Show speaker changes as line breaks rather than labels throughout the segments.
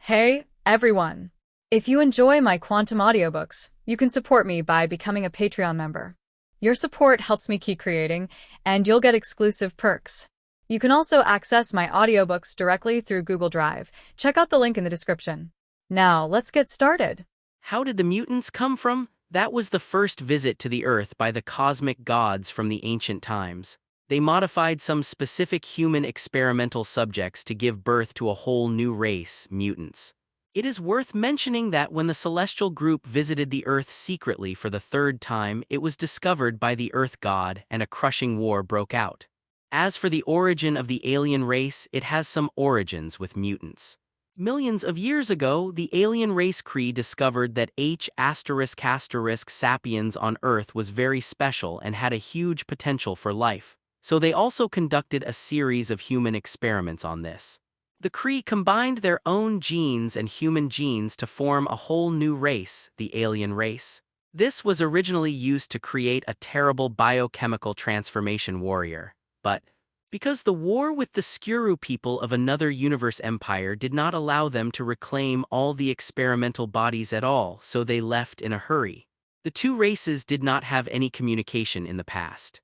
Hey, everyone! If you enjoy my quantum audiobooks, you can support me by becoming a Patreon member. Your support helps me keep creating, and you'll get exclusive perks. You can also access my audiobooks directly through Google Drive. Check out the link in the description. Now, let's get started.
How did the mutants come from? That was the first visit to the Earth by the cosmic gods from the ancient times. They modified some specific human experimental subjects to give birth to a whole new race, mutants. It is worth mentioning that when the celestial group visited the Earth secretly for the third time, it was discovered by the Earth god and a crushing war broke out. As for the origin of the alien race, it has some origins with mutants. Millions of years ago, the alien race Kree discovered that sapiens on Earth was very special and had a huge potential for life, so they also conducted a series of human experiments on this. The Kree combined their own genes and human genes to form a whole new race, the alien race. This was originally used to create a terrible biochemical transformation warrior, but because the war with the Skuru people of another universe empire did not allow them to reclaim all the experimental bodies at all, so they left in a hurry. The two races did not have any communication in the past.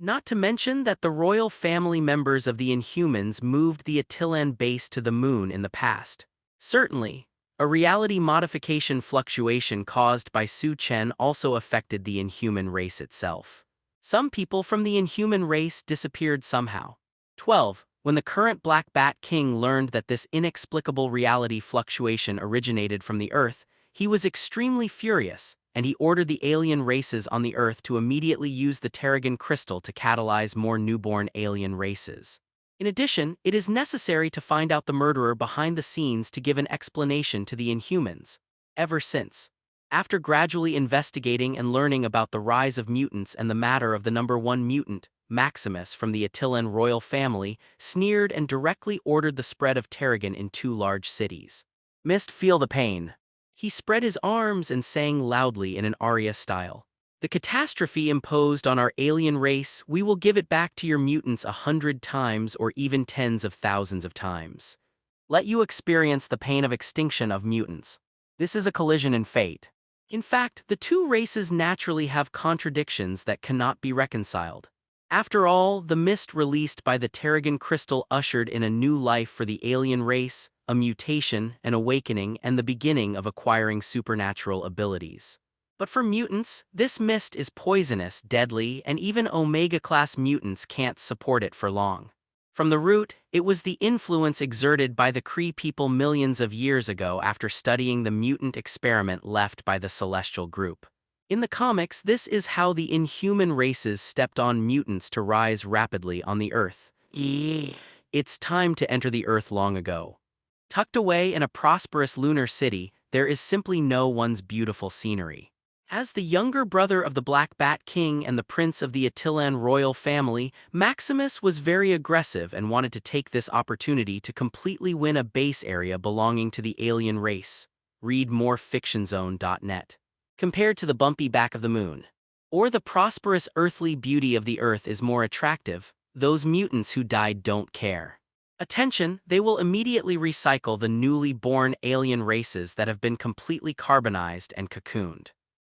Not to mention that the royal family members of the Inhumans moved the Attilan base to the moon in the past. Certainly, a reality modification fluctuation caused by Su Chen also affected the Inhuman race itself. Some people from the Inhuman race disappeared somehow. 12. When the current Black Bat King learned that this inexplicable reality fluctuation originated from the Earth, he was extremely furious, and he ordered the alien races on the Earth to immediately use the Terrigen crystal to catalyze more newborn alien races. In addition, it is necessary to find out the murderer behind the scenes to give an explanation to the Inhumans. Ever since, after gradually investigating and learning about the rise of mutants and the matter of the number one mutant, Maximus from the Attilan royal family, sneered and directly ordered the spread of Terrigen in two large cities. Mist feel the pain. He spread his arms and sang loudly in an aria style. The catastrophe imposed on our alien race, we will give it back to your mutants 100 times or even tens of thousands of times. Let you experience the pain of extinction of mutants. This is a collision in fate. In fact, the two races naturally have contradictions that cannot be reconciled. After all, the mist released by the Terrigen crystal ushered in a new life for the alien race, a mutation, an awakening, and the beginning of acquiring supernatural abilities. But for mutants, this mist is poisonous, deadly, and even Omega-class mutants can't support it for long. From the root, it was the influence exerted by the Kree people millions of years ago after studying the mutant experiment left by the Celestial Group. In the comics, this is how the Inhuman races stepped on mutants to rise rapidly on the Earth. It's time to enter the Earth long ago. Tucked away in a prosperous lunar city, there is simply no one's beautiful scenery. As the younger brother of the Black Bat King and the prince of the Attilan royal family, Maximus was very aggressive and wanted to take this opportunity to completely win a base area belonging to the alien race. Read more fictionzone.net. Compared to the bumpy back of the moon, or the prosperous earthly beauty of the Earth is more attractive, those mutants who died don't care. Attention, they will immediately recycle the newly born alien races that have been completely carbonized and cocooned.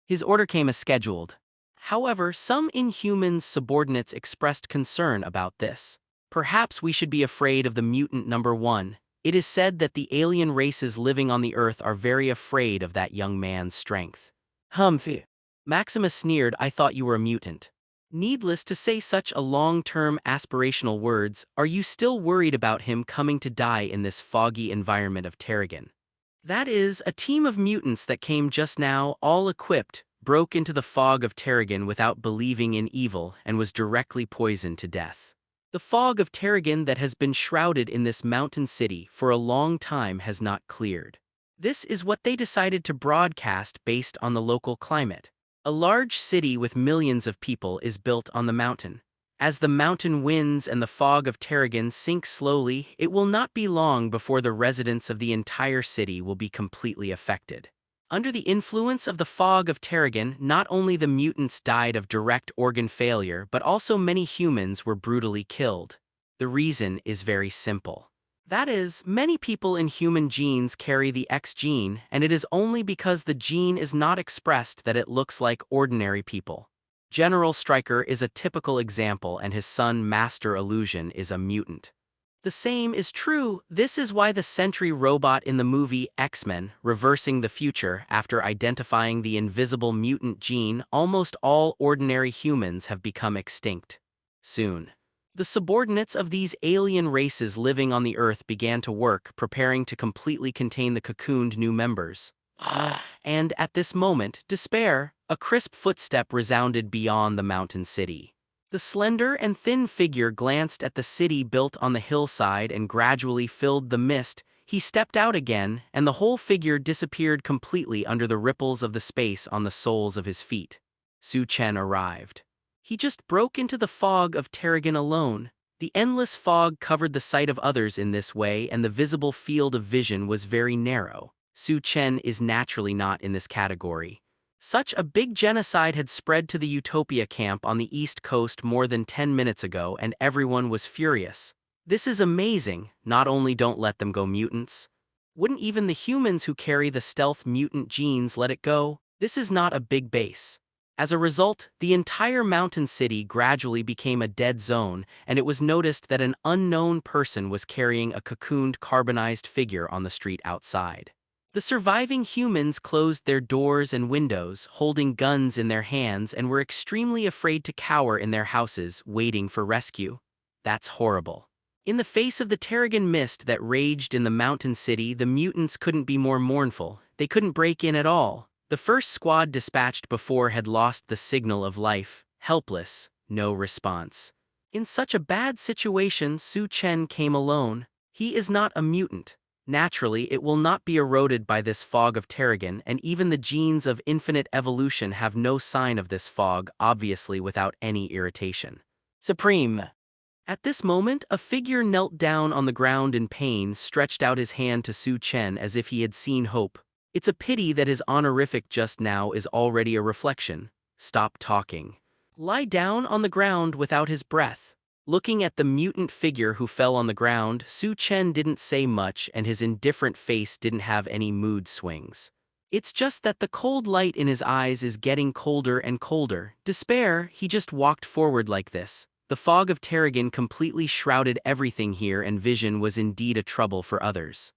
His order came as scheduled. However, some Inhumans' subordinates expressed concern about this. Perhaps we should be afraid of the mutant number one. It is said that the alien races living on the Earth are very afraid of that young man's strength. Humph. Maximus sneered, I thought you were a mutant. Needless to say such a long-term aspirational words, are you still worried about him coming to die in this foggy environment of Terrigen? That is, a team of mutants that came just now, all equipped, broke into the fog of Terrigen without believing in evil and was directly poisoned to death. The fog of Terrigen that has been shrouded in this mountain city for a long time has not cleared. This is what they decided to broadcast based on the local climate. A large city with millions of people is built on the mountain. As the mountain winds and the fog of Terrigen sink slowly, it will not be long before the residents of the entire city will be completely affected. Under the influence of the fog of Terrigen, not only the mutants died of direct organ failure, but also many humans were brutally killed. The reason is very simple. That is, many people in human genes carry the X gene, and it is only because the gene is not expressed that it looks like ordinary people. General Stryker is a typical example, and his son Master Illusion is a mutant. The same is true. This is why the Sentry robot in the movie X-Men, Reversing the Future, after identifying the invisible mutant gene, almost all ordinary humans have become extinct. Soon, the subordinates of these alien races living on the Earth began to work, preparing to completely contain the cocooned new members. And at this moment, despair, a crisp footstep resounded beyond the mountain city. The slender and thin figure glanced at the city built on the hillside and gradually filled the mist. He stepped out again, and the whole figure disappeared completely under the ripples of the space on the soles of his feet. Su Chen arrived. He just broke into the fog of Terrigen alone. The endless fog covered the sight of others in this way, and the visible field of vision was very narrow. Su Chen is naturally not in this category. Such a big genocide had spread to the Utopia camp on the East Coast more than 10 minutes ago, and everyone was furious. This is amazing. Not only don't let them go mutants, wouldn't even the humans who carry the stealth mutant genes let it go? This is not a big base. As a result, the entire mountain city gradually became a dead zone, and it was noticed that an unknown person was carrying a cocooned carbonized figure on the street outside. The surviving humans closed their doors and windows, holding guns in their hands, and were extremely afraid to cower in their houses, waiting for rescue. That's horrible. In the face of the Terrigen mist that raged in the mountain city, the mutants couldn't be more mournful. They couldn't break in at all. The first squad dispatched before had lost the signal of life, helpless, no response. In such a bad situation, Su Chen came alone. He is not a mutant. Naturally, it will not be eroded by this fog of Terrigen, and even the genes of infinite evolution have no sign of this fog, obviously without any irritation. Supreme. At this moment, a figure knelt down on the ground in pain, stretched out his hand to Su Chen as if he had seen hope. It's a pity that his honorific just now is already a reflection. Stop talking. Lie down on the ground without his breath. Looking at the mutant figure who fell on the ground, Su Chen didn't say much, and his indifferent face didn't have any mood swings. It's just that the cold light in his eyes is getting colder and colder. Despair, he just walked forward like this. The fog of Terrigen completely shrouded everything here, and vision was indeed a trouble for others.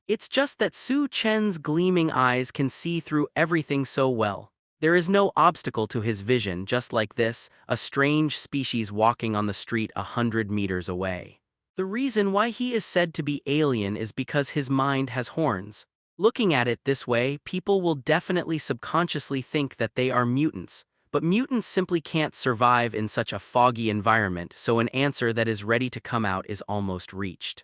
It's just that Su Chen's gleaming eyes can see through everything so well. There is no obstacle to his vision, just like this, a strange species walking on the street 100 meters away. The reason why he is said to be alien is because his mind has horns. Looking at it this way, people will definitely subconsciously think that they are mutants, but mutants simply can't survive in such a foggy environment, so an answer that is ready to come out is almost reached.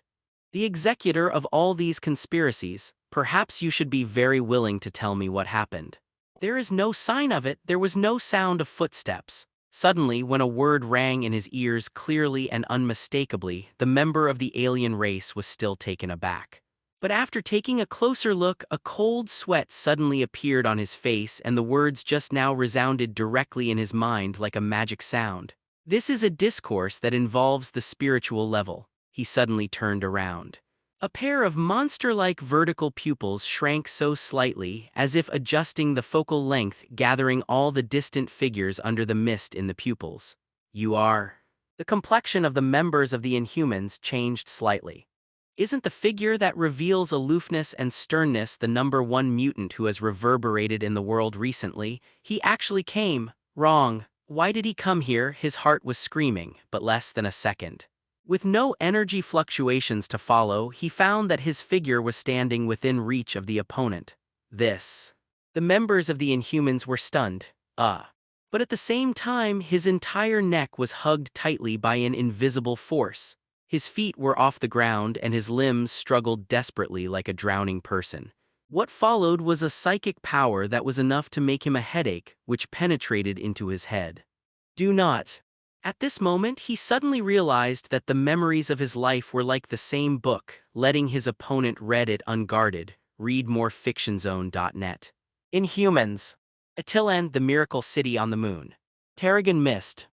The executor of all these conspiracies, perhaps you should be very willing to tell me what happened. There is no sign of it. There was no sound of footsteps. Suddenly, when a word rang in his ears clearly and unmistakably, the member of the alien race was still taken aback. But after taking a closer look, a cold sweat suddenly appeared on his face, and the words just now resounded directly in his mind like a magic sound. This is a discourse that involves the spiritual level. He suddenly turned around. A pair of monster-like vertical pupils shrank so slightly, as if adjusting the focal length, gathering all the distant figures under the mist in the pupils. You are. The complexion of the members of the Inhumans changed slightly. Isn't the figure that reveals aloofness and sternness the #1 mutant who has reverberated in the world recently? He actually came. Wrong. Why did he come here? His heart was screaming, but less than a second. With no energy fluctuations to follow, he found that his figure was standing within reach of the opponent. The members of the Inhumans were stunned. But at the same time, his entire neck was hugged tightly by an invisible force. His feet were off the ground, and his limbs struggled desperately like a drowning person. What followed was a psychic power that was enough to make him a headache, which penetrated into his head. Do not. At this moment, he suddenly realized that the memories of his life were like the same book, letting his opponent read it unguarded. Read more fictionzone.net. Inhumans. Attilan, the Miracle City on the Moon. Terrigen Mist.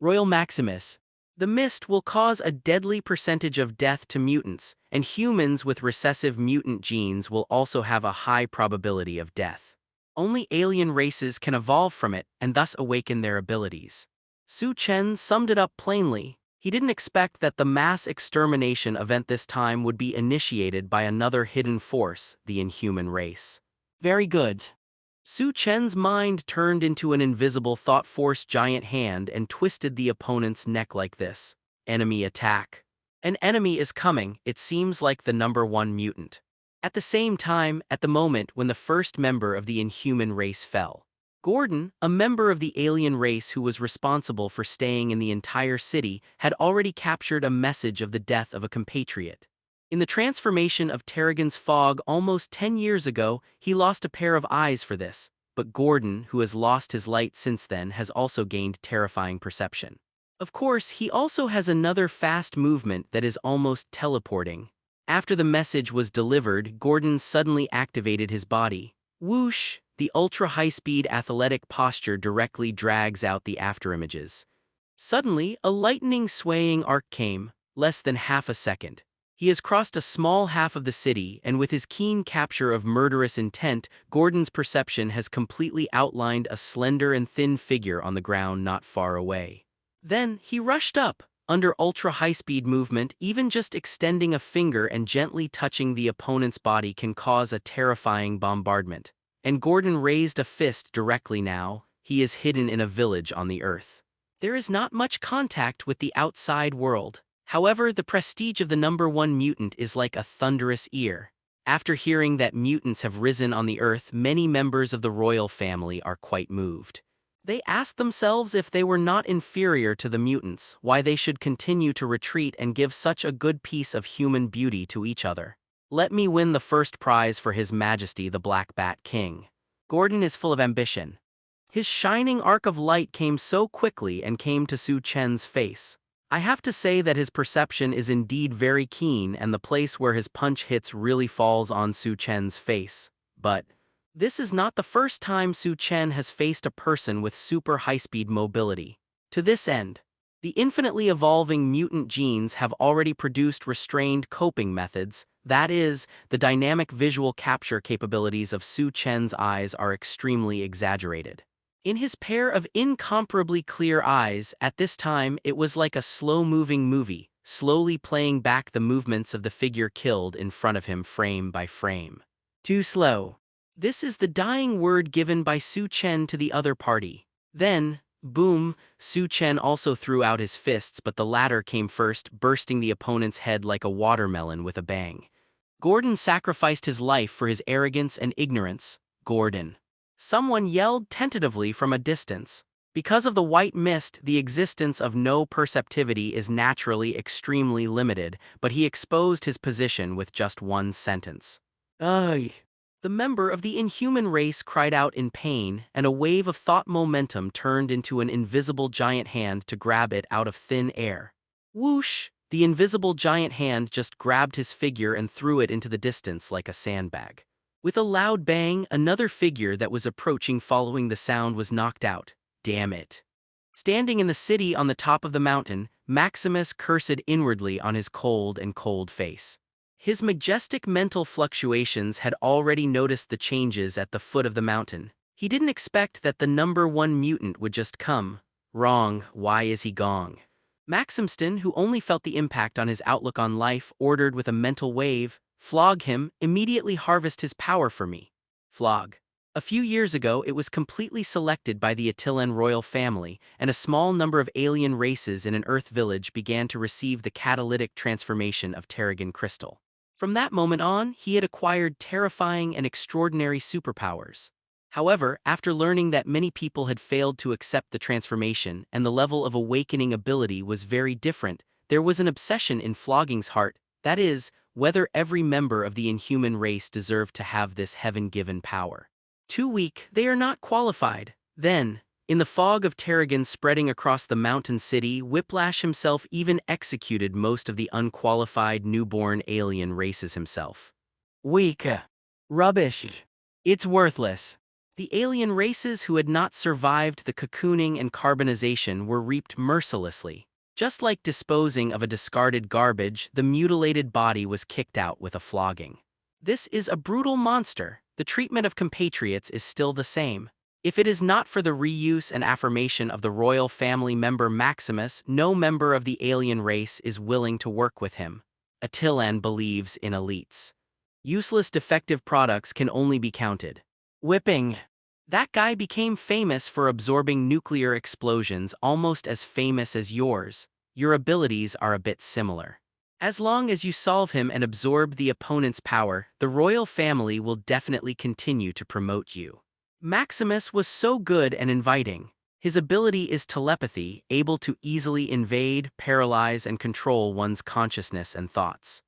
Royal Maximus. The mist will cause a deadly percentage of death to mutants, and humans with recessive mutant genes will also have a high probability of death. Only alien races can evolve from it and thus awaken their abilities. Su Chen summed it up plainly. He didn't expect that the mass extermination event this time would be initiated by another hidden force, the inhuman race. Very good. Su Chen's mind turned into an invisible thought force giant hand and twisted the opponent's neck like this. Enemy attack. An enemy is coming, it seems like the #1 mutant. At the same time, at the moment when the first member of the inhuman race fell, Gordon, a member of the alien race who was responsible for staying in the entire city, had already captured a message of the death of a compatriot. In the transformation of Terrigan's fog almost 10 years ago, he lost a pair of eyes for this, but Gordon, who has lost his light since then, has also gained terrifying perception. Of course, he also has another fast movement that is almost teleporting. After the message was delivered, Gordon suddenly activated his body. Whoosh! The ultra-high-speed athletic posture directly drags out the afterimages. Suddenly, a lightning swaying arc came, less than half a second. He has crossed a small half of the city, and with his keen capture of murderous intent, Gordon's perception has completely outlined a slender and thin figure on the ground not far away. Then, he rushed up. Under ultra-high-speed movement, even just extending a finger and gently touching the opponent's body can cause a terrifying bombardment. And Gordon raised a fist directly now. He is hidden in a village on the Earth. There is not much contact with the outside world. However, the prestige of the #1 mutant is like a thunderous ear. After hearing that mutants have risen on the Earth, many members of the royal family are quite moved. They ask themselves if they were not inferior to the mutants, why they should continue to retreat and give such a good piece of human beauty to each other. Let me win the first prize for His Majesty the Black Bat King. Gordon is full of ambition. His shining arc of light came so quickly and came to Su Chen's face. I have to say that his perception is indeed very keen, and the place where his punch hits really falls on Su Chen's face. But this is not the first time Su Chen has faced a person with super high-speed mobility. To this end, the infinitely evolving mutant genes have already produced restrained coping methods. That is, the dynamic visual capture capabilities of Su Chen's eyes are extremely exaggerated. In his pair of incomparably clear eyes, at this time it was like a slow-moving movie, slowly playing back the movements of the figure killed in front of him frame by frame. Too slow. This is the dying word given by Su Chen to the other party. Then, boom, Su Chen also threw out his fists, but the latter came first, bursting the opponent's head like a watermelon with a bang. Gordon sacrificed his life for his arrogance and ignorance. Gordon. Someone yelled tentatively from a distance. Because of the white mist, the existence of no perceptivity is naturally extremely limited, but he exposed his position with just one sentence. Ugh. The member of the inhuman race cried out in pain, and a wave of thought momentum turned into an invisible giant hand to grab it out of thin air. Whoosh! The invisible giant hand just grabbed his figure and threw it into the distance like a sandbag. With a loud bang, another figure that was approaching following the sound was knocked out. Damn it. Standing in the city on the top of the mountain, Maximus cursed inwardly on his cold face. His majestic mental fluctuations had already noticed the changes at the foot of the mountain. He didn't expect that the #1 mutant would just come. Wrong, why is he gong? Maximston, who only felt the impact on his outlook on life, ordered with a mental wave, "Flog him, immediately harvest his power for me." Flog. A few years ago it was completely selected by the Attilan royal family, and a small number of alien races in an Earth village began to receive the catalytic transformation of Terrigan crystal. From that moment on, he had acquired terrifying and extraordinary superpowers. However, after learning that many people had failed to accept the transformation and the level of awakening ability was very different, there was an obsession in Flogging's heart, that is, whether every member of the inhuman race deserved to have this heaven-given power. Too weak, they are not qualified. Then, in the fog of Terrigan spreading across the mountain city, Whiplash himself even executed most of the unqualified newborn alien races himself. Weak. Rubbish. It's worthless. The alien races who had not survived the cocooning and carbonization were reaped mercilessly. Just like disposing of a discarded garbage, the mutilated body was kicked out with a flogging. This is a brutal monster. The treatment of compatriots is still the same. If it is not for the reuse and affirmation of the royal family member Maximus, no member of the alien race is willing to work with him. Attilan believes in elites. Useless defective products can only be counted. Whipping. That guy became famous for absorbing nuclear explosions, almost as famous as yours. Your abilities are a bit similar. As long as you solve him and absorb the opponent's power, the royal family will definitely continue to promote you. Maximus was so good and inviting. His ability is telepathy, able to easily invade, paralyze, and control one's consciousness and thoughts.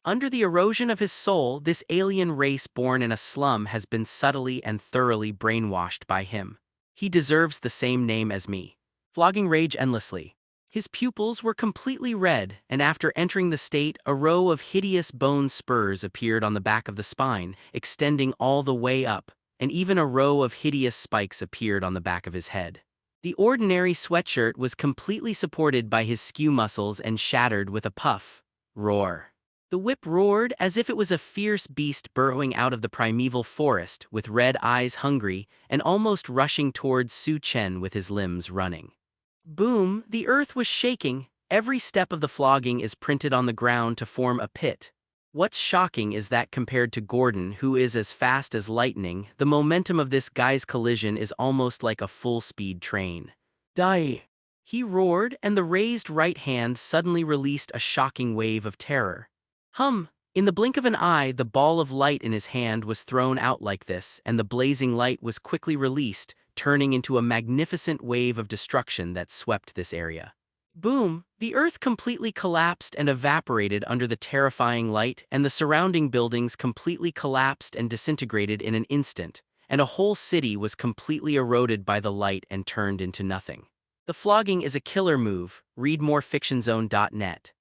Under the erosion of his soul, this alien race born in a slum has been subtly and thoroughly brainwashed by him. He deserves the same name as me. Flogging rage endlessly. His pupils were completely red, and after entering the state, a row of hideous bone spurs appeared on the back of the spine, extending all the way up, and even a row of hideous spikes appeared on the back of his head. The ordinary sweatshirt was completely supported by his skew muscles and shattered with a puff. Roar. The whip roared as if it was a fierce beast burrowing out of the primeval forest, with red eyes hungry, and almost rushing towards Su Chen with his limbs running. Boom, the earth was shaking. Every step of the flogging is printed on the ground to form a pit. What's shocking is that compared to Gordon, who is as fast as lightning, the momentum of this guy's collision is almost like a full-speed train. Die! He roared, and the raised right hand suddenly released a shocking wave of terror. In the blink of an eye, the ball of light in his hand was thrown out like this, and the blazing light was quickly released, turning into a magnificent wave of destruction that swept this area. Boom! The earth completely collapsed and evaporated under the terrifying light, and the surrounding buildings completely collapsed and disintegrated in an instant, and a whole city was completely eroded by the light and turned into nothing. The flogging is a killer move. Read more fictionzone.net.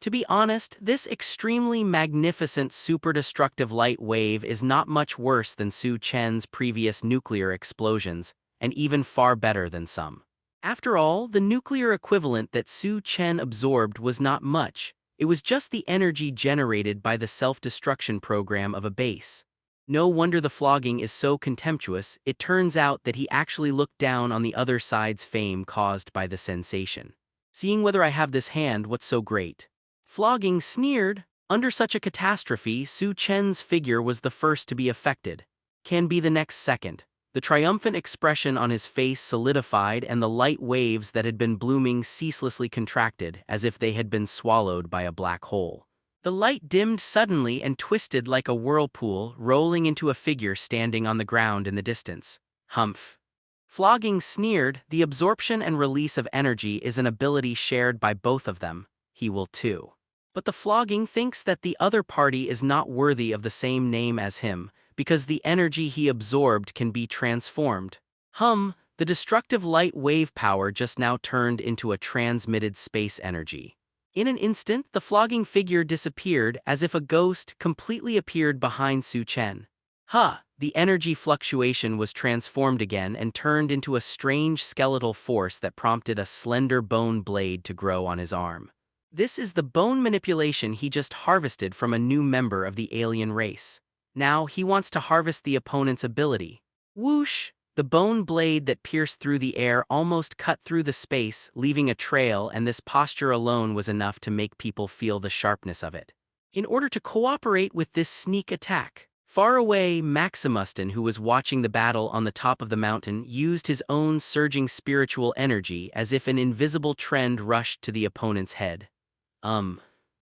To be honest, this extremely magnificent super-destructive light wave is not much worse than Su Chen's previous nuclear explosions, and even far better than some. After all, the nuclear equivalent that Su Chen absorbed was not much. It was just the energy generated by the self-destruction program of a base. No wonder the flogging is so contemptuous. It turns out that he actually looked down on the other side's fame caused by the sensation. Seeing whether I have this hand, what's so great? Flogging sneered. Under such a catastrophe, Su Chen's figure was the first to be affected. Can be the next second. The triumphant expression on his face solidified, and the light waves that had been blooming ceaselessly contracted, as if they had been swallowed by a black hole. The light dimmed suddenly and twisted like a whirlpool, rolling into a figure standing on the ground in the distance. Humph. Flogging sneered. The absorption and release of energy is an ability shared by both of them. He will too. But the flogging thinks that the other party is not worthy of the same name as him, because the energy he absorbed can be transformed. The destructive light wave power just now turned into a transmitted space energy. In an instant, the flogging figure disappeared as if a ghost completely appeared behind Su Chen. The energy fluctuation was transformed again and turned into a strange skeletal force that prompted a slender bone blade to grow on his arm. This is the bone manipulation he just harvested from a new member of the alien race. Now he wants to harvest the opponent's ability. Whoosh! The bone blade that pierced through the air almost cut through the space, leaving a trail, and this posture alone was enough to make people feel the sharpness of it. In order to cooperate with this sneak attack, far away, Maximuston, who was watching the battle on the top of the mountain, used his own surging spiritual energy as if an invisible trend rushed to the opponent's head.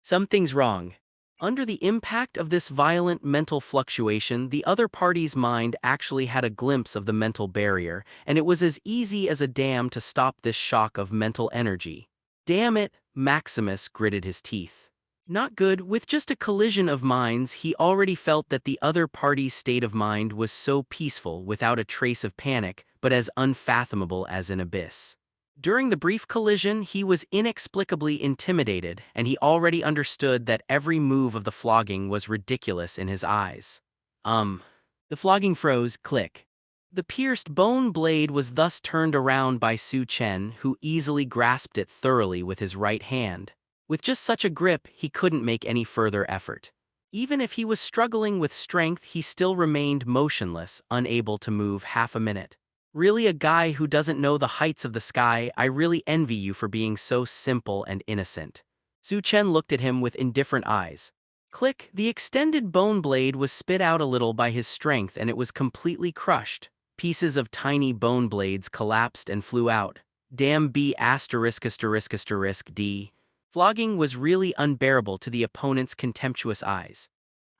Something's wrong. Under the impact of this violent mental fluctuation, the other party's mind actually had a glimpse of the mental barrier, and it was as easy as a dam to stop this shock of mental energy. Damn it, Maximus gritted his teeth. Not good. With just a collision of minds, he already felt that the other party's state of mind was so peaceful, without a trace of panic, but as unfathomable as an abyss. During the brief collision, he was inexplicably intimidated, and he already understood that every move of the flogging was ridiculous in his eyes. The flogging froze. Click. The pierced bone blade was thus turned around by Su Chen, who easily grasped it thoroughly with his right hand. With just such a grip, he couldn't make any further effort. Even if he was struggling with strength, he still remained motionless, unable to move half a minute. Really, a guy who doesn't know the heights of the sky? I really envy you for being so simple and innocent. Su Chen looked at him with indifferent eyes. Click, the extended bone blade was spit out a little by his strength and it was completely crushed. Pieces of tiny bone blades collapsed and flew out. Damn B asterisk asterisk asterisk D. Flogging was really unbearable to the opponent's contemptuous eyes.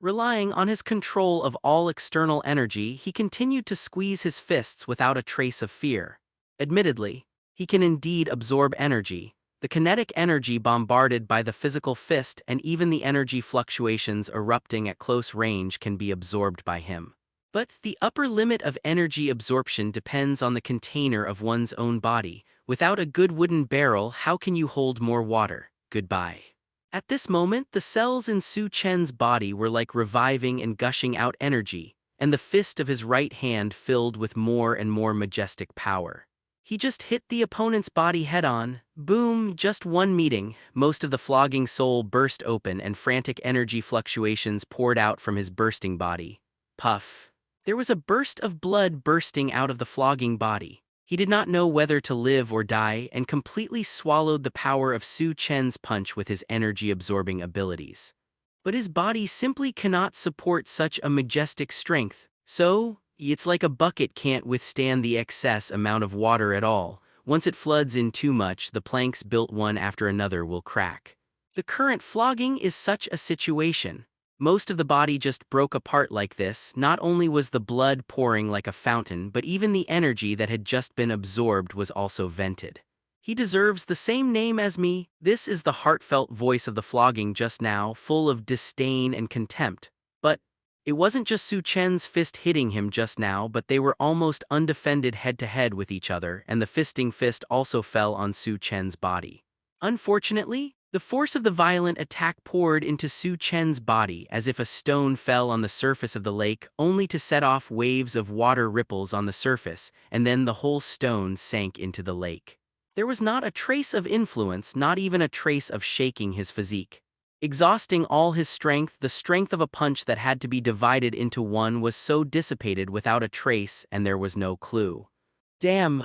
Relying on his control of all external energy, he continued to squeeze his fists without a trace of fear. Admittedly, he can indeed absorb energy. The kinetic energy bombarded by the physical fist and even the energy fluctuations erupting at close range can be absorbed by him. But the upper limit of energy absorption depends on the container of one's own body. Without a good wooden barrel, how can you hold more water? Goodbye. At this moment, the cells in Su Chen's body were like reviving and gushing out energy, and the fist of his right hand filled with more and more majestic power. He just hit the opponent's body head-on. Boom, just one meeting, most of the flogging soul burst open and frantic energy fluctuations poured out from his bursting body. Puff. There was a burst of blood bursting out of the flogging body. He did not know whether to live or die and completely swallowed the power of Su Chen's punch with his energy-absorbing abilities. But his body simply cannot support such a majestic strength, so it's like a bucket can't withstand the excess amount of water at all. Once it floods in too much, the planks built one after another will crack. The current flogging is such a situation. Most of the body just broke apart like this. Not only was the blood pouring like a fountain, but even the energy that had just been absorbed was also vented. He deserves the same name as me. This is the heartfelt voice of the flogging just now, full of disdain and contempt. But it wasn't just Su Chen's fist hitting him just now, but they were almost undefended head-to-head with each other, and the fisting fist also fell on Su Chen's body. Unfortunately, the force of the violent attack poured into Su Chen's body as if a stone fell on the surface of the lake, only to set off waves of water ripples on the surface, and then the whole stone sank into the lake. There was not a trace of influence, not even a trace of shaking his physique. Exhausting all his strength, the strength of a punch that had to be divided into one was so dissipated without a trace, and there was no clue. Damn!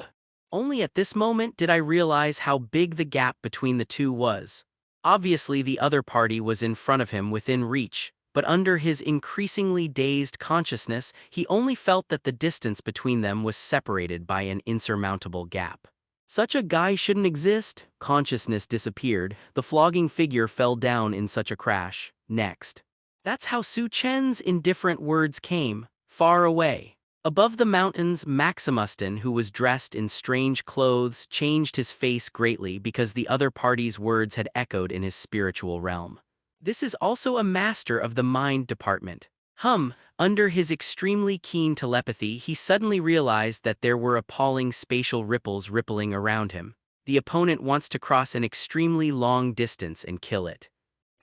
Only at this moment did I realize how big the gap between the two was. Obviously, the other party was in front of him within reach, but under his increasingly dazed consciousness, he only felt that the distance between them was separated by an insurmountable gap. Such a guy shouldn't exist. Consciousness disappeared. The flogging figure fell down in such a crash. Next. That's how Su Chen's indifferent words came. Far away. Above the mountains, Maximuston, who was dressed in strange clothes, changed his face greatly because the other party's words had echoed in his spiritual realm. This is also a master of the mind department. Under his extremely keen telepathy, he suddenly realized that there were appalling spatial ripples rippling around him. The opponent wants to cross an extremely long distance and kill it.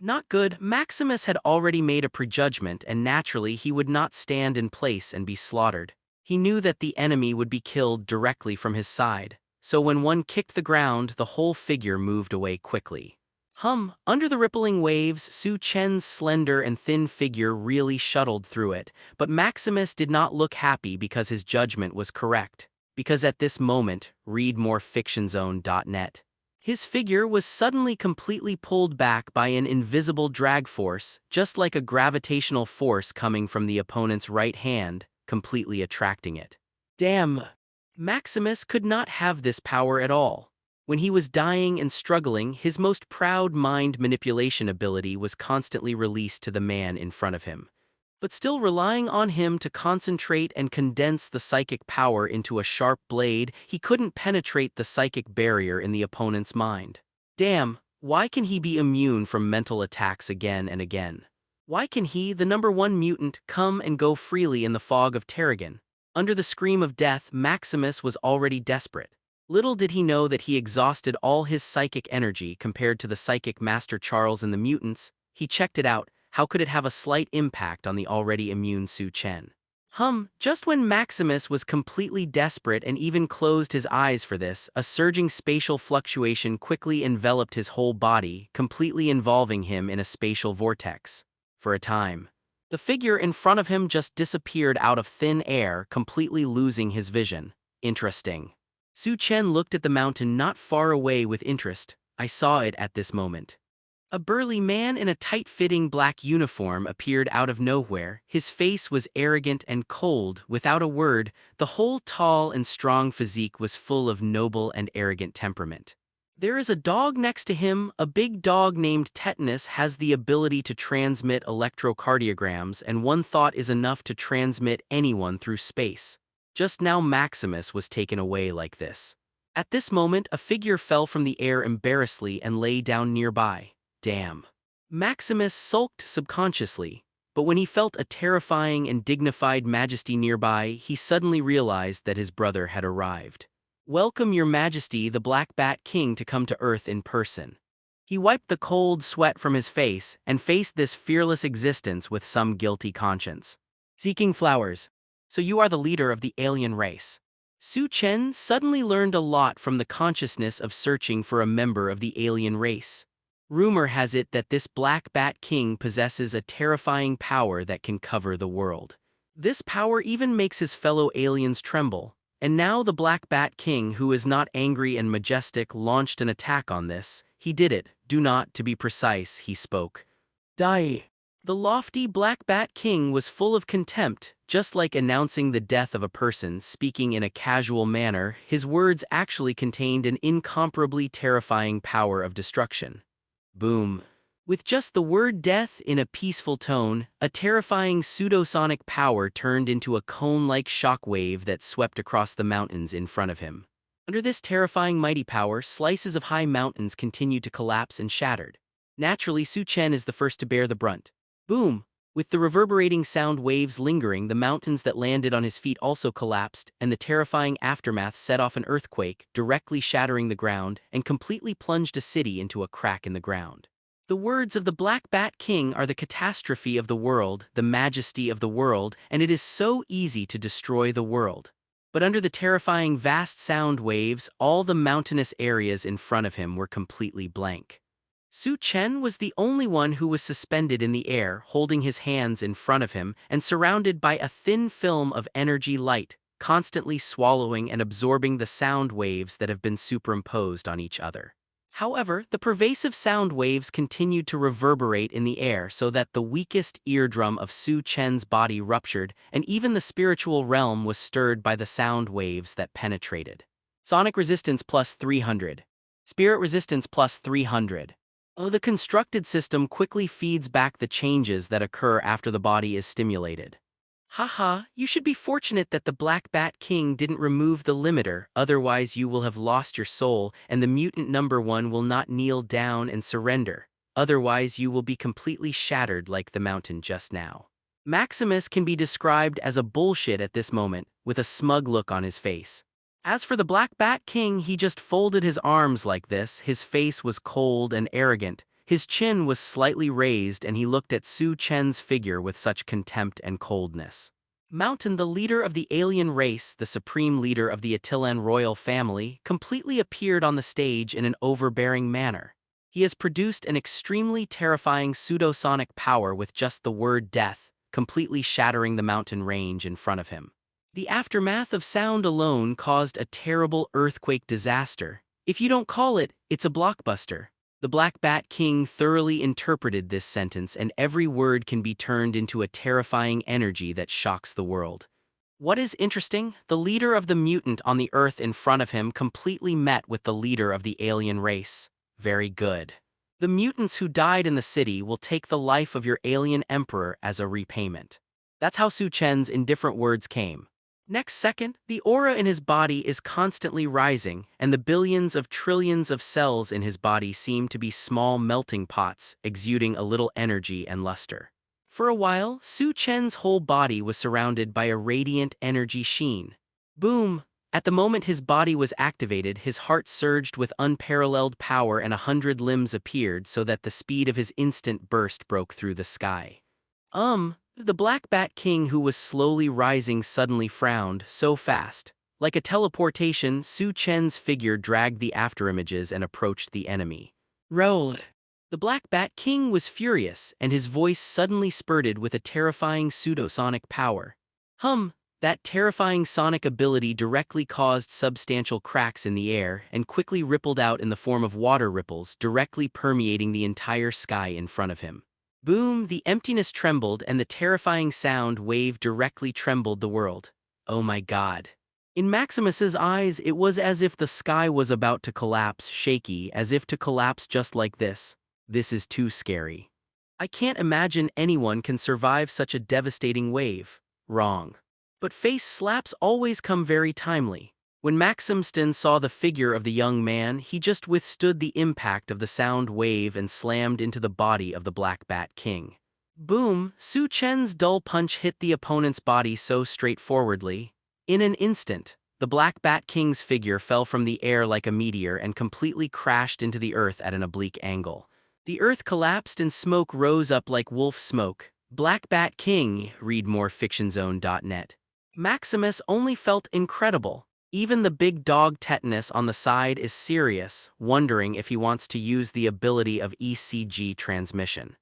Not good. Maximus had already made a prejudgment, and naturally he would not stand in place and be slaughtered. He knew that the enemy would be killed directly from his side, so when one kicked the ground, the whole figure moved away quickly. Under the rippling waves, Su Chen's slender and thin figure really shuttled through it, but Maximus did not look happy because his judgment was correct. Because at this moment, read more fictionzone.net. His figure was suddenly completely pulled back by an invisible drag force, just like a gravitational force coming from the opponent's right hand, completely attracting it. Damn! Maximus could not have this power at all. When he was dying and struggling, his most proud mind manipulation ability was constantly released to the man in front of him. But still relying on him to concentrate and condense the psychic power into a sharp blade, he couldn't penetrate the psychic barrier in the opponent's mind. Damn, why can he be immune from mental attacks again and again? Why can he, the #1 mutant, come and go freely in the fog of Terrigan? Under the scream of death, Maximus was already desperate. Little did he know that he exhausted all his psychic energy compared to the psychic Master Charles and the mutants. He checked it out. How could it have a slight impact on the already immune Su Chen? Just when Maximus was completely desperate and even closed his eyes for this, a surging spatial fluctuation quickly enveloped his whole body, completely involving him in a spatial vortex. For a time, the figure in front of him just disappeared out of thin air, completely losing his vision. Interesting. Su Chen looked at the mountain not far away with interest. I saw it at this moment. A burly man in a tight-fitting black uniform appeared out of nowhere. His face was arrogant and cold. Without a word, the whole tall and strong physique was full of noble and arrogant temperament. There is a dog next to him. A big dog named Tetanus has the ability to transmit electrocardiograms, and one thought is enough to transmit anyone through space. Just now Maximus was taken away like this. At this moment, a figure fell from the air embarrassedly and lay down nearby. Damn. Maximus sulked subconsciously, but when he felt a terrifying and dignified majesty nearby, he suddenly realized that his brother had arrived. Welcome, Your Majesty, the Black Bat King, to come to Earth in person. He wiped the cold sweat from his face and faced this fearless existence with some guilty conscience. Seeking flowers. So you are the leader of the alien race. Su Chen suddenly learned a lot from the consciousness of searching for a member of the alien race. Rumor has it that this Black Bat King possesses a terrifying power that can cover the world. This power even makes his fellow aliens tremble, and now the Black Bat King, who is not angry and majestic, launched an attack on this. He did it, do not, to be precise, he spoke. Die. The lofty Black Bat King was full of contempt, just like announcing the death of a person. Speaking in a casual manner, his words actually contained an incomparably terrifying power of destruction. Boom. With just the word death in a peaceful tone, a terrifying pseudosonic power turned into a cone-like shock wave that swept across the mountains in front of him. Under this terrifying mighty power, slices of high mountains continued to collapse and shattered. Naturally, Su Chen is the first to bear the brunt. Boom! With the reverberating sound waves lingering, the mountains that landed on his feet also collapsed, and the terrifying aftermath set off an earthquake, directly shattering the ground, and completely plunged a city into a crack in the ground. The words of the Black Bat King are the catastrophe of the world, the majesty of the world, and it is so easy to destroy the world. But under the terrifying vast sound waves, all the mountainous areas in front of him were completely blank. Su Chen was the only one who was suspended in the air, holding his hands in front of him and surrounded by a thin film of energy light, constantly swallowing and absorbing the sound waves that have been superimposed on each other. However, the pervasive sound waves continued to reverberate in the air so that the weakest eardrum of Su Chen's body ruptured, and even the spiritual realm was stirred by the sound waves that penetrated. Sonic resistance plus 300. Spirit resistance plus 300. The constructed system quickly feeds back the changes that occur after the body is stimulated. Haha, you should be fortunate that the Black Bat King didn't remove the limiter, otherwise you will have lost your soul and the mutant number 1 will not kneel down and surrender, otherwise you will be completely shattered like the mountain just now. Maximus can be described as a bullshit at this moment, with a smug look on his face. As for the Black Bat King, he just folded his arms like this, his face was cold and arrogant, his chin was slightly raised and he looked at Su Chen's figure with such contempt and coldness. Mountain, the leader of the alien race, the supreme leader of the Attilan royal family, completely appeared on the stage in an overbearing manner. He has produced an extremely terrifying pseudosonic power with just the word death, completely shattering the mountain range in front of him. The aftermath of sound alone caused a terrible earthquake disaster. If you don't call it, it's a blockbuster. The Black Bat King thoroughly interpreted this sentence, and every word can be turned into a terrifying energy that shocks the world. What is interesting, the leader of the mutant on the earth in front of him completely met with the leader of the alien race. Very good. The mutants who died in the city will take the life of your alien emperor as a repayment. That's how Su Chen's indifferent words came. Next second, the aura in his body is constantly rising, and the billions of trillions of cells in his body seem to be small melting pots, exuding a little energy and luster. For a while, Su Chen's whole body was surrounded by a radiant energy sheen. Boom! At the moment his body was activated, his heart surged with unparalleled power and 100 limbs appeared so that the speed of his instant burst broke through the sky. The Black Bat King, who was slowly rising, suddenly frowned so fast. Like a teleportation, Su Chen's figure dragged the afterimages and approached the enemy. Roll! The Black Bat King was furious, and his voice suddenly spurted with a terrifying pseudosonic power. That terrifying sonic ability directly caused substantial cracks in the air and quickly rippled out in the form of water ripples, directly permeating the entire sky in front of him. Boom! The emptiness trembled, and the terrifying sound wave directly trembled the world. Oh my god. In Maximus's eyes, it was as if the sky was about to collapse, shaky, as if to collapse just like this. This is too scary. I can't imagine anyone can survive such a devastating wave. Wrong. But face slaps always come very timely. When Maximston saw the figure of the young man, he just withstood the impact of the sound wave and slammed into the body of the Black Bat King. Boom! Su Chen's dull punch hit the opponent's body so straightforwardly. In an instant, the Black Bat King's figure fell from the air like a meteor and completely crashed into the earth at an oblique angle. The earth collapsed and smoke rose up like wolf smoke. Black Bat King, read more fictionzone.net. Maximus only felt incredible. Even the big dog Tetanus on the side is serious, wondering if he wants to use the ability of ECG transmission.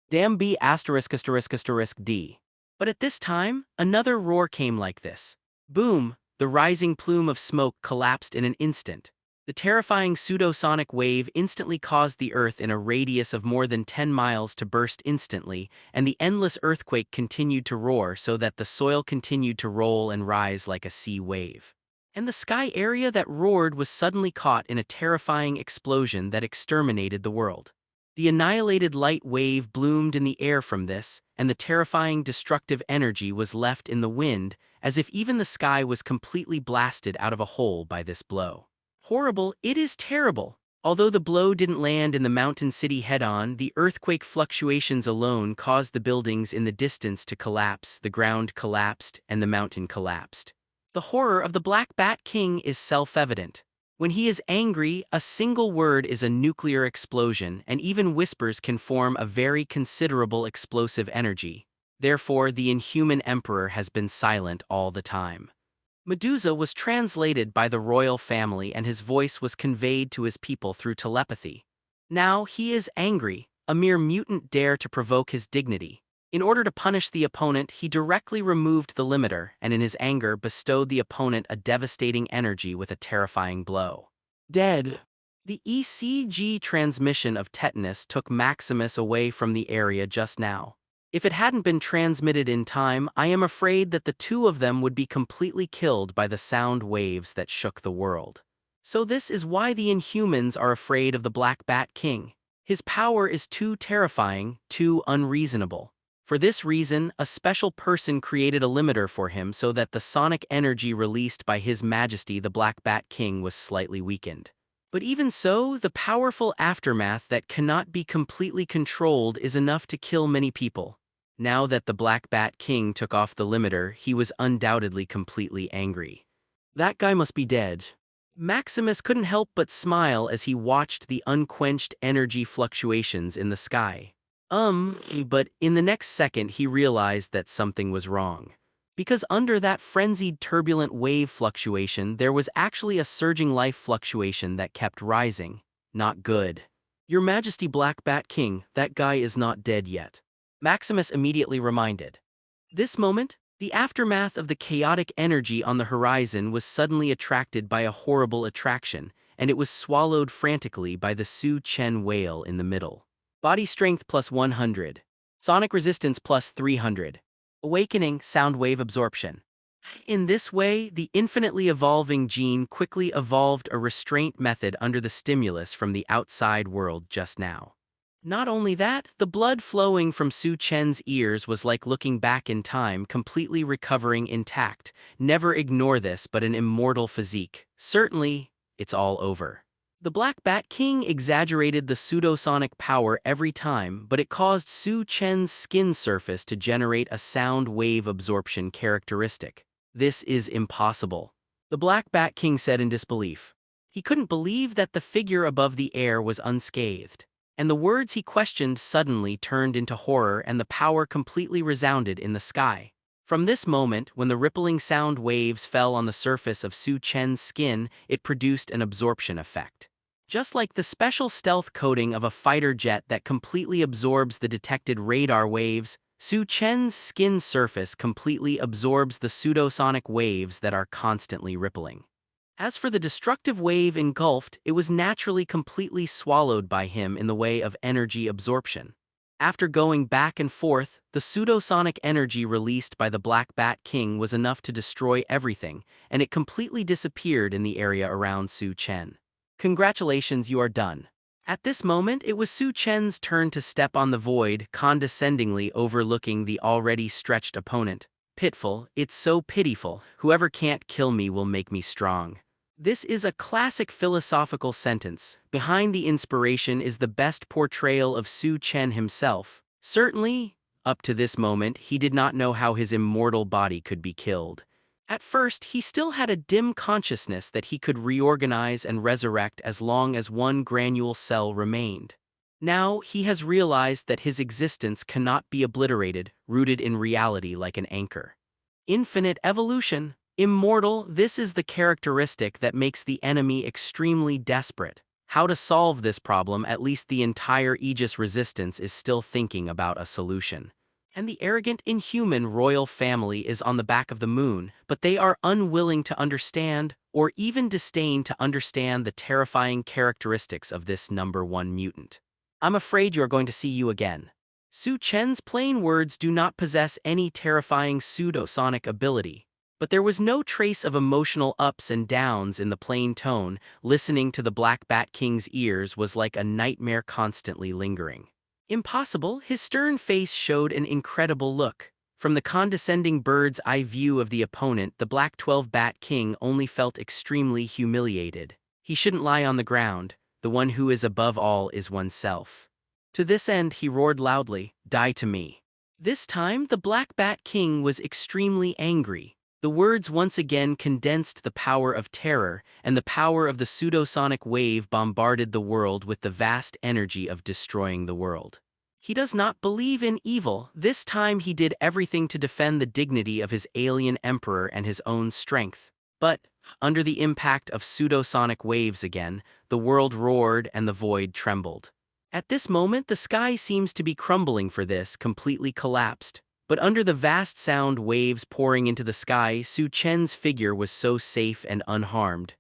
Damn B ****** D. But at this time, another roar came like this. Boom! The rising plume of smoke collapsed in an instant. The terrifying pseudosonic wave instantly caused the earth in a radius of more than 10 miles to burst instantly, and the endless earthquake continued to roar so that the soil continued to roll and rise like a sea wave. And the sky area that roared was suddenly caught in a terrifying explosion that exterminated the world. The annihilated light wave bloomed in the air from this, and the terrifying destructive energy was left in the wind, as if even the sky was completely blasted out of a hole by this blow. Horrible, it is terrible. Although the blow didn't land in the mountain city head-on, the earthquake fluctuations alone caused the buildings in the distance to collapse, the ground collapsed, and the mountain collapsed. The horror of the Black Bat King is self-evident. When he is angry, a single word is a nuclear explosion, and even whispers can form a very considerable explosive energy. Therefore, the inhuman emperor has been silent all the time. Medusa was translated by the royal family, and his voice was conveyed to his people through telepathy. Now he is angry. A mere mutant dare to provoke his dignity. In order to punish the opponent, he directly removed the limiter, and in his anger bestowed the opponent a devastating energy with a terrifying blow. Dead. The ECG transmission of Tetanus took Maximus away from the area just now. If it hadn't been transmitted in time, I am afraid that the two of them would be completely killed by the sound waves that shook the world. So this is why the Inhumans are afraid of the Black Bat King. His power is too terrifying, too unreasonable. For this reason, a special person created a limiter for him so that the sonic energy released by His Majesty the Black Bat King was slightly weakened. But even so, the powerful aftermath that cannot be completely controlled is enough to kill many people. Now that the Black Bat King took off the limiter, he was undoubtedly completely angry. That guy must be dead. Maximus couldn't help but smile as he watched the unquenched energy fluctuations in the sky. But in the next second he realized that something was wrong. Because under that frenzied turbulent wave fluctuation there was actually a surging life fluctuation that kept rising. Not good. Your Majesty Black Bat King, that guy is not dead yet. Maximus immediately reminded. This moment, the aftermath of the chaotic energy on the horizon was suddenly attracted by a horrible attraction, and it was swallowed frantically by the Su Chen whale in the middle. Body strength plus 100. Sonic resistance plus 300. Awakening, sound wave absorption. In this way, the infinitely evolving gene quickly evolved a restraint method under the stimulus from the outside world just now. Not only that, the blood flowing from Su Chen's ears was like looking back in time, completely recovering intact. Never ignore this, but an immortal physique. Certainly, it's all over. The Black Bat King exaggerated the pseudosonic power every time, but it caused Su Chen's skin surface to generate a sound wave absorption characteristic. This is impossible. The Black Bat King said in disbelief. He couldn't believe that the figure above the air was unscathed. And the words he questioned suddenly turned into horror, and the power completely resounded in the sky. From this moment, when the rippling sound waves fell on the surface of Su Chen's skin, it produced an absorption effect. Just like the special stealth coating of a fighter jet that completely absorbs the detected radar waves, Su Chen's skin surface completely absorbs the pseudosonic waves that are constantly rippling. As for the destructive wave engulfed, it was naturally completely swallowed by him in the way of energy absorption. After going back and forth, the pseudosonic energy released by the Black Bat King was enough to destroy everything, and it completely disappeared in the area around Su Chen. Congratulations, you are done. At this moment, it was Su Chen's turn to step on the void, condescendingly overlooking the already stretched opponent. Pitiful, it's so pitiful, whoever can't kill me will make me strong. This is a classic philosophical sentence. Behind the inspiration is the best portrayal of Su Chen himself. Certainly, up to this moment, he did not know how his immortal body could be killed. At first, he still had a dim consciousness that he could reorganize and resurrect as long as one granule cell remained. Now, he has realized that his existence cannot be obliterated, rooted in reality like an anchor. Infinite evolution. Immortal, this is the characteristic that makes the enemy extremely desperate. How to solve this problem, at least the entire Aegis resistance is still thinking about a solution. And the arrogant inhuman royal family is on the back of the moon, but they are unwilling to understand, or even disdain to understand the terrifying characteristics of this #1 mutant. I'm afraid you're going to see you again. Su Chen's plain words do not possess any terrifying pseudosonic ability. But there was no trace of emotional ups and downs in the plain tone. Listening to the Black Bat King's ears was like a nightmare constantly lingering. Impossible, his stern face showed an incredible look. From the condescending bird's eye view of the opponent, the Black 12 Bat King only felt extremely humiliated. He shouldn't lie on the ground. The one who is above all is oneself. To this end, he roared loudly, "Die to me." This time, the Black Bat King was extremely angry. The words once again condensed the power of terror, and the power of the pseudosonic wave bombarded the world with the vast energy of destroying the world. He does not believe in evil. This time he did everything to defend the dignity of his alien emperor and his own strength. But, under the impact of pseudosonic waves again, the world roared and the void trembled. At this moment the sky seems to be crumbling, for this completely collapsed. But under the vast sound waves pouring into the sky, Su Chen's figure was so safe and unharmed.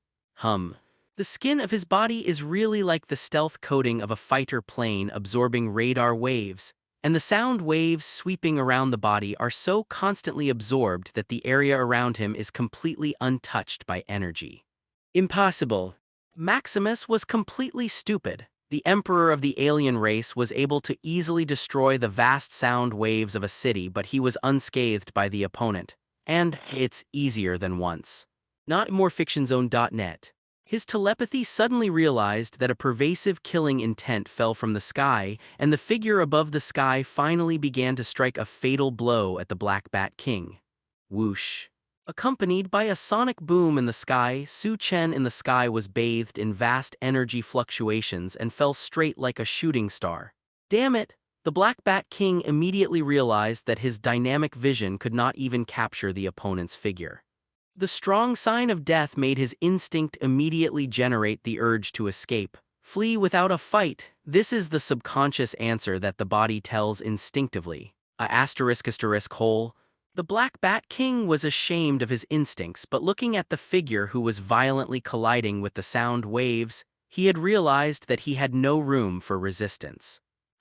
The skin of his body is really like the stealth coating of a fighter plane absorbing radar waves, and the sound waves sweeping around the body are so constantly absorbed that the area around him is completely untouched by energy. Impossible. Maximus was completely stupid. The emperor of the alien race was able to easily destroy the vast sound waves of a city, but he was unscathed by the opponent. And it's easier than once. Not morefictionzone.net. His telepathy suddenly realized that a pervasive killing intent fell from the sky, and the figure above the sky finally began to strike a fatal blow at the Black Bat King. Whoosh. Accompanied by a sonic boom in the sky, Su Chen in the sky was bathed in vast energy fluctuations and fell straight like a shooting star. Damn it! The Black Bat King immediately realized that his dynamic vision could not even capture the opponent's figure. The strong sign of death made his instinct immediately generate the urge to escape. Flee without a fight. This is the subconscious answer that the body tells instinctively. The Black Bat King was ashamed of his instincts, but looking at the figure who was violently colliding with the sound waves, he had realized that he had no room for resistance.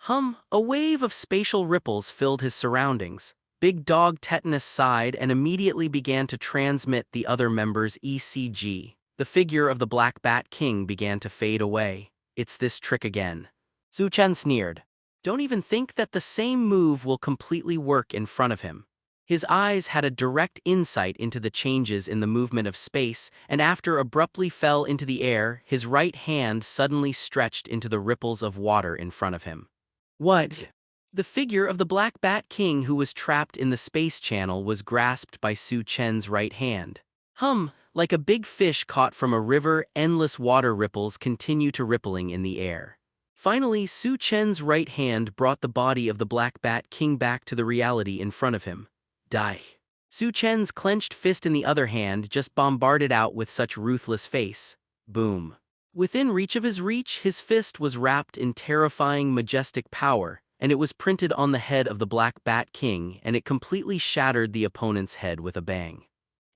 A wave of spatial ripples filled his surroundings. Big Dog Tetanus sighed and immediately began to transmit the other members' ECG. The figure of the Black Bat King began to fade away. It's this trick again. Su Chen sneered. Don't even think that the same move will completely work in front of him. His eyes had a direct insight into the changes in the movement of space, and after abruptly fell into the air, his right hand suddenly stretched into the ripples of water in front of him. What? The figure of the Black Bat King who was trapped in the space channel was grasped by Su Chen's right hand. Like a big fish caught from a river, endless water ripples continue to rippling in the air. Finally, Su Chen's right hand brought the body of the Black Bat King back to the reality in front of him. Die. Su Chen's clenched fist in the other hand just bombarded out with such ruthless face. Boom. Within reach of his fist was wrapped in terrifying, majestic power, and it was printed on the head of the Black Bat King, and it completely shattered the opponent's head with a bang.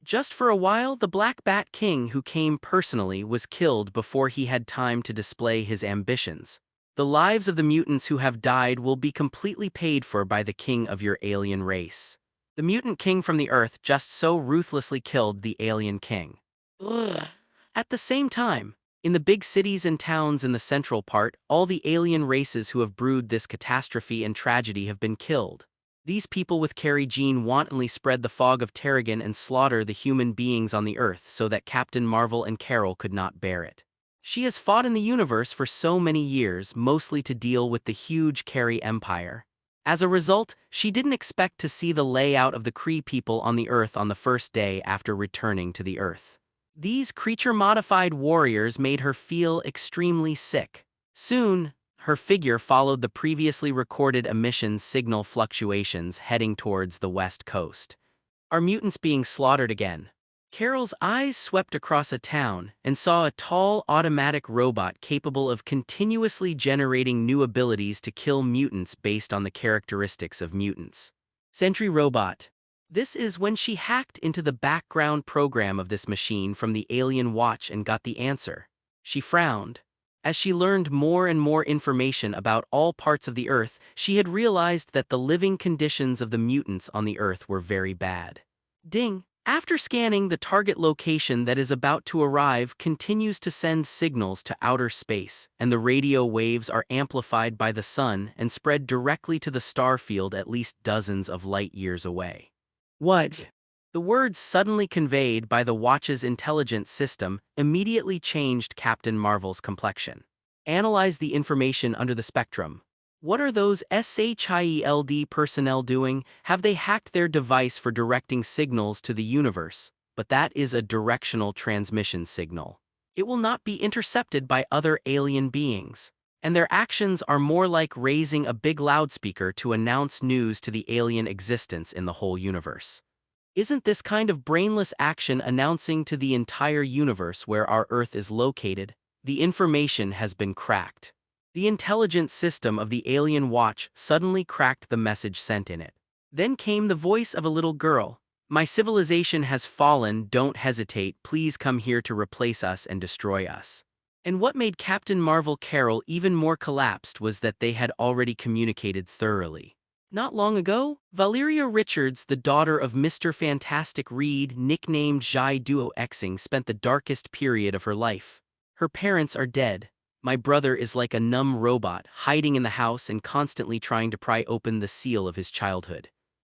Just for a while, the Black Bat King, who came personally, was killed before he had time to display his ambitions. The lives of the mutants who have died will be completely paid for by the king of your alien race. The mutant king from the Earth just so ruthlessly killed the alien king. Ugh. At the same time, in the big cities and towns in the central part, all the alien races who have brewed this catastrophe and tragedy have been killed. These people with Carrie Jean wantonly spread the fog of Terrigen and slaughter the human beings on the Earth so that Captain Marvel and Carol could not bear it. She has fought in the universe for so many years, mostly to deal with the huge Carrie Empire. As a result, she didn't expect to see the layout of the Kree people on the Earth on the first day after returning to the Earth. These creature-modified warriors made her feel extremely sick. Soon, her figure followed the previously recorded emission signal fluctuations heading towards the west coast. Are mutants being slaughtered again? Carol's eyes swept across a town and saw a tall, automatic robot capable of continuously generating new abilities to kill mutants based on the characteristics of mutants. Sentry Robot. This is when she hacked into the background program of this machine from the Alien Watch and got the answer. She frowned. As she learned more and more information about all parts of the Earth, she had realized that the living conditions of the mutants on the Earth were very bad. Ding! After scanning, the target location that is about to arrive continues to send signals to outer space, and the radio waves are amplified by the sun and spread directly to the star field at least dozens of light years away. What? The words suddenly conveyed by the watch's intelligence system immediately changed Captain Marvel's complexion. Analyze the information under the spectrum. What are those SHIELD personnel doing? Have they hacked their device for directing signals to the universe? But that is a directional transmission signal. It will not be intercepted by other alien beings. And their actions are more like raising a big loudspeaker to announce news to the alien existence in the whole universe. Isn't this kind of brainless action announcing to the entire universe where our Earth is located? The information has been cracked. The intelligence system of the Alien Watch suddenly cracked the message sent in it. Then came the voice of a little girl. My civilization has fallen, don't hesitate, please come here to replace us and destroy us. And what made Captain Marvel Carol even more collapsed was that they had already communicated thoroughly. Not long ago, Valeria Richards, the daughter of Mr. Fantastic Reed, nicknamed Jai Duo Xing, spent the darkest period of her life. Her parents are dead. My brother is like a numb robot, hiding in the house and constantly trying to pry open the seal of his childhood.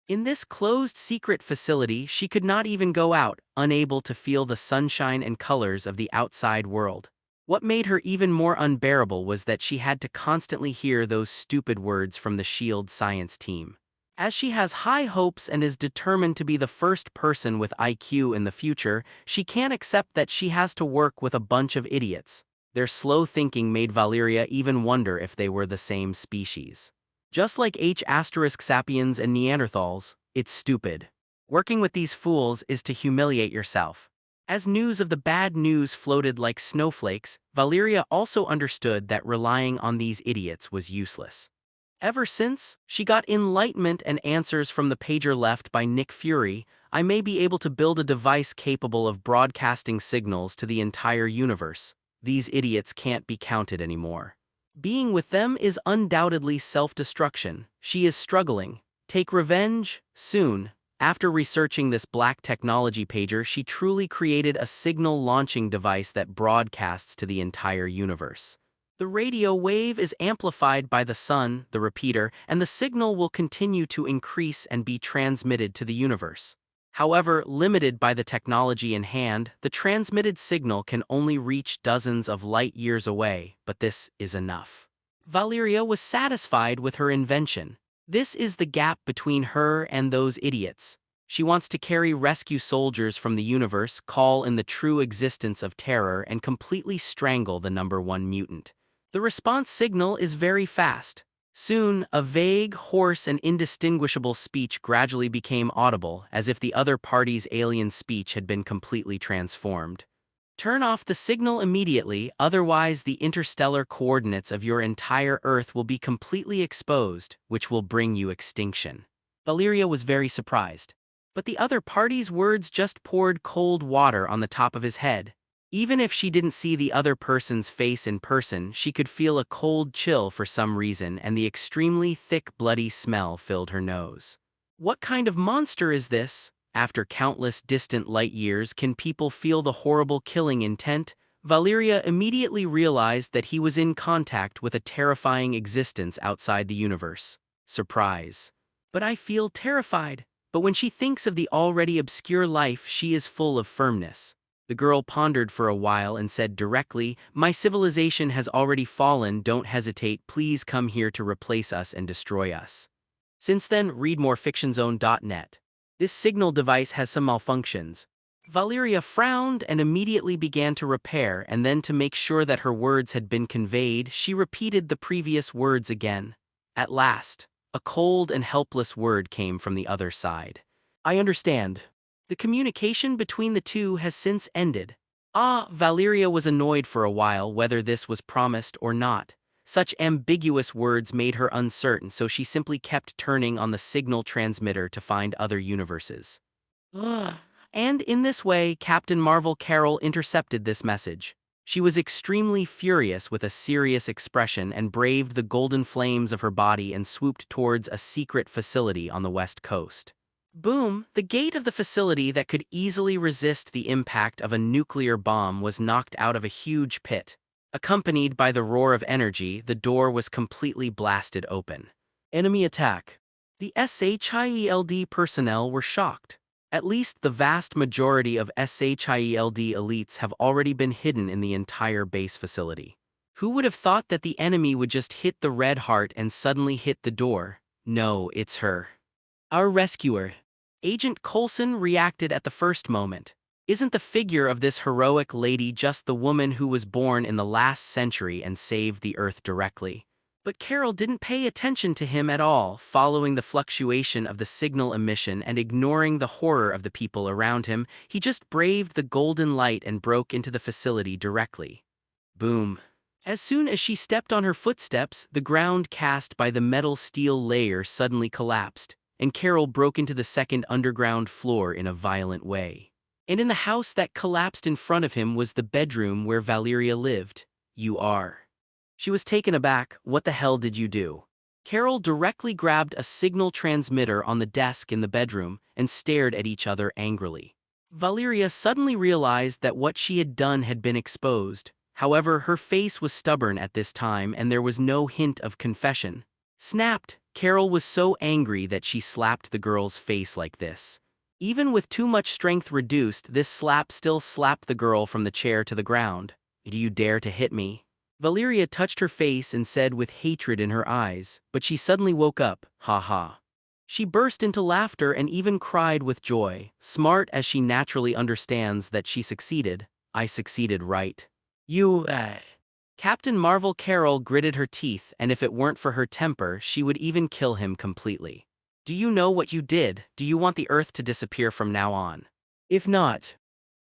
In this closed secret facility, she could not even go out, unable to feel the sunshine and colors of the outside world. What made her even more unbearable was that she had to constantly hear those stupid words from the SHIELD science team. As she has high hopes and is determined to be the first person with IQ in the future, she can't accept that she has to work with a bunch of idiots. Their slow thinking made Valeria even wonder if they were the same species. Just like H**sapiens and Neanderthals, it's stupid. Working with these fools is to humiliate yourself. As news of the bad news floated like snowflakes, Valeria also understood that relying on these idiots was useless. Ever since she got enlightenment and answers from the pager left by Nick Fury, I may be able to build a device capable of broadcasting signals to the entire universe. These idiots can't be counted anymore. Being with them is undoubtedly self-destruction. She is struggling. Take revenge? Soon. After researching this black technology pager, she truly created a signal launching device that broadcasts to the entire universe. The radio wave is amplified by the sun, the repeater, and the signal will continue to increase and be transmitted to the universe. However, limited by the technology in hand, the transmitted signal can only reach dozens of light years away, but this is enough. Valeria was satisfied with her invention. This is the gap between her and those idiots. She wants to carry rescue soldiers from the universe, call in the true existence of terror, and completely strangle the #1 mutant. The response signal is very fast. Soon, a vague, hoarse, and indistinguishable speech gradually became audible, as if the other party's alien speech had been completely transformed. Turn off the signal immediately, otherwise the interstellar coordinates of your entire Earth will be completely exposed, which will bring you extinction. Valeria was very surprised. But the other party's words just poured cold water on the top of his head. Even if she didn't see the other person's face in person, she could feel a cold chill for some reason, and the extremely thick bloody smell filled her nose. What kind of monster is this? After countless distant light years, can people feel the horrible killing intent? Valeria immediately realized that he was in contact with a terrifying existence outside the universe. Surprise. But I feel terrified. But when she thinks of the already obscure life, she is full of firmness. The girl pondered for a while and said directly, "My civilization has already fallen, don't hesitate, please come here to replace us and destroy us." Since then, read more fictionzone.net. This signal device has some malfunctions. Valeria frowned and immediately began to repair, and then to make sure that her words had been conveyed, she repeated the previous words again. At last, a cold and helpless word came from the other side. "I understand." The communication between the two has since ended. Valeria was annoyed for a while whether this was promised or not. Such ambiguous words made her uncertain, so she simply kept turning on the signal transmitter to find other universes. And in this way, Captain Marvel Carol intercepted this message. She was extremely furious with a serious expression and braved the golden flames of her body and swooped towards a secret facility on the west coast. Boom! The gate of the facility that could easily resist the impact of a nuclear bomb was knocked out of a huge pit. Accompanied by the roar of energy, the door was completely blasted open. Enemy attack. The SHIELD personnel were shocked. At least the vast majority of SHIELD elites have already been hidden in the entire base facility. Who would have thought that the enemy would just hit the red heart and suddenly hit the door? No, it's her. Our rescuer. Agent Coulson reacted at the first moment. Isn't the figure of this heroic lady just the woman who was born in the last century and saved the Earth directly? But Carol didn't pay attention to him at all, following the fluctuation of the signal emission and ignoring the horror of the people around him. He just braved the golden light and broke into the facility directly. Boom. As soon as she stepped on her footsteps, the ground cast by the metal-steel layer suddenly collapsed, and Carol broke into the second underground floor in a violent way. And in the house that collapsed in front of him was the bedroom where Valeria lived. "You are." She was taken aback. "What the hell did you do?" Carol directly grabbed a signal transmitter on the desk in the bedroom and stared at each other angrily. Valeria suddenly realized that what she had done had been exposed. However, her face was stubborn at this time and there was no hint of confession. Snapped. Carol was so angry that she slapped the girl's face like this. Even with too much strength reduced, this slap still slapped the girl from the chair to the ground. "Do you dare to hit me?" Valeria touched her face and said with hatred in her eyes, but she suddenly woke up. Ha ha. She burst into laughter and even cried with joy, smart as she naturally understands that she succeeded. "I succeeded, right? You, Captain Marvel Carol gritted her teeth, and if it weren't for her temper, she would even kill him completely. "Do you know what you did? Do you want the Earth to disappear from now on? If not..."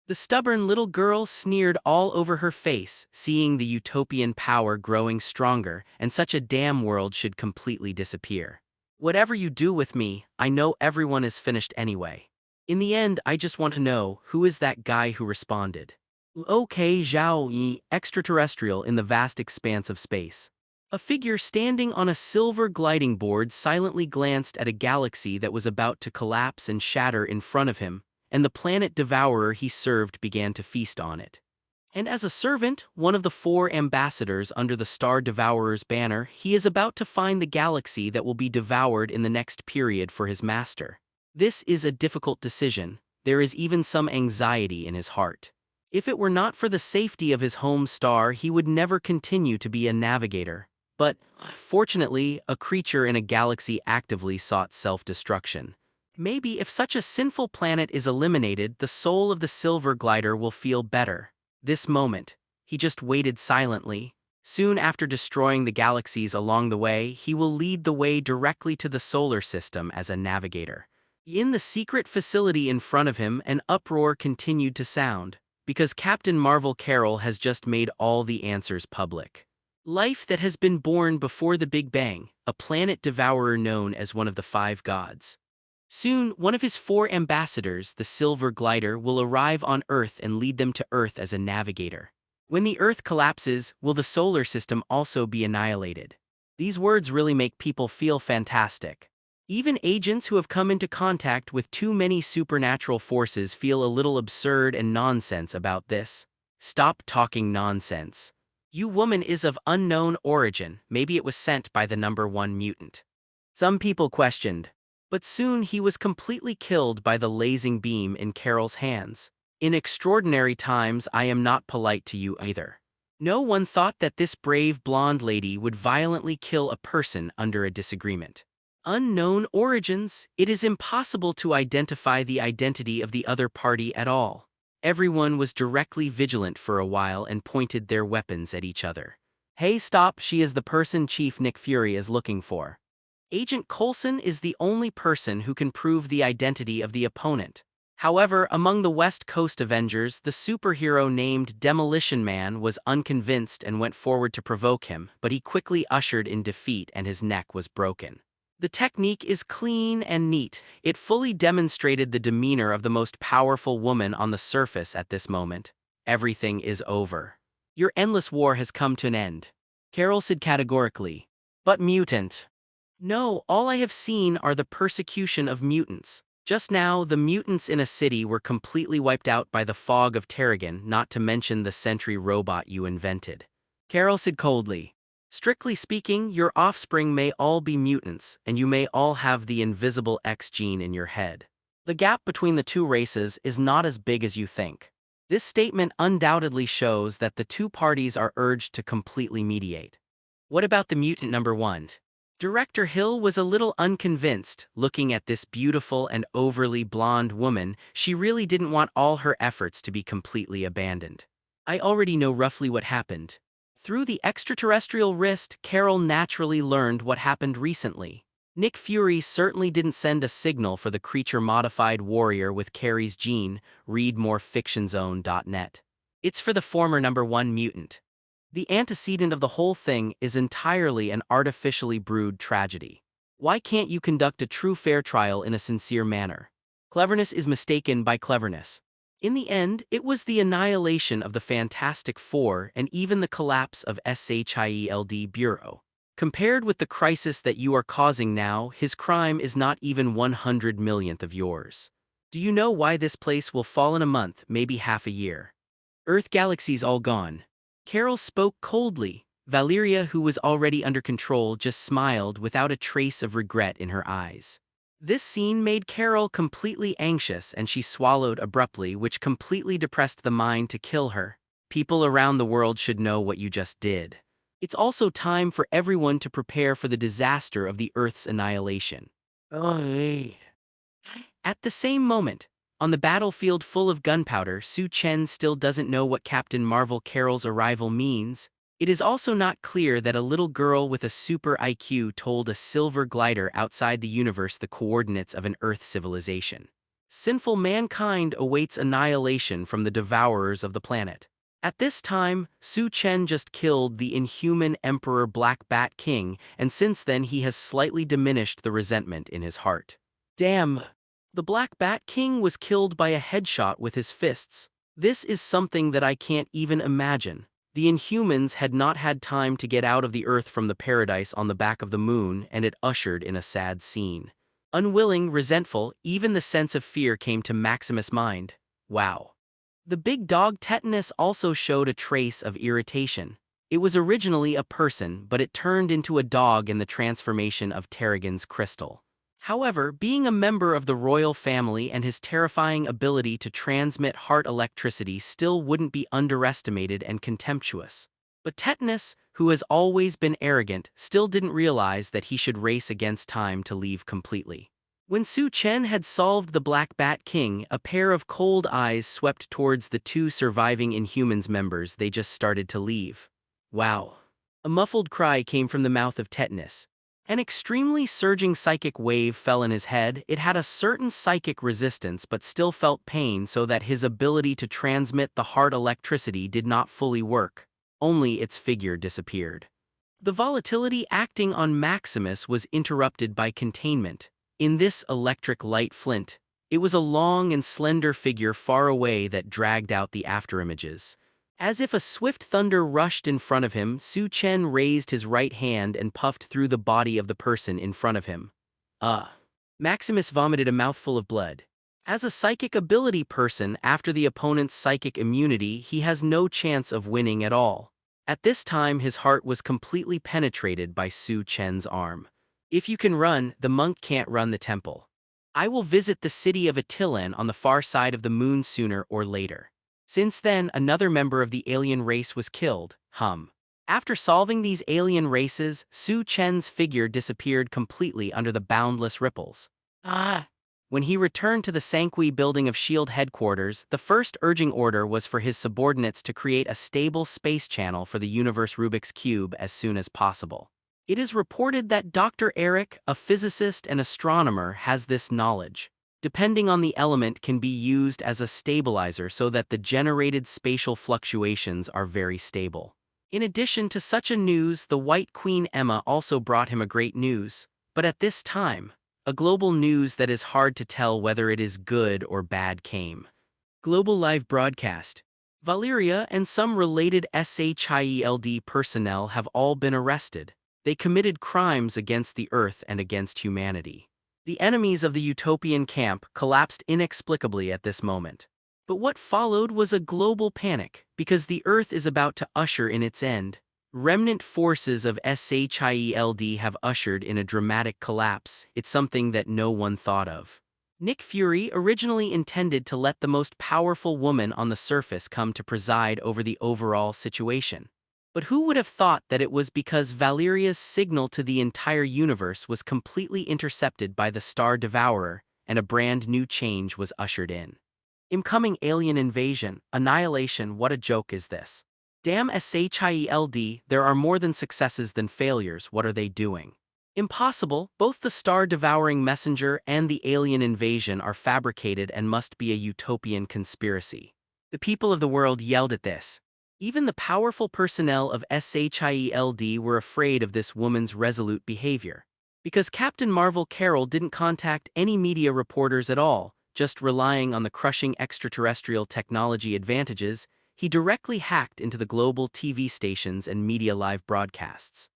The stubborn little girl sneered all over her face, seeing the utopian power growing stronger, and such a damn world should completely disappear. "Whatever you do with me, I know everyone is finished anyway. In the end, I just want to know, who is that guy who responded?" "Okay, Zhao Yi, extraterrestrial in the vast expanse of space." A figure standing on a silver gliding board silently glanced at a galaxy that was about to collapse and shatter in front of him, and the planet devourer he served began to feast on it. And as a servant, one of the 4 ambassadors under the Star Devourer's banner, he is about to find the galaxy that will be devoured in the next period for his master. This is a difficult decision. There is even some anxiety in his heart. If it were not for the safety of his home star, he would never continue to be a navigator. But, fortunately, a creature in a galaxy actively sought self-destruction. Maybe if such a sinful planet is eliminated, the soul of the silver glider will feel better. This moment, he just waited silently. Soon after destroying the galaxies along the way, he will lead the way directly to the solar system as a navigator. In the secret facility in front of him, an uproar continued to sound, because Captain Marvel Carol has just made all the answers public. Life that has been born before the Big Bang, a planet devourer known as one of the five gods. Soon, one of his 4 ambassadors, the Silver Glider, will arrive on Earth and lead them to Earth as a navigator. When the Earth collapses, will the solar system also be annihilated? These words really make people feel fantastic. Even agents who have come into contact with too many supernatural forces feel a little absurd and nonsense about this. Stop talking nonsense. You woman is of unknown origin, maybe it was sent by the number 1 mutant. Some people questioned, but soon he was completely killed by the lasing beam in Carol's hands. In extraordinary times I am not polite to you either. No one thought that this brave blonde lady would violently kill a person under a disagreement. Unknown origins, it is impossible to identify the identity of the other party at all. Everyone was directly vigilant for a while and pointed their weapons at each other. Hey stop, she is the person Chief Nick Fury is looking for. Agent Coulson is the only person who can prove the identity of the opponent. However, among the West Coast Avengers, the superhero named Demolition Man was unconvinced and went forward to provoke him, but he quickly ushered in defeat and his neck was broken. The technique is clean and neat. It fully demonstrated the demeanor of the most powerful woman on the surface at this moment. Everything is over. Your endless war has come to an end. Carol said categorically. But mutant. No, all I have seen are the persecution of mutants. Just now, the mutants in a city were completely wiped out by the fog of Terrigen, not to mention the sentry robot you invented. Carol said coldly. Strictly speaking, your offspring may all be mutants, and you may all have the invisible X gene in your head. The gap between the two races is not as big as you think. This statement undoubtedly shows that the two parties are urged to completely mediate. What about the mutant number 1? Director Hill was a little unconvinced. Looking at this beautiful and overly blonde woman, she really didn't want all her efforts to be completely abandoned. I already know roughly what happened. Through the extraterrestrial wrist, Carol naturally learned what happened recently. Nick Fury certainly didn't send a signal for the creature-modified warrior with Carrie's gene, read more fictionzone.net. It's for the former number 1 mutant. The antecedent of the whole thing is entirely an artificially brewed tragedy. Why can't you conduct a true fair trial in a sincere manner? Cleverness is mistaken by cleverness. In the end, it was the annihilation of the Fantastic Four and even the collapse of SHIELD Bureau. Compared with the crisis that you are causing now, his crime is not even 100 millionth of yours. Do you know why this place will fall in a month, maybe half a year? Earth galaxy's all gone. Carol spoke coldly. Valeria, who was already under control, just smiled without a trace of regret in her eyes. This scene made Carol completely anxious and she swallowed abruptly, which completely depressed the mind to kill her. People around the world should know what you just did. It's also time for everyone to prepare for the disaster of the Earth's annihilation. At the same moment, on the battlefield full of gunpowder, Su Chen still doesn't know what Captain Marvel Carol's arrival means. It is also not clear that a little girl with a super IQ told a silver glider outside the universe the coordinates of an Earth civilization. Sinful mankind awaits annihilation from the devourers of the planet. At this time, Su Chen just killed the inhuman Emperor Black Bat King, and since then he has slightly diminished the resentment in his heart. Damn! The Black Bat King was killed by a headshot with his fists. This is something that I can't even imagine. The Inhumans had not had time to get out of the Earth from the paradise on the back of the moon, and it ushered in a sad scene. Unwilling, resentful, even the sense of fear came to Maximus' mind. Wow. The big dog Tetanus also showed a trace of irritation. It was originally a person, but it turned into a dog in the transformation of Terrigen's crystal. However, being a member of the royal family and his terrifying ability to transmit heart electricity still wouldn't be underestimated and contemptuous. But Tetanus, who has always been arrogant, still didn't realize that he should race against time to leave completely. When Su Chen had solved the Black Bat King, a pair of cold eyes swept towards the 2 surviving Inhumans members. They just started to leave. Wow. A muffled cry came from the mouth of Tetanus. An extremely surging psychic wave fell in his head. It had a certain psychic resistance but still felt pain, so that his ability to transmit the heart electricity did not fully work. Only its figure disappeared. The volatility acting on Maximus was interrupted by containment. In this electric light flint, it was a long and slender figure far away that dragged out the afterimages. As if a swift thunder rushed in front of him, Su Chen raised his right hand and puffed through the body of the person in front of him. Maximus vomited a mouthful of blood. As a psychic ability person, after the opponent's psychic immunity, he has no chance of winning at all. At this time, his heart was completely penetrated by Su Chen's arm. If you can run, the monk can't run the temple. I will visit the city of Attilan on the far side of the moon sooner or later. Since then, another member of the alien race was killed. After solving these alien races, Su Chen's figure disappeared completely under the boundless ripples. When he returned to the Sanqui building of S.H.I.E.L.D. headquarters, the first urging order was for his subordinates to create a stable space channel for the universe Rubik's Cube as soon as possible. It is reported that Dr. Eric, a physicist and astronomer, has this knowledge. Depending on the element, can be used as a stabilizer so that the generated spatial fluctuations are very stable. In addition to such a news, the White Queen Emma also brought him a great news, but at this time, a global news that is hard to tell whether it is good or bad came. Global live broadcast. Valeria and some related S.H.I.E.L.D. personnel have all been arrested. They committed crimes against the Earth and against humanity. The enemies of the utopian camp collapsed inexplicably at this moment. But what followed was a global panic, because the Earth is about to usher in its end. Remnant forces of S.H.I.E.L.D. have ushered in a dramatic collapse. It's something that no one thought of. Nick Fury originally intended to let the most powerful woman on the surface come to preside over the overall situation. But who would have thought that it was because Valeria's signal to the entire universe was completely intercepted by the Star Devourer, and a brand new change was ushered in. Incoming alien invasion, annihilation. What a joke is this? Damn S.H.I.E.L.D., there are more than successes than failures. What are they doing? Impossible. Both the Star-devouring messenger and the alien invasion are fabricated and must be a utopian conspiracy. The people of the world yelled at this. Even the powerful personnel of S.H.I.E.L.D. were afraid of this woman's resolute behavior. Because Captain Marvel Carol didn't contact any media reporters at all, just relying on the crushing extraterrestrial technology advantages, he directly hacked into the global TV stations and media live broadcasts.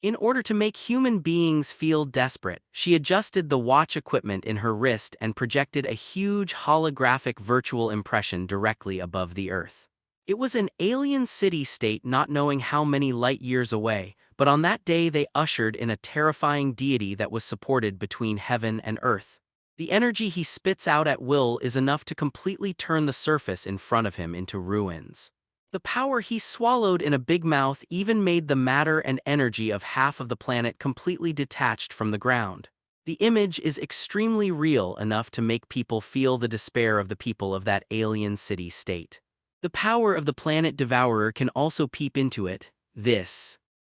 In order to make human beings feel desperate, she adjusted the watch equipment in her wrist and projected a huge holographic virtual impression directly above the Earth. It was an alien city-state not knowing how many light years away, but on that day they ushered in a terrifying deity that was supported between heaven and earth. The energy he spits out at will is enough to completely turn the surface in front of him into ruins. The power he swallowed in a big mouth even made the matter and energy of half of the planet completely detached from the ground. The image is extremely real enough to make people feel the despair of the people of that alien city-state. The power of the planet devourer can also peep into it.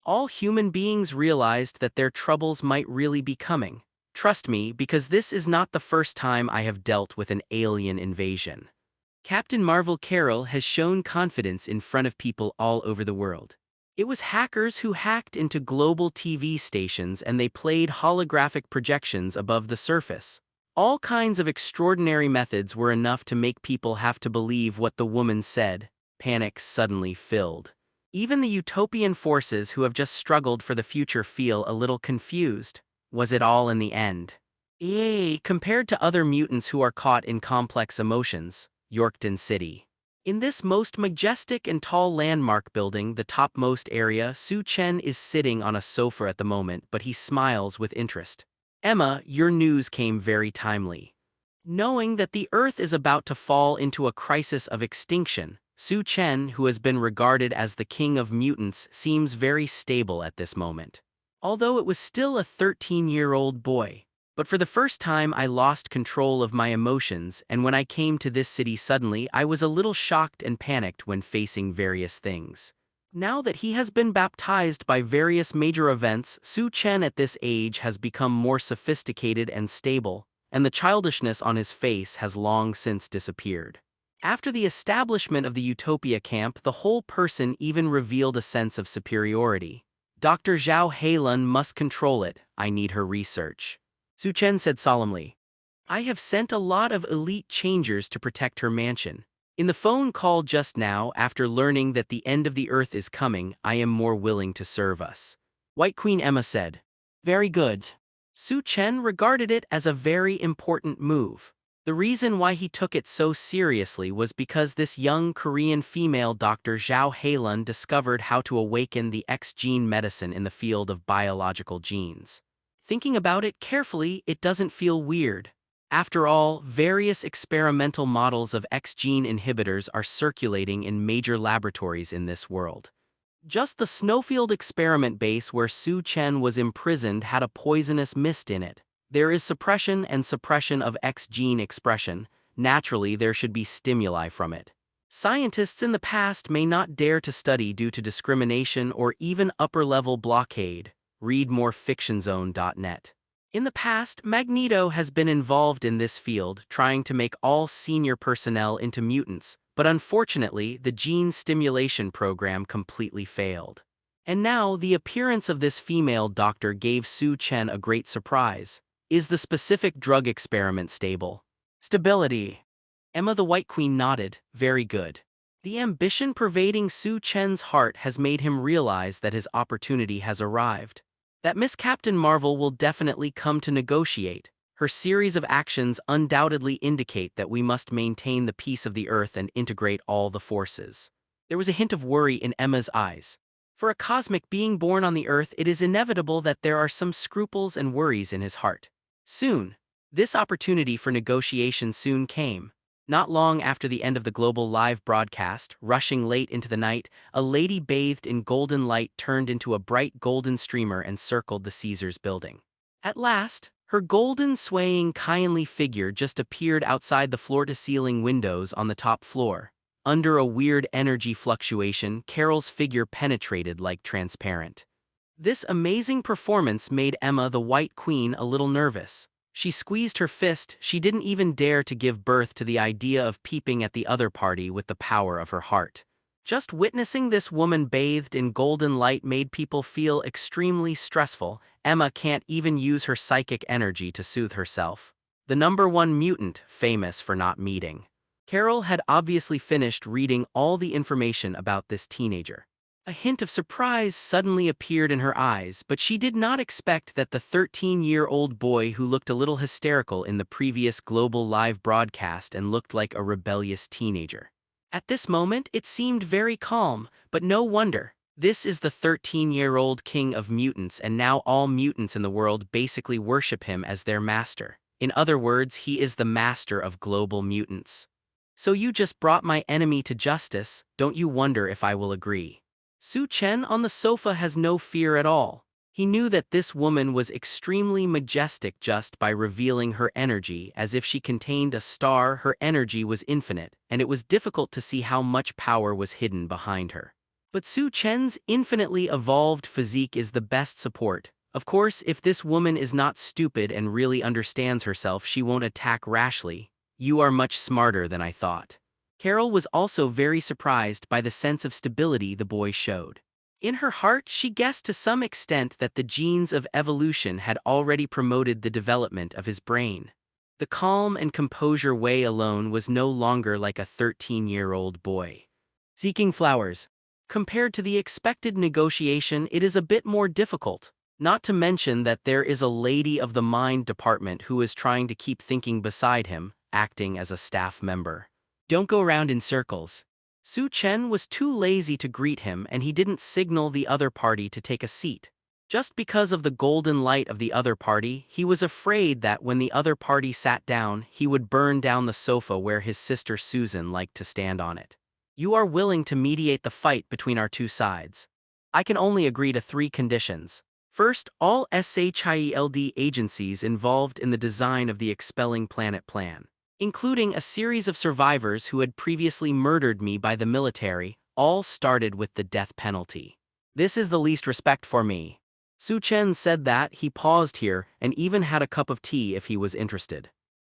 All human beings realized that their troubles might really be coming. Trust me, because this is not the first time I have dealt with an alien invasion. Captain Marvel Carol has shown confidence in front of people all over the world. It was hackers who hacked into global TV stations and they played holographic projections above the surface. All kinds of extraordinary methods were enough to make people have to believe what the woman said. Panic suddenly filled. Even the utopian forces who have just struggled for the future feel a little confused. Was it all in the end? Compared to other mutants who are caught in complex emotions, Yorkton City. In this most majestic and tall landmark building, the topmost area, Su Chen is sitting on a sofa at the moment, but he smiles with interest. Emma, your news came very timely. Knowing that the Earth is about to fall into a crisis of extinction, Su Chen, who has been regarded as the king of mutants, seems very stable at this moment. Although it was still a 13-year-old boy. But for the first time I lost control of my emotions, and when I came to this city suddenly I was a little shocked and panicked when facing various things. Now that he has been baptized by various major events, Su Chen at this age has become more sophisticated and stable, and the childishness on his face has long since disappeared. After the establishment of the Utopia camp, the whole person even revealed a sense of superiority. Dr. Zhao Heilun must control it. I need her research. Su Chen said solemnly. I have sent a lot of elite changers to protect her mansion. In the phone call just now, after learning that the end of the earth is coming, I am more willing to serve us. White Queen Emma said. Very good. Su Chen regarded it as a very important move. The reason why he took it so seriously was because this young Korean female Dr. Zhao Heilun discovered how to awaken the X-gene medicine in the field of biological genes. Thinking about it carefully, it doesn't feel weird. After all, various experimental models of X-gene inhibitors are circulating in major laboratories in this world. Just the Snowfield experiment base where Su Chen was imprisoned had a poisonous mist in it. There is suppression and suppression of X-gene expression. Naturally, there should be stimuli from it. Scientists in the past may not dare to study due to discrimination or even upper-level blockade. Read more fictionzone.net. In the past, Magneto has been involved in this field, trying to make all senior personnel into mutants, but unfortunately, the gene stimulation program completely failed. And now, the appearance of this female doctor gave Su Chen a great surprise. Is the specific drug experiment stable? Stability. Emma the White Queen nodded. Very good. The ambition pervading Su Chen's heart has made him realize that his opportunity has arrived. That Miss Captain Marvel will definitely come to negotiate. Her series of actions undoubtedly indicate that we must maintain the peace of the Earth and integrate all the forces. There was a hint of worry in Emma's eyes. For a cosmic being born on the Earth, it is inevitable that there are some scruples and worries in his heart. Soon, this opportunity for negotiation soon came. Not long after the end of the global live broadcast, rushing late into the night, a lady bathed in golden light turned into a bright golden streamer and circled the Caesars building. At last, her golden swaying kindly figure just appeared outside the floor-to-ceiling windows on the top floor. Under a weird energy fluctuation, Carol's figure penetrated like transparent. This amazing performance made Emma the White Queen a little nervous. She squeezed her fist. She didn't even dare to give birth to the idea of peeping at the other party with the power of her heart. Just witnessing this woman bathed in golden light made people feel extremely stressful. Emma can't even use her psychic energy to soothe herself. The #1 mutant, famous for not meeting. Carol had obviously finished reading all the information about this teenager. A hint of surprise suddenly appeared in her eyes, but she did not expect that the 13-year-old boy who looked a little hysterical in the previous global live broadcast and looked like a rebellious teenager. At this moment, it seemed very calm, but no wonder. This is the 13-year-old king of mutants, and now all mutants in the world basically worship him as their master. In other words, he is the master of global mutants. So you just brought my enemy to justice, don't you wonder if I will agree? Su Chen on the sofa has no fear at all. He knew that this woman was extremely majestic just by revealing her energy. As if she contained a star, her energy was infinite, and it was difficult to see how much power was hidden behind her. But Su Chen's infinitely evolved physique is the best support. Of course, if this woman is not stupid and really understands herself, she won't attack rashly. You are much smarter than I thought. Carol was also very surprised by the sense of stability the boy showed. In her heart, she guessed to some extent that the genes of evolution had already promoted the development of his brain. The calm and composure way alone was no longer like a 13-year-old boy. Seeking flowers. Compared to the expected negotiation, it is a bit more difficult. Not to mention that there is a lady of the mind department who is trying to keep thinking beside him, acting as a staff member. Don't go around in circles. Su Chen was too lazy to greet him, and he didn't signal the other party to take a seat. Just because of the golden light of the other party, he was afraid that when the other party sat down, he would burn down the sofa where his sister Susan liked to stand on it. You are willing to mediate the fight between our two sides. I can only agree to 3 conditions. First, all SHIELD agencies involved in the design of the Expelling Planet plan, including a series of survivors who had previously murdered me by the military, all started with the death penalty. This is the least respect for me. Su Chen said that. He paused here and even had a cup of tea if he was interested.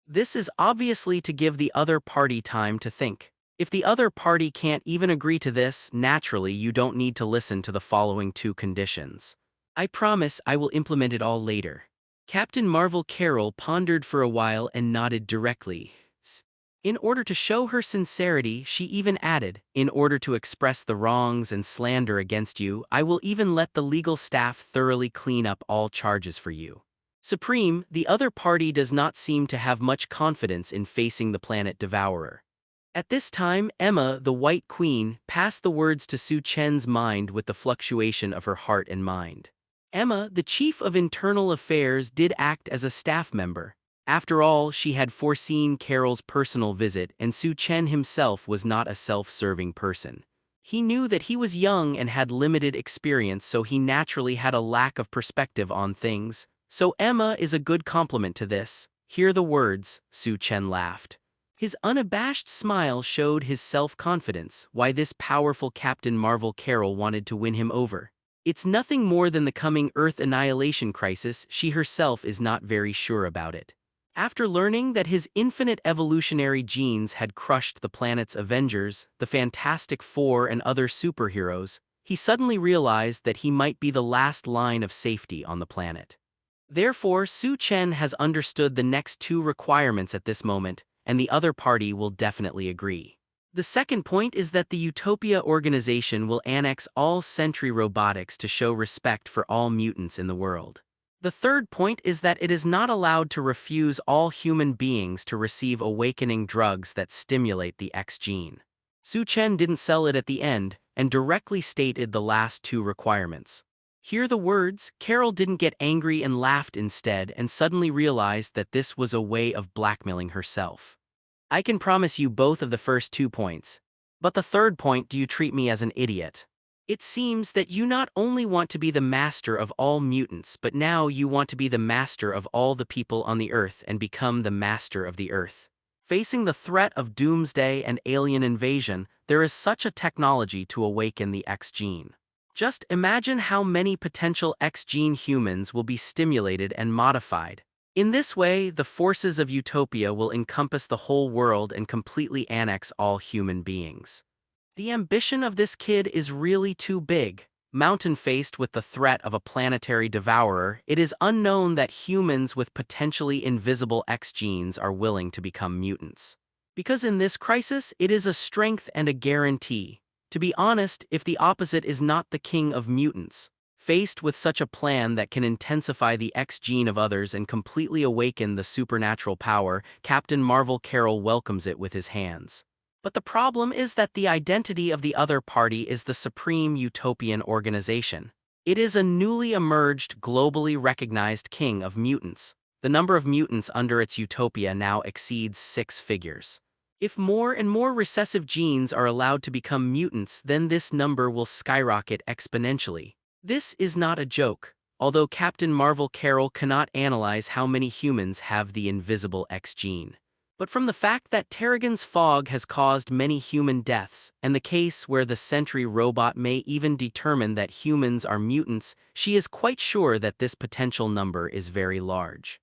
This is obviously to give the other party time to think. If the other party can't even agree to this, naturally you don't need to listen to the following two conditions. I promise I will implement it all later. Captain Marvel Carol pondered for a while and nodded directly. In order to show her sincerity, she even added, in order to express the wrongs and slander against you, I will even let the legal staff thoroughly clean up all charges for you. Supreme, the other party does not seem to have much confidence in facing the planet devourer. At this time, Emma, the White Queen, passed the words to Su Chen's mind with the fluctuation of her heart and mind. Emma, the Chief of Internal Affairs, did act as a staff member. After all, she had foreseen Carol's personal visit, and Su Chen himself was not a self-serving person. He knew that he was young and had limited experience, so he naturally had a lack of perspective on things. So Emma is a good complement to this. Hear the words, Su Chen laughed. His unabashed smile showed his self-confidence, why this powerful Captain Marvel Carol wanted to win him over. It's nothing more than the coming Earth annihilation crisis. She herself is not very sure about it. After learning that his infinite evolutionary genes had crushed the planet's Avengers, the Fantastic Four and other superheroes, he suddenly realized that he might be the last line of safety on the planet. Therefore, Su Chen has understood the next two requirements at this moment, and the other party will definitely agree. The second point is that the Utopia organization will annex all Sentry robotics to show respect for all mutants in the world. The third point is that it is not allowed to refuse all human beings to receive awakening drugs that stimulate the X gene. Su Chen didn't sell it at the end, and directly stated the last two requirements. Hear the words, Carol didn't get angry and laughed instead and suddenly realized that this was a way of blackmailing herself. I can promise you both of the first 2 points. But the third point, do you treat me as an idiot? It seems that you not only want to be the master of all mutants, but now you want to be the master of all the people on the Earth and become the master of the Earth. Facing the threat of doomsday and alien invasion, there is such a technology to awaken the X gene. Just imagine how many potential X gene humans will be stimulated and modified. In this way, the forces of Utopia will encompass the whole world and completely annex all human beings. The ambition of this kid is really too big. Mountain-faced with the threat of a planetary devourer, it is unknown that humans with potentially invisible X genes are willing to become mutants. Because in this crisis, it is a strength and a guarantee. To be honest, if the opposite is not the king of mutants, faced with such a plan that can intensify the X gene of others and completely awaken the supernatural power, Captain Marvel Carol welcomes it with his hands. But the problem is that the identity of the other party is the Supreme Utopian Organization. It is a newly emerged, globally recognized king of mutants. The number of mutants under its utopia now exceeds 6 figures. If more and more recessive genes are allowed to become mutants, then this number will skyrocket exponentially. This is not a joke, although Captain Marvel Carol cannot analyze how many humans have the invisible X gene. But from the fact that Terrigan's fog has caused many human deaths, and the case where the Sentry robot may even determine that humans are mutants, she is quite sure that this potential number is very large.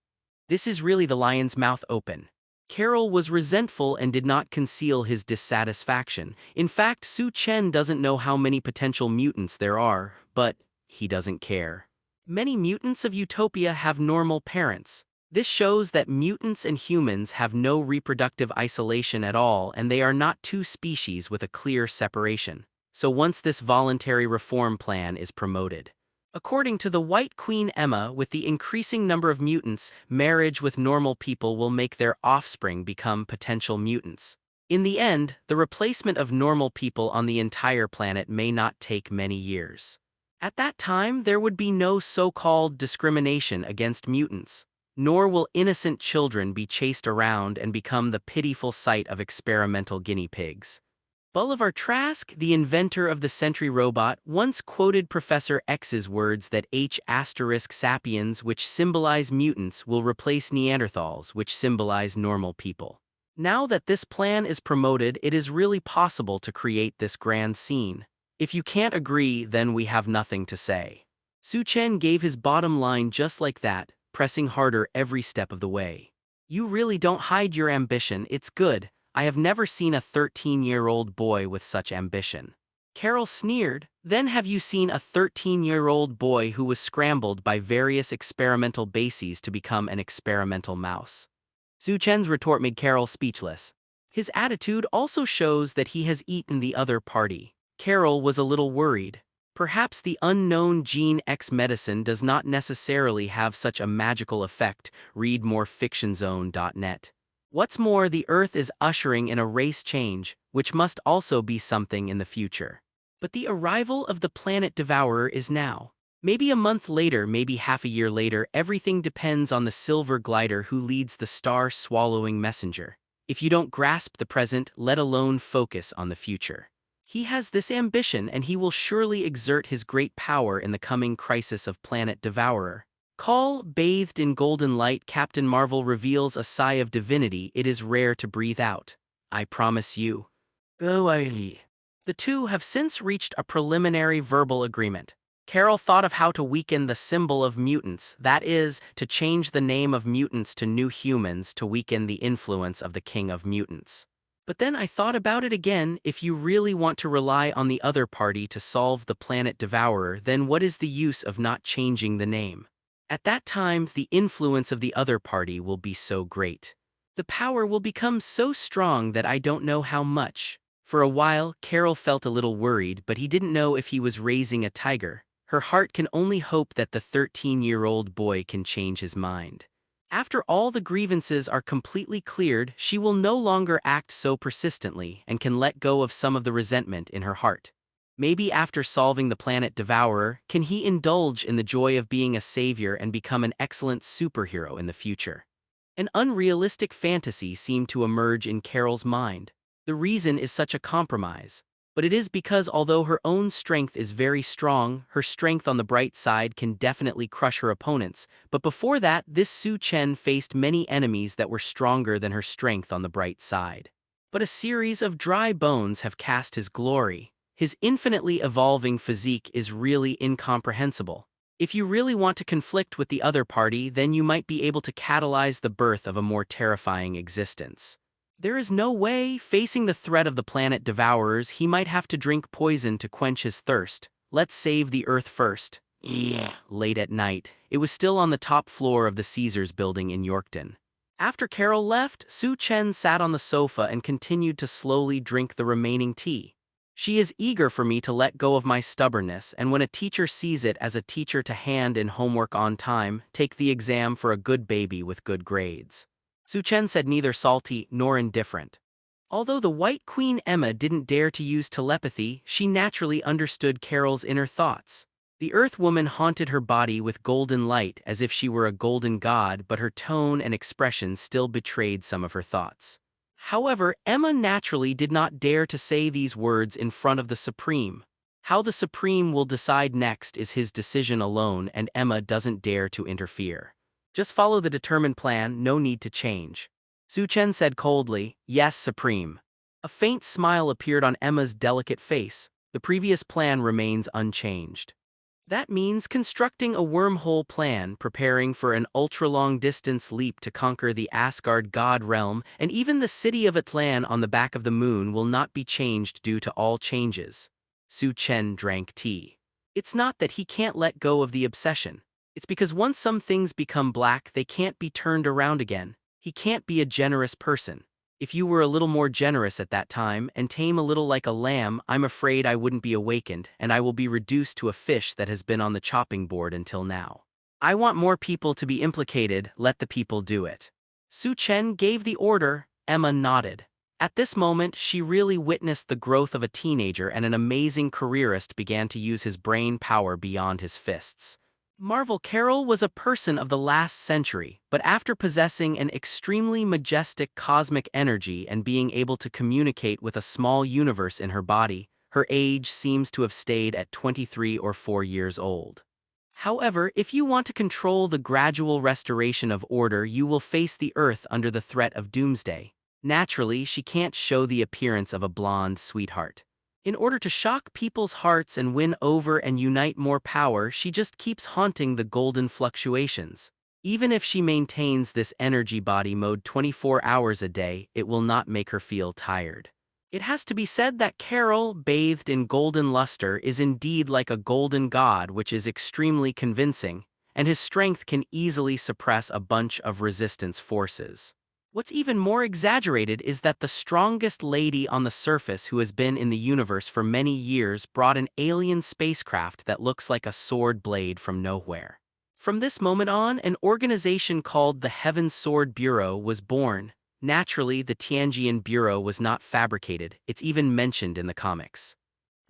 This is really the lion's mouth open. Carol was resentful and did not conceal his dissatisfaction. In fact, Su Chen doesn't know how many potential mutants there are, but he doesn't care. Many mutants of Utopia have normal parents. This shows that mutants and humans have no reproductive isolation at all, and they are not two species with a clear separation. So once this voluntary reform plan is promoted. According to the White Queen Emma, with the increasing number of mutants, marriage with normal people will make their offspring become potential mutants. In the end, the replacement of normal people on the entire planet may not take many years. At that time, there would be no so-called discrimination against mutants. Nor will innocent children be chased around and become the pitiful sight of experimental guinea pigs. Bolivar Trask, the inventor of the Sentry robot, once quoted Professor X's words that H*sapiens, which symbolize mutants, will replace Neanderthals, which symbolize normal people. Now that this plan is promoted, it is really possible to create this grand scene. If you can't agree, then we have nothing to say. Su Chen gave his bottom line just like that, pressing harder every step of the way. You really don't hide your ambition, it's good. I have never seen a 13-year-old boy with such ambition. Carol sneered. Then have you seen a 13-year-old boy who was scrambled by various experimental bases to become an experimental mouse? Su Chen's retort made Carol speechless. His attitude also shows that he has eaten the other party. Carol was a little worried. Perhaps the unknown Gene X medicine does not necessarily have such a magical effect. Read more fictionzone.net. What's more, the Earth is ushering in a race change, which must also be something in the future. But the arrival of the planet Devourer is now. Maybe a month later, maybe half a year later, everything depends on the silver glider who leads the star-swallowing messenger. If you don't grasp the present, let alone focus on the future. He has this ambition and he will surely exert his great power in the coming crisis of Planet Devourer. Call, bathed in golden light, Captain Marvel reveals a sigh of divinity it is rare to breathe out. I promise you. The two have since reached a preliminary verbal agreement. Carol thought of how to weaken the symbol of mutants, that is, to change the name of mutants to New Humans to weaken the influence of the King of Mutants. But then I thought about it again. If you really want to rely on the other party to solve the Planet Devourer, then what is the use of not changing the name? At that time, the influence of the other party will be so great. The power will become so strong that I don't know how much. For a while, Carol felt a little worried, but he didn't know if he was raising a tiger. Her heart can only hope that the 13-year-old boy can change his mind. After all the grievances are completely cleared, she will no longer act so persistently and can let go of some of the resentment in her heart. Maybe after solving the Planet Devourer, can he indulge in the joy of being a savior and become an excellent superhero in the future? An unrealistic fantasy seemed to emerge in Carol's mind. The reason is such a compromise. But it is because although her own strength is very strong, her strength on the bright side can definitely crush her opponents. But before that, this Su Chen faced many enemies that were stronger than her strength on the bright side. But a series of dry bones have cast his glory. His infinitely evolving physique is really incomprehensible. If you really want to conflict with the other party, then you might be able to catalyze the birth of a more terrifying existence. There is no way. Facing the threat of the Planet Devourers, he might have to drink poison to quench his thirst. Let's save the Earth first. Yeah. Late at night, it was still on the top floor of the Caesars building in Yorkton. After Carol left, Su Chen sat on the sofa and continued to slowly drink the remaining tea. She is eager for me to let go of my stubbornness, and when a teacher sees it as a teacher to hand in homework on time, take the exam for a good baby with good grades. Su Chen said, neither salty nor indifferent. Although the White Queen Emma didn't dare to use telepathy, she naturally understood Carol's inner thoughts. The Earth Woman haunted her body with golden light as if she were a golden god, but her tone and expression still betrayed some of her thoughts. However, Emma naturally did not dare to say these words in front of the Supreme. How the Supreme will decide next is his decision alone, and Emma doesn't dare to interfere. Just follow the determined plan, no need to change. Su Chen said coldly, yes, Supreme. A faint smile appeared on Emma's delicate face. The previous plan remains unchanged. That means constructing a wormhole plan, preparing for an ultra-long-distance leap to conquer the Asgard god realm, and even the city of Atlan on the back of the moon will not be changed due to all changes. Su Chen drank tea. It's not that he can't let go of the obsession. It's because once some things become black, they can't be turned around again. He can't be a generous person. If you were a little more generous at that time and tame a little like a lamb, I'm afraid I wouldn't be awakened, and I will be reduced to a fish that has been on the chopping board until now. I want more people to be implicated, let the people do it. Su Chen gave the order. Emma nodded. At this moment, she really witnessed the growth of a teenager, and an amazing careerist began to use his brain power beyond his fists. Marvel Carol was a person of the last century, but after possessing an extremely majestic cosmic energy and being able to communicate with a small universe in her body, her age seems to have stayed at 23 or 4 years old. However, if you want to control the gradual restoration of order, you will face the Earth under the threat of doomsday. Naturally, she can't show the appearance of a blonde sweetheart. In order to shock people's hearts and win over and unite more power, she just keeps haunting the golden fluctuations. Even if she maintains this energy body mode 24 hours a day, it will not make her feel tired. It has to be said that Carol, bathed in golden luster, is indeed like a golden god, which is extremely convincing, and his strength can easily suppress a bunch of resistance forces. What's even more exaggerated is that the strongest lady on the surface who has been in the universe for many years brought an alien spacecraft that looks like a sword blade from nowhere. From this moment on, an organization called the Heaven Sword Bureau was born. Naturally, the Tianjian Bureau was not fabricated, it's even mentioned in the comics.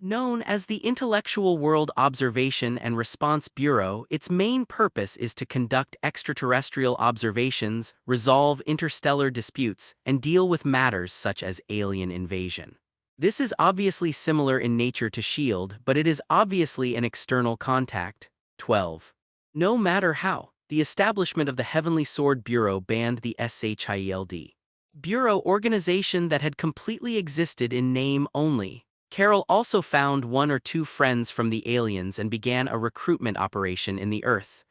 Known as the Intellectual World Observation and Response Bureau, its main purpose is to conduct extraterrestrial observations, resolve interstellar disputes, and deal with matters such as alien invasion. This is obviously similar in nature to SHIELD, but it is obviously an external contact. 12. No matter how, the establishment of the Heavenly Sword Bureau banned the SHIELD Bureau organization that had completely existed in name only. Carol also found one or two friends from the aliens and began a recruitment operation in the Earth.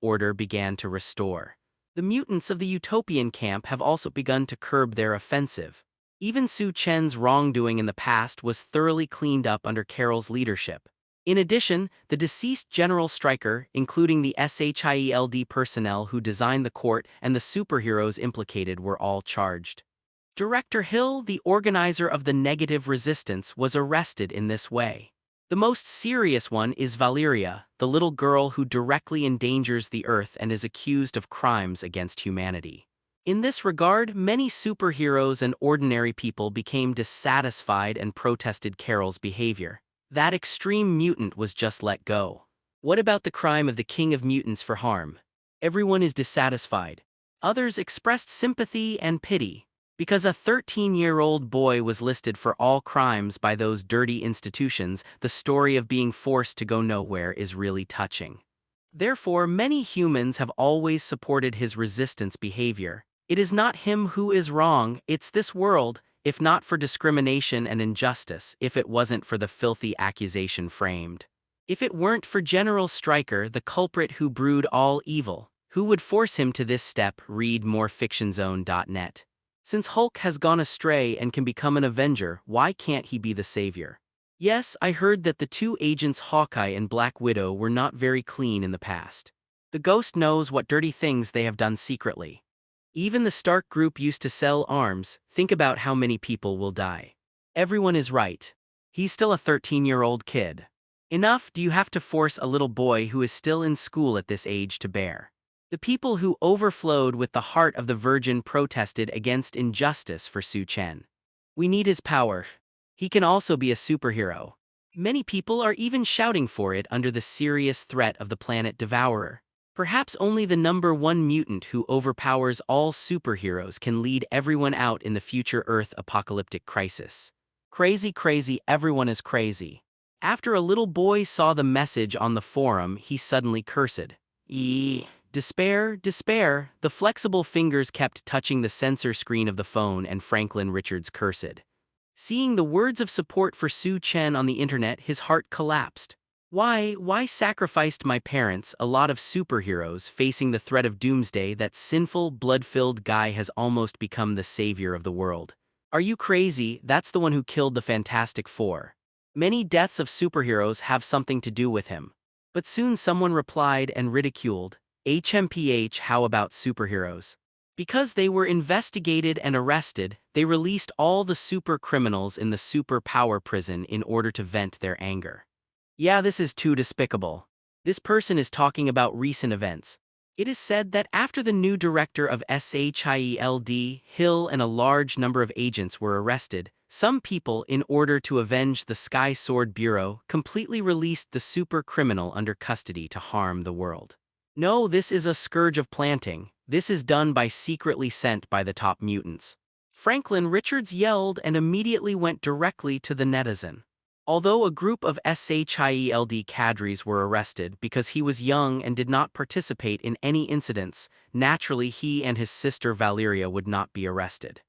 Order began to restore. The mutants of the Utopian camp have also begun to curb their offensive. Even Su Chen's wrongdoing in the past was thoroughly cleaned up under Carol's leadership. In addition, the deceased General Stryker, including the SHIELD personnel who designed the court and the superheroes implicated, were all charged. Director Hill, the organizer of the negative resistance, was arrested in this way. The most serious one is Valeria, the little girl who directly endangers the Earth and is accused of crimes against humanity. In this regard, many superheroes and ordinary people became dissatisfied and protested Carol's behavior. That extreme mutant was just let go. What about the crime of the King of Mutants for harm? Everyone is dissatisfied. Others expressed sympathy and pity. Because a 13-year-old boy was listed for all crimes by those dirty institutions, the story of being forced to go nowhere is really touching. Therefore, many humans have always supported his resistance behavior. It is not him who is wrong, it's this world, if not for discrimination and injustice, if it wasn't for the filthy accusation framed. If it weren't for General Stryker, the culprit who brewed all evil, who would force him to this step? Read more fictionzone.net. Since Hulk has gone astray and can become an Avenger, why can't he be the savior? Yes, I heard that the two agents Hawkeye and Black Widow were not very clean in the past. The Ghost knows what dirty things they have done secretly. Even the Stark Group used to sell arms. Think about how many people will die. Everyone is right. He's still a 13-year-old kid. Enough, do you have to force a little boy who is still in school at this age to bear? The people who overflowed with the heart of the Virgin protested against injustice for Su Chen. We need his power. He can also be a superhero. Many people are even shouting for it under the serious threat of the planet devourer. Perhaps only the #1 mutant who overpowers all superheroes can lead everyone out in the future Earth apocalyptic crisis. Crazy, everyone is crazy. After a little boy saw the message on the forum, he suddenly cursed. Despair, the flexible fingers kept touching the sensor screen of the phone and Franklin Richards cursed. Seeing the words of support for Su Chen on the internet, his heart collapsed. Why sacrificed my parents, a lot of superheroes, facing the threat of doomsday? That sinful, blood-filled guy has almost become the savior of the world. Are you crazy? That's the one who killed the Fantastic Four. Many deaths of superheroes have something to do with him. But soon someone replied and ridiculed. HMPH, how about superheroes? Because they were investigated and arrested, they released all the super criminals in the super power prison in order to vent their anger. Yeah, this is too despicable. This person is talking about recent events. It is said that after the new director of SHIELD, Hill, and a large number of agents were arrested, some people, in order to avenge the Sky Sword Bureau, completely released the super criminal under custody to harm the world. No, this is a scourge of planting. This is done by secretly sent by the top mutants. Franklin Richards yelled and immediately went directly to the netizen. Although a group of SHIELD cadres were arrested because he was young and did not participate in any incidents, naturally he and his sister Valeria would not be arrested.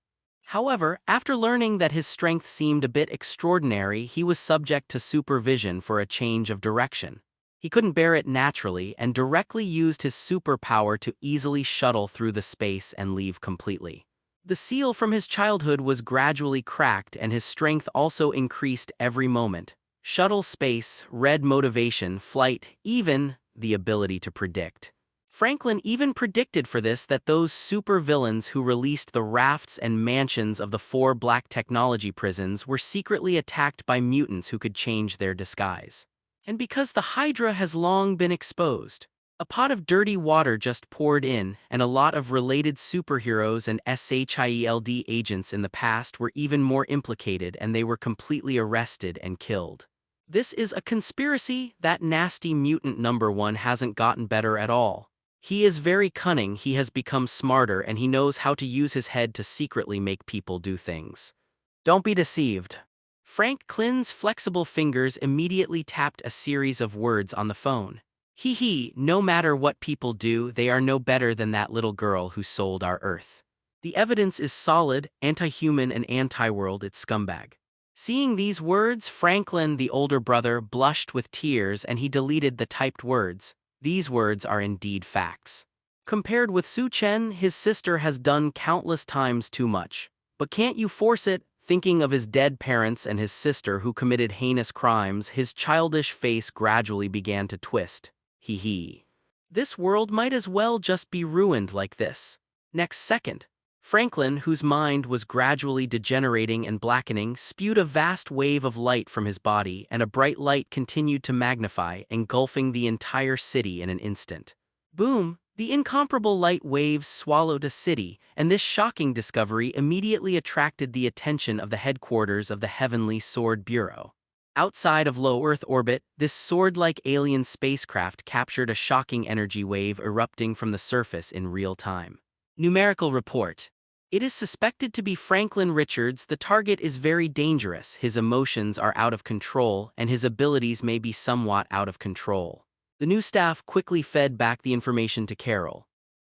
However, after learning that his strength seemed a bit extraordinary, he was subject to supervision for a change of direction. He couldn't bear it naturally and directly used his superpower to easily shuttle through the space and leave completely. The seal from his childhood was gradually cracked and his strength also increased every moment. Shuttle space, red motivation, flight, even the ability to predict. Franklin even predicted for this that those supervillains who released the rafts and mansions of the 4 black technology prisons were secretly attacked by mutants who could change their disguise. And because the Hydra has long been exposed, a pot of dirty water just poured in, and a lot of related superheroes and SHIELD agents in the past were even more implicated and they were completely arrested and killed. This is a conspiracy. That nasty mutant number 1 hasn't gotten better at all. He is very cunning, he has become smarter, and he knows how to use his head to secretly make people do things. Don't be deceived. Franklin's flexible fingers immediately tapped a series of words on the phone. No matter what people do, they are no better than that little girl who sold our Earth. The evidence is solid, anti-human and anti-world, it's scumbag. Seeing these words, Franklin, the older brother, blushed with tears and he deleted the typed words. These words are indeed facts. Compared with Su Chen, his sister has done countless times too much. But can't you force it? Thinking of his dead parents and his sister who committed heinous crimes, his childish face gradually began to twist. This world might as well just be ruined like this. Next second, Franklin, whose mind was gradually degenerating and blackening, spewed a vast wave of light from his body, and a bright light continued to magnify, engulfing the entire city in an instant. Boom! The incomparable light waves swallowed a city, and this shocking discovery immediately attracted the attention of the headquarters of the Heavenly Sword Bureau. Outside of low Earth orbit, this sword-like alien spacecraft captured a shocking energy wave erupting from the surface in real time. Numerical report. It is suspected to be Franklin Richards. The target is very dangerous, his emotions are out of control, and his abilities may be somewhat out of control. The new staff quickly fed back the information to Carol.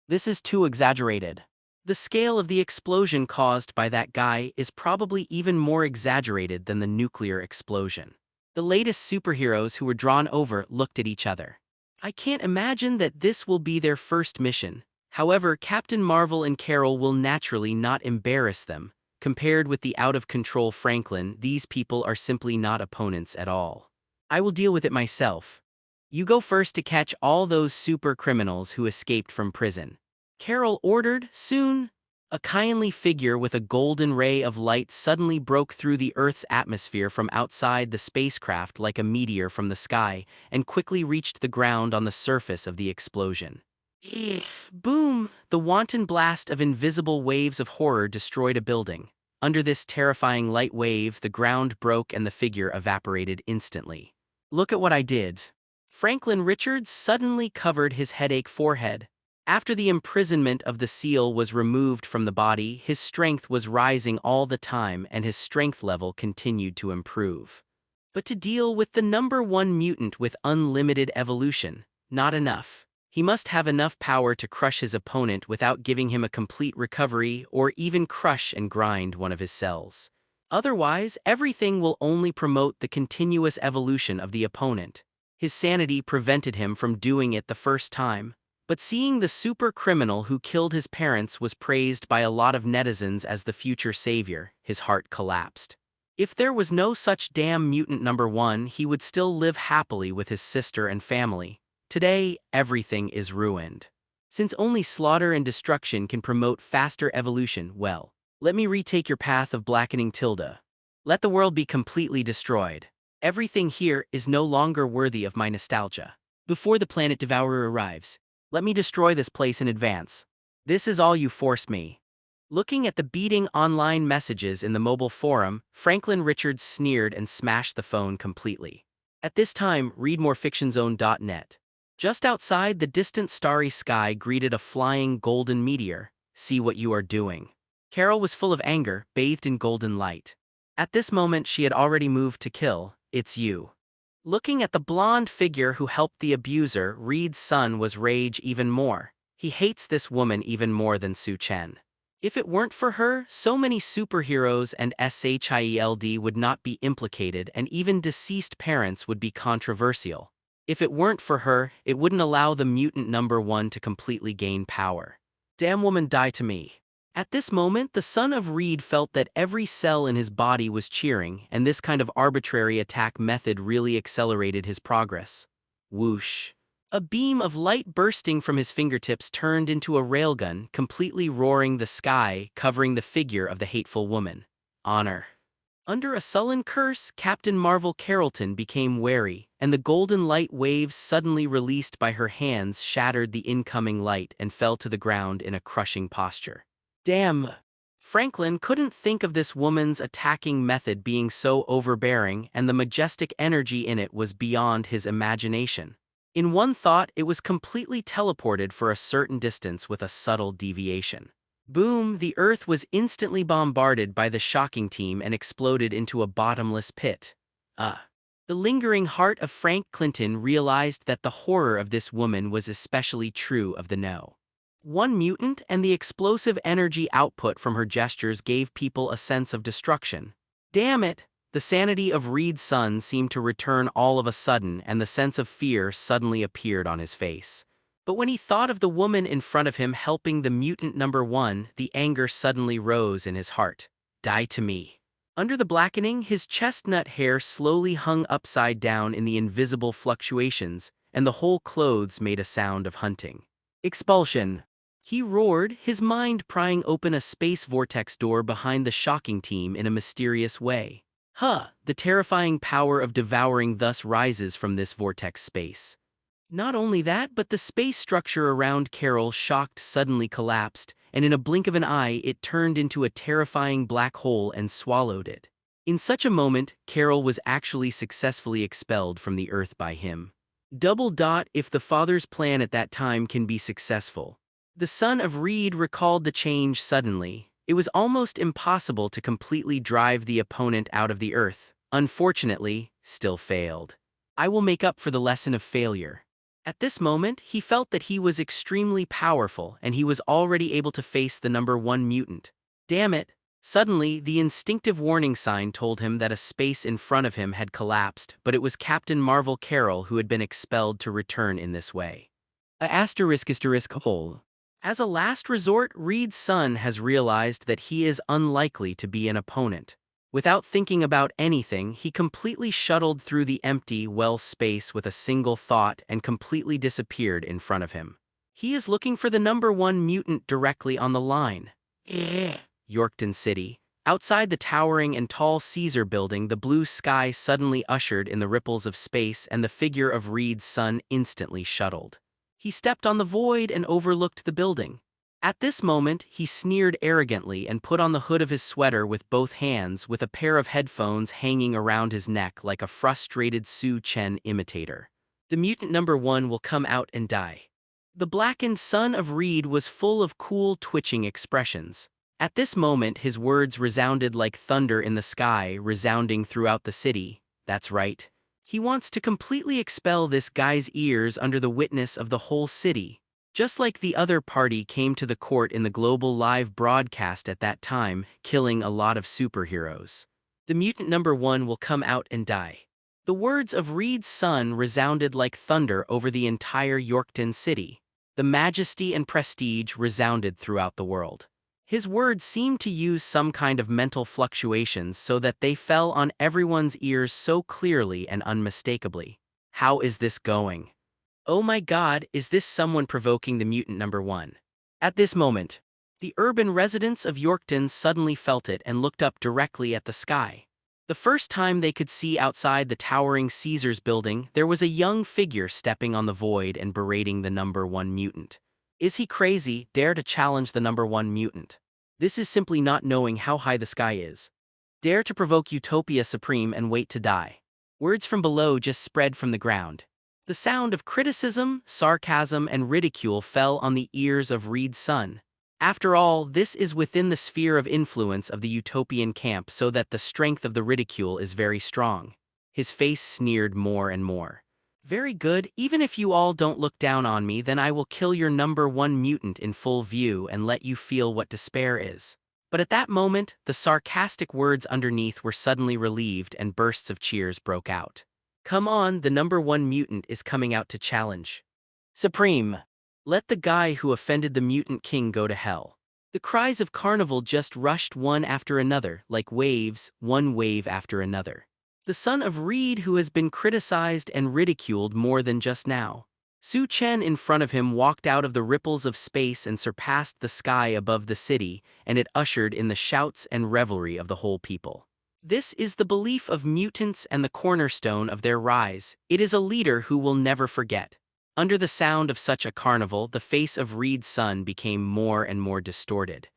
This is too exaggerated. The scale of the explosion caused by that guy is probably even more exaggerated than the nuclear explosion. The latest superheroes who were drawn over looked at each other. I can't imagine that this will be their first mission. However, Captain Marvel and Carol will naturally not embarrass them. Compared with the out-of-control Franklin, these people are simply not opponents at all. I will deal with it myself. You go first to catch all those super criminals who escaped from prison. Carol ordered. Soon, a kindly figure with a golden ray of light suddenly broke through the Earth's atmosphere from outside the spacecraft like a meteor from the sky and quickly reached the ground on the surface of the explosion. Boom! The wanton blast of invisible waves of horror destroyed a building. Under this terrifying light wave, the ground broke and the figure evaporated instantly. Look at what I did. Franklin Richards suddenly covered his headache forehead. After the imprisonment of the seal was removed from the body, his strength was rising all the time and his strength level continued to improve. But to deal with the number 1 mutant with unlimited evolution, not enough. He must have enough power to crush his opponent without giving him a complete recovery or even crush and grind one of his cells. Otherwise, everything will only promote the continuous evolution of the opponent. His sanity prevented him from doing it the first time. But seeing the super criminal who killed his parents was praised by a lot of netizens as the future savior, his heart collapsed. If there was no such damn mutant number 1, he would still live happily with his sister and family. Today, everything is ruined. Since only slaughter and destruction can promote faster evolution, well, let me retake your path of blackening tilde. Let the world be completely destroyed. Everything here is no longer worthy of my nostalgia. Before the planet devourer arrives, let me destroy this place in advance. This is all you forced me. Looking at the beating online messages in the mobile forum, Franklin Richards sneered and smashed the phone completely. At this time, read more fictionzone.net. Just outside, the distant starry sky greeted a flying golden meteor. See what you are doing. Carol was full of anger, bathed in golden light. At this moment, she had already moved to kill. It's you. Looking at the blonde figure who helped the abuser, Reed's son was rage even more. He hates this woman even more than Su Chen. If it weren't for her, so many superheroes and SHIELD would not be implicated, and even deceased parents would be controversial. If it weren't for her, it wouldn't allow the mutant number one to completely gain power. Damn woman, die to me. At this moment, the son of Reed felt that every cell in his body was cheering, and this kind of arbitrary attack method really accelerated his progress. Whoosh. A beam of light bursting from his fingertips turned into a railgun, completely roaring the sky, covering the figure of the hateful woman. Honor. Under a sullen curse, Captain Marvel Carrollton became wary, and the golden light waves suddenly released by her hands shattered the incoming light and fell to the ground in a crushing posture. Damn! Franklin couldn't think of this woman's attacking method being so overbearing, and the majestic energy in it was beyond his imagination. In one thought, it was completely teleported for a certain distance with a subtle deviation. Boom! The Earth was instantly bombarded by the shocking team and exploded into a bottomless pit. The lingering heart of Frank Clinton realized that the horror of this woman was especially true of the No. One mutant, and the explosive energy output from her gestures gave people a sense of destruction. Damn it! The sanity of Reed's son seemed to return all of a sudden, and the sense of fear suddenly appeared on his face. But when he thought of the woman in front of him helping the mutant number one, the anger suddenly rose in his heart. Die to me. Under the blackening, his chestnut hair slowly hung upside down in the invisible fluctuations, and the whole clothes made a sound of hunting. Expulsion. He roared, his mind prying open a space vortex door behind the shocking team in a mysterious way. The terrifying power of devouring thus rises from this vortex space. Not only that, but the space structure around Carol shocked suddenly collapsed, and in a blink of an eye it turned into a terrifying black hole and swallowed it. In such a moment, Carol was actually successfully expelled from the Earth by him. If the father's plan at that time can be successful. The son of Reed recalled the change suddenly. It was almost impossible to completely drive the opponent out of the Earth. Unfortunately, still failed. I will make up for the lesson of failure. At this moment, he felt that he was extremely powerful, and he was already able to face the number one mutant. Damn it! Suddenly, the instinctive warning sign told him that a space in front of him had collapsed, but it was Captain Marvel Carroll who had been expelled to return in this way. Hole. As a last resort, Reed's son has realized that he is unlikely to be an opponent. Without thinking about anything, he completely shuttled through the empty well space with a single thought and completely disappeared in front of him. He is looking for the number one mutant directly on the line. Yorkton City. Outside the towering and tall Caesar building, the blue sky suddenly ushered in the ripples of space, and the figure of Reed's son instantly shuttled. He stepped on the void and overlooked the building. At this moment, he sneered arrogantly and put on the hood of his sweater with both hands, with a pair of headphones hanging around his neck like a frustrated Su Chen imitator. The mutant number one will come out and die. The blackened son of Reed was full of cool, twitching expressions. At this moment, his words resounded like thunder in the sky, resounding throughout the city. That's right. He wants to completely expel this guy's ears under the witness of the whole city. Just like the other party came to the court in the global live broadcast at that time, killing a lot of superheroes. The mutant number one will come out and die. The words of Reed's son resounded like thunder over the entire Yorkton city. The majesty and prestige resounded throughout the world. His words seemed to use some kind of mental fluctuations so that they fell on everyone's ears so clearly and unmistakably. How is this going? Oh my God, is this someone provoking the mutant number one? At this moment, the urban residents of Yorkton suddenly felt it and looked up directly at the sky. The first time they could see outside the towering Caesars building, there was a young figure stepping on the void and berating the number one mutant. Is he crazy? Dare to challenge the number one mutant. This is simply not knowing how high the sky is. Dare to provoke Utopia Supreme and wait to die. Words from below just spread from the ground. The sound of criticism, sarcasm, and ridicule fell on the ears of Reed's son. After all, this is within the sphere of influence of the utopian camp, so that the strength of the ridicule is very strong. His face sneered more and more. Very good, even if you all don't look down on me, then I will kill your number one mutant in full view and let you feel what despair is. But at that moment, the sarcastic words underneath were suddenly relieved and bursts of cheers broke out. Come on, the number one mutant is coming out to challenge. Supreme. Let the guy who offended the mutant king go to hell. The cries of carnival just rushed one after another, like waves, one wave after another. The son of Reed who has been criticized and ridiculed more than just now. Su Chen in front of him walked out of the ripples of space and surpassed the sky above the city, and it ushered in the shouts and revelry of the whole people. This is the belief of mutants and the cornerstone of their rise. It is a leader who will never forget. Under the sound of such a carnival, the face of Reed's son became more and more distorted.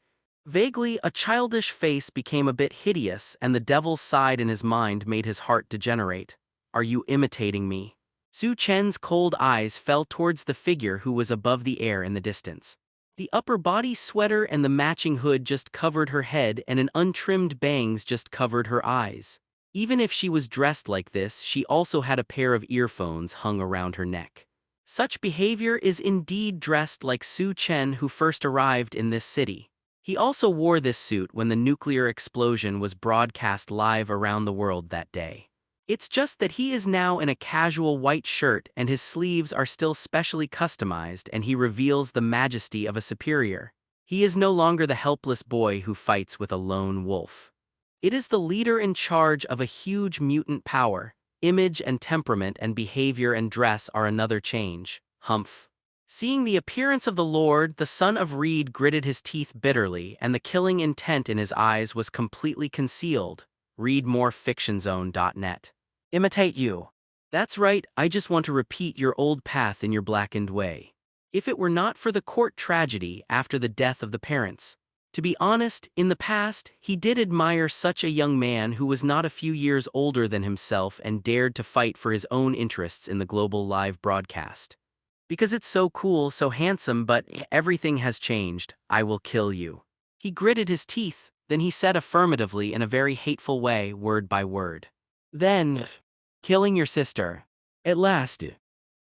Vaguely, a childish face became a bit hideous, and the devil's side in his mind made his heart degenerate. Are you imitating me? Su Chen's cold eyes fell towards the figure who was above the air in the distance. The upper body sweater and the matching hood just covered her head, and an untrimmed bangs just covered her eyes. Even if she was dressed like this, she also had a pair of earphones hung around her neck. Such behavior is indeed dressed like Su Chen who first arrived in this city. He also wore this suit when the nuclear explosion was broadcast live around the world that day. It's just that he is now in a casual white shirt and his sleeves are still specially customized, and he reveals the majesty of a superior. He is no longer the helpless boy who fights with a lone wolf. It is the leader in charge of a huge mutant power. Image and temperament and behavior and dress are another change. Humph. Seeing the appearance of the Lord, the son of Reed gritted his teeth bitterly, and the killing intent in his eyes was completely concealed. Read more fictionzone.net. Imitate you. That's right, I just want to repeat your old path in your blackened way. If it were not for the court tragedy after the death of the parents. To be honest, in the past, he did admire such a young man who was not a few years older than himself and dared to fight for his own interests in the global live broadcast. Because it's so cool, so handsome, but everything has changed. I will kill you. He gritted his teeth, then he said affirmatively in a very hateful way, word by word. Then, killing your sister. At last,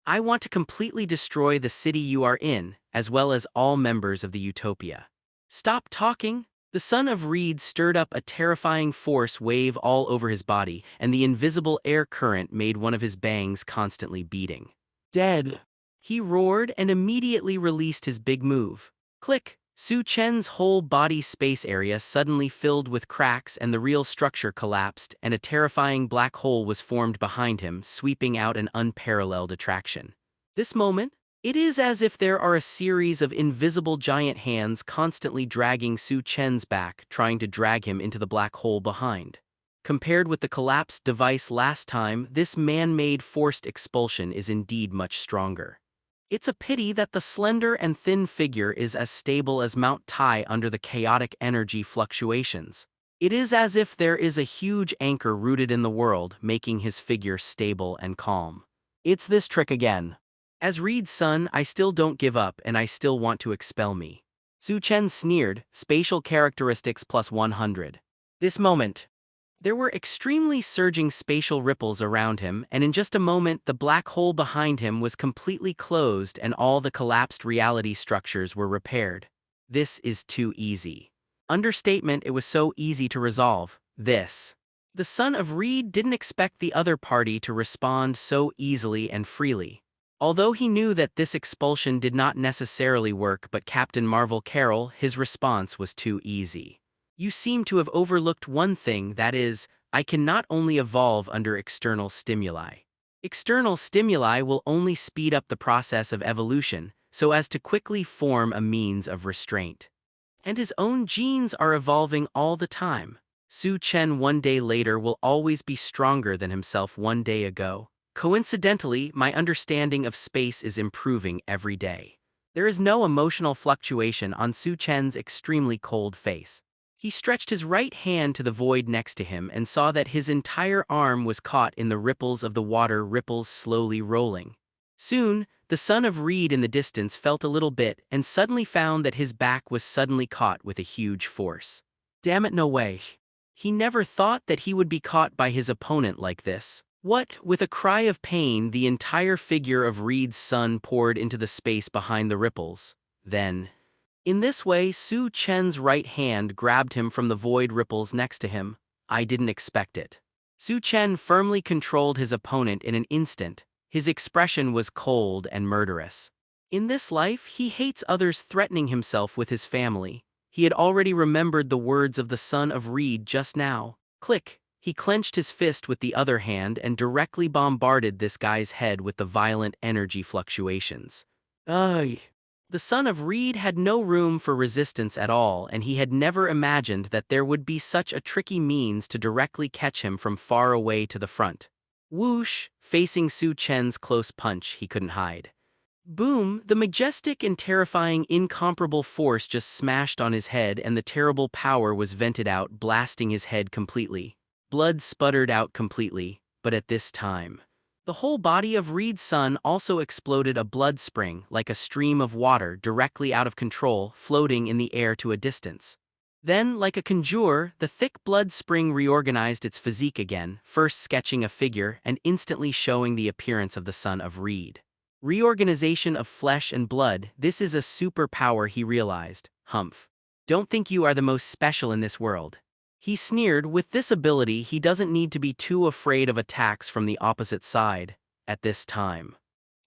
I want to completely destroy the city you are in, as well as all members of the Utopia. Stop talking. The son of Reed stirred up a terrifying force wave all over his body, and the invisible air current made one of his bangs constantly beating. Dead. He roared and immediately released his big move. Click! Su Chen's whole body space area suddenly filled with cracks and the real structure collapsed, and a terrifying black hole was formed behind him, sweeping out an unparalleled attraction. This moment, it is as if there are a series of invisible giant hands constantly dragging Su Chen's back, trying to drag him into the black hole behind. Compared with the collapsed device last time, this man-made forced expulsion is indeed much stronger. It's a pity that the slender and thin figure is as stable as Mount Tai under the chaotic energy fluctuations. It is as if there is a huge anchor rooted in the world, making his figure stable and calm. It's this trick again. As Reed's son, I still don't give up and I still want to expel me. Su Chen sneered, spatial characteristics plus 100. This moment. There were extremely surging spatial ripples around him, and in just a moment the black hole behind him was completely closed and all the collapsed reality structures were repaired. This is too easy. Understatement, it was so easy to resolve. This. The son of Reed didn't expect the other party to respond so easily and freely. Although he knew that this expulsion did not necessarily work, but Captain Marvel Carroll, his response was too easy. You seem to have overlooked one thing, that is, I can not only evolve under external stimuli. External stimuli will only speed up the process of evolution, so as to quickly form a means of restraint. And his own genes are evolving all the time. Su Chen one day later will always be stronger than himself one day ago. Coincidentally, my understanding of space is improving every day. There is no emotional fluctuation on Su Chen's extremely cold face. He stretched his right hand to the void next to him and saw that his entire arm was caught in the ripples of the water, ripples slowly rolling. Soon, the son of Reed in the distance felt a little bit and suddenly found that his back was suddenly caught with a huge force. Damn it, no way. He never thought that he would be caught by his opponent like this. What? With a cry of pain, the entire figure of Reed's son poured into the space behind the ripples. Then, in this way, Su Chen's right hand grabbed him from the void ripples next to him. I didn't expect it. Su Chen firmly controlled his opponent in an instant. His expression was cold and murderous. In this life, he hates others threatening himself with his family. He had already remembered the words of the son of Reed just now. Click! He clenched his fist with the other hand and directly bombarded this guy's head with the violent energy fluctuations. Ugh! The son of Reed had no room for resistance at all, and he had never imagined that there would be such a tricky means to directly catch him from far away to the front. Whoosh! Facing Su Chen's close punch, he couldn't hide. Boom! The majestic and terrifying incomparable force just smashed on his head, and the terrible power was vented out, blasting his head completely. Blood sputtered out completely, but at this time, the whole body of Reed's son also exploded, a blood spring, like a stream of water directly out of control, floating in the air to a distance. Then, like a conjurer, the thick blood spring reorganized its physique again, first sketching a figure and instantly showing the appearance of the son of Reed. Reorganization of flesh and blood, this is a superpower, he realized. Humph. Don't think you are the most special in this world. He sneered. With this ability, he doesn't need to be too afraid of attacks from the opposite side. At this time,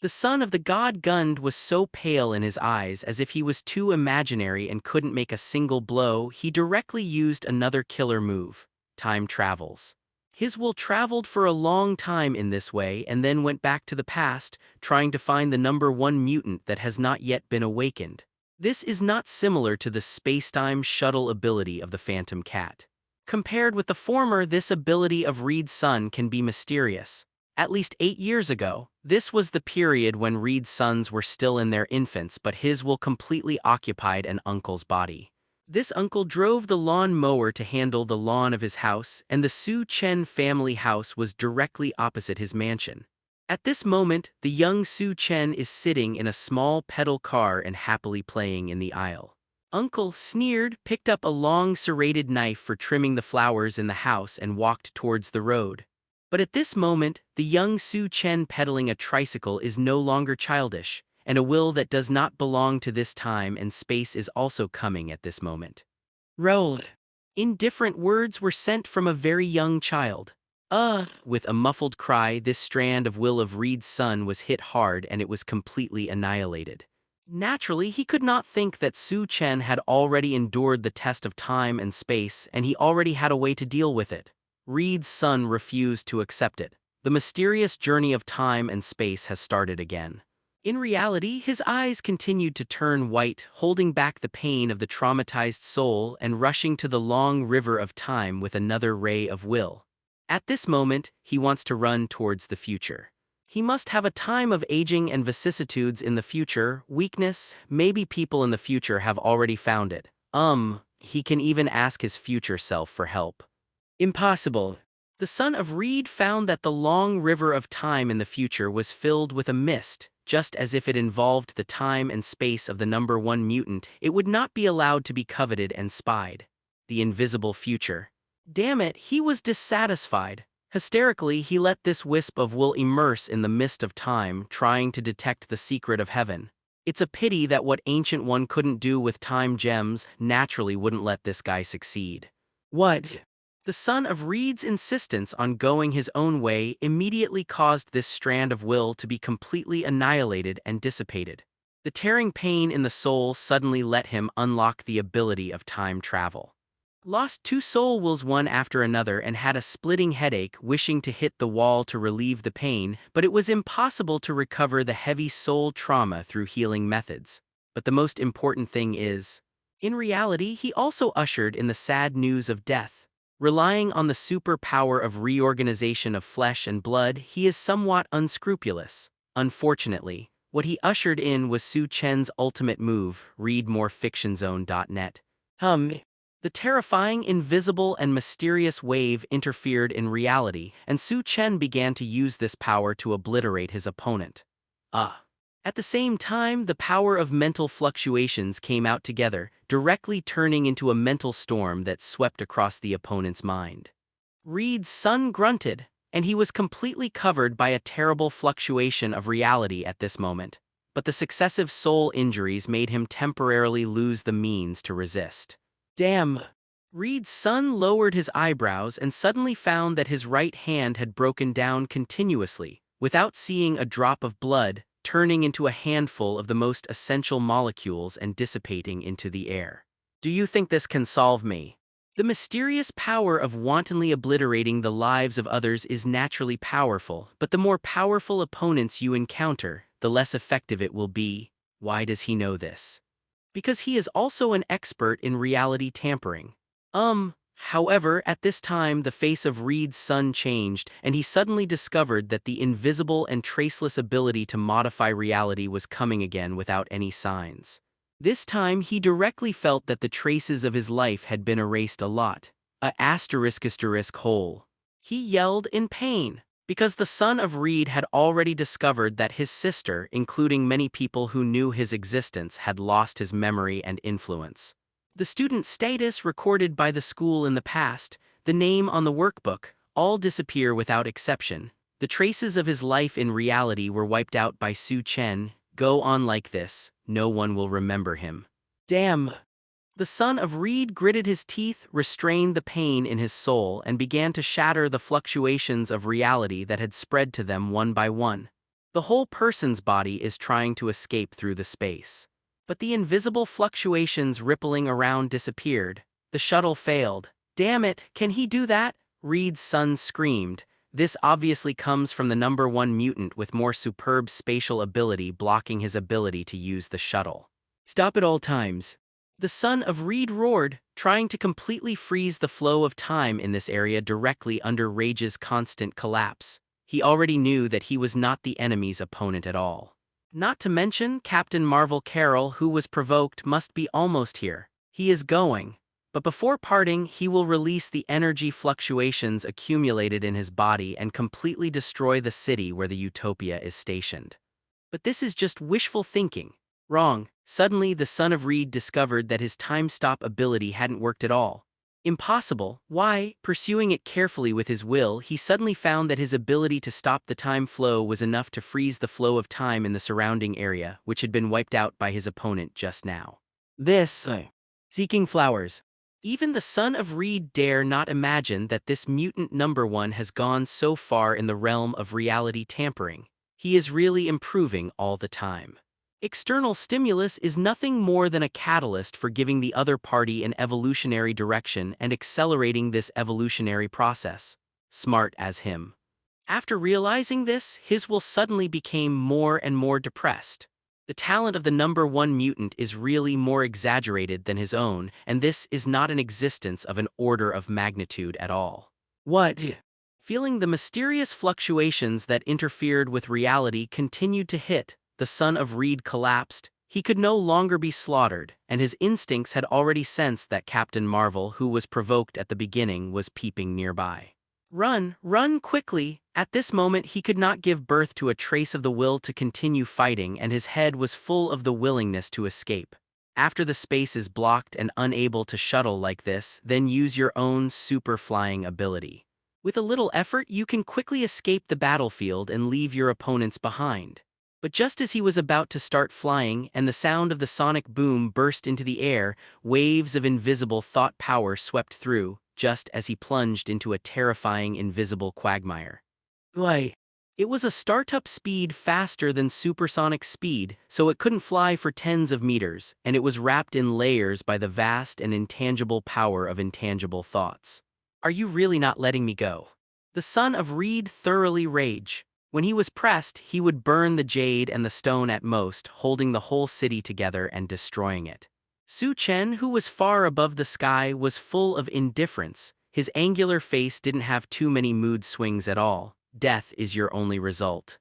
the son of the god Gund was so pale in his eyes, as if he was too imaginary and couldn't make a single blow. He directly used another killer move. Time travels. His will traveled for a long time in this way and then went back to the past, trying to find the number one mutant that has not yet been awakened. This is not similar to the spacetime shuttle ability of the Phantom Cat. Compared with the former, this ability of Reed's son can be mysterious. At least 8 years ago, this was the period when Reed's sons were still in their infants, but his will completely occupied an uncle's body. This uncle drove the lawn mower to handle the lawn of his house, and the Su Chen family house was directly opposite his mansion. At this moment, the young Su Chen is sitting in a small pedal car and happily playing in the aisle. Uncle sneered, picked up a long serrated knife for trimming the flowers in the house, and walked towards the road. But at this moment, the young Su Chen pedaling a tricycle is no longer childish, and a will that does not belong to this time and space is also coming at this moment. Rolled. Indifferent words were sent from a very young child. With a muffled cry, this strand of will of Reed's son was hit hard and it was completely annihilated. Naturally, he could not think that Su Chen had already endured the test of time and space, and he already had a way to deal with it. Reed's son refused to accept it. The mysterious journey of time and space has started again. In reality, his eyes continued to turn white, holding back the pain of the traumatized soul and rushing to the long river of time with another ray of will. At this moment, he wants to run towards the future. He must have a time of aging and vicissitudes in the future, weakness, maybe people in the future have already found it. He can even ask his future self for help. Impossible. The son of Reed found that the long river of time in the future was filled with a mist. Just as if it involved the time and space of the number one mutant, it would not be allowed to be coveted and spied. The invisible future. Damn it, he was dissatisfied. Hysterically, he let this wisp of will immerse in the mist of time, trying to detect the secret of heaven. It's a pity that what Ancient One couldn't do with time gems naturally wouldn't let this guy succeed. What? The son of Reed's insistence on going his own way immediately caused this strand of will to be completely annihilated and dissipated. The tearing pain in the soul suddenly let him unlock the ability of time travel. Lost 2 soul wills one after another and had a splitting headache, wishing to hit the wall to relieve the pain, but it was impossible to recover the heavy soul trauma through healing methods. But the most important thing is, in reality, he also ushered in the sad news of death. Relying on the superpower of reorganization of flesh and blood, he is somewhat unscrupulous. Unfortunately, what he ushered in was Su Chen's ultimate move. Read more fictionzone.net. The terrifying, invisible, and mysterious wave interfered in reality, and Su Chen began to use this power to obliterate his opponent. At the same time, the power of mental fluctuations came out together, directly turning into a mental storm that swept across the opponent's mind. Reed's son grunted, and he was completely covered by a terrible fluctuation of reality at this moment. But the successive soul injuries made him temporarily lose the means to resist. Damn! Reed's son lowered his eyebrows and suddenly found that his right hand had broken down continuously, without seeing a drop of blood, turning into a handful of the most essential molecules and dissipating into the air. Do you think this can solve me? The mysterious power of wantonly obliterating the lives of others is naturally powerful, but the more powerful opponents you encounter, the less effective it will be. Why does he know this? Because he is also an expert in reality tampering. However, at this time the face of Reed's son changed, and he suddenly discovered that the invisible and traceless ability to modify reality was coming again without any signs. This time he directly felt that the traces of his life had been erased a lot. A asterisk hole. He yelled in pain, because the son of Reed had already discovered that his sister, including many people who knew his existence, had lost his memory and influence. The student status recorded by the school in the past, the name on the workbook, all disappear without exception. The traces of his life in reality were wiped out by Su Chen. Go on like this, no one will remember him. Damn! The son of Reed gritted his teeth, restrained the pain in his soul, and began to shatter the fluctuations of reality that had spread to them one by one. The whole person's body is trying to escape through the space. But the invisible fluctuations rippling around disappeared. The shuttle failed. Damn it, can he do that? Reed's son screamed. This obviously comes from the number one mutant with more superb spatial ability blocking his ability to use the shuttle. Stop at all times. The son of Reed roared, trying to completely freeze the flow of time in this area directly under Rage's constant collapse. He already knew that he was not the enemy's opponent at all. Not to mention, Captain Marvel Carroll, who was provoked, must be almost here. He is going. But before parting, he will release the energy fluctuations accumulated in his body and completely destroy the city where the Utopia is stationed. But this is just wishful thinking. Wrong. Suddenly, the son of Reed discovered that his time-stop ability hadn't worked at all. Impossible. Why? Pursuing it carefully with his will, he suddenly found that his ability to stop the time flow was enough to freeze the flow of time in the surrounding area, which had been wiped out by his opponent just now. Seeking flowers. Even the son of Reed dare not imagine that this mutant number one has gone so far in the realm of reality tampering. He is really improving all the time. External stimulus is nothing more than a catalyst for giving the other party an evolutionary direction and accelerating this evolutionary process. Smart as him. After realizing this, his will suddenly became more and more depressed. The talent of the number one mutant is really more exaggerated than his own, and this is not an existence of an order of magnitude at all. What? Feeling the mysterious fluctuations that interfered with reality continued to hit, the son of Reed collapsed. He could no longer be slaughtered, and his instincts had already sensed that Captain Marvel, who was provoked at the beginning, was peeping nearby. Run, run quickly! At this moment he could not give birth to a trace of the will to continue fighting, and his head was full of the willingness to escape. After the space is blocked and unable to shuttle like this, then use your own super flying ability. With a little effort you can quickly escape the battlefield and leave your opponents behind. But just as he was about to start flying and the sound of the sonic boom burst into the air, waves of invisible thought power swept through, just as he plunged into a terrifying invisible quagmire. It was a startup speed faster than supersonic speed, so it couldn't fly for tens of meters, and it was wrapped in layers by the vast and intangible power of intangible thoughts. Are you really not letting me go? The son of Reed thoroughly raged. When he was pressed, he would burn the jade and the stone at most, holding the whole city together and destroying it. Su Chen, who was far above the sky, was full of indifference. His angular face didn't have too many mood swings at all. Death is your only result.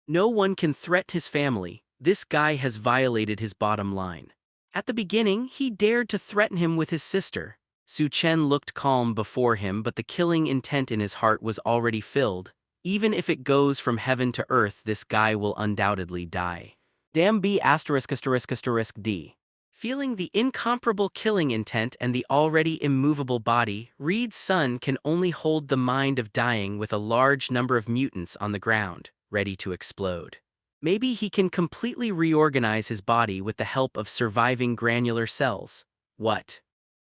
No one can threat his family. This guy has violated his bottom line. At the beginning, he dared to threaten him with his sister. Su Chen looked calm before him, but the killing intent in his heart was already filled. Even if it goes from heaven to earth, this guy will undoubtedly die. Damn B******D. Feeling the incomparable killing intent and the already immovable body, Reed's son can only hold the mind of dying with a large number of mutants on the ground, ready to explode. Maybe he can completely reorganize his body with the help of surviving granular cells. What?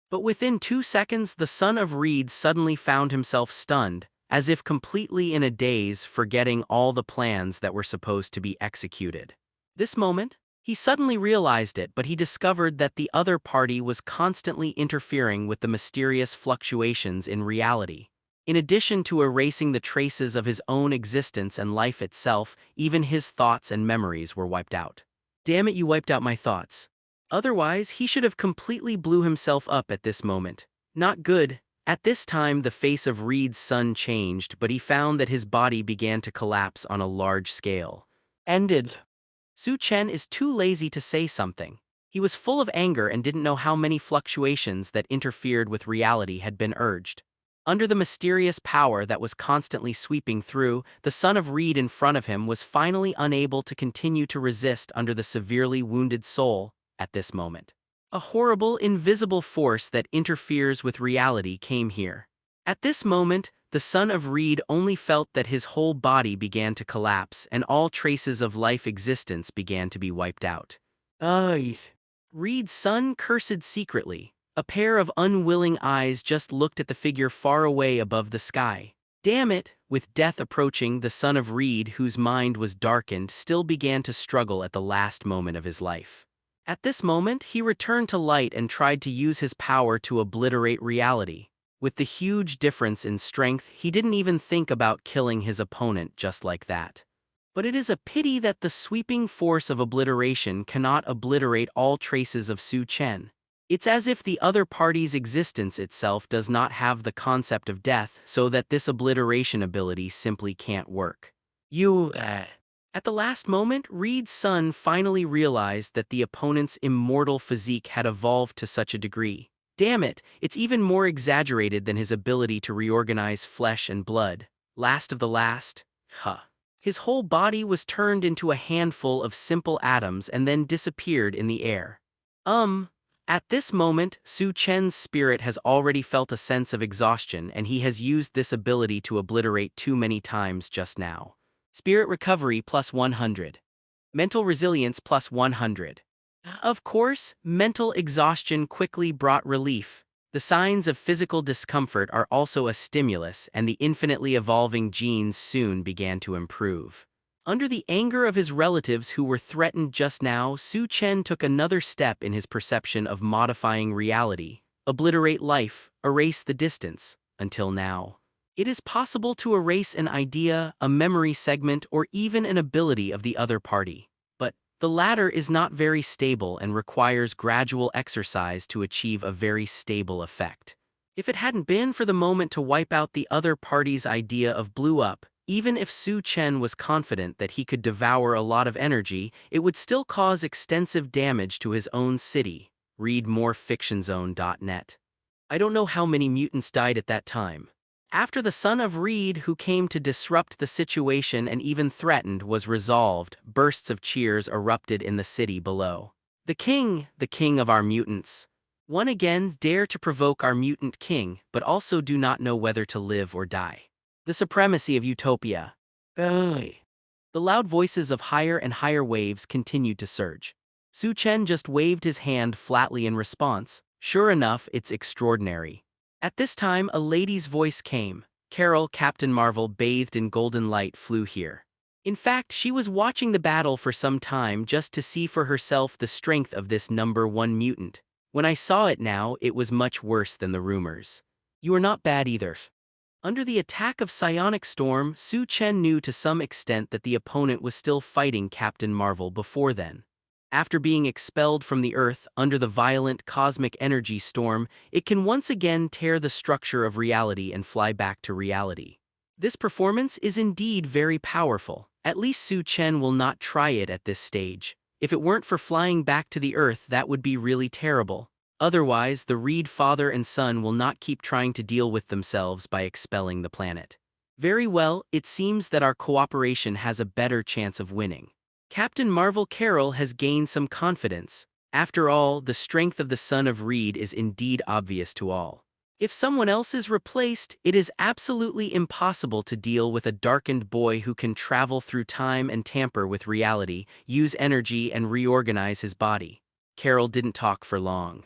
But within 2 seconds, the son of Reed suddenly found himself stunned, as if completely in a daze, forgetting all the plans that were supposed to be executed. This moment, he suddenly realized it, but he discovered that the other party was constantly interfering with the mysterious fluctuations in reality. In addition to erasing the traces of his own existence and life itself, even his thoughts and memories were wiped out. Damn it, you wiped out my thoughts. Otherwise, he should have completely blew himself up at this moment. Not good. At this time, the face of Reed's son changed, but he found that his body began to collapse on a large scale. Ended. Su Chen is too lazy to say something. He was full of anger and didn't know how many fluctuations that interfered with reality had been urged. Under the mysterious power that was constantly sweeping through, the son of Reed in front of him was finally unable to continue to resist under the severely wounded soul at this moment. A horrible, invisible force that interferes with reality came here. At this moment, the son of Reed only felt that his whole body began to collapse and all traces of life existence began to be wiped out. Reed's son cursed secretly. A pair of unwilling eyes just looked at the figure far away above the sky. Damn it! With death approaching, the son of Reed, whose mind was darkened, still began to struggle at the last moment of his life. At this moment, he returned to light and tried to use his power to obliterate reality. With the huge difference in strength, he didn't even think about killing his opponent just like that. But it is a pity that the sweeping force of obliteration cannot obliterate all traces of Su Chen. It's as if the other party's existence itself does not have the concept of death, so that this obliteration ability simply can't work. At the last moment, Reed's son finally realized that the opponent's immortal physique had evolved to such a degree. Damn it, it's even more exaggerated than his ability to reorganize flesh and blood. Last of the last? His whole body was turned into a handful of simple atoms and then disappeared in the air. At this moment, Su Chen's spirit has already felt a sense of exhaustion and he has used this ability to obliterate too many times just now. Spirit recovery plus 100. Mental resilience plus 100. Of course, mental exhaustion quickly brought relief. The signs of physical discomfort are also a stimulus, and the infinitely evolving genes soon began to improve. Under the anger of his relatives who were threatened just now, Su Chen took another step in his perception of modifying reality. Obliterate life, erase the distance, until now. It is possible to erase an idea, a memory segment, or even an ability of the other party. The latter is not very stable and requires gradual exercise to achieve a very stable effect. If it hadn't been for the moment to wipe out the other party's idea of blew up, even if Su Chen was confident that he could devour a lot of energy, it would still cause extensive damage to his own city. Read more fictionzone.net. I don't know how many mutants died at that time. After the son of Reed, who came to disrupt the situation and even threatened, was resolved, bursts of cheers erupted in the city below. The king of our mutants. One again dare to provoke our mutant king, but also do not know whether to live or die. The supremacy of utopia. The loud voices of higher and higher waves continued to surge. Su Chen just waved his hand flatly in response. Sure enough, it's extraordinary. At this time, a lady's voice came. Carol, Captain Marvel, bathed in golden light, flew here. In fact, she was watching the battle for some time just to see for herself the strength of this #1 mutant. When I saw it now, it was much worse than the rumors. You are not bad either. Under the attack of psionic storm, Su Chen knew to some extent that the opponent was still fighting Captain Marvel before then. After being expelled from the Earth under the violent cosmic energy storm, it can once again tear the structure of reality and fly back to reality. This performance is indeed very powerful. At least Su Chen will not try it at this stage. If it weren't for flying back to the Earth, that would be really terrible. Otherwise, the Reed father and son will not keep trying to deal with themselves by expelling the planet. Very well, it seems that our cooperation has a better chance of winning. Captain Marvel Carol has gained some confidence. After all, the strength of the son of Reed is indeed obvious to all. If someone else is replaced, it is absolutely impossible to deal with a darkened boy who can travel through time and tamper with reality, use energy and reorganize his body. Carol didn't talk for long.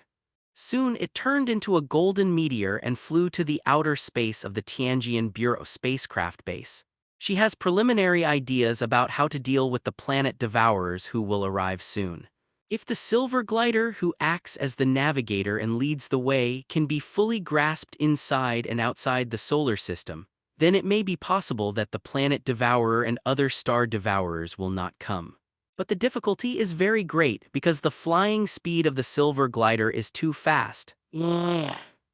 Soon it turned into a golden meteor and flew to the outer space of the Tianjian Bureau spacecraft base. She has preliminary ideas about how to deal with the planet devourers who will arrive soon. If the silver glider who acts as the navigator and leads the way can be fully grasped inside and outside the solar system, then it may be possible that the planet devourer and other star devourers will not come. But the difficulty is very great because the flying speed of the silver glider is too fast.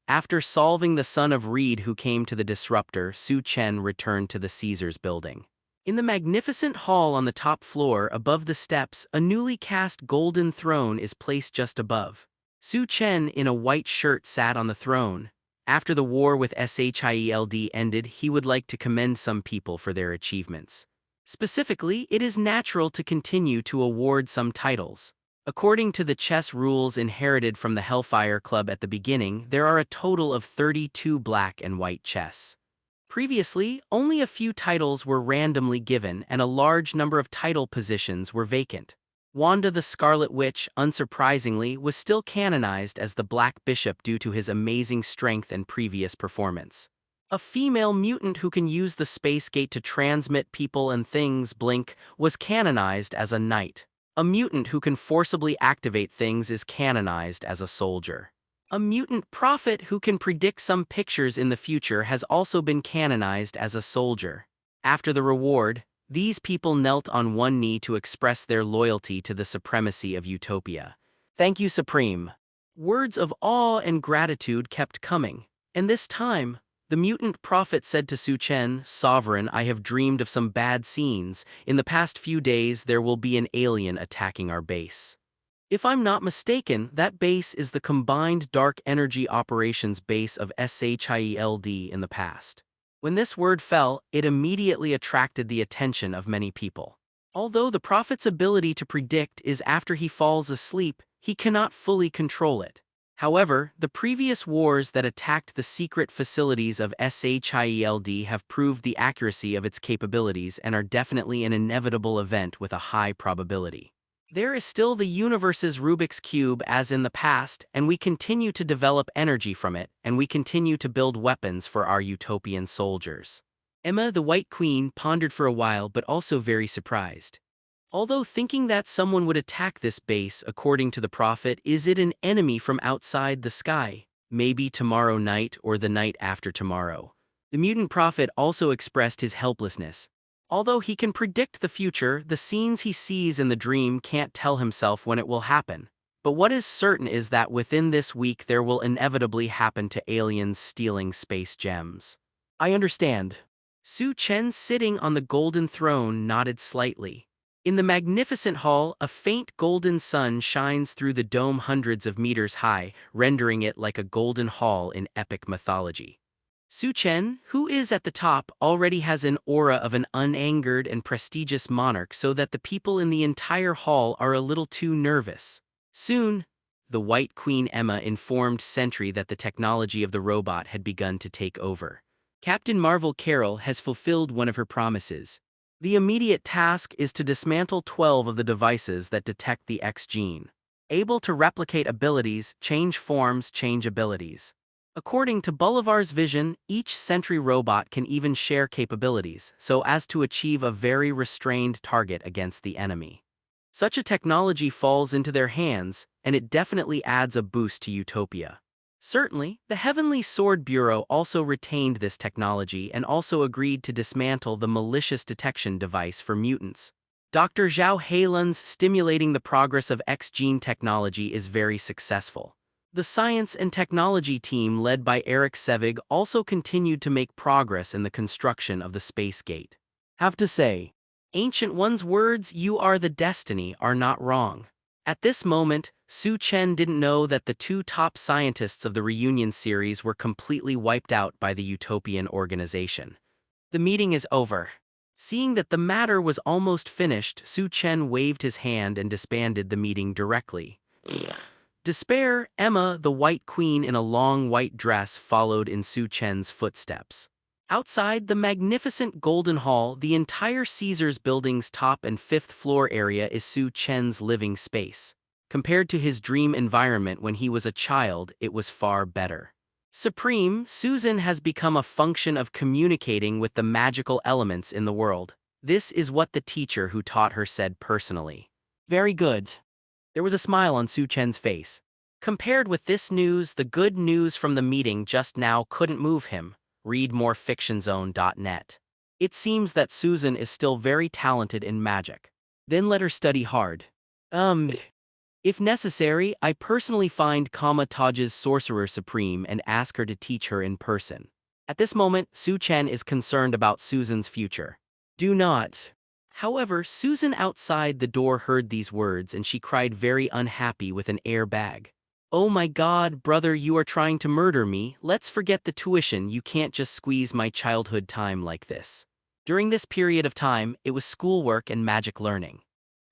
After solving the son of Reed who came to the disruptor, Su Chen returned to the Caesars building. In the magnificent hall on the top floor above the steps, a newly cast golden throne is placed just above. Su Chen in a white shirt sat on the throne. After the war with Shield ended, he would like to commend some people for their achievements. Specifically, it is natural to continue to award some titles. According to the chess rules inherited from the Hellfire Club at the beginning, there are a total of 32 black and white chess. Previously, only a few titles were randomly given and a large number of title positions were vacant. Wanda the Scarlet Witch, unsurprisingly, was still canonized as the Black Bishop due to his amazing strength and previous performance. A female mutant who can use the space gate to transmit people and things, Blink, was canonized as a knight. A mutant who can forcibly activate things is canonized as a soldier. A mutant prophet who can predict some pictures in the future has also been canonized as a soldier. After the reward, these people knelt on one knee to express their loyalty to the supremacy of Utopia. Thank you, Supreme. Words of awe and gratitude kept coming, and this time, the mutant prophet said to Su Chen, "Sovereign, I have dreamed of some bad scenes. In the past few days, there will be an alien attacking our base. If I'm not mistaken, that base is the combined dark energy operations base of Shield in the past." When this word fell, it immediately attracted the attention of many people. Although the prophet's ability to predict is after he falls asleep, he cannot fully control it. However, the previous wars that attacked the secret facilities of Shield have proved the accuracy of its capabilities and are definitely an inevitable event with a high probability. There is still the universe's Rubik's Cube as in the past, and we continue to develop energy from it, and we continue to build weapons for our utopian soldiers. Emma the White Queen pondered for a while but also very surprised. Although thinking that someone would attack this base, according to the prophet, is it an enemy from outside the sky? Maybe tomorrow night or the night after tomorrow. The mutant prophet also expressed his helplessness. Although he can predict the future, the scenes he sees in the dream can't tell himself when it will happen. But what is certain is that within this week there will inevitably happen to aliens stealing space gems. I understand. Su Chen, sitting on the golden throne, nodded slightly. In the magnificent hall, a faint golden sun shines through the dome hundreds of meters high, rendering it like a golden hall in epic mythology. Su Chen, who is at the top, already has an aura of an unangered and prestigious monarch so that the people in the entire hall are a little too nervous. Soon, the White Queen Emma informed Sentry that the technology of the robot had begun to take over. Captain Marvel Carol has fulfilled one of her promises. The immediate task is to dismantle 12 of the devices that detect the X gene. Able to replicate abilities, change forms, change abilities. According to Bolivar's vision, each Sentry robot can even share capabilities, so as to achieve a very restrained target against the enemy. Such a technology falls into their hands, and it definitely adds a boost to Utopia. Certainly, the Heavenly Sword Bureau also retained this technology and also agreed to dismantle the malicious detection device for mutants. Dr. Zhao Heilun's stimulating the progress of X-gene technology is very successful. The science and technology team led by Eric Sevig also continued to make progress in the construction of the space gate. Have to say, Ancient One's words, "You are the destiny," are not wrong. At this moment, Su Chen didn't know that the two top scientists of the reunion series were completely wiped out by the Utopian organization. The meeting is over. Seeing that the matter was almost finished, Su Chen waved his hand and disbanded the meeting directly. Despair, Emma, the White Queen in a long white dress, followed in Su Chen's footsteps. Outside the magnificent Golden Hall, the entire Caesars building's top and fifth floor area is Su Chen's living space. Compared to his dream environment when he was a child, it was far better. Supreme, Susan has become a function of communicating with the magical elements in the world. This is what the teacher who taught her said personally. Very good. There was a smile on Su Chen's face. Compared with this news, the good news from the meeting just now couldn't move him. Read more fictionzone.net. It seems that Susan is still very talented in magic. Then let her study hard. If necessary, I personally find Kama Taj's Sorcerer Supreme and ask her to teach her in person. At this moment, Su Chen is concerned about Susan's future. Do not. However, Susan outside the door heard these words and she cried very unhappy with an air bag. Oh my God, brother, you are trying to murder me. Let's forget the tuition. You can't just squeeze my childhood time like this. During this period of time, it was schoolwork and magic learning.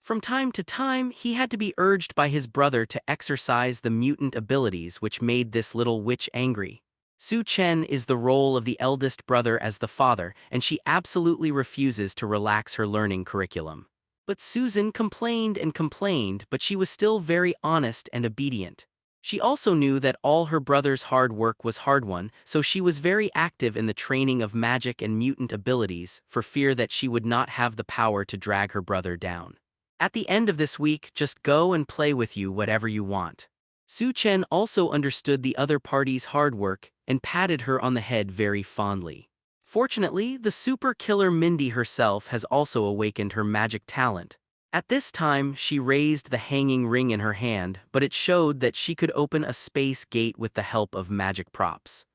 From time to time, he had to be urged by his brother to exercise the mutant abilities which made this little witch angry. Su Chen is the role of the eldest brother as the father, and she absolutely refuses to relax her learning curriculum. But Susan complained and complained, but she was still very honest and obedient. She also knew that all her brother's hard work was hard-won, so she was very active in the training of magic and mutant abilities, for fear that she would not have the power to drag her brother down. At the end of this week, just go and play with you whatever you want. Su Chen also understood the other party's hard work and patted her on the head very fondly. Fortunately, the super killer Mindy herself has also awakened her magic talent. At this time, she raised the hanging ring in her hand, but it showed that she could open a space gate with the help of magic props.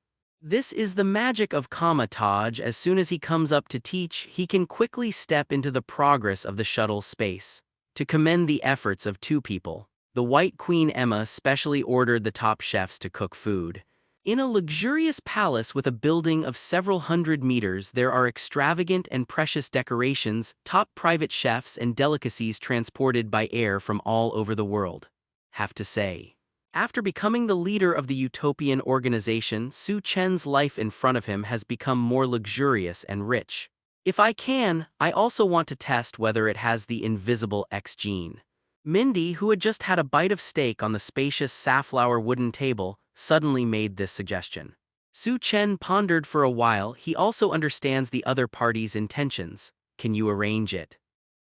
This is the magic of Kama Taj. As soon as he comes up to teach, he can quickly step into the progress of the shuttle space. To commend the efforts of two people, the White Queen Emma specially ordered the top chefs to cook food. In a luxurious palace with a building of several hundred meters, there are extravagant and precious decorations, top private chefs, and delicacies transported by air from all over the world. Have to say, after becoming the leader of the utopian organization, Su Chen's life in front of him has become more luxurious and rich. If I can, I also want to test whether it has the invisible X gene. Mindy, who had just had a bite of steak on the spacious safflower wooden table, suddenly made this suggestion. Su Chen pondered for a while. He also understands the other party's intentions. Can you arrange it?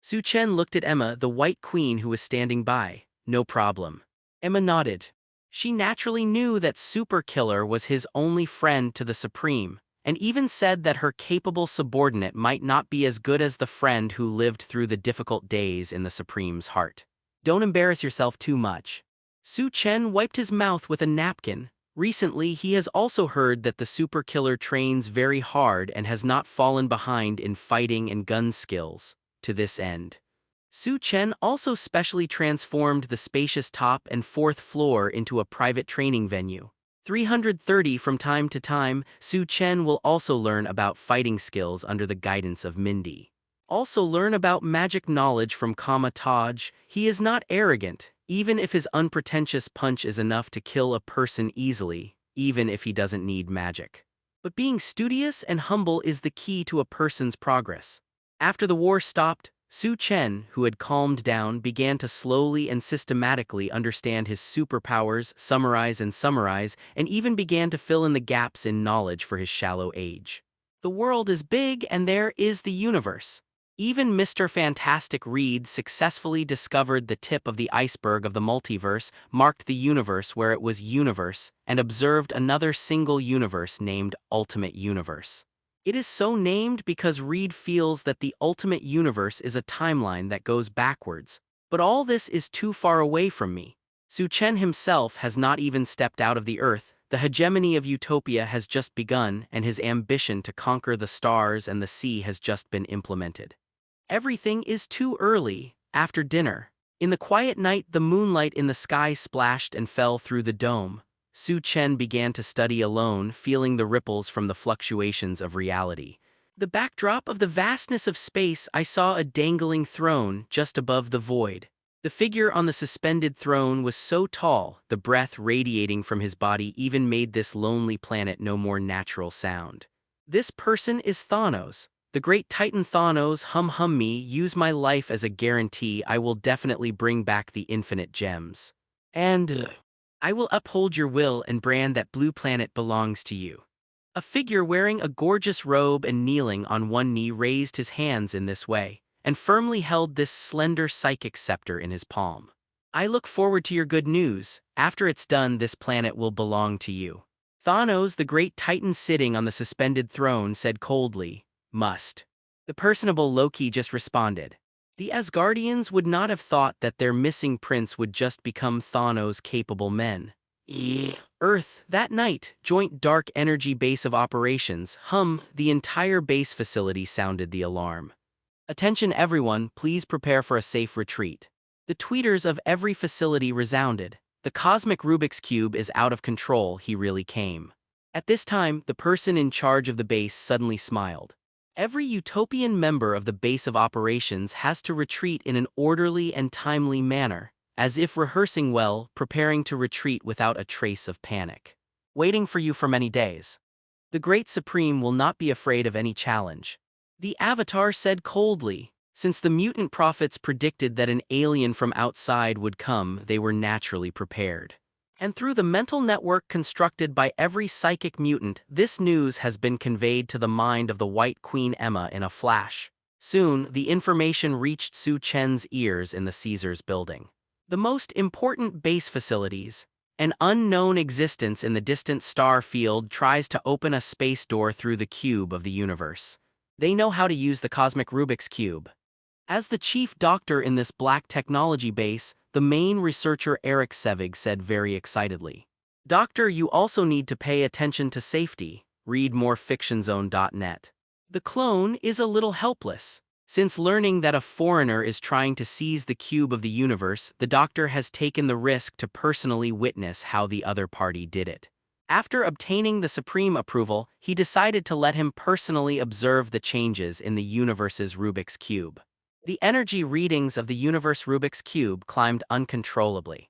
Su Chen looked at Emma, the White Queen, who was standing by. No problem. Emma nodded. She naturally knew that Super Killer was his only friend to the Supreme, and even said that her capable subordinate might not be as good as the friend who lived through the difficult days in the Supreme's heart. Don't embarrass yourself too much. Su Chen wiped his mouth with a napkin. Recently, he has also heard that the super killer trains very hard and has not fallen behind in fighting and gun skills. To this end, Su Chen also specially transformed the spacious top and fourth floor into a private training venue. 330. From time to time, Su Chen will also learn about fighting skills under the guidance of Mindy. Also learn about magic knowledge from Kama Taj. He is not arrogant, even if his unpretentious punch is enough to kill a person easily, even if he doesn't need magic. But being studious and humble is the key to a person's progress. After the war stopped, Su Chen, who had calmed down, began to slowly and systematically understand his superpowers, summarize, and even began to fill in the gaps in knowledge for his shallow age. The world is big and there is the universe. Even Mr. Fantastic Reed successfully discovered the tip of the iceberg of the multiverse, marked the universe where it was universe, and observed another single universe named Ultimate Universe. It is so named because Reed feels that the Ultimate Universe is a timeline that goes backwards. But all this is too far away from me. Su Chen himself has not even stepped out of the Earth. The hegemony of Utopia has just begun, and his ambition to conquer the stars and the sea has just been implemented. Everything is too early. After dinner, in the quiet night, the moonlight in the sky splashed and fell through the dome. Su Chen began to study alone, feeling the ripples from the fluctuations of reality. The backdrop of the vastness of space, I saw a dangling throne just above the void. The figure on the suspended throne was so tall, the breath radiating from his body even made this lonely planet no more natural sound. This person is Thanos. The great Titan Thanos, hum me, use my life as a guarantee I will definitely bring back the infinite gems. And I will uphold your will and brand that blue planet belongs to you. A figure wearing a gorgeous robe and kneeling on one knee raised his hands in this way, and firmly held this slender psychic scepter in his palm. I look forward to your good news. After it's done, this planet will belong to you. Thanos, the great Titan sitting on the suspended throne, said coldly, must. The personable Loki just responded. The Asgardians would not have thought that their missing prince would just become Thanos' capable men. Earth, that night, joint dark energy base of operations, the entire base facility sounded the alarm. Attention everyone, please prepare for a safe retreat. The tweeters of every facility resounded. The cosmic Rubik's Cube is out of control, he really came. At this time, the person in charge of the base suddenly smiled. Every utopian member of the base of operations has to retreat in an orderly and timely manner, as if rehearsing well, preparing to retreat without a trace of panic. Waiting for you for many days. The Great Supreme will not be afraid of any challenge. The Avatar said coldly. Since the mutant prophets predicted that an alien from outside would come, they were naturally prepared. And through the mental network constructed by every psychic mutant, this news has been conveyed to the mind of the White Queen Emma in a flash. Soon, the information reached Su Chen's ears in the Caesars building. The most important base facilities. An unknown existence in the distant star field tries to open a space door through the cube of the universe. They know how to use the cosmic Rubik's Cube. As the chief doctor in this black technology base, the main researcher Eric Sevig said very excitedly. Doctor, you also need to pay attention to safety. Read more fictionzone.net. The clone is a little helpless. Since learning that a foreigner is trying to seize the cube of the universe, the doctor has taken the risk to personally witness how the other party did it. After obtaining the supreme approval, he decided to let him personally observe the changes in the universe's Rubik's Cube. The energy readings of the universe Rubik's Cube climbed uncontrollably.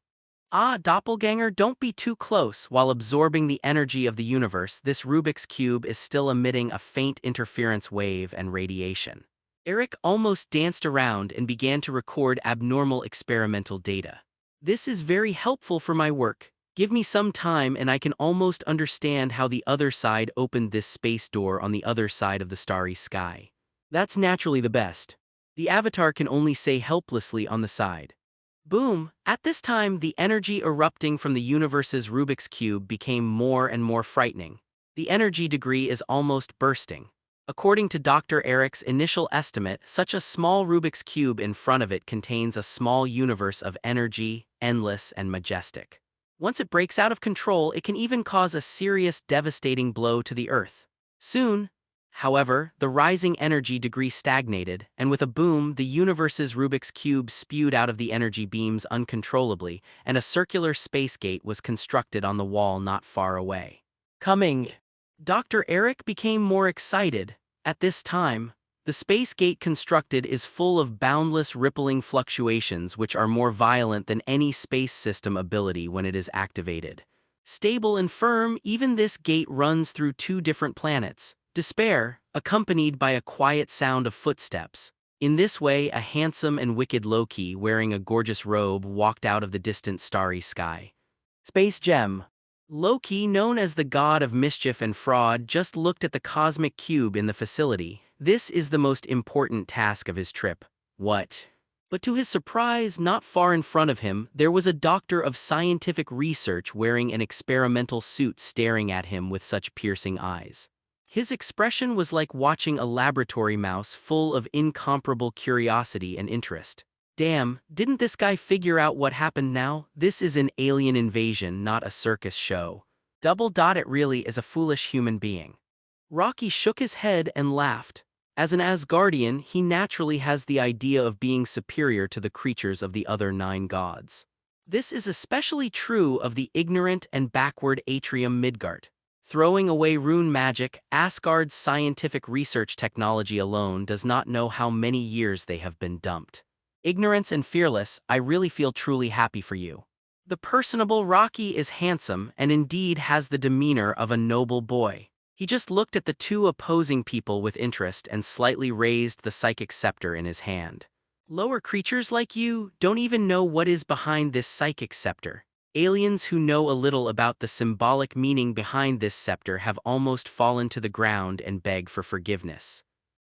Doppelganger, don't be too close. While absorbing the energy of the universe, this Rubik's Cube is still emitting a faint interference wave and radiation. Eric almost danced around and began to record abnormal experimental data. This is very helpful for my work. Give me some time and I can almost understand how the other side opened this space door on the other side of the starry sky. That's naturally the best. The Avatar can only say helplessly on the side. Boom! At this time, the energy erupting from the universe's Rubik's Cube became more and more frightening. The energy degree is almost bursting. According to Dr. Eric's initial estimate, such a small Rubik's Cube in front of it contains a small universe of energy, endless and majestic. Once it breaks out of control, it can even cause a serious, devastating blow to the Earth. Soon, however, the rising energy degree stagnated, and with a boom, the universe's Rubik's Cube spewed out of the energy beams uncontrollably, and a circular space gate was constructed on the wall not far away. Coming! Dr. Eric became more excited. At this time, the space gate constructed is full of boundless rippling fluctuations which are more violent than any space system ability when it is activated. Stable and firm, even this gate runs through 2 different planets. Despair, accompanied by a quiet sound of footsteps. In this way, a handsome and wicked Loki wearing a gorgeous robe walked out of the distant starry sky. Space Gem. Loki, known as the god of mischief and fraud, just looked at the cosmic cube in the facility. This is the most important task of his trip. What? But to his surprise, not far in front of him, there was a doctor of scientific research wearing an experimental suit staring at him with such piercing eyes. His expression was like watching a laboratory mouse full of incomparable curiosity and interest. Damn, didn't this guy figure out what happened now? This is an alien invasion, not a circus show. It really is a foolish human being. Rocky shook his head and laughed. As an Asgardian, he naturally has the idea of being superior to the creatures of the other 9 gods. This is especially true of the ignorant and backward Atrium Midgard. Throwing away rune magic, Asgard's scientific research technology alone does not know how many years they have been dumped. Ignorance and fearless, I really feel truly happy for you. The personable Rocky is handsome and indeed has the demeanor of a noble boy. He just looked at the two opposing people with interest and slightly raised the psychic scepter in his hand. Lower creatures like you don't even know what is behind this psychic scepter. Aliens who know a little about the symbolic meaning behind this scepter have almost fallen to the ground and beg for forgiveness.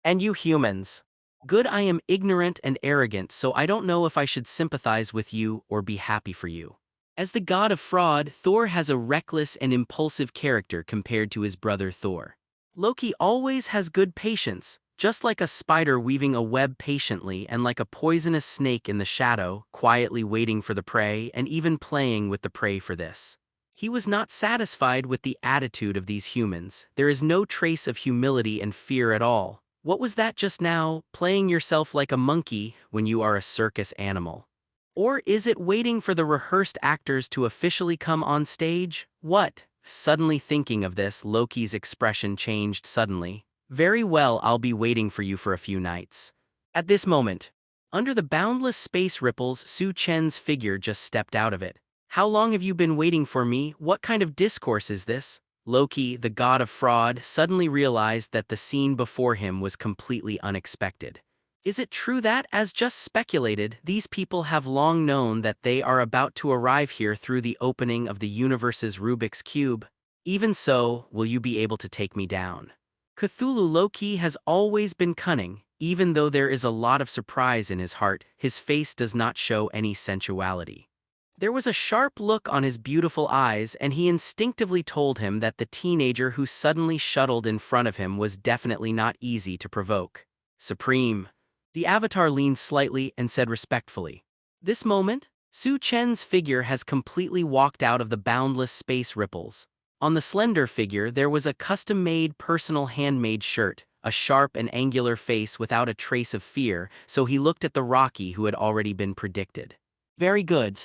And you humans. Good, I am ignorant and arrogant, so I don't know if I should sympathize with you or be happy for you. As the god of fraud, Thor has a reckless and impulsive character compared to his brother Thor. Loki always has good patience, just like a spider weaving a web patiently and like a poisonous snake in the shadow, quietly waiting for the prey and even playing with the prey for this. He was not satisfied with the attitude of these humans. There is no trace of humility and fear at all. What was that just now, playing yourself like a monkey when you are a circus animal? Or is it waiting for the rehearsed actors to officially come on stage? What? Suddenly thinking of this, Loki's expression changed suddenly. Very well, I'll be waiting for you for a few nights. At this moment, under the boundless space ripples, Su Chen's figure just stepped out of it. How long have you been waiting for me? What kind of discourse is this? Loki, the god of fraud, suddenly realized that the scene before him was completely unexpected. Is it true that, as just speculated, these people have long known that they are about to arrive here through the opening of the universe's Rubik's Cube? Even so, will you be able to take me down? Cthulhu Loki has always been cunning. Even though there is a lot of surprise in his heart, his face does not show any sensuality. There was a sharp look on his beautiful eyes, and he instinctively told him that the teenager who suddenly shuttled in front of him was definitely not easy to provoke. Supreme. The avatar leaned slightly and said respectfully. This moment, Su Chen's figure has completely walked out of the boundless space ripples. On the slender figure there was a custom-made personal handmade shirt, a sharp and angular face without a trace of fear, so he looked at the Rocky who had already been predicted. Very good.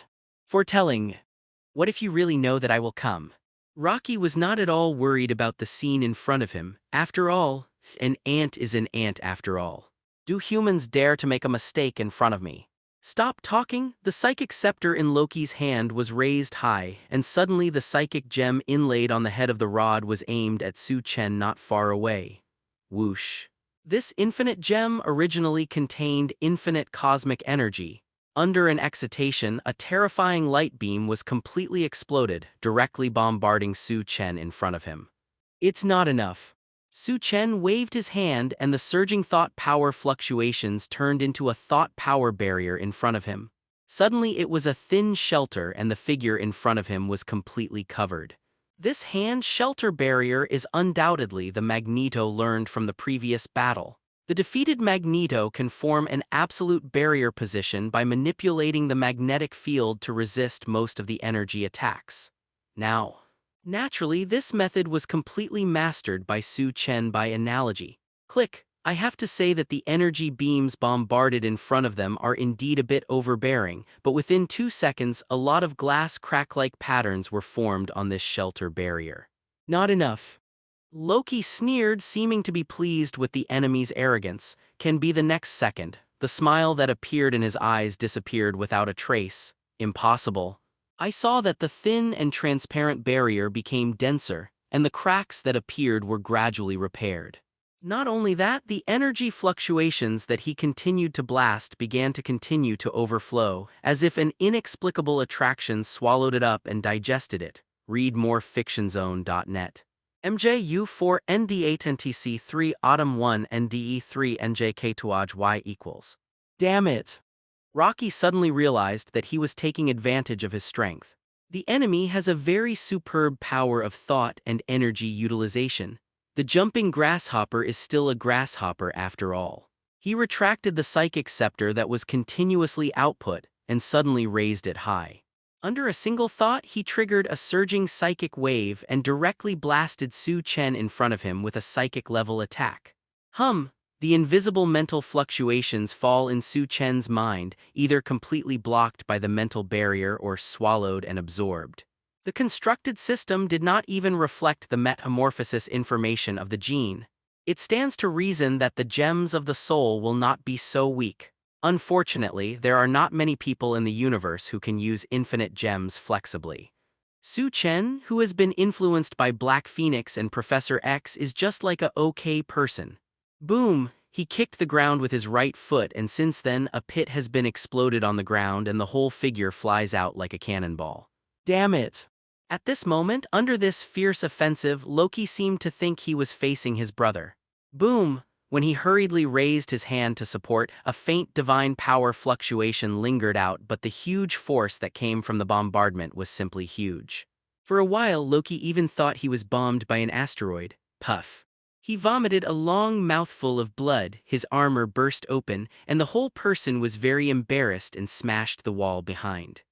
Foretelling. What if you really know that I will come? Rocky was not at all worried about the scene in front of him. After all, an ant is an ant after all. Do humans dare to make a mistake in front of me? Stop talking. The psychic scepter in Loki's hand was raised high, and suddenly the psychic gem inlaid on the head of the rod was aimed at Su Chen not far away. Whoosh. This infinite gem originally contained infinite cosmic energy. Under an excitation, a terrifying light beam was completely exploded, directly bombarding Su Chen in front of him. It's not enough. Su Chen waved his hand and the surging thought power fluctuations turned into a thought power barrier in front of him. Suddenly it was a thin shelter and the figure in front of him was completely covered. This hand shelter barrier is undoubtedly the Magneto learned from the previous battle. The defeated Magneto can form an absolute barrier position by manipulating the magnetic field to resist most of the energy attacks. Now, naturally, this method was completely mastered by Su Chen by analogy. Click. I have to say that the energy beams bombarded in front of them are indeed a bit overbearing, but within 2 seconds a lot of glass crack-like patterns were formed on this shelter barrier. Not enough. Loki sneered, seeming to be pleased with the enemy's arrogance. Can be the next second. The smile that appeared in his eyes disappeared without a trace. Impossible. I saw that the thin and transparent barrier became denser, and the cracks that appeared were gradually repaired. Not only that, the energy fluctuations that he continued to blast began to continue to overflow, as if an inexplicable attraction swallowed it up and digested it. Read more fictionzone.net. MJU4 ND8 NTC3 Autumn 1 NDE3 NJK2AJ Y equals. Damn it! Rocky suddenly realized that he was taking advantage of his strength. The enemy has a very superb power of thought and energy utilization. The jumping grasshopper is still a grasshopper after all. He retracted the psychic scepter that was continuously output and suddenly raised it high. Under a single thought, he triggered a surging psychic wave and directly blasted Su Chen in front of him with a psychic-level attack. The invisible mental fluctuations fall in Su Chen's mind, either completely blocked by the mental barrier or swallowed and absorbed. The constructed system did not even reflect the metamorphosis information of the gene. It stands to reason that the gems of the soul will not be so weak. Unfortunately, there are not many people in the universe who can use infinite gems flexibly. Su Chen, who has been influenced by Black Phoenix and Professor X, is just like a okay person. Boom! He kicked the ground with his right foot, and since then a pit has been exploded on the ground and the whole figure flies out like a cannonball. Damn it! At this moment, under this fierce offensive, Loki seemed to think he was facing his brother. Boom! When he hurriedly raised his hand to support, a faint divine power fluctuation lingered out, but the huge force that came from the bombardment was simply huge. For a while, Loki even thought he was bombed by an asteroid. Puff. He vomited a long mouthful of blood, his armor burst open, and the whole person was very embarrassed and smashed the wall behind.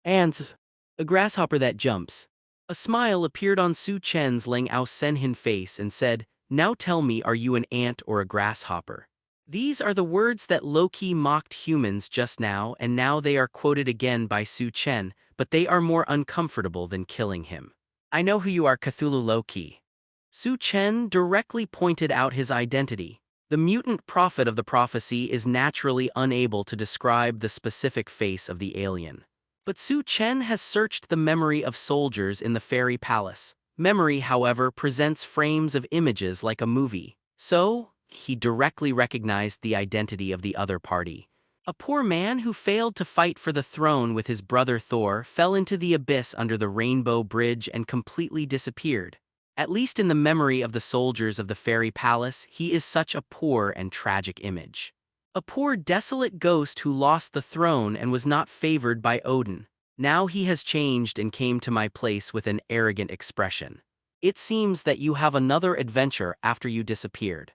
Ants. A grasshopper that jumps. A smile appeared on Su Chen's Lang Ao Senhin face and said, "Now tell me, are you an ant or a grasshopper?" These are the words that Loki mocked humans just now, and now they are quoted again by Su Chen, but they are more uncomfortable than killing him. "I know who you are, Cthulhu Loki." Su Chen directly pointed out his identity. The mutant prophet of the prophecy is naturally unable to describe the specific face of the alien. But Su Chen has searched the memory of soldiers in the fairy palace. Memory, however, presents frames of images like a movie. So, he directly recognized the identity of the other party. A poor man who failed to fight for the throne with his brother Thor fell into the abyss under the Rainbow Bridge and completely disappeared. At least in the memory of the soldiers of the fairy palace, he is such a poor and tragic image. A poor desolate ghost who lost the throne and was not favored by Odin. Now he has changed and came to my place with an arrogant expression. "It seems that you have another adventure after you disappeared."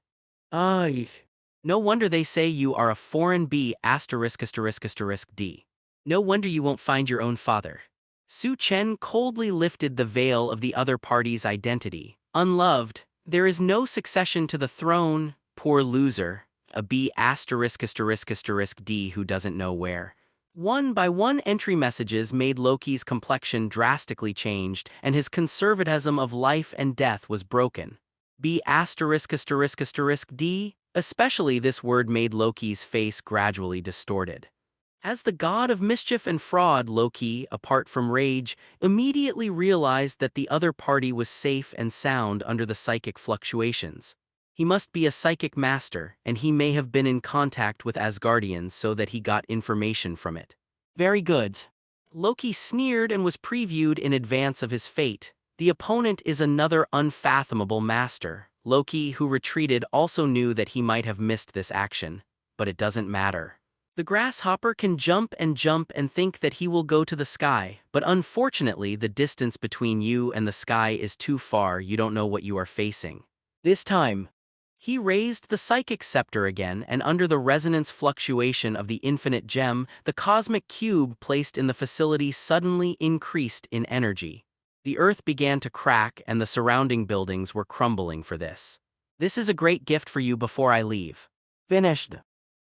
Ay. No wonder they say you are a foreign bee ******D. No wonder you won't find your own father. Su Chen coldly lifted the veil of the other party's identity. "Unloved, there is no succession to the throne, poor loser, a bee *****D who doesn't know where." One by one entry messages made Loki's complexion drastically changed, and his conservatism of life and death was broken. "B *****D, especially this word made Loki's face gradually distorted. As the god of mischief and fraud, Loki, apart from rage, immediately realized that the other party was safe and sound under the psychic fluctuations. He must be a psychic master, and he may have been in contact with Asgardians so that he got information from it. Very good. Loki sneered and was previewed in advance of his fate. The opponent is another unfathomable master. Loki, who retreated, also knew that he might have missed this action, but it doesn't matter. The grasshopper can jump and think that he will go to the sky, but unfortunately the distance between you and the sky is too far. You don't know what you are facing. This time, he raised the psychic scepter again, and under the resonance fluctuation of the infinite gem, the cosmic cube placed in the facility suddenly increased in energy. The earth began to crack and the surrounding buildings were crumbling for this. "This is a great gift for you before I leave." Finished.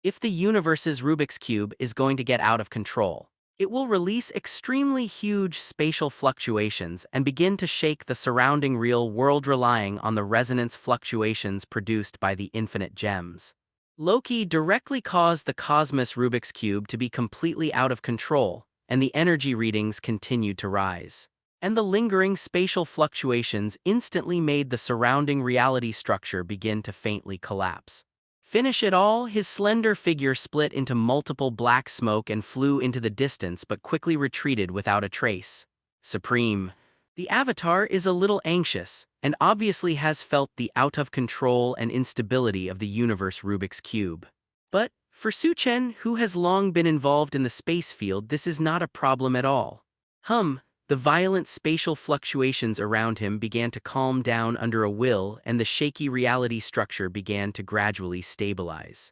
If the universe's Rubik's Cube is going to get out of control, it will release extremely huge spatial fluctuations and begin to shake the surrounding real world, relying on the resonance fluctuations produced by the infinite gems. Loki directly caused the Cosmos Rubik's Cube to be completely out of control, and the energy readings continued to rise. And the lingering spatial fluctuations instantly made the surrounding reality structure begin to faintly collapse. Finish it all, his slender figure split into multiple black smoke and flew into the distance but quickly retreated without a trace. Supreme. The Avatar is a little anxious, and obviously has felt the out of control and instability of the universe Rubik's Cube. But, for Su Chen, who has long been involved in the space field, this is not a problem at all. The violent spatial fluctuations around him began to calm down under a will, and the shaky reality structure began to gradually stabilize.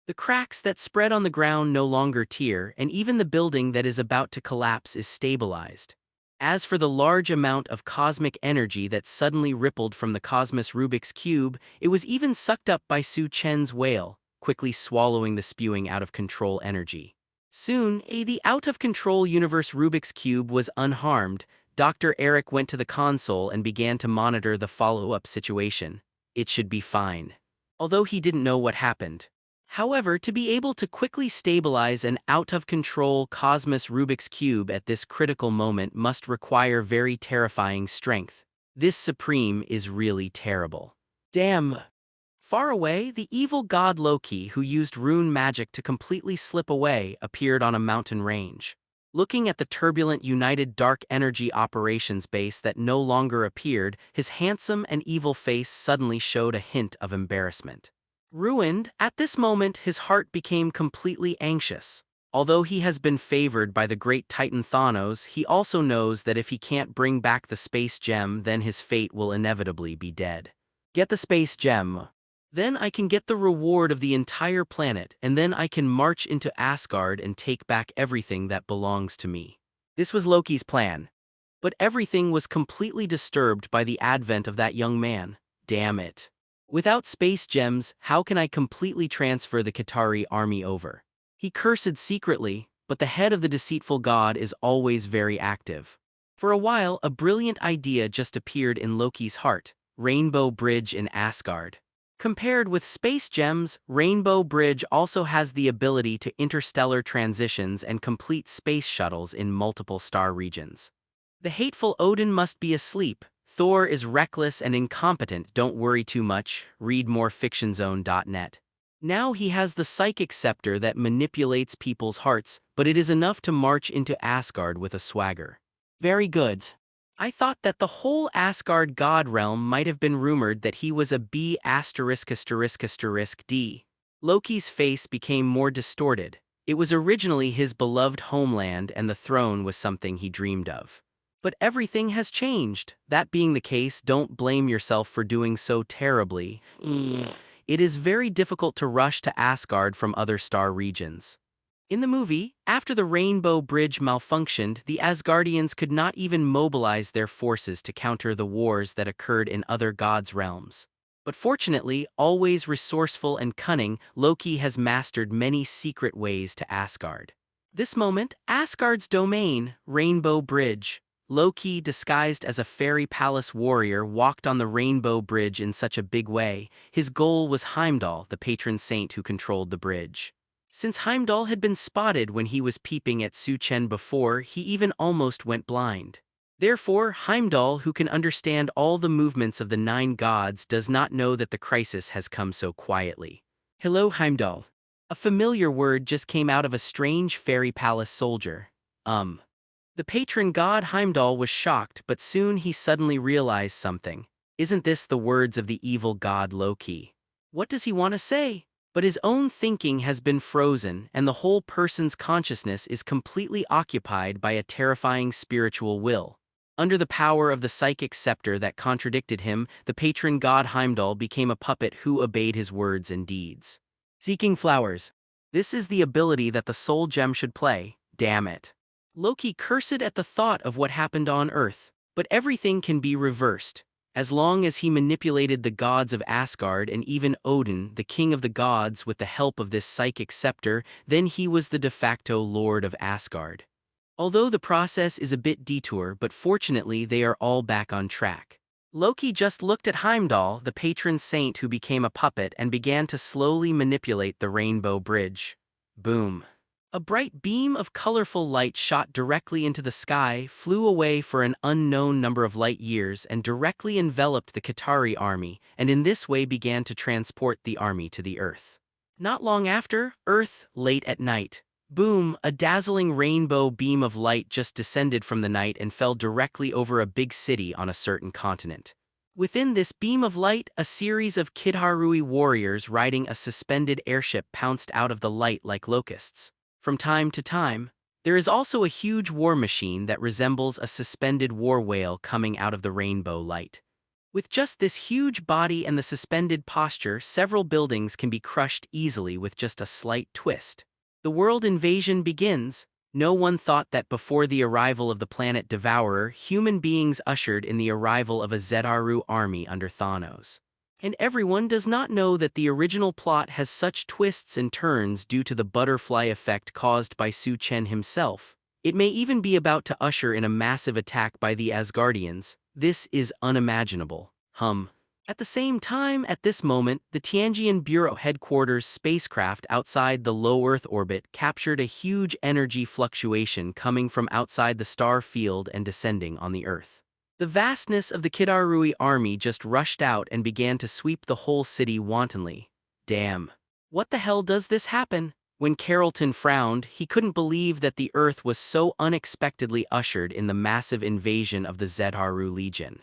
The cracks that spread on the ground no longer tear, and even the building that is about to collapse is stabilized. As for the large amount of cosmic energy that suddenly rippled from the Cosmos Rubik's Cube, it was even sucked up by Su Chen's whale, quickly swallowing the spewing out-of-control energy. Soon, the out-of-control universe Rubik's Cube was unharmed. Dr. Eric went to the console and began to monitor the follow-up situation. It should be fine. Although he didn't know what happened. However, to be able to quickly stabilize an out-of-control Cosmos Rubik's Cube at this critical moment must require very terrifying strength. This Supreme is really terrible. Damn! Far away, the evil god Loki, who used rune magic to completely slip away, appeared on a mountain range. Looking at the turbulent United Dark Energy Operations base that no longer appeared, his handsome and evil face suddenly showed a hint of embarrassment. Ruined, at this moment his heart became completely anxious. Although he has been favored by the great Titan Thanos, he also knows that if he can't bring back the space gem, then his fate will inevitably be dead. Get the space gem. Then I can get the reward of the entire planet, and then I can march into Asgard and take back everything that belongs to me. This was Loki's plan. But everything was completely disturbed by the advent of that young man. Damn it. Without space gems, how can I completely transfer the Qatari army over? He cursed secretly, but the head of the deceitful god is always very active. For a while, a brilliant idea just appeared in Loki's heart: Rainbow Bridge in Asgard. Compared with space gems, Rainbow Bridge also has the ability to interstellar transitions and complete space shuttles in multiple star regions. The hateful Odin must be asleep. Thor is reckless and incompetent. Don't worry too much. Read more fictionzone.net. Now he has the psychic scepter that manipulates people's hearts, but it is enough to march into Asgard with a swagger. Very good. I thought that the whole Asgard god realm might have been rumored that he was a B********D. Loki's face became more distorted. It was originally his beloved homeland and the throne was something he dreamed of. But everything has changed. That being the case, don't blame yourself for doing so terribly. It is very difficult to rush to Asgard from other star regions. In the movie, after the Rainbow Bridge malfunctioned, the Asgardians could not even mobilize their forces to counter the wars that occurred in other gods' realms. But fortunately, always resourceful and cunning, Loki has mastered many secret ways to Asgard. This moment, Asgard's domain, Rainbow Bridge. Loki, disguised as a fairy palace warrior, walked on the Rainbow Bridge in such a big way. His goal was Heimdall, the patron saint who controlled the bridge. Since Heimdall had been spotted when he was peeping at Su Chen before, he even almost went blind. Therefore, Heimdall, who can understand all the movements of the 9 gods, does not know that the crisis has come so quietly. Hello, Heimdall. A familiar word just came out of a strange fairy palace soldier. The patron god Heimdall was shocked, but soon he suddenly realized something. Isn't this the words of the evil god Loki? What does he want to say? But his own thinking has been frozen, and the whole person's consciousness is completely occupied by a terrifying spiritual will. Under the power of the psychic scepter that contradicted him, the patron god Heimdall became a puppet who obeyed his words and deeds. Seeking flowers. This is the ability that the soul gem should play. Damn it. Loki cursed at the thought of what happened on Earth, but everything can be reversed. As long as he manipulated the gods of Asgard and even Odin, the king of the gods, with the help of this psychic scepter, then he was the de facto lord of Asgard. Although the process is a bit detour, but fortunately they are all back on track. Loki just looked at Heimdall, the patron saint who became a puppet, and began to slowly manipulate the Rainbow Bridge. Boom. A bright beam of colorful light shot directly into the sky, flew away for an unknown number of light years, and directly enveloped the Qatari army, and in this way began to transport the army to the Earth. Not long after, Earth, late at night. Boom, a dazzling rainbow beam of light just descended from the night and fell directly over a big city on a certain continent. Within this beam of light, a series of Kidharui warriors riding a suspended airship pounced out of the light like locusts. From time to time, there is also a huge war machine that resembles a suspended war whale coming out of the rainbow light. With just this huge body and the suspended posture, several buildings can be crushed easily with just a slight twist. The world invasion begins. No one thought that before the arrival of the planet Devourer, human beings ushered in the arrival of a Zedaru army under Thanos. And everyone does not know that the original plot has such twists and turns due to the butterfly effect caused by Su Chen himself. It may even be about to usher in a massive attack by the Asgardians. This is unimaginable. At the same time, at this moment, the Tianjian Bureau headquarters spacecraft outside the low Earth orbit captured a huge energy fluctuation coming from outside the star field and descending on the Earth. The vastness of the Kidarui army just rushed out and began to sweep the whole city wantonly. Damn. What the hell does this happen? When Carrollton frowned, he couldn't believe that the Earth was so unexpectedly ushered in the massive invasion of the Zedharu Legion.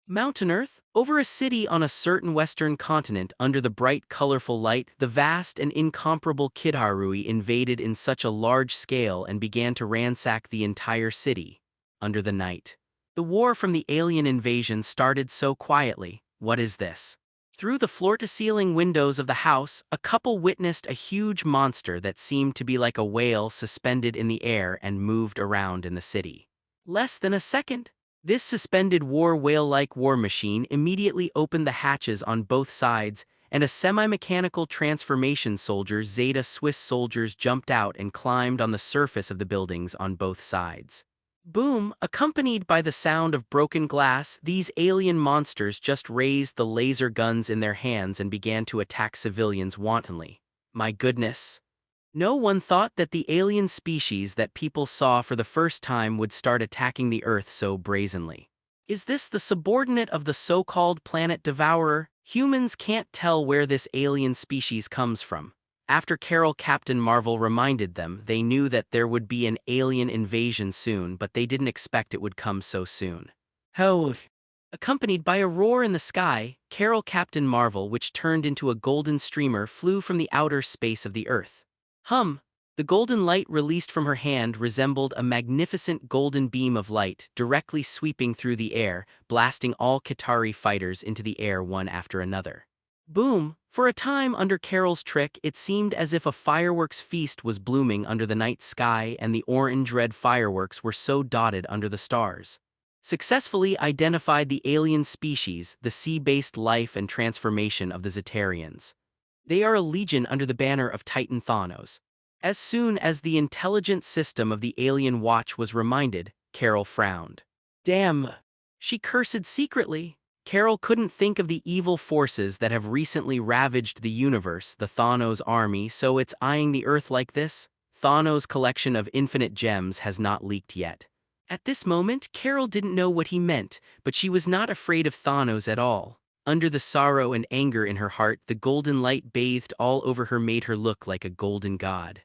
Mountain Earth, over a city on a certain western continent under the bright colorful light, the vast and incomparable Kidharui invaded in such a large scale and began to ransack the entire city. Under the night. The war from the alien invasion started so quietly. What is this? Through the floor-to-ceiling windows of the house, a couple witnessed a huge monster that seemed to be like a whale suspended in the air and moved around in the city. Less than a second. This suspended war whale-like war machine immediately opened the hatches on both sides, and a semi-mechanical transformation soldier Zeta Swiss soldiers jumped out and climbed on the surface of the buildings on both sides. Boom! Accompanied by the sound of broken glass, these alien monsters just raised the laser guns in their hands and began to attack civilians wantonly. My goodness! No one thought that the alien species that people saw for the first time would start attacking the Earth so brazenly. Is this the subordinate of the so-called planet devourer? Humans can't tell where this alien species comes from. After Captain Marvel reminded them, they knew that there would be an alien invasion soon, but they didn't expect it would come so soon. How? Accompanied by a roar in the sky, Captain Marvel, which turned into a golden streamer, flew from the outer space of the Earth. The golden light released from her hand resembled a magnificent golden beam of light, directly sweeping through the air, blasting all Qatari fighters into the air one after another. Boom! For a time under Carol's trick, it seemed as if a fireworks feast was blooming under the night sky, and the orange-red fireworks were so dotted under the stars. Successfully identified the alien species, the sea-based life and transformation of the Zetarians. They are a legion under the banner of Titan Thanos. As soon as the intelligent system of the alien watch was reminded, Carol frowned. Damn! She cursed secretly. Carol couldn't think of the evil forces that have recently ravaged the universe, the Thanos army, so it's eyeing the Earth like this. Thanos' collection of infinite gems has not leaked yet. At this moment, Carol didn't know what he meant, but she was not afraid of Thanos at all. Under the sorrow and anger in her heart, the golden light bathed all over her made her look like a golden god.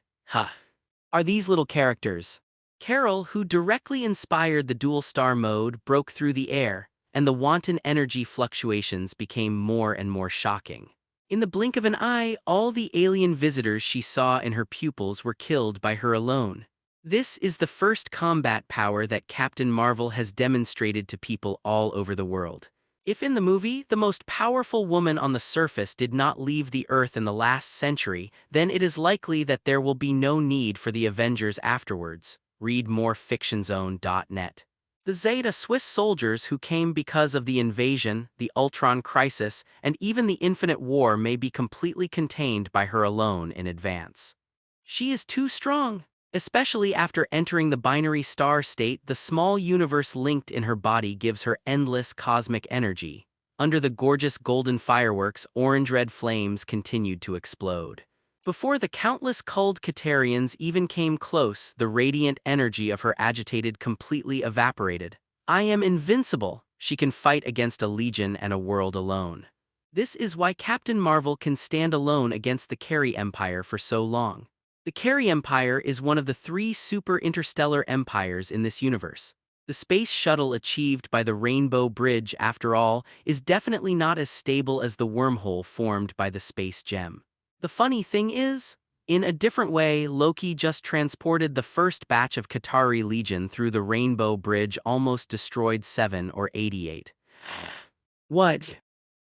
Are these little characters? Carol, who directly inspired the dual star mode, broke through the air, and the wanton energy fluctuations became more and more shocking. In the blink of an eye, all the alien visitors she saw in her pupils were killed by her alone. This is the first combat power that Captain Marvel has demonstrated to people all over the world. If in the movie, the most powerful woman on the surface did not leave the Earth in the last century, then it is likely that there will be no need for the Avengers afterwards. Read more fictionzone.net. The Zeta Swiss soldiers who came because of the invasion, the Ultron crisis, and even the Infinite War may be completely contained by her alone in advance. She is too strong. Especially after entering the binary star state, the small universe linked in her body gives her endless cosmic energy. Under the gorgeous golden fireworks, orange-red flames continued to explode. Before the countless culled Qatarians even came close, the radiant energy of her agitated completely evaporated. I am invincible. She can fight against a legion and a world alone. This is why Captain Marvel can stand alone against the Carey Empire for so long. The Carey Empire is one of the 3 super interstellar empires in this universe. The space shuttle achieved by the Rainbow Bridge, after all, is definitely not as stable as the wormhole formed by the space gem. The funny thing is, in a different way, Loki just transported the first batch of Qatari Legion through the Rainbow Bridge, almost destroyed 7 or 88. What?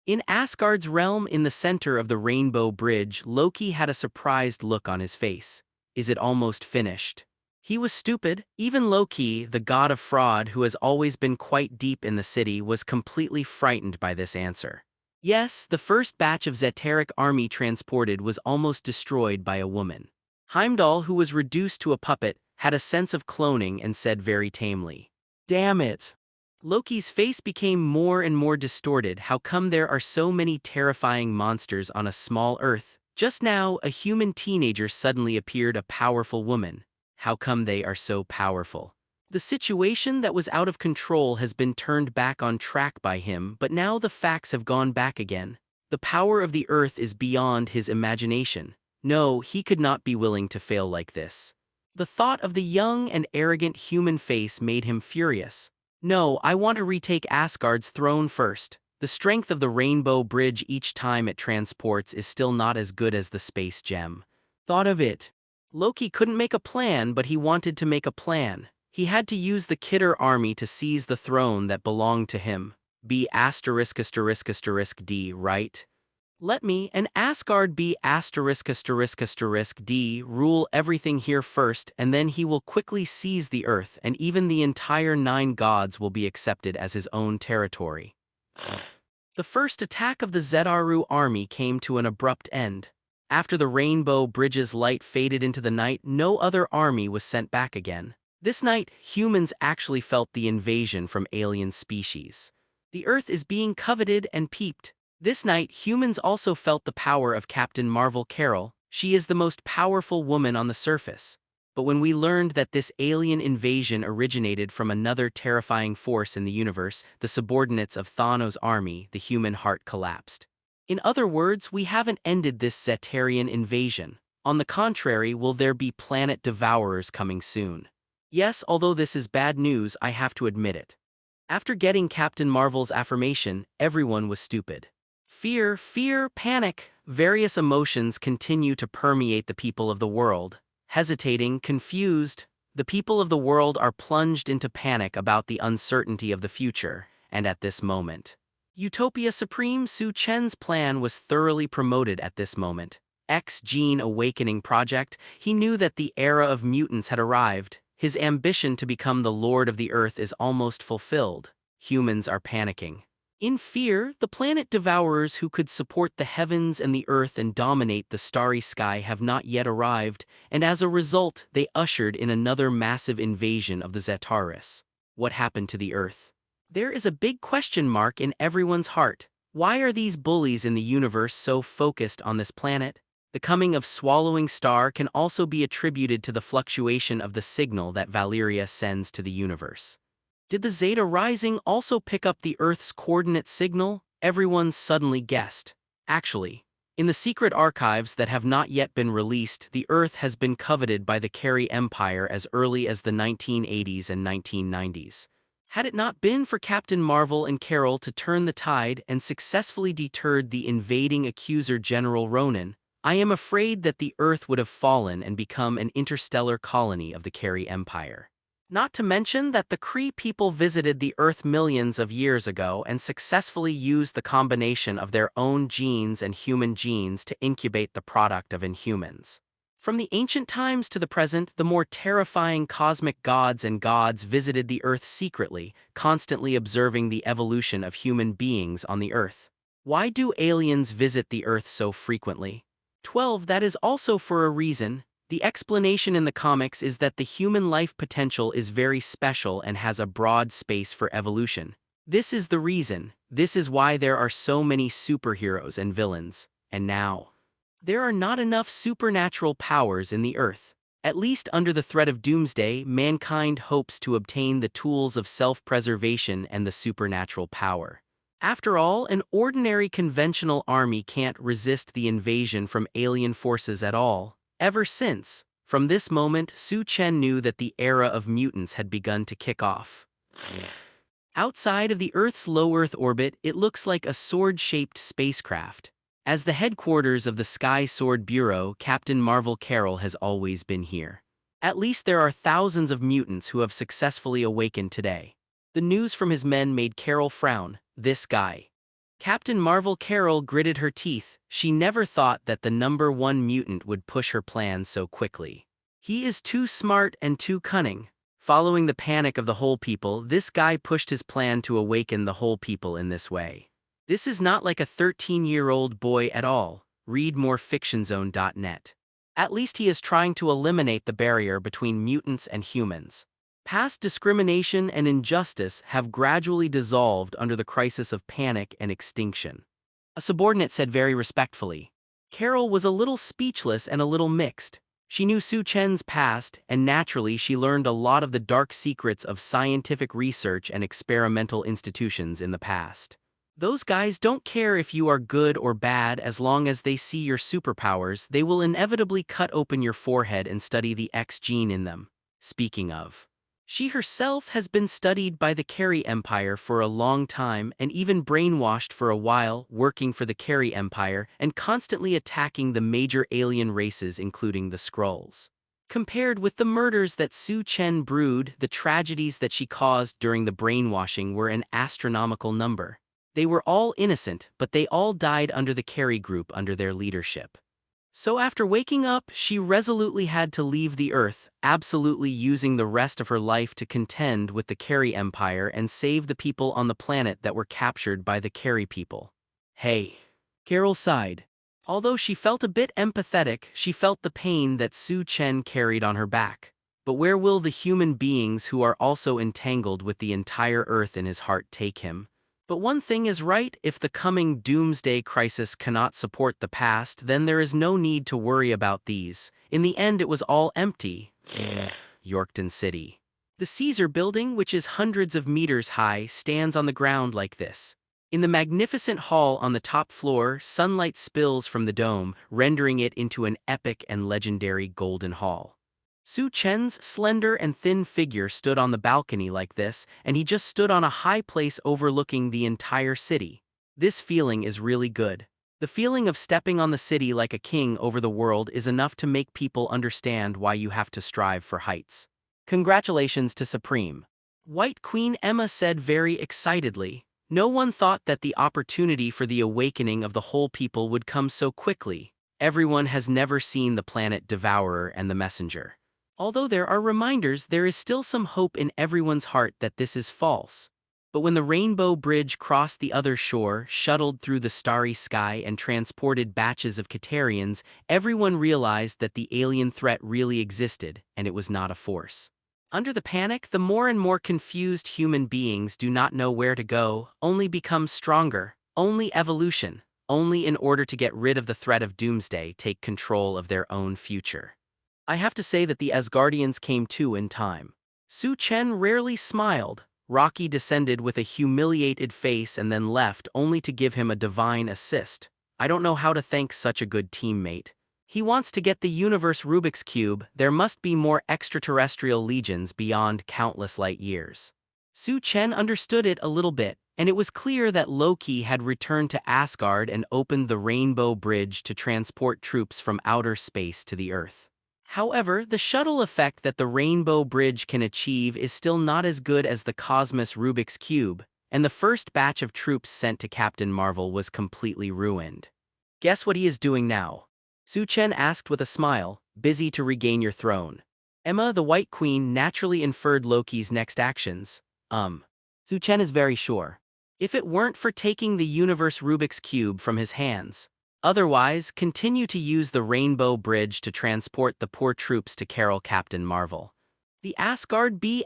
In Asgard's realm in the center of the Rainbow Bridge, Loki had a surprised look on his face. Is it almost finished? He was stupid. Even Loki, the god of fraud who has always been quite deep in the city, was completely frightened by this answer. Yes, the first batch of Zetaric army transported was almost destroyed by a woman. Heimdall, who was reduced to a puppet, had a sense of cloning and said very tamely, "Damn it! Loki's face became more and more distorted. How come there are so many terrifying monsters on a small Earth? Just now, a human teenager suddenly appeared a powerful woman. How come they are so powerful? The situation that was out of control has been turned back on track by him, but now the facts have gone back again. The power of the Earth is beyond his imagination. No, he could not be willing to fail like this. The thought of the young and arrogant human face made him furious. No, I want to retake Asgard's throne first. The strength of the Rainbow Bridge each time it transports is still not as good as the space gem. Thought of it. Loki couldn't make a plan, but he wanted to make a plan. He had to use the Kidder army to seize the throne that belonged to him. Be asterisk asterisk asterisk D, right? Let me, and Asgard be asterisk asterisk asterisk D, rule everything here first, and then he will quickly seize the earth, and even the entire 9 gods will be accepted as his own territory. The first attack of the Zedaru army came to an abrupt end. After the Rainbow Bridge's light faded into the night, no other army was sent back again. This night, humans actually felt the invasion from alien species. The earth is being coveted and peeped. This night, humans also felt the power of Captain Marvel Carol. She is the most powerful woman on the surface. But when we learned that this alien invasion originated from another terrifying force in the universe, the subordinates of Thanos' army, the human heart collapsed. In other words, we haven't ended this Zetarian invasion. On the contrary, will there be planet devourers coming soon? Yes, although this is bad news, I have to admit it. After getting Captain Marvel's affirmation, everyone was stupid. Fear, panic, various emotions continue to permeate the people of the world. Hesitating, confused, the people of the world are plunged into panic about the uncertainty of the future, and at this moment. Utopia Supreme Su Chen's plan was thoroughly promoted at this moment. X-Gene Awakening Project, he knew that the era of mutants had arrived. His ambition to become the Lord of the Earth is almost fulfilled. Humans are panicking. In fear, the planet devourers who could support the heavens and the earth and dominate the starry sky have not yet arrived, and as a result, they ushered in another massive invasion of the Zetaris. What happened to the earth? There is a big question mark in everyone's heart. Why are these bullies in the universe so focused on this planet? The coming of Swallowing Star can also be attributed to the fluctuation of the signal that Valeria sends to the universe. Did the Zeta Rising also pick up the Earth's coordinate signal? Everyone suddenly guessed. Actually, in the secret archives that have not yet been released, the Earth has been coveted by the Carey Empire as early as the 1980s and 1990s. Had it not been for Captain Marvel and Carol to turn the tide and successfully deterred the invading accuser General Ronan, I am afraid that the Earth would have fallen and become an interstellar colony of the Carey Empire. Not to mention that the Kree people visited the Earth millions of years ago and successfully used the combination of their own genes and human genes to incubate the product of Inhumans. From the ancient times to the present, the more terrifying cosmic gods and gods visited the Earth secretly, constantly observing the evolution of human beings on the Earth. Why do aliens visit the Earth so frequently? 12. That is also for a reason. The explanation in the comics is that the human life potential is very special and has a broad space for evolution. This is the reason. This is why there are so many superheroes and villains. And now, there are not enough supernatural powers in the Earth. At least under the threat of doomsday, mankind hopes to obtain the tools of self-preservation and the supernatural power. After all, an ordinary conventional army can't resist the invasion from alien forces at all. Ever since, from this moment, Su Chen knew that the era of mutants had begun to kick off. Outside of the Earth's low Earth orbit, it looks like a sword-shaped spacecraft. As the headquarters of the Sky Sword Bureau, Captain Marvel Carol has always been here. At least there are thousands of mutants who have successfully awakened today. The news from his men made Carol frown. This guy. Captain Marvel Carol gritted her teeth. She never thought that the #1 mutant would push her plans so quickly. He is too smart and too cunning. Following the panic of the whole people, this guy pushed his plan to awaken the whole people in this way. This is not like a 13-year-old boy at all. Read more fictionzone.net. At least he is trying to eliminate the barrier between mutants and humans. Past discrimination and injustice have gradually dissolved under the crisis of panic and extinction. A subordinate said very respectfully. Carol was a little speechless and a little mixed. She knew Su Chen's past, and naturally she learned a lot of the dark secrets of scientific research and experimental institutions in the past. Those guys don't care if you are good or bad. As long as they see your superpowers, they will inevitably cut open your forehead and study the X gene in them. Speaking of, she herself has been studied by the Carey Empire for a long time and even brainwashed for a while, working for the Carey Empire and constantly attacking the major alien races including the Skrulls. Compared with the murders that Su Chen brewed, the tragedies that she caused during the brainwashing were an astronomical number. They were all innocent, but they all died under the Carey group under their leadership. So after waking up, she resolutely had to leave the Earth, absolutely using the rest of her life to contend with the Carey Empire and save the people on the planet that were captured by the Carey people. Hey. Carol sighed. Although she felt a bit empathetic, she felt the pain that Su Chen carried on her back. But where will the human beings who are also entangled with the entire Earth in his heart take him? But one thing is right, if the coming doomsday crisis cannot support the past, then there is no need to worry about these. In the end it was all empty. Yorkton City. The Caesar building, which is hundreds of meters high, stands on the ground like this. In the magnificent hall on the top floor, sunlight spills from the dome, rendering it into an epic and legendary golden hall. Su Chen's slender and thin figure stood on the balcony like this, and he just stood on a high place overlooking the entire city. This feeling is really good. The feeling of stepping on the city like a king over the world is enough to make people understand why you have to strive for heights. Congratulations to Supreme. White Queen Emma said very excitedly. No one thought that the opportunity for the awakening of the whole people would come so quickly. Everyone has never seen the planet Devourer and the Messenger. Although there are reminders, there is still some hope in everyone's heart that this is false. But when the Rainbow Bridge crossed the other shore, shuttled through the starry sky and transported batches of Catarians, everyone realized that the alien threat really existed, and it was not a force. Under the panic, the more and more confused human beings do not know where to go, only become stronger, only evolution, only in order to get rid of the threat of doomsday take control of their own future. I have to say that the Asgardians came too in time. Su Chen rarely smiled. Rocky descended with a humiliated face and then left only to give him a divine assist. I don't know how to thank such a good teammate. He wants to get the universe Rubik's Cube. There must be more extraterrestrial legions beyond countless light years. Su Chen understood it a little bit, and it was clear that Loki had returned to Asgard and opened the Rainbow Bridge to transport troops from outer space to the Earth. However, the shuttle effect that the Rainbow Bridge can achieve is still not as good as the Cosmos Rubik's Cube, and the first batch of troops sent to Captain Marvel was completely ruined. Guess what he is doing now? Su Chen asked with a smile, busy to regain your throne. Emma, the White Queen, naturally inferred Loki's next actions. Su Chen is very sure. If it weren't for taking the universe Rubik's Cube from his hands. Otherwise, continue to use the Rainbow Bridge to transport the poor troops to Carol Captain Marvel. The Asgard B*****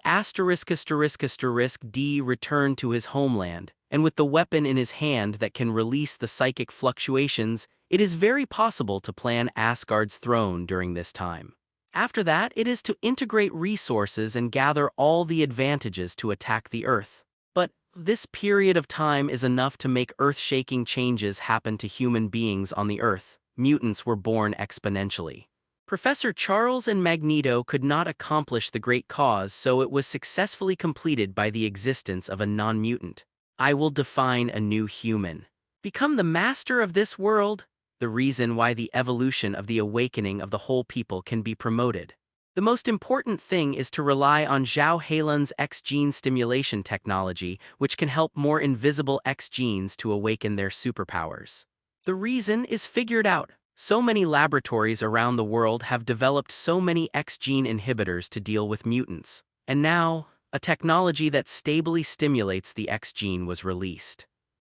D returned to his homeland, and with the weapon in his hand that can release the psychic fluctuations, it is very possible to plan Asgard's throne during this time. After that, it is to integrate resources and gather all the advantages to attack the Earth. But this period of time is enough to make earth-shaking changes happen to human beings on the Earth. Mutants were born exponentially. Professor Charles and Magneto could not accomplish the great cause, so it was successfully completed by the existence of a non-mutant. I will define a new human. Become the master of this world. The reason why the evolution of the awakening of the whole people can be promoted. The most important thing is to rely on Zhao Heilan's X-gene stimulation technology, which can help more invisible X-genes to awaken their superpowers. The reason is figured out. So many laboratories around the world have developed so many X-gene inhibitors to deal with mutants. And now, a technology that stably stimulates the X-gene was released.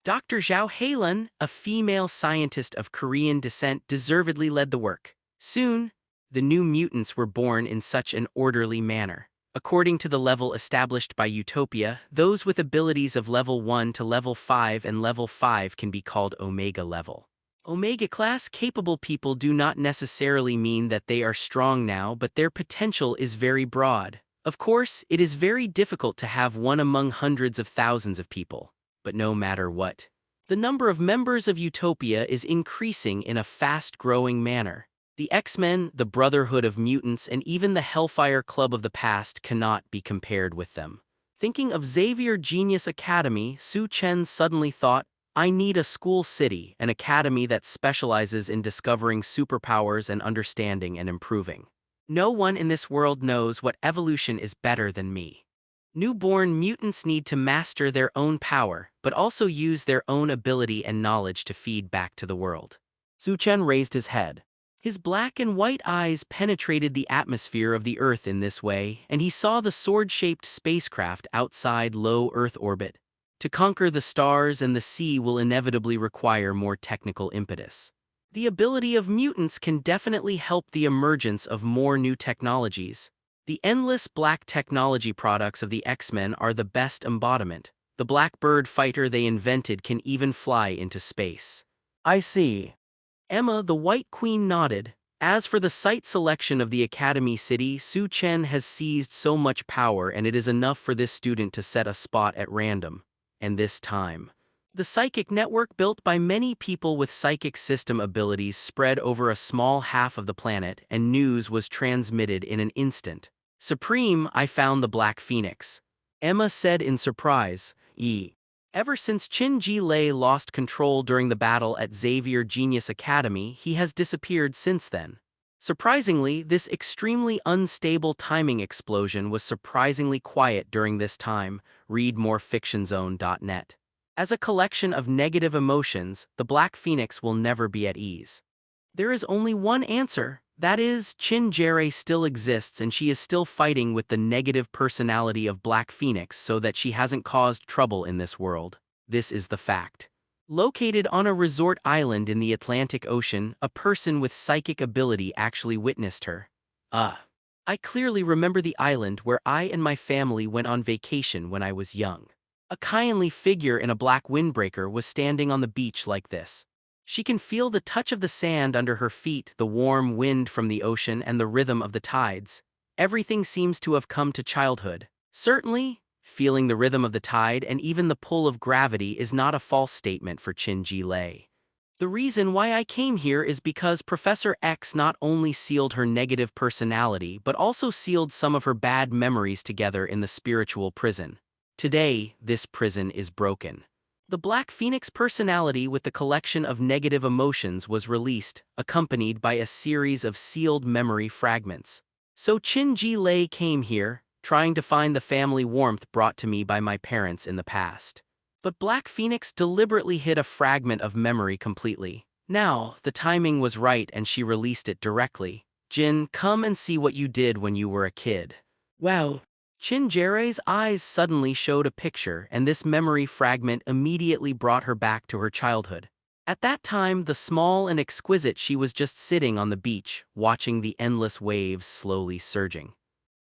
Dr. Zhao Heilan, a female scientist of Korean descent, deservedly led the work. Soon, the new mutants were born in such an orderly manner. According to the level established by Utopia, those with abilities of level 1 to level 5 and level 5 can be called Omega level. Omega class capable people do not necessarily mean that they are strong now, but their potential is very broad. Of course, it is very difficult to have one among hundreds of thousands of people. But no matter what, the number of members of Utopia is increasing in a fast-growing manner. The X-Men, the Brotherhood of Mutants, and even the Hellfire Club of the past cannot be compared with them. Thinking of Xavier Genius Academy, Su Chen suddenly thought, I need a school city, an academy that specializes in discovering superpowers and understanding and improving. No one in this world knows what evolution is better than me. Newborn mutants need to master their own power, but also use their own ability and knowledge to feed back to the world. Su Chen raised his head. His black and white eyes penetrated the atmosphere of the Earth in this way, and he saw the sword-shaped spacecraft outside low Earth orbit. To conquer the stars and the sea will inevitably require more technical impetus. The ability of mutants can definitely help the emergence of more new technologies. The endless black technology products of the X-Men are the best embodiment. The black bird fighter they invented can even fly into space. I see. Emma, the White Queen, nodded. As for the site selection of the Academy City, Su Chen has seized so much power, and it is enough for this student to set a spot at random. And this time, the psychic network built by many people with psychic system abilities spread over a small half of the planet, and news was transmitted in an instant. Supreme, I found the Black Phoenix. Emma said in surprise. Ever since Qin Ji Lei lost control during the battle at Xavier Genius Academy, he has disappeared since then. Surprisingly, this extremely unstable timing explosion was surprisingly quiet during this time. Read more fictionzone.net. As a collection of negative emotions, the Black Phoenix will never be at ease. There is only one answer. That is, Qin Jere still exists and she is still fighting with the negative personality of Black Phoenix so that she hasn't caused trouble in this world. This is the fact. Located on a resort island in the Atlantic Ocean, a person with psychic ability actually witnessed her. I clearly remember the island where I and my family went on vacation when I was young. A kindly figure in a black windbreaker was standing on the beach like this. She can feel the touch of the sand under her feet, the warm wind from the ocean, and the rhythm of the tides. Everything seems to have come to childhood. Certainly, feeling the rhythm of the tide and even the pull of gravity is not a false statement for Qin Ji Lei. The reason why I came here is because Professor X not only sealed her negative personality but also sealed some of her bad memories together in the spiritual prison. Today, this prison is broken. The Black Phoenix personality with the collection of negative emotions was released, accompanied by a series of sealed memory fragments. So Qin Ji Lei came here, trying to find the family warmth brought to me by my parents in the past. But Black Phoenix deliberately hid a fragment of memory completely. Now, the timing was right and she released it directly. Jin, come and see what you did when you were a kid. Wow. Qin Jere's eyes suddenly showed a picture, and this memory fragment immediately brought her back to her childhood. At that time, the small and exquisite, she was just sitting on the beach, watching the endless waves slowly surging.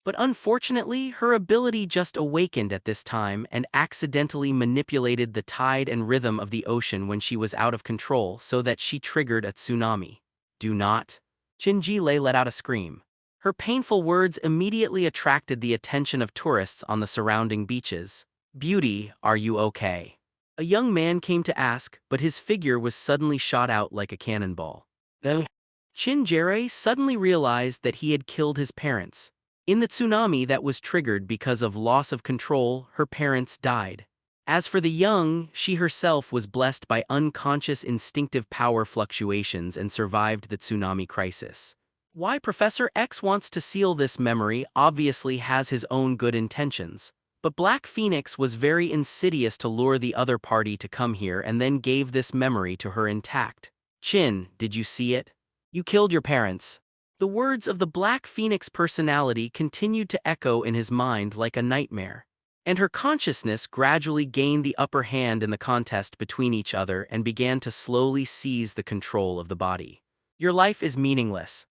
But unfortunately, her ability just awakened at this time and accidentally manipulated the tide and rhythm of the ocean when she was out of control so that she triggered a tsunami. Do not. Qin Ji Lei let out a scream. Her painful words immediately attracted the attention of tourists on the surrounding beaches. Beauty, are you okay? A young man came to ask, but his figure was suddenly shot out like a cannonball. Qin Jere suddenly realized that he had killed his parents. In the tsunami that was triggered because of loss of control, her parents died. As for the young, she herself was blessed by unconscious instinctive power fluctuations and survived the tsunami crisis. Why Professor X wants to seal this memory obviously has his own good intentions. But Black Phoenix was very insidious to lure the other party to come here and then gave this memory to her intact. Qin, did you see it? You killed your parents. The words of the Black Phoenix personality continued to echo in his mind like a nightmare. And her consciousness gradually gained the upper hand in the contest between each other and began to slowly seize the control of the body. Your life is meaningless.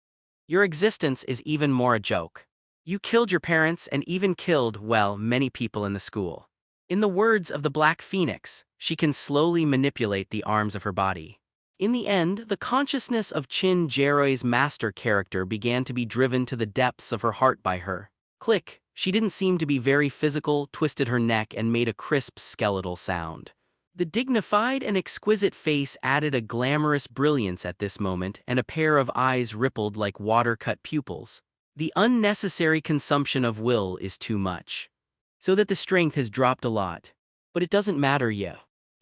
Your existence is even more a joke. You killed your parents and even killed, well, many people in the school. In the words of the Black Phoenix, she can slowly manipulate the arms of her body. In the end, the consciousness of Chin Jeroi's master character began to be driven to the depths of her heart by her. Click, she didn't seem to be very physical, twisted her neck and made a crisp skeletal sound. The dignified and exquisite face added a glamorous brilliance at this moment, and a pair of eyes rippled like water-cut pupils. The unnecessary consumption of will is too much. So that the strength has dropped a lot. But it doesn't matter yet.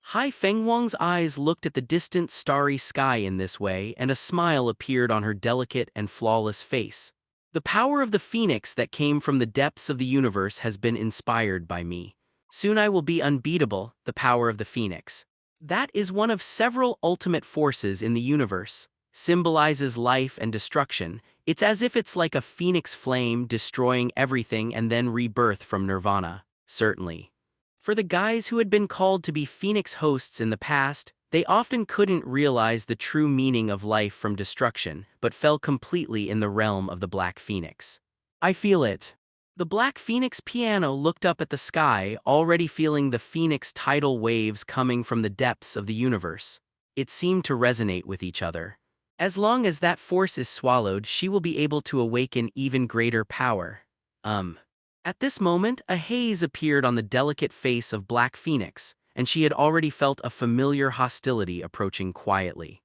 Hai Fengwang's eyes looked at the distant starry sky in this way, and a smile appeared on her delicate and flawless face. The power of the phoenix that came from the depths of the universe has been inspired by me. Soon I will be unbeatable, the power of the phoenix. That is one of several ultimate forces in the universe. Symbolizes life and destruction. It's as if it's like a phoenix flame destroying everything and then rebirth from nirvana, certainly. For the guys who had been called to be phoenix hosts in the past, they often couldn't realize the true meaning of life from destruction, but fell completely in the realm of the Black Phoenix. I feel it. The Black Phoenix piano looked up at the sky, already feeling the phoenix tidal waves coming from the depths of the universe. It seemed to resonate with each other. As long as that force is swallowed, she will be able to awaken even greater power. At this moment, a haze appeared on the delicate face of Black Phoenix, and she had already felt a familiar hostility approaching quietly.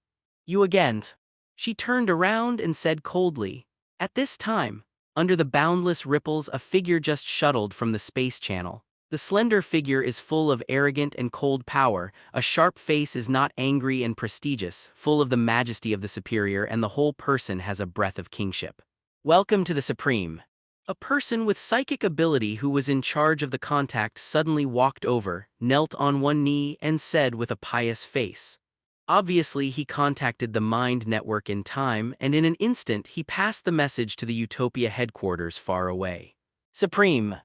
You again. She turned around and said coldly. At this time, under the boundless ripples, a figure just shuttled from the space channel. The slender figure is full of arrogant and cold power, a sharp face is not angry and prestigious, full of the majesty of the superior, and the whole person has a breath of kingship. Welcome to the Supreme. A person with psychic ability who was in charge of the contact suddenly walked over, knelt on one knee, and said with a pious face. Obviously, he contacted the mind network in time, and in an instant he passed the message to the Utopia headquarters far away. Supreme.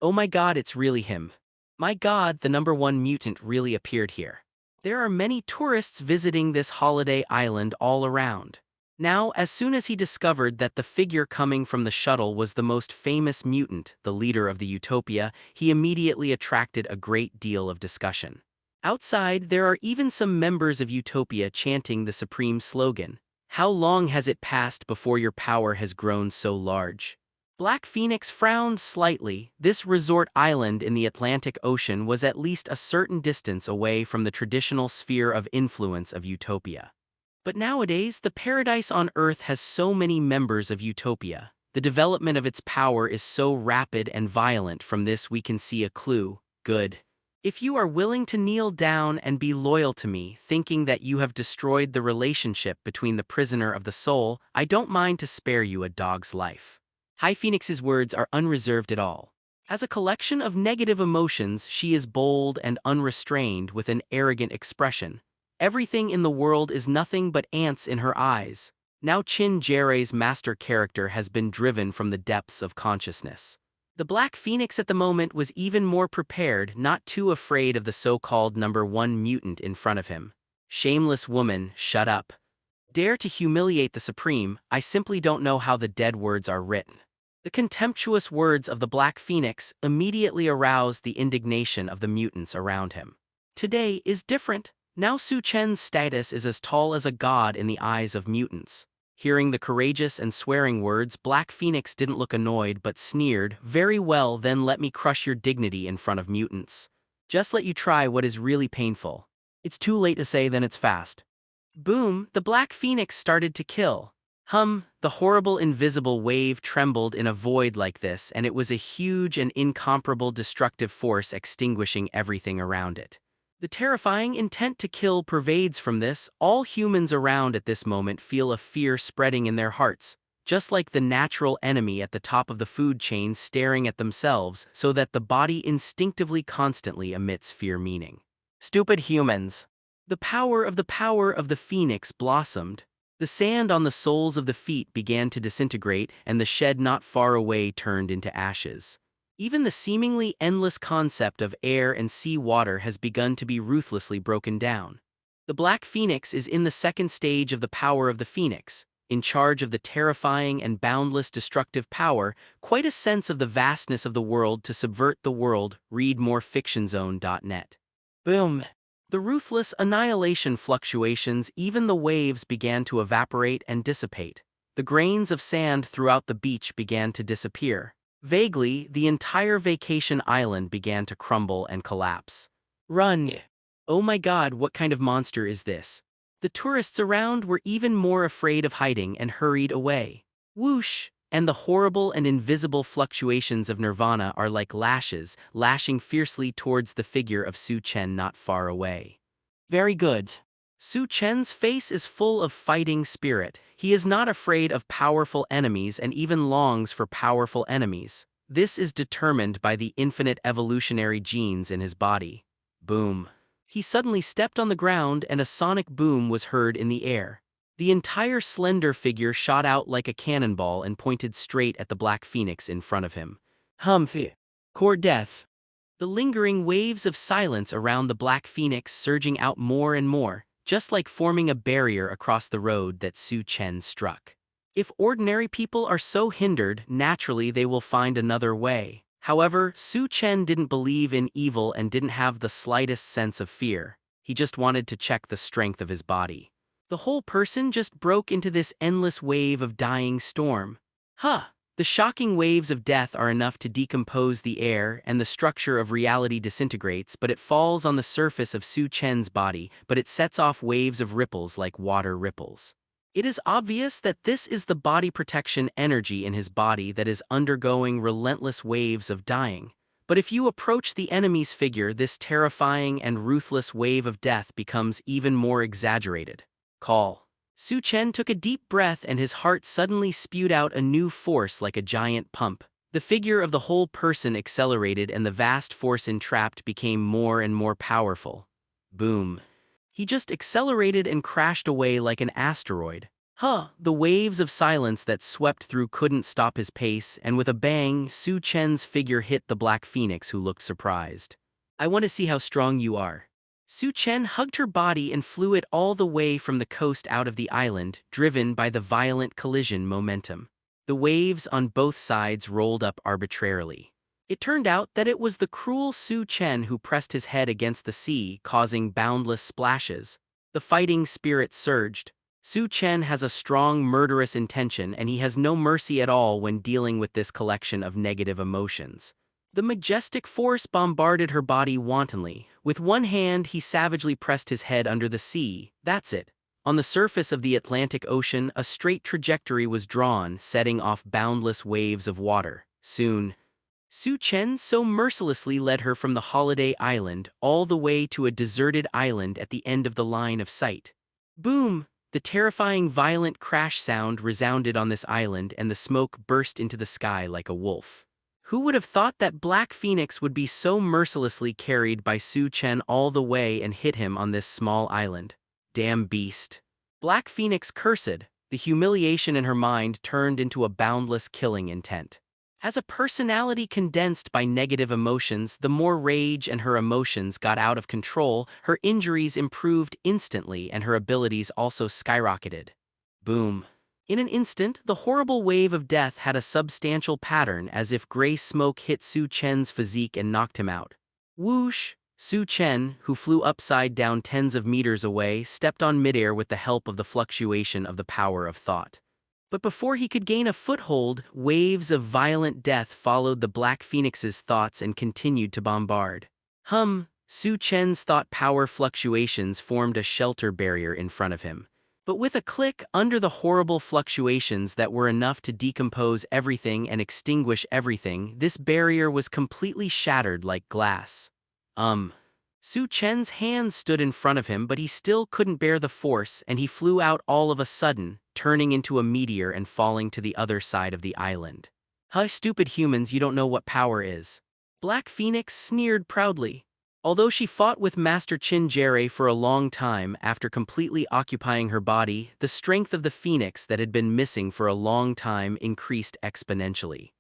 Oh my god, it's really him. My god, the #1 mutant really appeared here. There are many tourists visiting this holiday island all around. Now, as soon as he discovered that the figure coming from the shuttle was the most famous mutant, the leader of the Utopia, he immediately attracted a great deal of discussion. Outside, there are even some members of Utopia chanting the supreme slogan. How long has it passed before your power has grown so large? Black Phoenix frowned slightly. This resort island in the Atlantic Ocean was at least a certain distance away from the traditional sphere of influence of Utopia. But nowadays, the paradise on Earth has so many members of Utopia. The development of its power is so rapid and violent. From this we can see a clue. Good. If you are willing to kneel down and be loyal to me, thinking that you have destroyed the relationship between the prisoner of the soul, I don't mind to spare you a dog's life. High Phoenix's words are unreserved at all. As a collection of negative emotions, she is bold and unrestrained with an arrogant expression. Everything in the world is nothing but ants in her eyes. Now Chin Jeroi's master character has been driven from the depths of consciousness. The Black Phoenix at the moment was even more prepared, not too afraid of the so-called #1 mutant in front of him. Shameless woman, shut up. Dare to humiliate the Supreme, I simply don't know how the dead words are written. The contemptuous words of the Black Phoenix immediately aroused the indignation of the mutants around him. Today is different. Now Su Chen's status is as tall as a god in the eyes of mutants. Hearing the courageous and swearing words, Black Phoenix didn't look annoyed but sneered. Very well, then let me crush your dignity in front of mutants. Just let you try what is really painful. It's too late to say, then it's fast. Boom, the Black Phoenix started to kill. The horrible invisible wave trembled in a void like this, and it was a huge and incomparable destructive force extinguishing everything around it. The terrifying intent to kill pervades from this. All humans around at this moment feel a fear spreading in their hearts, just like the natural enemy at the top of the food chain staring at themselves, so that the body instinctively constantly emits fear meaning. Stupid humans. The power of the phoenix blossomed. The sand on the soles of the feet began to disintegrate, and the shed not far away turned into ashes. Even the seemingly endless concept of air and sea water has begun to be ruthlessly broken down. The Black Phoenix is in the second stage of the power of the phoenix. in charge of the terrifying and boundless destructive power, quite a sense of the vastness of the world to subvert the world. Read more fictionzone.net. Boom. The ruthless annihilation fluctuations, even the waves began to evaporate and dissipate. The grains of sand throughout the beach began to disappear. Vaguely, the entire vacation island began to crumble and collapse. Run! Oh my god, what kind of monster is this? The tourists around were even more afraid of hiding and hurried away. Whoosh! And the horrible and invisible fluctuations of Nirvana are like lashes, lashing fiercely towards the figure of Su Chen not far away. Very good. Su Chen's face is full of fighting spirit. He is not afraid of powerful enemies and even longs for powerful enemies. This is determined by the infinite evolutionary genes in his body. Boom. He suddenly stepped on the ground and a sonic boom was heard in the air. The entire slender figure shot out like a cannonball and pointed straight at the Black Phoenix in front of him. Humph. Core death. The lingering waves of silence around the Black Phoenix surging out more and more, just like forming a barrier across the road that Su Chen struck. If ordinary people are so hindered, naturally they will find another way. However, Su Chen didn't believe in evil and didn't have the slightest sense of fear. He just wanted to check the strength of his body. The whole person just broke into this endless wave of dying storm. The shocking waves of death are enough to decompose the air and the structure of reality disintegrates, but it falls on the surface of Su Chen's body, but it sets off waves of ripples like water ripples. It is obvious that this is the body protection energy in his body that is undergoing relentless waves of dying. But if you approach the enemy's figure, this terrifying and ruthless wave of death becomes even more exaggerated. Call. Su Chen took a deep breath and his heart suddenly spewed out a new force like a giant pump. The figure of the whole person accelerated and the vast force entrapped became more and more powerful. Boom. He just accelerated and crashed away like an asteroid. The waves of silence that swept through couldn't stop his pace, and with a bang, Su Chen's figure hit the Black Phoenix, who looked surprised. I want to see how strong you are. Su Chen hugged her body and flew it all the way from the coast out of the island, driven by the violent collision momentum. The waves on both sides rolled up arbitrarily. It turned out that it was the cruel Su Chen who pressed his head against the sea, causing boundless splashes. The fighting spirit surged. Su Chen has a strong murderous intention and he has no mercy at all when dealing with this collection of negative emotions. The majestic force bombarded her body wantonly. With one hand, he savagely pressed his head under the sea. That's it. On the surface of the Atlantic Ocean, a straight trajectory was drawn, setting off boundless waves of water. Soon, Su Chen so mercilessly led her from the holiday island all the way to a deserted island at the end of the line of sight. Boom! The terrifying violent crash sound resounded on this island and the smoke burst into the sky like a wolf. Who would have thought that Black Phoenix would be so mercilessly carried by Su Chen all the way and hit him on this small island? Damn beast. Black Phoenix cursed. The humiliation in her mind turned into a boundless killing intent. As a personality condensed by negative emotions, the more rage and her emotions got out of control, her injuries improved instantly and her abilities also skyrocketed. Boom. In an instant, the horrible wave of death had a substantial pattern, as if gray smoke hit Su Chen's physique and knocked him out. Whoosh! Su Chen, who flew upside down tens of meters away, stepped on midair with the help of the fluctuation of the power of thought. But before he could gain a foothold, waves of violent death followed the Black Phoenix's thoughts and continued to bombard. Su Chen's thought power fluctuations formed a shelter barrier in front of him. But with a click, under the horrible fluctuations that were enough to decompose everything and extinguish everything, this barrier was completely shattered like glass. Su Chen's hands stood in front of him, but he still couldn't bear the force, and he flew out all of a sudden, turning into a meteor and falling to the other side of the island. Stupid humans, you don't know what power is. Black Phoenix sneered proudly. Although she fought with Master Qin Jere for a long time after completely occupying her body, the strength of the Phoenix that had been missing for a long time increased exponentially.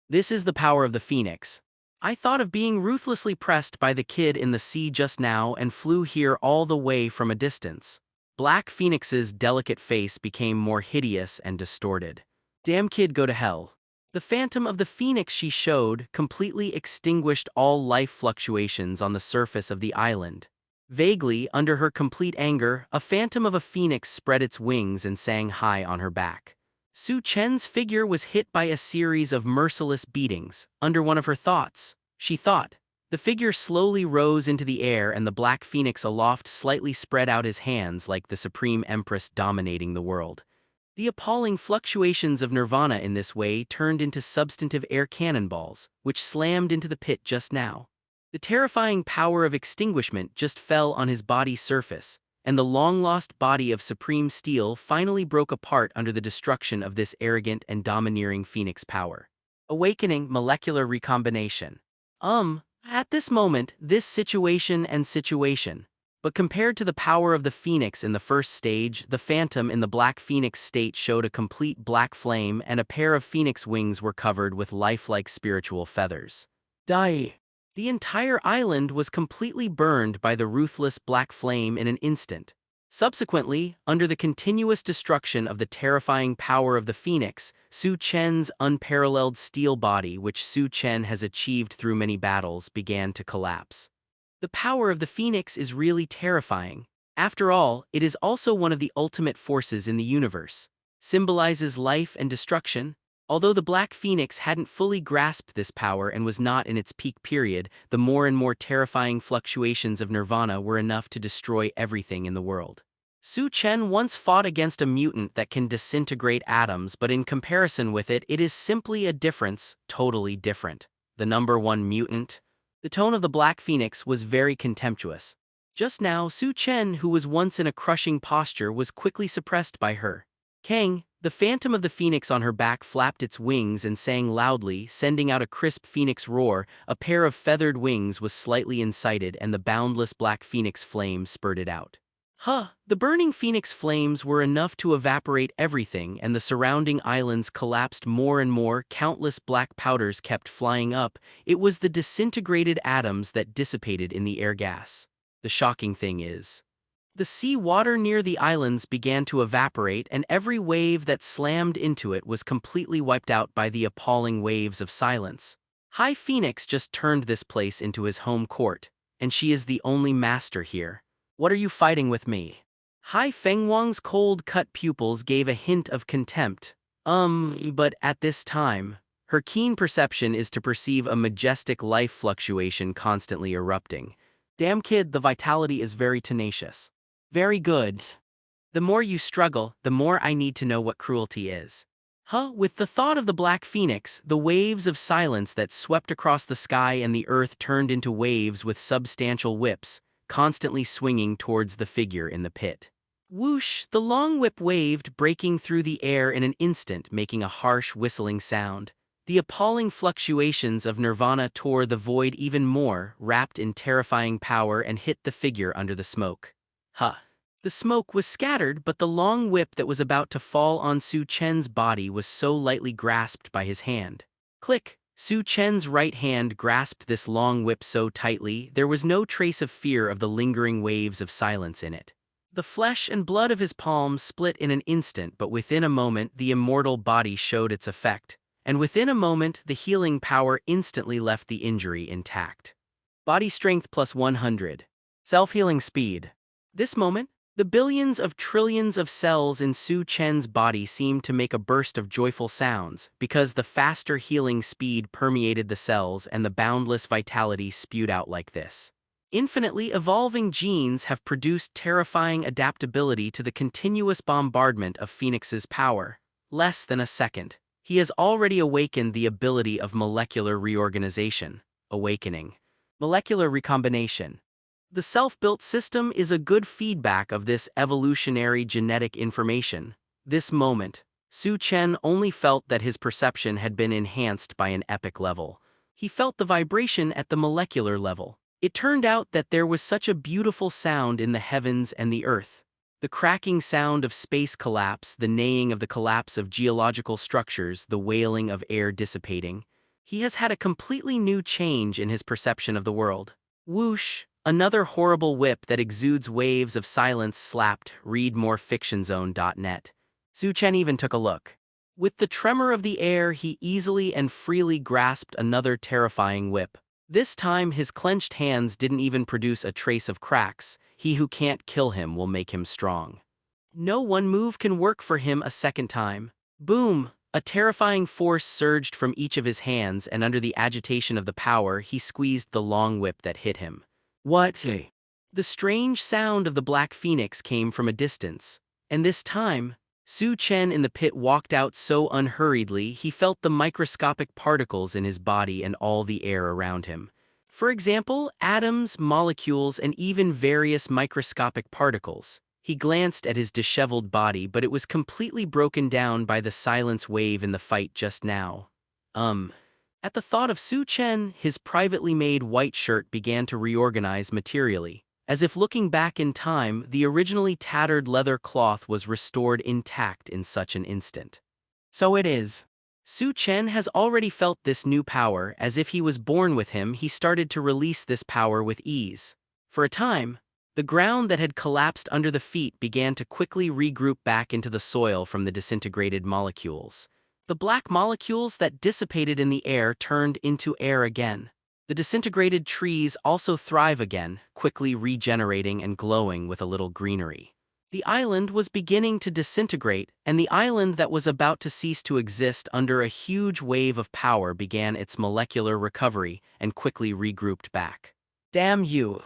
This is the power of the Phoenix. I thought of being ruthlessly pressed by the kid in the sea just now and flew here all the way from a distance. Black Phoenix's delicate face became more hideous and distorted. Damn kid, go to hell. The phantom of the phoenix she showed completely extinguished all life fluctuations on the surface of the island. Vaguely, under her complete anger, a phantom of a phoenix spread its wings and sang high on her back. Su Chen's figure was hit by a series of merciless beatings. Under one of her thoughts, she thought. The figure slowly rose into the air, and the black phoenix aloft slightly spread out his hands like the supreme empress dominating the world. The appalling fluctuations of nirvana in this way turned into substantive air cannonballs, which slammed into the pit just now. The terrifying power of extinguishment just fell on his body's surface, and the long-lost body of supreme steel finally broke apart under the destruction of this arrogant and domineering phoenix power. Awakening molecular recombination. At this moment, this situation. But compared to the power of the phoenix in the first stage, the phantom in the black phoenix state showed a complete black flame, and a pair of phoenix wings were covered with lifelike spiritual feathers. Die! The entire island was completely burned by the ruthless black flame in an instant. Subsequently, under the continuous destruction of the terrifying power of the phoenix, Su Chen's unparalleled steel body, which Su Chen has achieved through many battles, began to collapse. The power of the phoenix is really terrifying. After all, it is also one of the ultimate forces in the universe. Symbolizes life and destruction. Although the black phoenix hadn't fully grasped this power and was not in its peak period, the more and more terrifying fluctuations of nirvana were enough to destroy everything in the world. Su Chen once fought against a mutant that can disintegrate atoms, but in comparison with it, it is simply a difference, totally different. The number one mutant. The tone of the black phoenix was very contemptuous. Just now, Su Chen, who was once in a crushing posture, was quickly suppressed by her. Kang, the phantom of the phoenix on her back, flapped its wings and sang loudly, sending out a crisp phoenix roar. A pair of feathered wings was slightly incited, and the boundless black phoenix flame spurted out. The burning phoenix flames were enough to evaporate everything, and the surrounding islands collapsed more and more. Countless black powders kept flying up. It was the disintegrated atoms that dissipated in the air gas. The shocking thing is, the sea water near the islands began to evaporate, and every wave that slammed into it was completely wiped out by the appalling waves of silence. High Phoenix just turned this place into his home court, and she is the only master here. What are you fighting with me? Hai Fengwang's cold-cut pupils gave a hint of contempt. But at this time, her keen perception is to perceive a majestic life fluctuation constantly erupting. Damn kid, the vitality is very tenacious. Very good. The more you struggle, the more I need to know what cruelty is. With the thought of the black phoenix, the waves of silence that swept across the sky and the earth turned into waves with substantial whips, constantly swinging towards the figure in the pit. Whoosh! The long whip waved, breaking through the air in an instant, making a harsh whistling sound. The appalling fluctuations of nirvana tore the void even more, wrapped in terrifying power, and hit the figure under the smoke. The smoke was scattered, but the long whip that was about to fall on Su Chen's body was so lightly grasped by his hand. Click! Su Chen's right hand grasped this long whip so tightly, there was no trace of fear of the lingering waves of silence in it. The flesh and blood of his palms split in an instant, but within a moment the immortal body showed its effect, and within a moment the healing power instantly left the injury intact. Body strength plus 100. Self-healing speed. This moment, the billions of trillions of cells in Su Chen's body seemed to make a burst of joyful sounds, because the faster healing speed permeated the cells and the boundless vitality spewed out like this. Infinitely evolving genes have produced terrifying adaptability to the continuous bombardment of Phoenix's power. Less than a second. He has already awakened the ability of molecular reorganization. Awakening. Molecular recombination. The self-built system is a good feedback of this evolutionary genetic information. This moment, Su Chen only felt that his perception had been enhanced by an epic level. He felt the vibration at the molecular level. It turned out that there was such a beautiful sound in the heavens and the earth. The cracking sound of space collapse, the neighing of the collapse of geological structures, the wailing of air dissipating. He has had a completely new change in his perception of the world. Whoosh! Another horrible whip that exudes waves of silence slapped. Read more fictionzone.net. Su Chen even took a look. With the tremor of the air, he easily and freely grasped another terrifying whip. This time his clenched hands didn't even produce a trace of cracks. He who can't kill him will make him strong. No one move can work for him a second time. Boom! A terrifying force surged from each of his hands, and under the agitation of the power, he squeezed the long whip that hit him. What? The strange sound of the Black Phoenix came from a distance, and this time, Su Chen in the pit walked out so unhurriedly he felt the microscopic particles in his body and all the air around him. For example, atoms, molecules, and even various microscopic particles. He glanced at his disheveled body, but it was completely broken down by the silence wave in the fight just now. At the thought of Su Chen, his privately made white shirt began to reorganize materially. As if looking back in time, the originally tattered leather cloth was restored intact in such an instant. So it is. Su Chen has already felt this new power. As if he was born with him, he started to release this power with ease. For a time, the ground that had collapsed under the feet began to quickly regroup back into the soil from the disintegrated molecules. The black molecules that dissipated in the air turned into air again. The disintegrated trees also thrive again, quickly regenerating and glowing with a little greenery. The island was beginning to disintegrate, and the island that was about to cease to exist under a huge wave of power began its molecular recovery and quickly regrouped back. Damn you!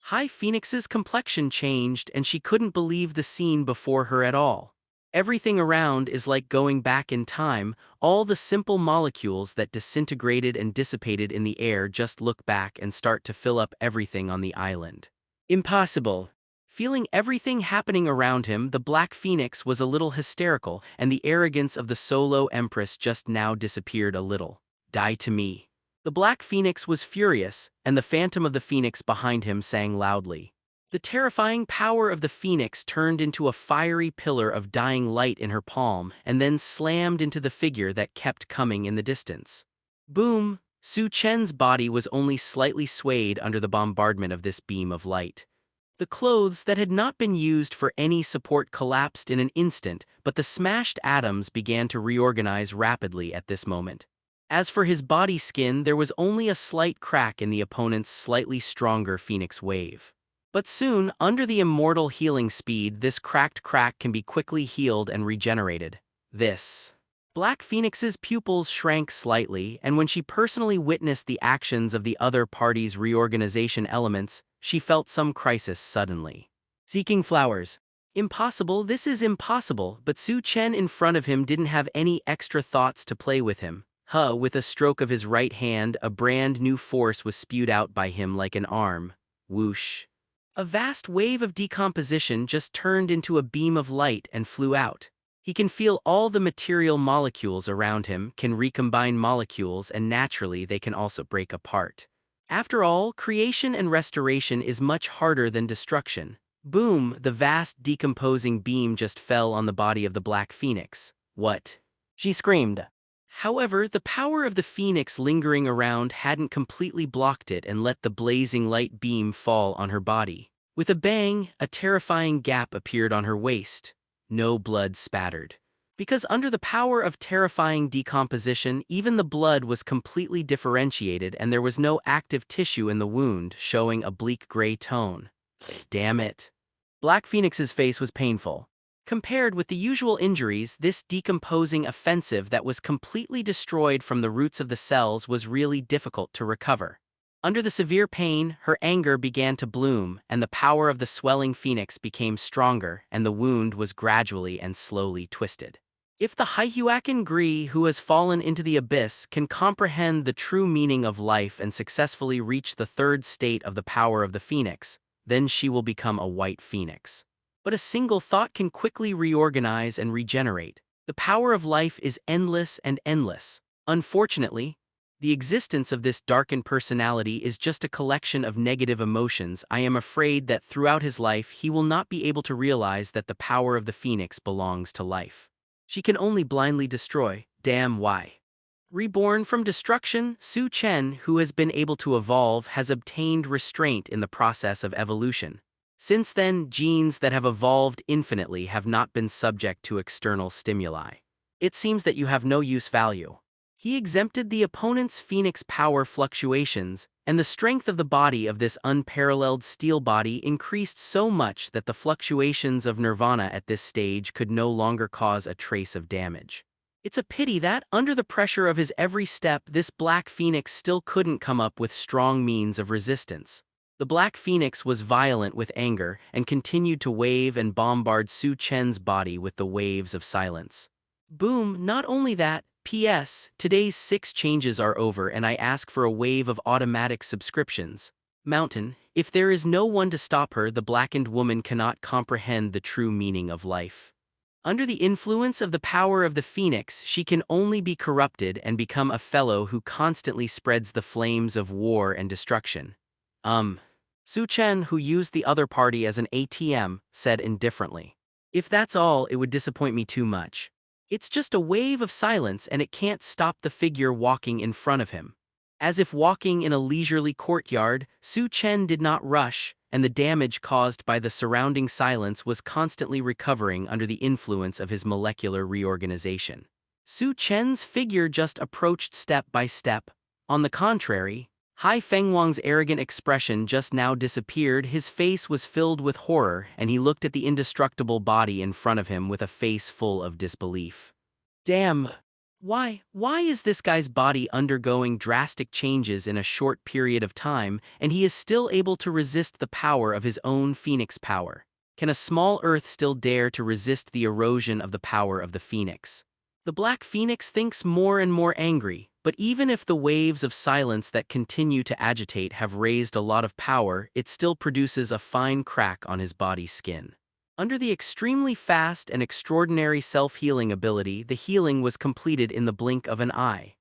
High Phoenix's complexion changed, and she couldn't believe the scene before her at all. Everything around is like going back in time. All the simple molecules that disintegrated and dissipated in the air just look back and start to fill up everything on the island. Impossible. Feeling everything happening around him, the Black Phoenix was a little hysterical, and the arrogance of the Solo Empress just now disappeared a little. Die to me. The Black Phoenix was furious, and the Phantom of the Phoenix behind him sang loudly. The terrifying power of the Phoenix turned into a fiery pillar of dying light in her palm and then slammed into the figure that kept coming in the distance. Boom! Su Chen's body was only slightly swayed under the bombardment of this beam of light. The clothes that had not been used for any support collapsed in an instant, but the smashed atoms began to reorganize rapidly at this moment. As for his body skin, there was only a slight crack in the opponent's slightly stronger Phoenix wave. But soon, under the immortal healing speed, this cracked crack can be quickly healed and regenerated. Black Phoenix's pupils shrank slightly, and when she personally witnessed the actions of the other party's reorganization elements, she felt some crisis suddenly. Seeking flowers. Impossible, this is impossible, but Su Chen in front of him didn't have any extra thoughts to play with him. With a stroke of his right hand, a brand new force was spewed out by him like an arm. Whoosh. A vast wave of decomposition just turned into a beam of light and flew out. He can feel all the material molecules around him, can recombine molecules, and naturally they can also break apart. After all, creation and restoration is much harder than destruction. Boom! The vast decomposing beam just fell on the body of the Black Phoenix. What? She screamed. However, the power of the Phoenix lingering around hadn't completely blocked it and let the blazing light beam fall on her body. With a bang, a terrifying gap appeared on her waist. No blood spattered. Because under the power of terrifying decomposition, even the blood was completely differentiated and there was no active tissue in the wound, showing a bleak gray tone. Damn it. Black Phoenix's face was painful. Compared with the usual injuries, this decomposing offensive that was completely destroyed from the roots of the cells was really difficult to recover. Under the severe pain, her anger began to bloom, and the power of the swelling phoenix became stronger, and the wound was gradually and slowly twisted. If the Haihuacan Gree who has fallen into the abyss can comprehend the true meaning of life and successfully reach the third state of the power of the phoenix, then she will become a white phoenix. But a single thought can quickly reorganize and regenerate. The power of life is endless and endless. Unfortunately, the existence of this darkened personality is just a collection of negative emotions. I am afraid that throughout his life he will not be able to realize that the power of the phoenix belongs to life. She can only blindly destroy. Damn why. Reborn from destruction, Su Chen, who has been able to evolve, has obtained restraint in the process of evolution. Since then, genes that have evolved infinitely have not been subject to external stimuli. It seems that you have no use value. He exempted the opponent's phoenix power fluctuations, and the strength of the body of this unparalleled steel body increased so much that the fluctuations of nirvana at this stage could no longer cause a trace of damage. It's a pity that, under the pressure of his every step, this black phoenix still couldn't come up with strong means of resistance. The black phoenix was violent with anger and continued to wave and bombard Su Chen's body with the waves of silence. Boom, not only that, P.S. Today's 6 changes are over and I ask for a wave of automatic subscriptions. Mountain, if there is no one to stop her, the blackened woman cannot comprehend the true meaning of life. Under the influence of the power of the phoenix, she can only be corrupted and become a fellow who constantly spreads the flames of war and destruction. Su Chen, who used the other party as an ATM, said indifferently. If that's all, it would disappoint me too much. It's just a wave of silence and it can't stop the figure walking in front of him. As if walking in a leisurely courtyard, Su Chen did not rush, and the damage caused by the surrounding silence was constantly recovering under the influence of his molecular reorganization. Su Chen's figure just approached step by step. On the contrary, Hai Fengwang's arrogant expression just now disappeared. His face was filled with horror, and he looked at the indestructible body in front of him with a face full of disbelief. Damn! Why is this guy's body undergoing drastic changes in a short period of time, and he is still able to resist the power of his own phoenix power? Can a small earth still dare to resist the erosion of the power of the phoenix? The black phoenix thinks more and more angry, but even if the waves of silence that continue to agitate have raised a lot of power, it still produces a fine crack on his body's skin. Under the extremely fast and extraordinary self-healing ability, the healing was completed in the blink of an eye.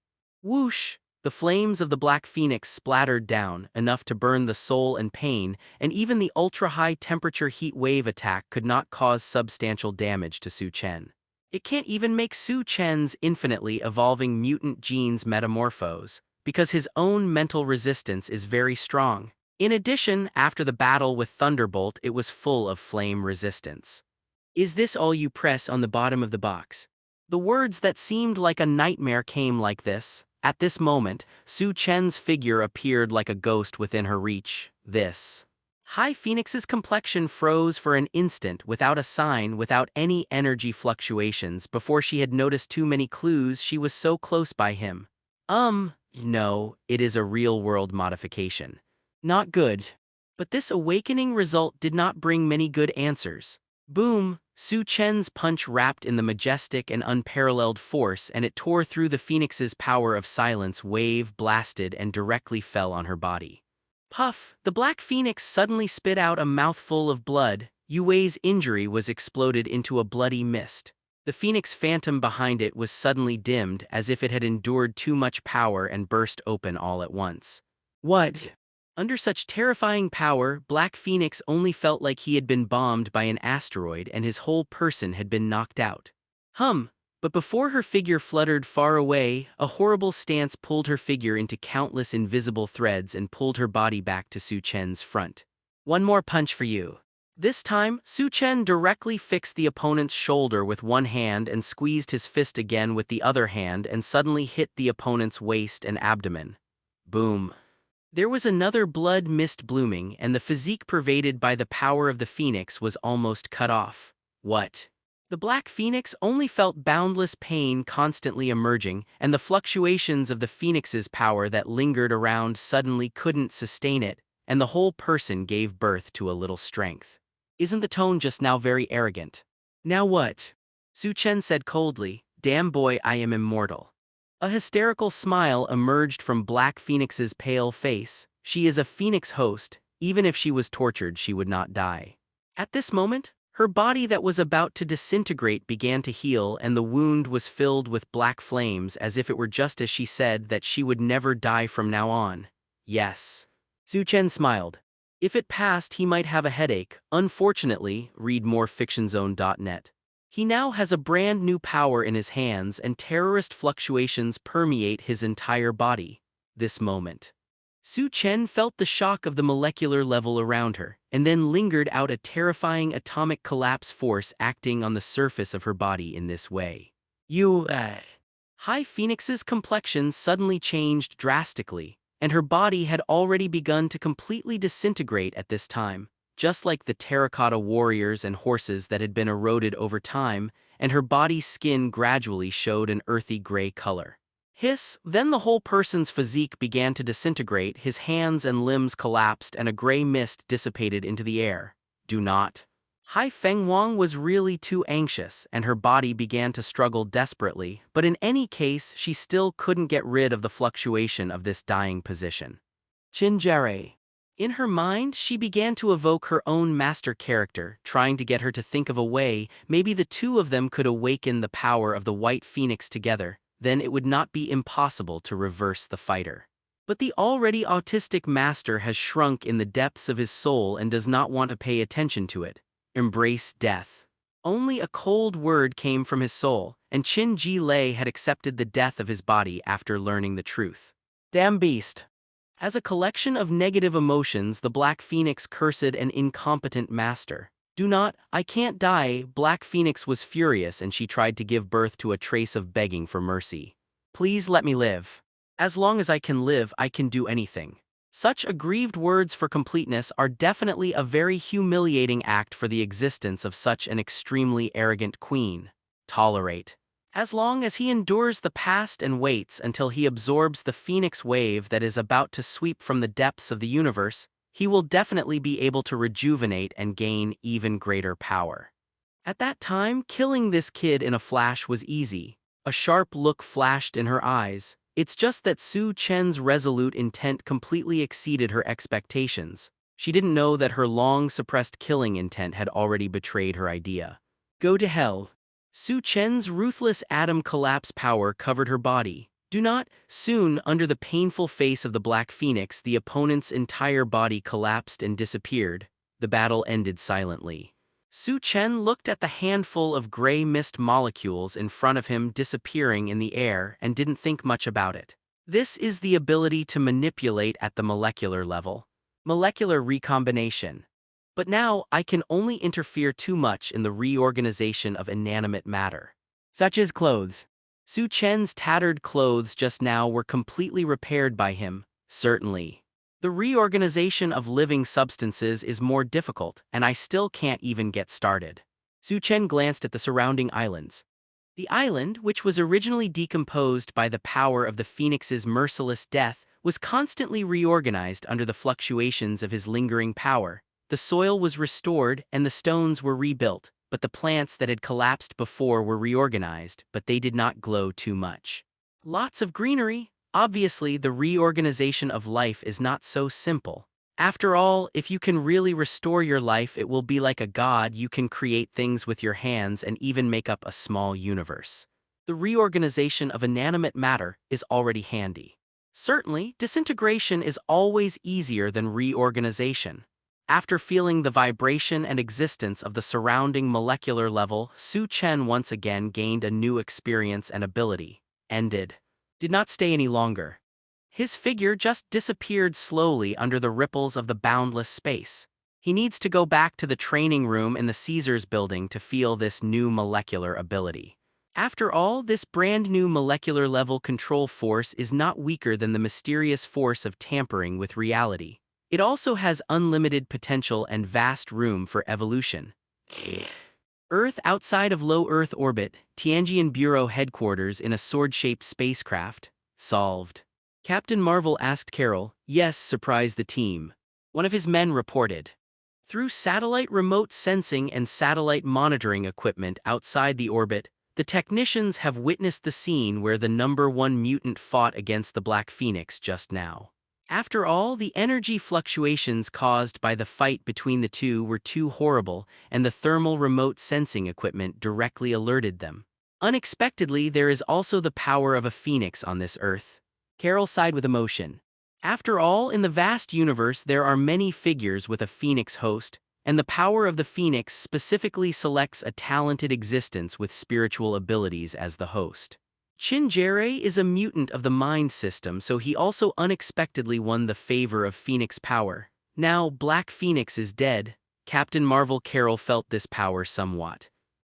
Whoosh! The flames of the black phoenix splattered down, enough to burn the soul and pain, and even the ultra-high temperature heat wave attack could not cause substantial damage to Su Chen. It can't even make Su Chen's infinitely evolving mutant genes metamorphose, because his own mental resistance is very strong. In addition, after the battle with Thunderbolt, it was full of flame resistance. Is this all you press on the bottom of the box? The words that seemed like a nightmare came like this. At this moment, Su Chen's figure appeared like a ghost within her reach. This. High Phoenix's complexion froze for an instant without a sign, without any energy fluctuations, before she had noticed too many clues. She was so close by him. No, it is a real-world modification. Not good. But this awakening result did not bring many good answers. Boom! Su Chen's punch wrapped in the majestic and unparalleled force, and it tore through the phoenix's power of silence wave, blasted, and directly fell on her body. Puff! The black phoenix suddenly spit out a mouthful of blood. Yu Wei's injury was exploded into a bloody mist. The phoenix phantom behind it was suddenly dimmed, as if it had endured too much power and burst open all at once. What? Under such terrifying power, Black Phoenix only felt like he had been bombed by an asteroid and his whole person had been knocked out. But before her figure fluttered far away, a horrible stance pulled her figure into countless invisible threads and pulled her body back to Su Chen's front. One more punch for you. This time, Su Chen directly fixed the opponent's shoulder with one hand and squeezed his fist again with the other hand and suddenly hit the opponent's waist and abdomen. Boom. There was another blood mist blooming, and the physique pervaded by the power of the phoenix was almost cut off. What? The Black Phoenix only felt boundless pain constantly emerging, and the fluctuations of the phoenix's power that lingered around suddenly couldn't sustain it, and the whole person gave birth to a little strength. Isn't the tone just now very arrogant? Now what? Su Chen said coldly, "Damn boy, I am immortal." A hysterical smile emerged from Black Phoenix's pale face. She is a phoenix host. Even if she was tortured, she would not die. At this moment, her body that was about to disintegrate began to heal, and the wound was filled with black flames, as if it were just as she said, that she would never die from now on. Yes. Su Chen smiled. If it passed, he might have a headache. Unfortunately, read more fictionzone.net. He now has a brand new power in his hands and terrorist fluctuations permeate his entire body. This moment. Su Chen felt the shock of the molecular level around her, and then lingered out a terrifying atomic collapse force acting on the surface of her body in this way. High Phoenix's complexion suddenly changed drastically, and her body had already begun to completely disintegrate at this time, just like the terracotta warriors and horses that had been eroded over time, and her body's skin gradually showed an earthy gray color. Then the whole person's physique began to disintegrate, his hands and limbs collapsed and a gray mist dissipated into the air. Do not. Hai Fenghuang was really too anxious and her body began to struggle desperately, but in any case she still couldn't get rid of the fluctuation of this dying position. Chinjare. In her mind, she began to evoke her own master character, trying to get her to think of a way maybe the two of them could awaken the power of the White Phoenix together, then it would not be impossible to reverse the fighter. But the already autistic master has shrunk in the depths of his soul and does not want to pay attention to it. Embrace death. Only a cold word came from his soul, and Qin Ji Lei had accepted the death of his body after learning the truth. Damn beast. As a collection of negative emotions, the Black Phoenix cursed an incompetent master. Do not, I can't die. Black Phoenix was furious and she tried to give birth to a trace of begging for mercy. Please let me live. As long as I can live, I can do anything. Such aggrieved words for completeness are definitely a very humiliating act for the existence of such an extremely arrogant queen. Tolerate. As long as he endures the past and waits until he absorbs the phoenix wave that is about to sweep from the depths of the universe, he will definitely be able to rejuvenate and gain even greater power. At that time, killing this kid in a flash was easy. A sharp look flashed in her eyes. It's just that Su Chen's resolute intent completely exceeded her expectations. She didn't know that her long-suppressed killing intent had already betrayed her idea. Go to hell. Su Chen's ruthless atom collapse power covered her body. Soon, under the painful face of the Black Phoenix, the opponent's entire body collapsed and disappeared. The battle ended silently. Su Chen looked at the handful of gray mist molecules in front of him disappearing in the air and didn't think much about it. This is the ability to manipulate at the molecular level. Molecular recombination. But now, I can only interfere too much in the reorganization of inanimate matter. Such as clothes. Su Chen's tattered clothes just now were completely repaired by him, certainly. The reorganization of living substances is more difficult, and I still can't even get started. Su Chen glanced at the surrounding islands. The island, which was originally decomposed by the power of the Phoenix's merciless death, was constantly reorganized under the fluctuations of his lingering power. The soil was restored and the stones were rebuilt, but the plants that had collapsed before were reorganized, but they did not glow too much. Lots of greenery. Obviously, the reorganization of life is not so simple. After all, if you can really restore your life, it will be like a god. You can create things with your hands and even make up a small universe. The reorganization of inanimate matter is already handy. Certainly, disintegration is always easier than reorganization. After feeling the vibration and existence of the surrounding molecular level, Su Chen once again gained a new experience and ability. Did not stay any longer. His figure just disappeared slowly under the ripples of the boundless space. He needs to go back to the training room in the Caesars building to feel this new molecular ability. After all, this brand new molecular level control force is not weaker than the mysterious force of tampering with reality. It also has unlimited potential and vast room for evolution. Earth outside of low Earth orbit, Tianjian Bureau headquarters in a sword-shaped spacecraft. Solved. Captain Marvel asked Carol. Yes, surprised the team. One of his men reported. Through satellite remote sensing and satellite monitoring equipment outside the orbit, the technicians have witnessed the scene where the #1 mutant fought against the Black Phoenix just now. After all, the energy fluctuations caused by the fight between the two were too horrible, and the thermal remote sensing equipment directly alerted them. Unexpectedly, there is also the power of a phoenix on this Earth. Carol sighed with emotion. After all, in the vast universe there are many figures with a phoenix host, and the power of the phoenix specifically selects a talented existence with spiritual abilities as the host. Chinjere is a mutant of the mind system, so he also unexpectedly won the favor of Phoenix power. Now, Black Phoenix is dead. Captain Marvel Carol felt this power somewhat.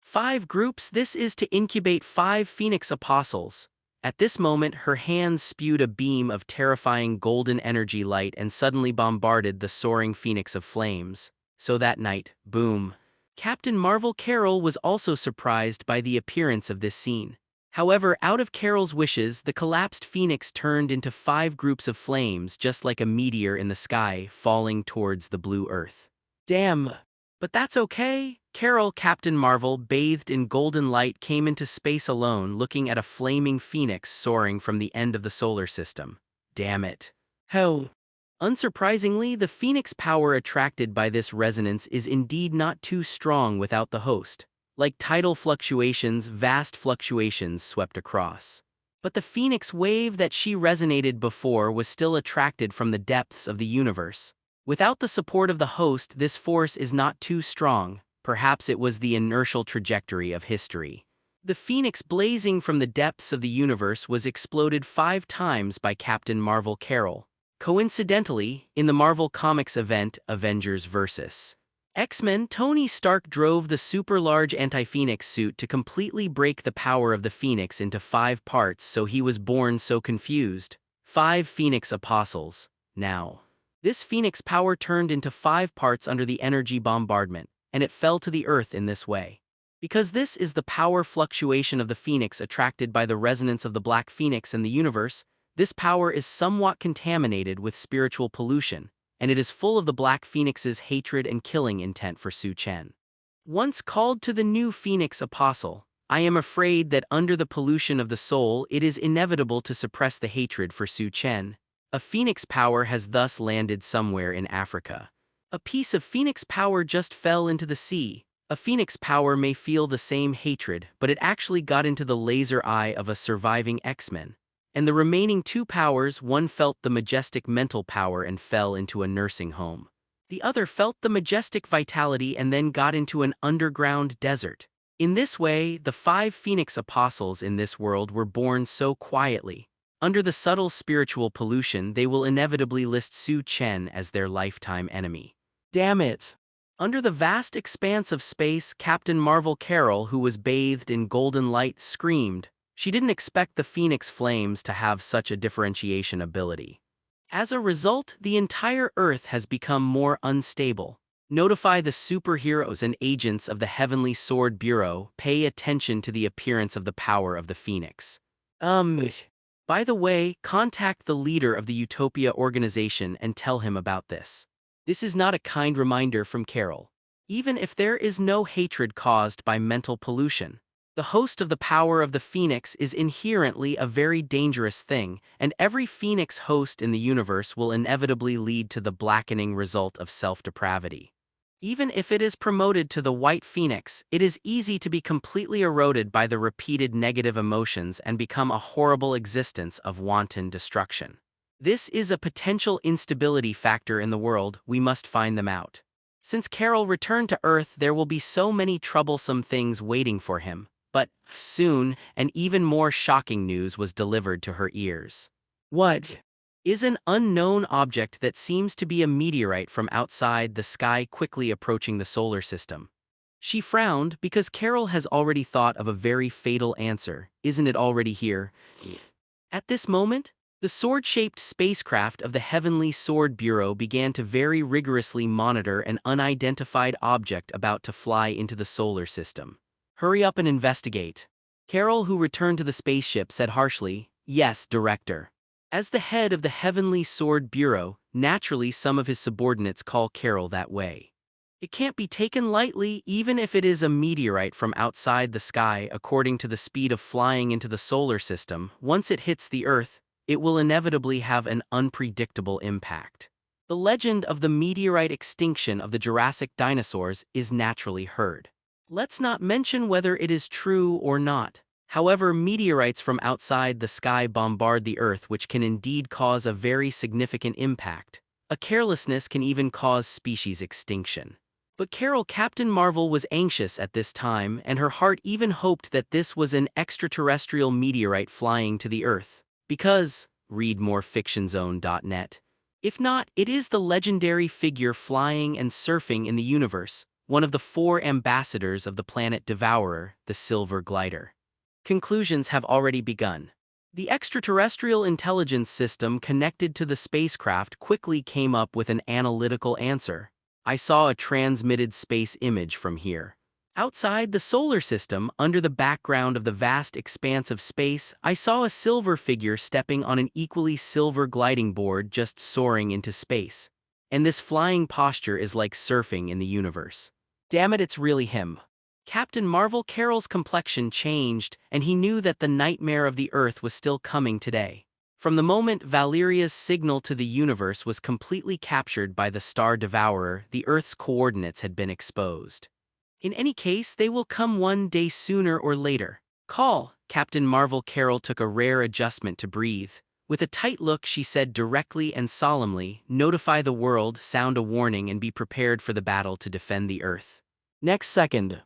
5 groups. This is to incubate 5 Phoenix apostles. At this moment, her hands spewed a beam of terrifying golden energy light and suddenly bombarded the soaring Phoenix of flames. So that night, boom. Captain Marvel Carol was also surprised by the appearance of this scene. However, out of Carol's wishes, the collapsed Phoenix turned into 5 groups of flames, just like a meteor in the sky, falling towards the blue earth. Damn. But that's okay. Carol, Captain Marvel, bathed in golden light, came into space alone, looking at a flaming phoenix soaring from the end of the solar system. Damn it. Hell. Unsurprisingly, the phoenix power attracted by this resonance is indeed not too strong without the host. Like tidal fluctuations, vast fluctuations swept across. But the phoenix wave that she resonated before was still attracted from the depths of the universe. Without the support of the host, this force is not too strong. Perhaps it was the inertial trajectory of history. The phoenix blazing from the depths of the universe was exploded 5 times by Captain Marvel Carol. Coincidentally, in the Marvel Comics event Avengers vs. X-Men, Tony Stark drove the super-large anti-Phoenix suit to completely break the power of the Phoenix into 5 parts, so he was born so confused. 5 Phoenix apostles. Now, this Phoenix power turned into 5 parts under the energy bombardment, and it fell to the earth in this way. Because this is the power fluctuation of the Phoenix attracted by the resonance of the Black Phoenix in the universe, this power is somewhat contaminated with spiritual pollution, and it is full of the Black Phoenix's hatred and killing intent for Su Chen. Once called to the new Phoenix Apostle, I am afraid that under the pollution of the soul it is inevitable to suppress the hatred for Su Chen. A Phoenix power has thus landed somewhere in Africa. A piece of Phoenix power just fell into the sea. A Phoenix power may feel the same hatred, but it actually got into the laser eye of a surviving X-Men. And the remaining 2 powers, one felt the majestic mental power and fell into a nursing home. The other felt the majestic vitality and then got into an underground desert. In this way, the 5 Phoenix apostles in this world were born so quietly. Under the subtle spiritual pollution, they will inevitably list Su Chen as their lifetime enemy. Damn it! Under the vast expanse of space, Captain Marvel Carol, who was bathed in golden light, screamed. She didn't expect the Phoenix flames to have such a differentiation ability. As a result, the entire Earth has become more unstable. Notify the superheroes and agents of the Heavenly Sword Bureau. Pay attention to the appearance of the power of the Phoenix. By the way, contact the leader of the Utopia organization and tell him about this. This is not a kind reminder from Carol. Even if there is no hatred caused by mental pollution, the host of the power of the Phoenix is inherently a very dangerous thing, and every Phoenix host in the universe will inevitably lead to the blackening result of self-depravity. Even if it is promoted to the White Phoenix, it is easy to be completely eroded by the repeated negative emotions and become a horrible existence of wanton destruction. This is a potential instability factor in the world. We must find them out. Since Carol returned to Earth, there will be so many troublesome things waiting for him. But, soon, an even more shocking news was delivered to her ears. What is an unknown object that seems to be a meteorite from outside the sky quickly approaching the solar system? She frowned because Carol has already thought of a very fatal answer. Isn't it already here? At this moment, the sword-shaped spacecraft of the Heavenly Sword Bureau began to very rigorously monitor an unidentified object about to fly into the solar system. Hurry up and investigate. Carol, who returned to the spaceship, said harshly, Yes, Director. As the head of the Heavenly Sword Bureau, naturally some of his subordinates call Carol that way. It can't be taken lightly, even if it is a meteorite from outside the sky. According to the speed of flying into the solar system, once it hits the Earth, it will inevitably have an unpredictable impact. The legend of the meteorite extinction of the Jurassic dinosaurs is naturally heard. Let's not mention whether it is true or not. However, meteorites from outside the sky bombard the Earth, which can indeed cause a very significant impact. A carelessness can even cause species extinction. But Captain Marvel was anxious at this time, and her heart even hoped that this was an extraterrestrial meteorite flying to the Earth. Because, read more fictionzone.net. If not, it is the legendary figure flying and surfing in the universe, one of the 4 ambassadors of the planet Devourer, the Silver Glider. Conclusions have already begun. The extraterrestrial intelligence system connected to the spacecraft quickly came up with an analytical answer. I saw a transmitted space image from here. Outside the solar system, under the background of the vast expanse of space, I saw a silver figure stepping on an equally silver gliding board just soaring into space. And this flying posture is like surfing in the universe. Damn it, it's really him. Captain Marvel Carol's complexion changed, and he knew that the nightmare of the Earth was still coming today. From the moment Valeria's signal to the universe was completely captured by the Star Devourer, the Earth's coordinates had been exposed. In any case, they will come one day sooner or later. Call. Captain Marvel Carol took a rare adjustment to breathe. With a tight look, she said directly and solemnly, "Notify the world, sound a warning, and be prepared for the battle to defend the Earth." Next second.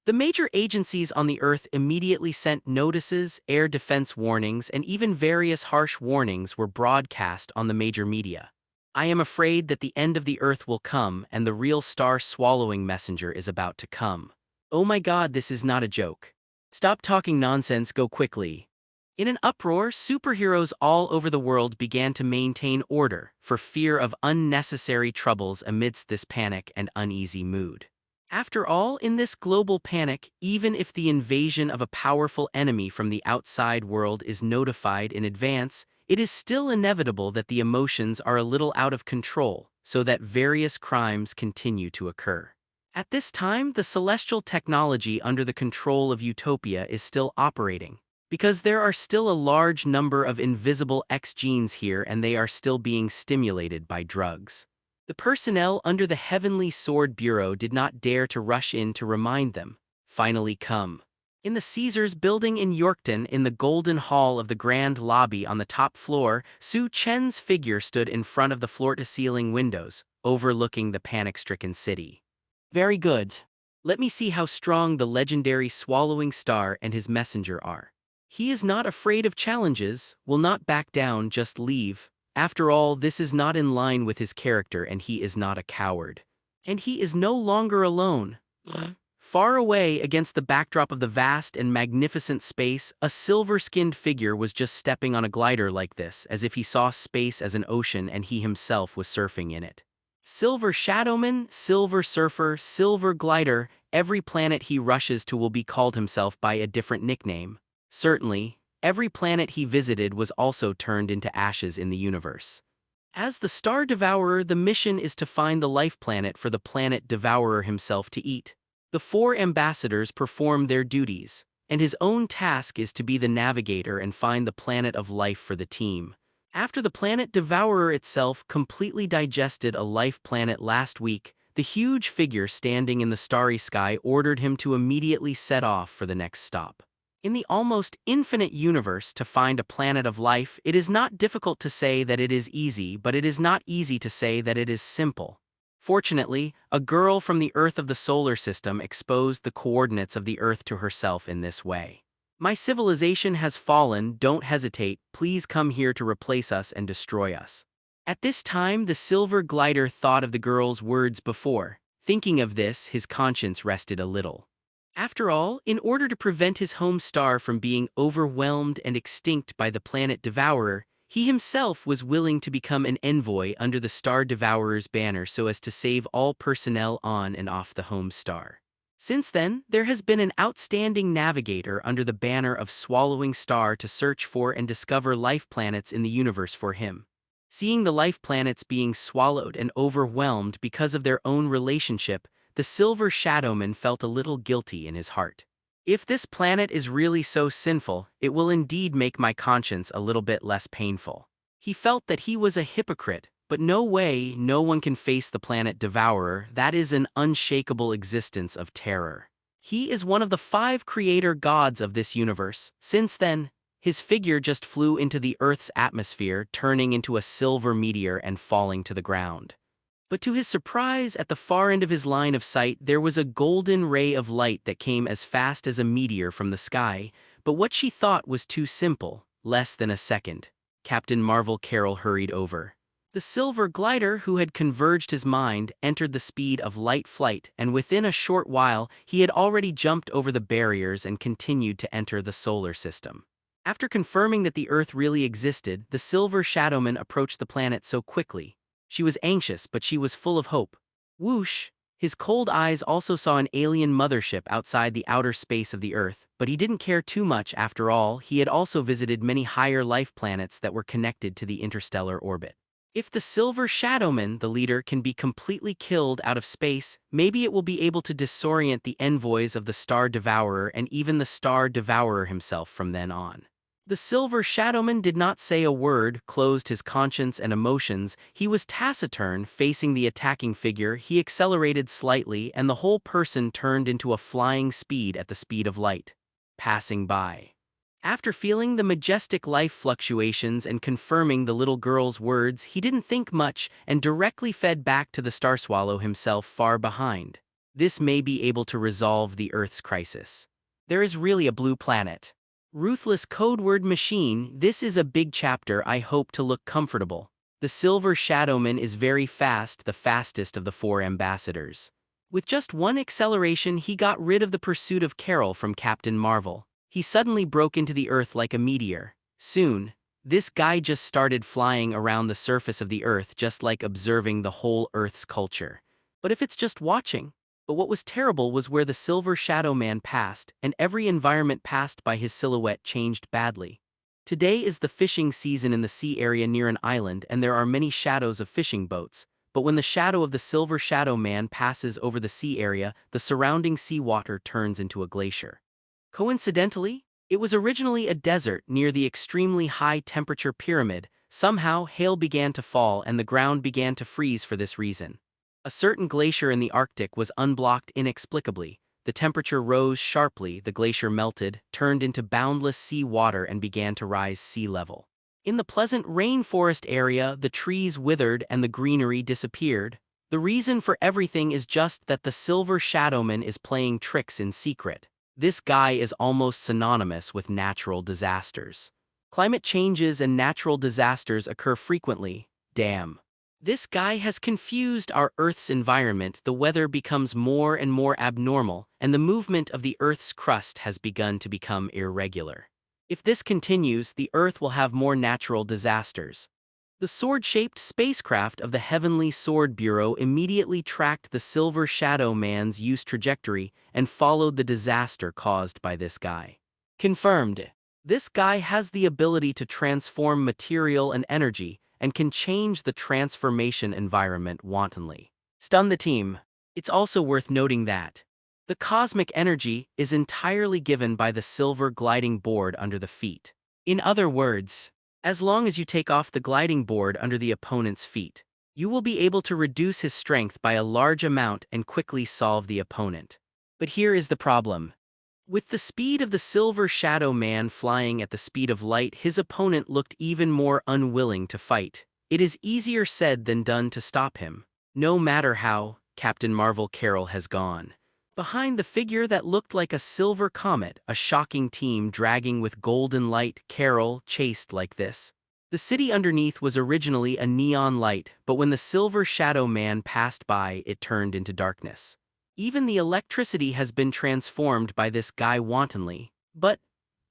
The major agencies on the Earth immediately sent notices, air defense warnings, and even various harsh warnings were broadcast on the major media. I am afraid that the end of the Earth will come and the real star-swallowing messenger is about to come. Oh my God, this is not a joke. Stop talking nonsense, go quickly. In an uproar, superheroes all over the world began to maintain order for fear of unnecessary troubles amidst this panic and uneasy mood. After all, in this global panic, even if the invasion of a powerful enemy from the outside world is notified in advance, it is still inevitable that the emotions are a little out of control, so that various crimes continue to occur. At this time, the celestial technology under the control of Utopia is still operating, because there are still a large number of invisible X genes here and they are still being stimulated by drugs. The personnel under the Heavenly Sword Bureau did not dare to rush in to remind them. Finally come. In the Caesars building in Yorkton, in the Golden Hall of the Grand Lobby on the top floor, Su Chen's figure stood in front of the floor-to-ceiling windows, overlooking the panic-stricken city. Very good. Let me see how strong the legendary Swallowing Star and his messenger are. He is not afraid of challenges, will not back down, just leave. After all, this is not in line with his character and he is not a coward. And he is no longer alone. Far away against the backdrop of the vast and magnificent space, a silver-skinned figure was just stepping on a glider like this, as if he saw space as an ocean and he himself was surfing in it. Silver Shadowman, Silver Surfer, Silver Glider, every planet he rushes to will be called himself by a different nickname. Certainly, every planet he visited was also turned into ashes in the universe. As the Star Devourer, the mission is to find the life planet for the planet Devourer himself to eat. The 4 ambassadors perform their duties, and his own task is to be the navigator and find the planet of life for the team. After the planet Devourer itself completely digested a life planet last week, the huge figure standing in the starry sky ordered him to immediately set off for the next stop. In the almost infinite universe, to find a planet of life, it is not difficult to say that it is easy, but it is not easy to say that it is simple. Fortunately, a girl from the Earth of the solar system exposed the coordinates of the Earth to herself in this way. My civilization has fallen, don't hesitate, please come here to replace us and destroy us. At this time, the Silver Glider thought of the girl's words before. Thinking of this, his conscience rested a little. After all, in order to prevent his home star from being overwhelmed and extinct by the planet Devourer, he himself was willing to become an envoy under the Star Devourer's banner so as to save all personnel on and off the home star. Since then, there has been an outstanding navigator under the banner of Swallowing Star to search for and discover life planets in the universe for him. Seeing the life planets being swallowed and overwhelmed because of their own relationship, the Silver Shadowman felt a little guilty in his heart. If this planet is really so sinful, it will indeed make my conscience a little bit less painful. He felt that he was a hypocrite, but no way, no one can face the planet Devourer. That is an unshakable existence of terror. He is one of the 5 creator gods of this universe. Since then, his figure just flew into the Earth's atmosphere, turning into a silver meteor and falling to the ground. But to his surprise, at the far end of his line of sight, there was a golden ray of light that came as fast as a meteor from the sky, but what she thought was too simple. Less than a second. Captain Marvel Carroll hurried over. The silver glider, who had converged his mind, entered the speed of light flight, and within a short while, he had already jumped over the barriers and continued to enter the solar system. After confirming that the Earth really existed, the Silver Shadowman approached the planet so quickly. She was anxious, but she was full of hope. Whoosh! His cold eyes also saw an alien mothership outside the outer space of the Earth, but he didn't care too much. After all, he had also visited many higher life planets that were connected to the interstellar orbit. If the Silver Shadowman, the leader, can be completely killed out of space, maybe it will be able to disorient the envoys of the Star Devourer and even the Star Devourer himself from then on. The Silver Shadowman did not say a word, closed his conscience and emotions. He was taciturn, facing the attacking figure. He accelerated slightly, and the whole person turned into a flying speed at the speed of light. Passing by. After feeling the majestic life fluctuations and confirming the little girl's words, he didn't think much and directly fed back to the Star Swallow himself far behind. This may be able to resolve the Earth's crisis. There is really a blue planet. Ruthless code word machine. This is a big chapter. I hope to look comfortable. The Silver Shadowman is very fast, the fastest of the 4 ambassadors. With just one acceleration, he got rid of the pursuit of Carol from Captain Marvel. He suddenly broke into the Earth like a meteor. Soon, this guy just started flying around the surface of the Earth, just like observing the whole Earth's culture. But if it's just watching. But what was terrible was where the Silver Shadow Man passed, and every environment passed by his silhouette changed badly. Today is the fishing season in the sea area near an island, and there are many shadows of fishing boats. But when the shadow of the Silver Shadow Man passes over the sea area, the surrounding seawater turns into a glacier. Coincidentally, it was originally a desert near the extremely high-temperature pyramid. Somehow, hail began to fall and the ground began to freeze for this reason. A certain glacier in the Arctic was unblocked inexplicably. The temperature rose sharply, the glacier melted, turned into boundless sea water and began to rise sea level. In the pleasant rainforest area, the trees withered and the greenery disappeared. The reason for everything is just that the Silver Shadowman is playing tricks in secret. This guy is almost synonymous with natural disasters. Climate changes and natural disasters occur frequently. Damn. This guy has confused our Earth's environment. The weather becomes more and more abnormal, and the movement of the Earth's crust has begun to become irregular. If this continues, the Earth will have more natural disasters. The sword-shaped spacecraft of the Heavenly Sword Bureau immediately tracked the Silver Shadow Man's use trajectory and followed the disaster caused by this guy. Confirmed. This guy has the ability to transform material and energy and can change the transformation environment wantonly. Stun the team. It's also worth noting that the cosmic energy is entirely given by the silver gliding board under the feet. In other words, as long as you take off the gliding board under the opponent's feet, you will be able to reduce his strength by a large amount and quickly solve the opponent. But here is the problem. With the speed of the Silver Shadow Man flying at the speed of light, his opponent looked even more unwilling to fight. It is easier said than done to stop him. No matter how, Captain Marvel Carroll has gone. Behind the figure that looked like a silver comet, a shocking team dragging with golden light, Carroll chased like this. The city underneath was originally a neon light, but when the Silver Shadow Man passed by, it turned into darkness. Even the electricity has been transformed by this guy wantonly. But,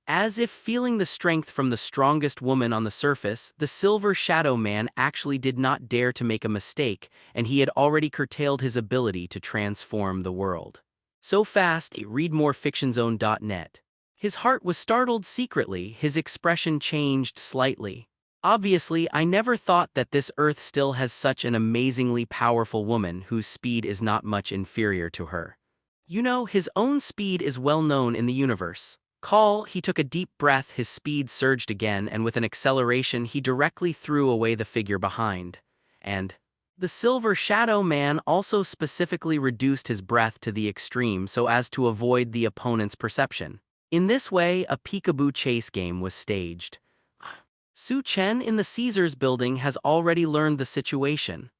as if feeling the strength from the strongest woman on the surface, the Silver Shadow Man actually did not dare to make a mistake, and he had already curtailed his ability to transform the world. So fast, read more fictionzone.net. His heart was startled secretly, his expression changed slightly. Obviously, I never thought that this Earth still has such an amazingly powerful woman whose speed is not much inferior to her. You know, his own speed is well known in the universe. He took a deep breath, his speed surged again, and with an acceleration he directly threw away the figure behind. And the Silver Shadow Man also specifically reduced his breath to the extreme so as to avoid the opponent's perception. In this way, a peekaboo chase game was staged. Su Chen in the Caesars building has already learned the situation.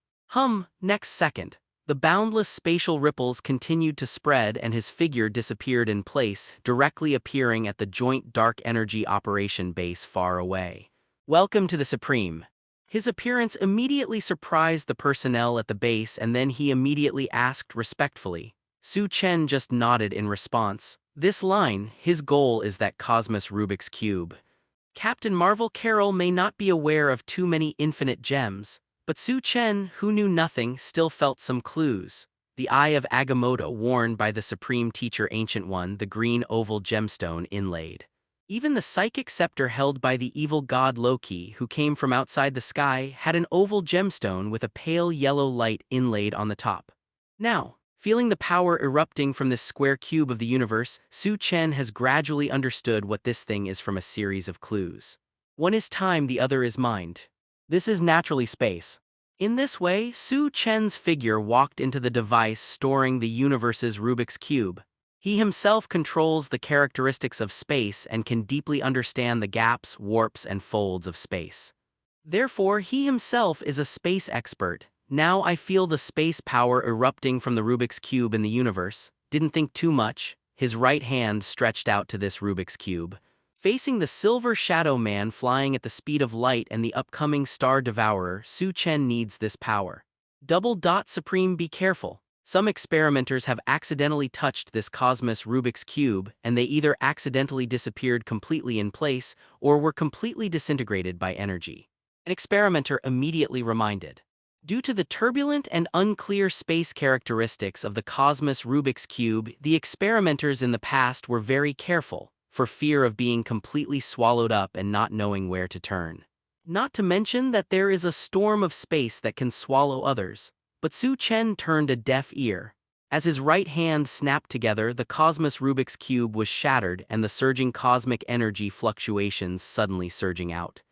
Next second, the boundless spatial ripples continued to spread and his figure disappeared in place, directly appearing at the joint dark energy operation base far away. Welcome to the Supreme. His appearance immediately surprised the personnel at the base, and then he immediately asked respectfully. Su Chen just nodded in response. This line, his goal is that Cosmos Rubik's Cube. Captain Marvel Carroll may not be aware of too many infinite gems, but Su Chen, who knew nothing, still felt some clues. The Eye of Agamotto worn by the Supreme Teacher Ancient One, the green oval gemstone inlaid. Even the psychic scepter held by the evil god Loki, who came from outside the sky, had an oval gemstone with a pale yellow light inlaid on the top. Now, feeling the power erupting from this square cube of the universe, Su Chen has gradually understood what this thing is from a series of clues. One is time, the other is mind. This is naturally space. In this way, Su Chen's figure walked into the device storing the universe's Rubik's Cube. He himself controls the characteristics of space and can deeply understand the gaps, warps, and folds of space. Therefore, he himself is a space expert. Now I feel the space power erupting from the Rubik's Cube in the universe. Didn't think too much. His right hand stretched out to this Rubik's Cube. Facing the Silver Shadow Man flying at the speed of light and the upcoming Star Devourer, Su Chen needs this power. Supreme, be careful. Some experimenters have accidentally touched this Cosmos Rubik's Cube, and they either accidentally disappeared completely in place or were completely disintegrated by energy. An experimenter immediately reminded. Due to the turbulent and unclear space characteristics of the Cosmos Rubik's Cube, the experimenters in the past were very careful, for fear of being completely swallowed up and not knowing where to turn. Not to mention that there is a storm of space that can swallow others. But Su Chen turned a deaf ear. As his right hand snapped together, the Cosmos Rubik's Cube was shattered and the surging cosmic energy fluctuations suddenly surging out.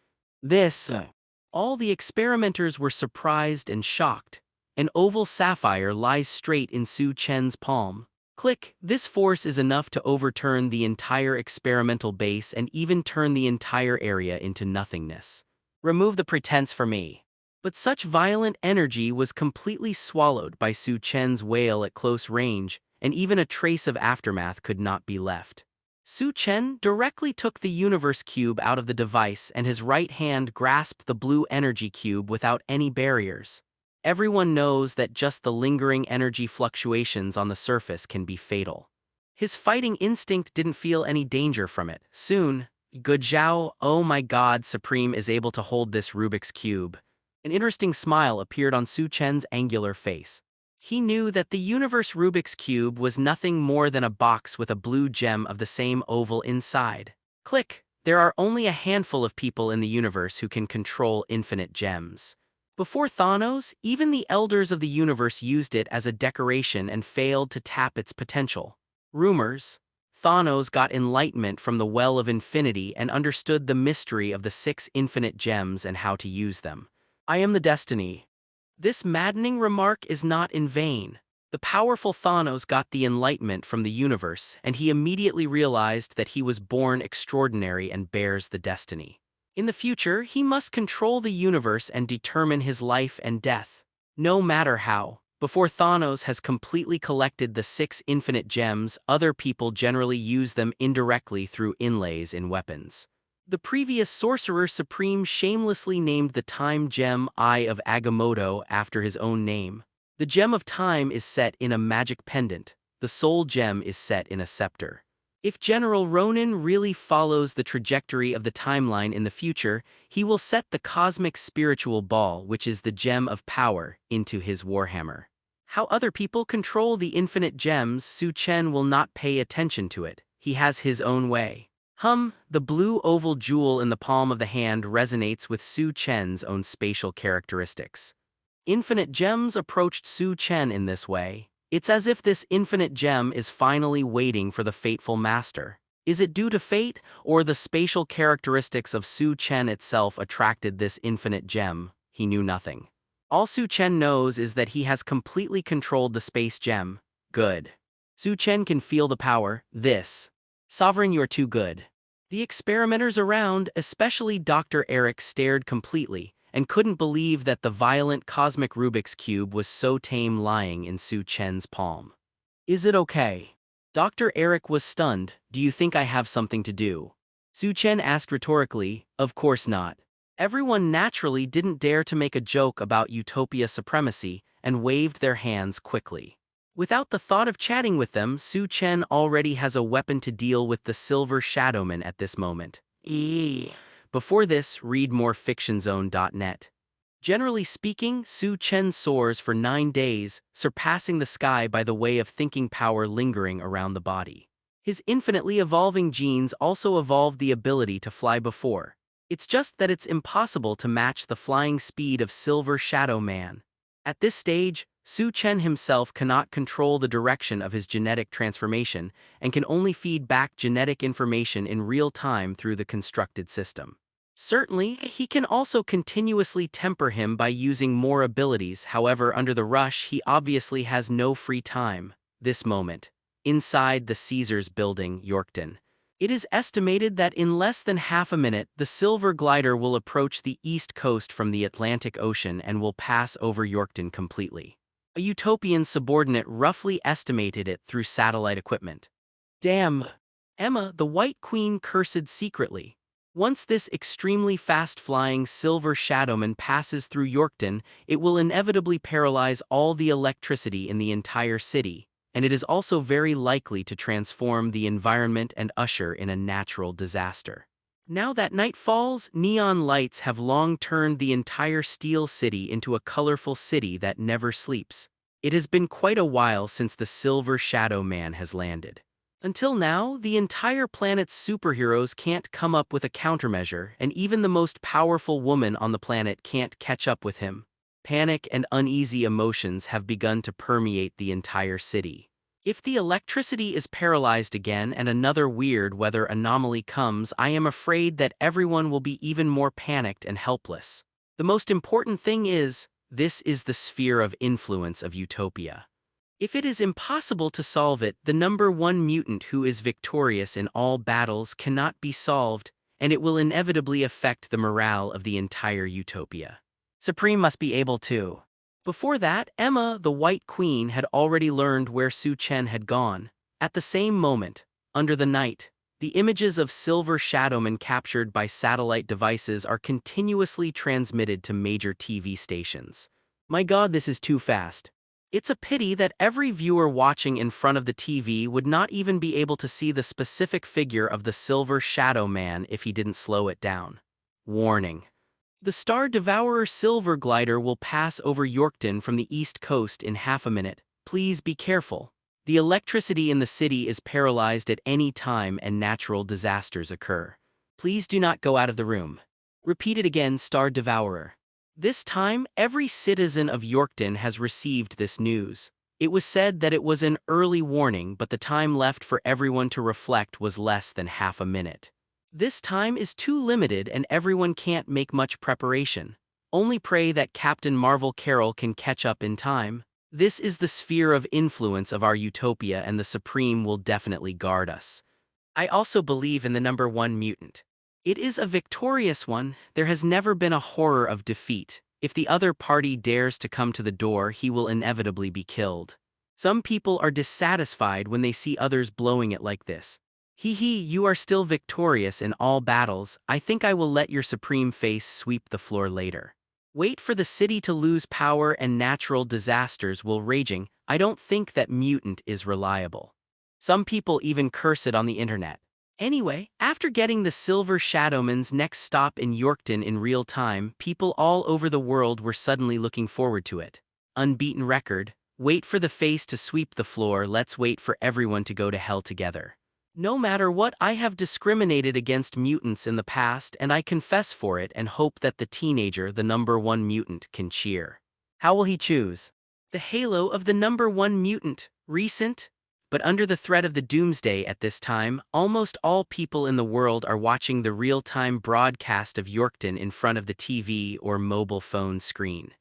All the experimenters were surprised and shocked. An oval sapphire lies straight in Su Chen's palm. Click, this force is enough to overturn the entire experimental base and even turn the entire area into nothingness. Remove the pretense for me. But such violent energy was completely swallowed by Su Chen's wail at close range, and even a trace of aftermath could not be left. Su Chen directly took the universe cube out of the device and his right hand grasped the blue energy cube without any barriers. Everyone knows that just the lingering energy fluctuations on the surface can be fatal. His fighting instinct didn't feel any danger from it. Soon, Good Zhao, oh my god, Supreme is able to hold this Rubik's Cube. An interesting smile appeared on Su Chen's angular face. He knew that the universe Rubik's Cube was nothing more than a box with a blue gem of the same oval inside. Click, there are only a handful of people in the universe who can control infinite gems. Before Thanos, even the elders of the universe used it as a decoration and failed to tap its potential. Rumors. Thanos got enlightenment from the Well of Infinity and understood the mystery of the 6 infinite gems and how to use them. I am the destiny. This maddening remark is not in vain. The powerful Thanos got the enlightenment from the universe, and he immediately realized that he was born extraordinary and bears the destiny. In the future, he must control the universe and determine his life and death. No matter how. Before Thanos has completely collected the 6 infinite gems, other people generally use them indirectly through inlays in weapons. The previous Sorcerer Supreme shamelessly named the Time Gem Eye of Agamotto after his own name. The Gem of Time is set in a magic pendant. The Soul Gem is set in a scepter. If General Ronin really follows the trajectory of the timeline in the future, he will set the Cosmic Spiritual Ball, which is the Gem of Power, into his Warhammer. How other people control the infinite gems, Su Chen will not pay attention to it. He has his own way. The blue oval jewel in the palm of the hand resonates with Su Chen's own spatial characteristics. Infinite gems approached Su Chen in this way. It's as if this infinite gem is finally waiting for the fateful master. Is it due to fate, or the spatial characteristics of Su Chen itself attracted this infinite gem? He knew nothing. All Su Chen knows is that he has completely controlled the space gem. Good. Su Chen can feel the power. Sovereign, you're too good. The experimenters around, especially Dr. Eric, stared completely, and couldn't believe that the violent cosmic Rubik's Cube was so tame lying in Su Chen's palm. Is it okay? Dr. Eric was stunned. Do you think I have something to do? Su Chen asked rhetorically. Of course not. Everyone naturally didn't dare to make a joke about Utopia supremacy and waved their hands quickly. Without the thought of chatting with them, Su Chen already has a weapon to deal with the Silver Shadowman at this moment. Before this, read more fictionzone.net. Generally speaking, Su Chen soars for 9 days, surpassing the sky by the way of thinking power lingering around the body. His infinitely evolving genes also evolved the ability to fly before. It's just that it's impossible to match the flying speed of Silver Shadow Man. At this stage, Su Chen himself cannot control the direction of his genetic transformation and can only feed back genetic information in real time through the constructed system. Certainly, he can also continuously temper him by using more abilities. However, under the rush, he obviously has no free time. This moment, inside the Caesars building, Yorkton. It is estimated that in less than half a minute, the silver glider will approach the east coast from the Atlantic Ocean and will pass over Yorkton completely. A utopian subordinate roughly estimated it through satellite equipment. Damn! Emma, the White Queen, cursed secretly. Once this extremely fast-flying Silver Shadowman passes through Yorkton, it will inevitably paralyze all the electricity in the entire city, and it is also very likely to transform the environment and usher in a natural disaster. Now that night falls, neon lights have long turned the entire Steel City into a colorful city that never sleeps. It has been quite a while since the Silver Shadow Man has landed. Until now, the entire planet's superheroes can't come up with a countermeasure, and even the most powerful woman on the planet can't catch up with him. Panic and uneasy emotions have begun to permeate the entire city. If the electricity is paralyzed again and another weird weather anomaly comes, I am afraid that everyone will be even more panicked and helpless. The most important thing is, this is the sphere of influence of Utopia. If it is impossible to solve it, the number one mutant who is victorious in all battles cannot be solved, and it will inevitably affect the morale of the entire Utopia. Supreme must be able to. Before that, Emma, the White Queen, had already learned where Su Chen had gone. At the same moment, under the night, the images of Silver Shadowman captured by satellite devices are continuously transmitted to major TV stations. My God, this is too fast. It's a pity that every viewer watching in front of the TV would not even be able to see the specific figure of the Silver Shadow Man if he didn't slow it down. Warning. The Star Devourer Silver Glider will pass over Yorkton from the east coast in half a minute. Please be careful. The electricity in the city is paralyzed at any time and natural disasters occur. Please do not go out of the room. Repeat it again, Star Devourer. This time, every citizen of Yorkton has received this news. It was said that it was an early warning, but the time left for everyone to reflect was less than half a minute. This time is too limited and everyone can't make much preparation. Only pray that Captain Marvel Carol can catch up in time. This is the sphere of influence of our Utopia, and the Supreme will definitely guard us. I also believe in the number one mutant. It is a victorious one. There has never been a horror of defeat. If the other party dares to come to the door, he will inevitably be killed. Some people are dissatisfied when they see others blowing it like this. You are still victorious in all battles. I think I will let your supreme face sweep the floor later. Wait for the city to lose power and natural disasters will raging. I don't think that mutant is reliable. Some people even curse it on the internet. Anyway, after getting the Silver Shadowman's next stop in Yorkton in real time, people all over the world were suddenly looking forward to it. Unbeaten record. Wait for the face to sweep the floor. Let's wait for everyone to go to hell together. No matter what, I have discriminated against mutants in the past, and I confess for it and hope that the teenager, the number one mutant, can cheer. How will he choose? The halo of the number one mutant, recent? But under the threat of the doomsday at this time, almost all people in the world are watching the real-time broadcast of Yorkton in front of the TV or mobile phone screen.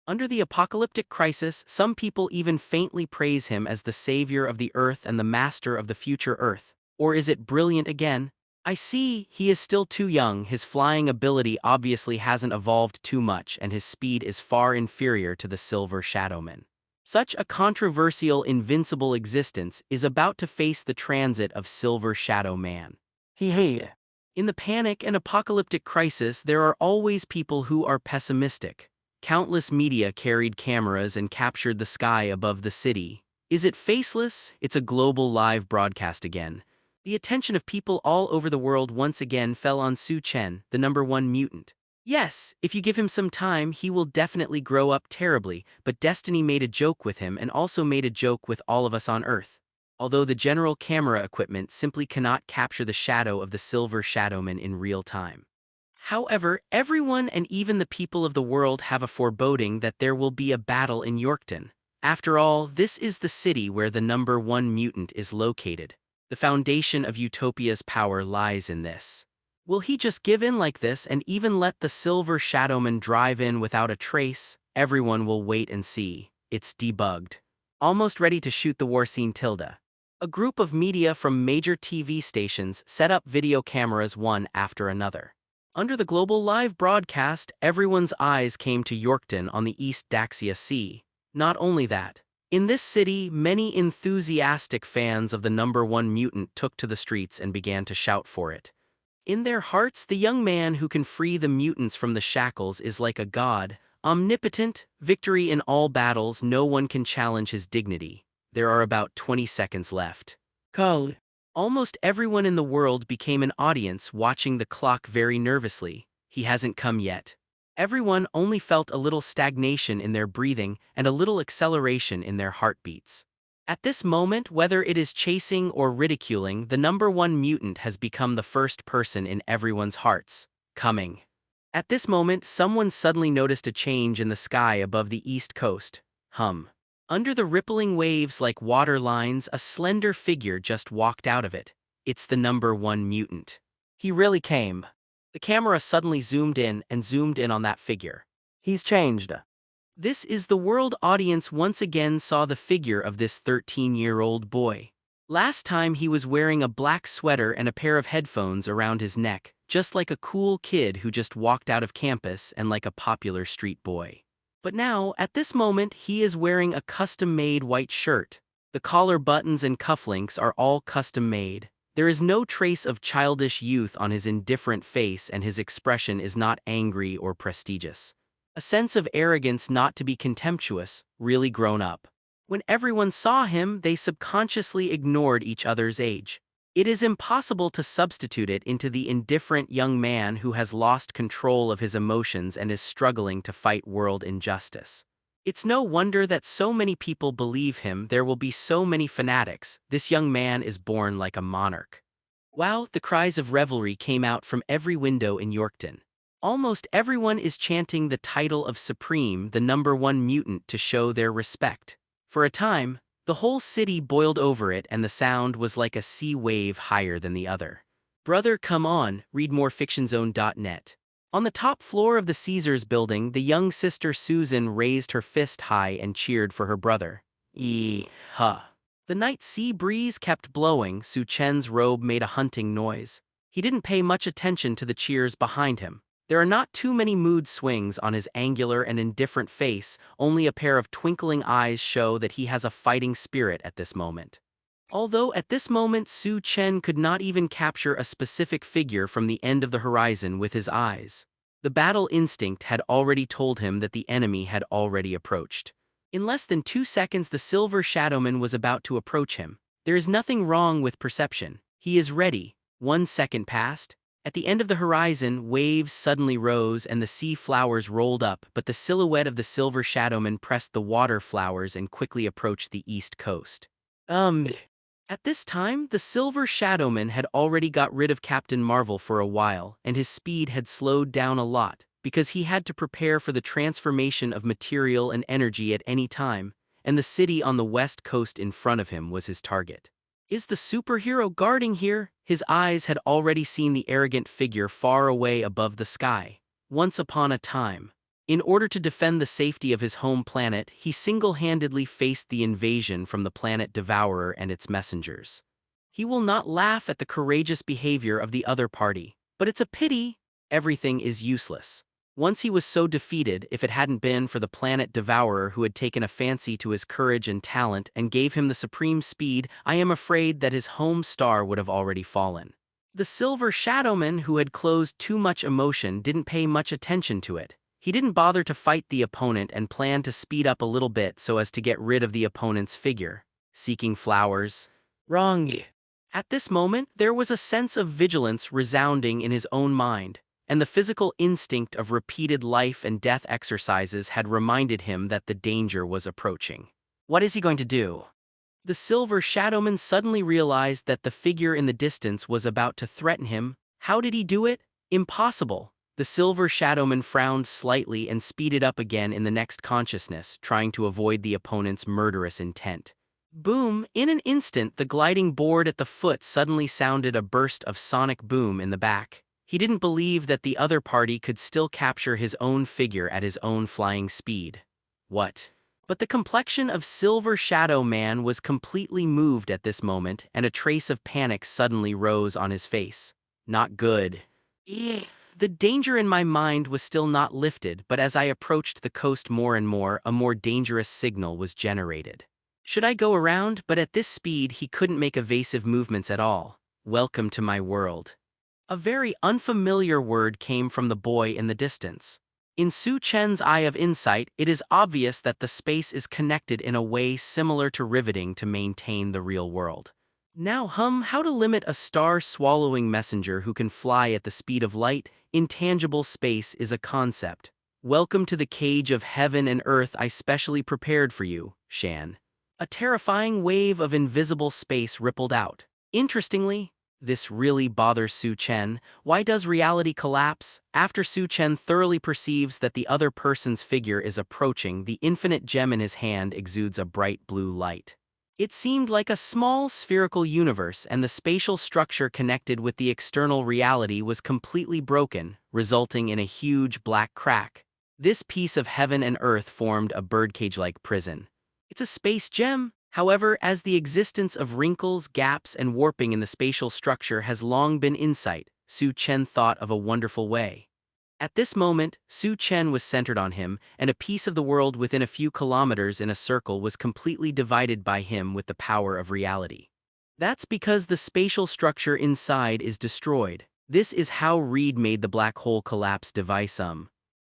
Under the apocalyptic crisis, some people even faintly praise him as the savior of the Earth and the master of the future Earth. Or is it brilliant again? I see, he is still too young, his flying ability obviously hasn't evolved too much and his speed is far inferior to the Silver Shadowman. Such a controversial invincible existence is about to face the transit of Silver Shadow Man. Hey. In the panic and apocalyptic crisis, there are always people who are pessimistic. Countless media carried cameras and captured the sky above the city. Is it faceless? It's a global live broadcast again. The attention of people all over the world once again fell on Su Chen, the #1 mutant. Yes, if you give him some time, he will definitely grow up terribly, but Destiny made a joke with him and also made a joke with all of us on Earth. Although the general camera equipment simply cannot capture the shadow of the Silver Shadowman in real time. However, everyone and even the people of the world have a foreboding that there will be a battle in Yorkton. After all, this is the city where the #1 mutant is located. The foundation of Utopia's power lies in this. Will he just give in like this and even let the Silver Shadowman drive in without a trace? Everyone will wait and see. It's debugged. Almost ready to shoot the war scene tilde. A group of media from major TV stations set up video cameras one after another. Under the global live broadcast, everyone's eyes came to Yorkton on the East Daxia Sea. Not only that, in this city, many enthusiastic fans of the #1 mutant took to the streets and began to shout for it. In their hearts, the young man who can free the mutants from the shackles is like a god, omnipotent, victory in all battles, no one can challenge his dignity. There are about 20 seconds left. Call. Almost everyone in the world became an audience watching the clock very nervously. He hasn't come yet. Everyone only felt a little stagnation in their breathing and a little acceleration in their heartbeats. At this moment, whether it is chasing or ridiculing, the #1 mutant has become the first person in everyone's hearts. Coming. At this moment, someone suddenly noticed a change in the sky above the east coast. Under the rippling waves like water lines, a slender figure just walked out of it. It's the #1 mutant. He really came. The camera suddenly zoomed in on that figure. He's changed. This is the world audience once again saw the figure of this 13-year-old boy. Last time he was wearing a black sweater and a pair of headphones around his neck, just like a cool kid who just walked out of campus and like a popular street boy. But now, at this moment, he is wearing a custom-made white shirt. The collar buttons and cufflinks are all custom-made. There is no trace of childish youth on his indifferent face and his expression is not angry or prestigious. A sense of arrogance not to be contemptuous, really grown up. When everyone saw him, they subconsciously ignored each other's age. It is impossible to substitute it into the indifferent young man who has lost control of his emotions and is struggling to fight world injustice. It's no wonder that so many people believe him. There will be so many fanatics. This young man is born like a monarch. Wow, the cries of revelry came out from every window in Yorkton. Almost everyone is chanting the title of Supreme, the #1 mutant, to show their respect. For a time, the whole city boiled over it and the sound was like a sea wave higher than the other. Brother, come on, read more fictionzone.net. On the top floor of the Caesars building, the young sister Susan raised her fist high and cheered for her brother. Huh. The night sea breeze kept blowing. Su Chen's robe made a hunting noise. He didn't pay much attention to the cheers behind him. There are not too many mood swings on his angular and indifferent face, only a pair of twinkling eyes show that he has a fighting spirit at this moment. Although at this moment Su Chen could not even capture a specific figure from the end of the horizon with his eyes. The battle instinct had already told him that the enemy had already approached. In less than 2 seconds the Silver Shadowman was about to approach him. There is nothing wrong with perception. He is ready. 1 second passed. At the end of the horizon, waves suddenly rose and the sea flowers rolled up, but the silhouette of the Silver Shadowman pressed the water flowers and quickly approached the east coast. At this time, the Silver Shadowman had already got rid of Captain Marvel for a while, and his speed had slowed down a lot, because he had to prepare for the transformation of material and energy at any time, and the city on the west coast in front of him was his target. Is the superhero guarding here? His eyes had already seen the arrogant figure far away above the sky. Once upon a time, in order to defend the safety of his home planet, he single-handedly faced the invasion from the planet Devourer and its messengers. He will not laugh at the courageous behavior of the other party. But it's a pity. Everything is useless. Once he was so defeated, if it hadn't been for the planet devourer who had taken a fancy to his courage and talent and gave him the supreme speed, I am afraid that his home star would have already fallen. The silver shadowman who had closed too much emotion didn't pay much attention to it. He didn't bother to fight the opponent and planned to speed up a little bit so as to get rid of the opponent's figure. Seeking flowers. Wrong. At this moment, there was a sense of vigilance resounding in his own mind, and the physical instinct of repeated life and death exercises had reminded him that the danger was approaching. What is he going to do? The silver shadowman suddenly realized that the figure in the distance was about to threaten him. How did he do it? Impossible. The silver shadowman frowned slightly and speeded up again in the next consciousness, trying to avoid the opponent's murderous intent. Boom! In an instant, the gliding board at the foot suddenly sounded a burst of sonic boom in the back. He didn't believe that the other party could still capture his own figure at his own flying speed. What? But the complexion of Silver Shadow Man was completely moved at this moment, and a trace of panic suddenly rose on his face. Not good. The danger in my mind was still not lifted, but as I approached the coast more and more, a more dangerous signal was generated. Should I go around? But at this speed he couldn't make evasive movements at all. Welcome to my world. A very unfamiliar word came from the boy in the distance. In Su Chen's eye of insight, it is obvious that the space is connected in a way similar to riveting to maintain the real world. Now how to limit a star-swallowing messenger who can fly at the speed of light? Intangible space is a concept. Welcome to the cage of heaven and earth I specially prepared for you, Shan. A terrifying wave of invisible space rippled out. Interestingly, this really bothers Su Chen. Why does reality collapse? After Su Chen thoroughly perceives that the other person's figure is approaching, the infinite gem in his hand exudes a bright blue light. It seemed like a small spherical universe, and the spatial structure connected with the external reality was completely broken, resulting in a huge black crack. This piece of heaven and earth formed a birdcage-like prison. It's a space gem. However, as the existence of wrinkles, gaps, and warping in the spatial structure has long been insight, Su Chen thought of a wonderful way. At this moment, Su Chen was centered on him, and a piece of the world within a few kilometers in a circle was completely divided by him with the power of reality. That's because the spatial structure inside is destroyed. This is how Reed made the black hole collapse device.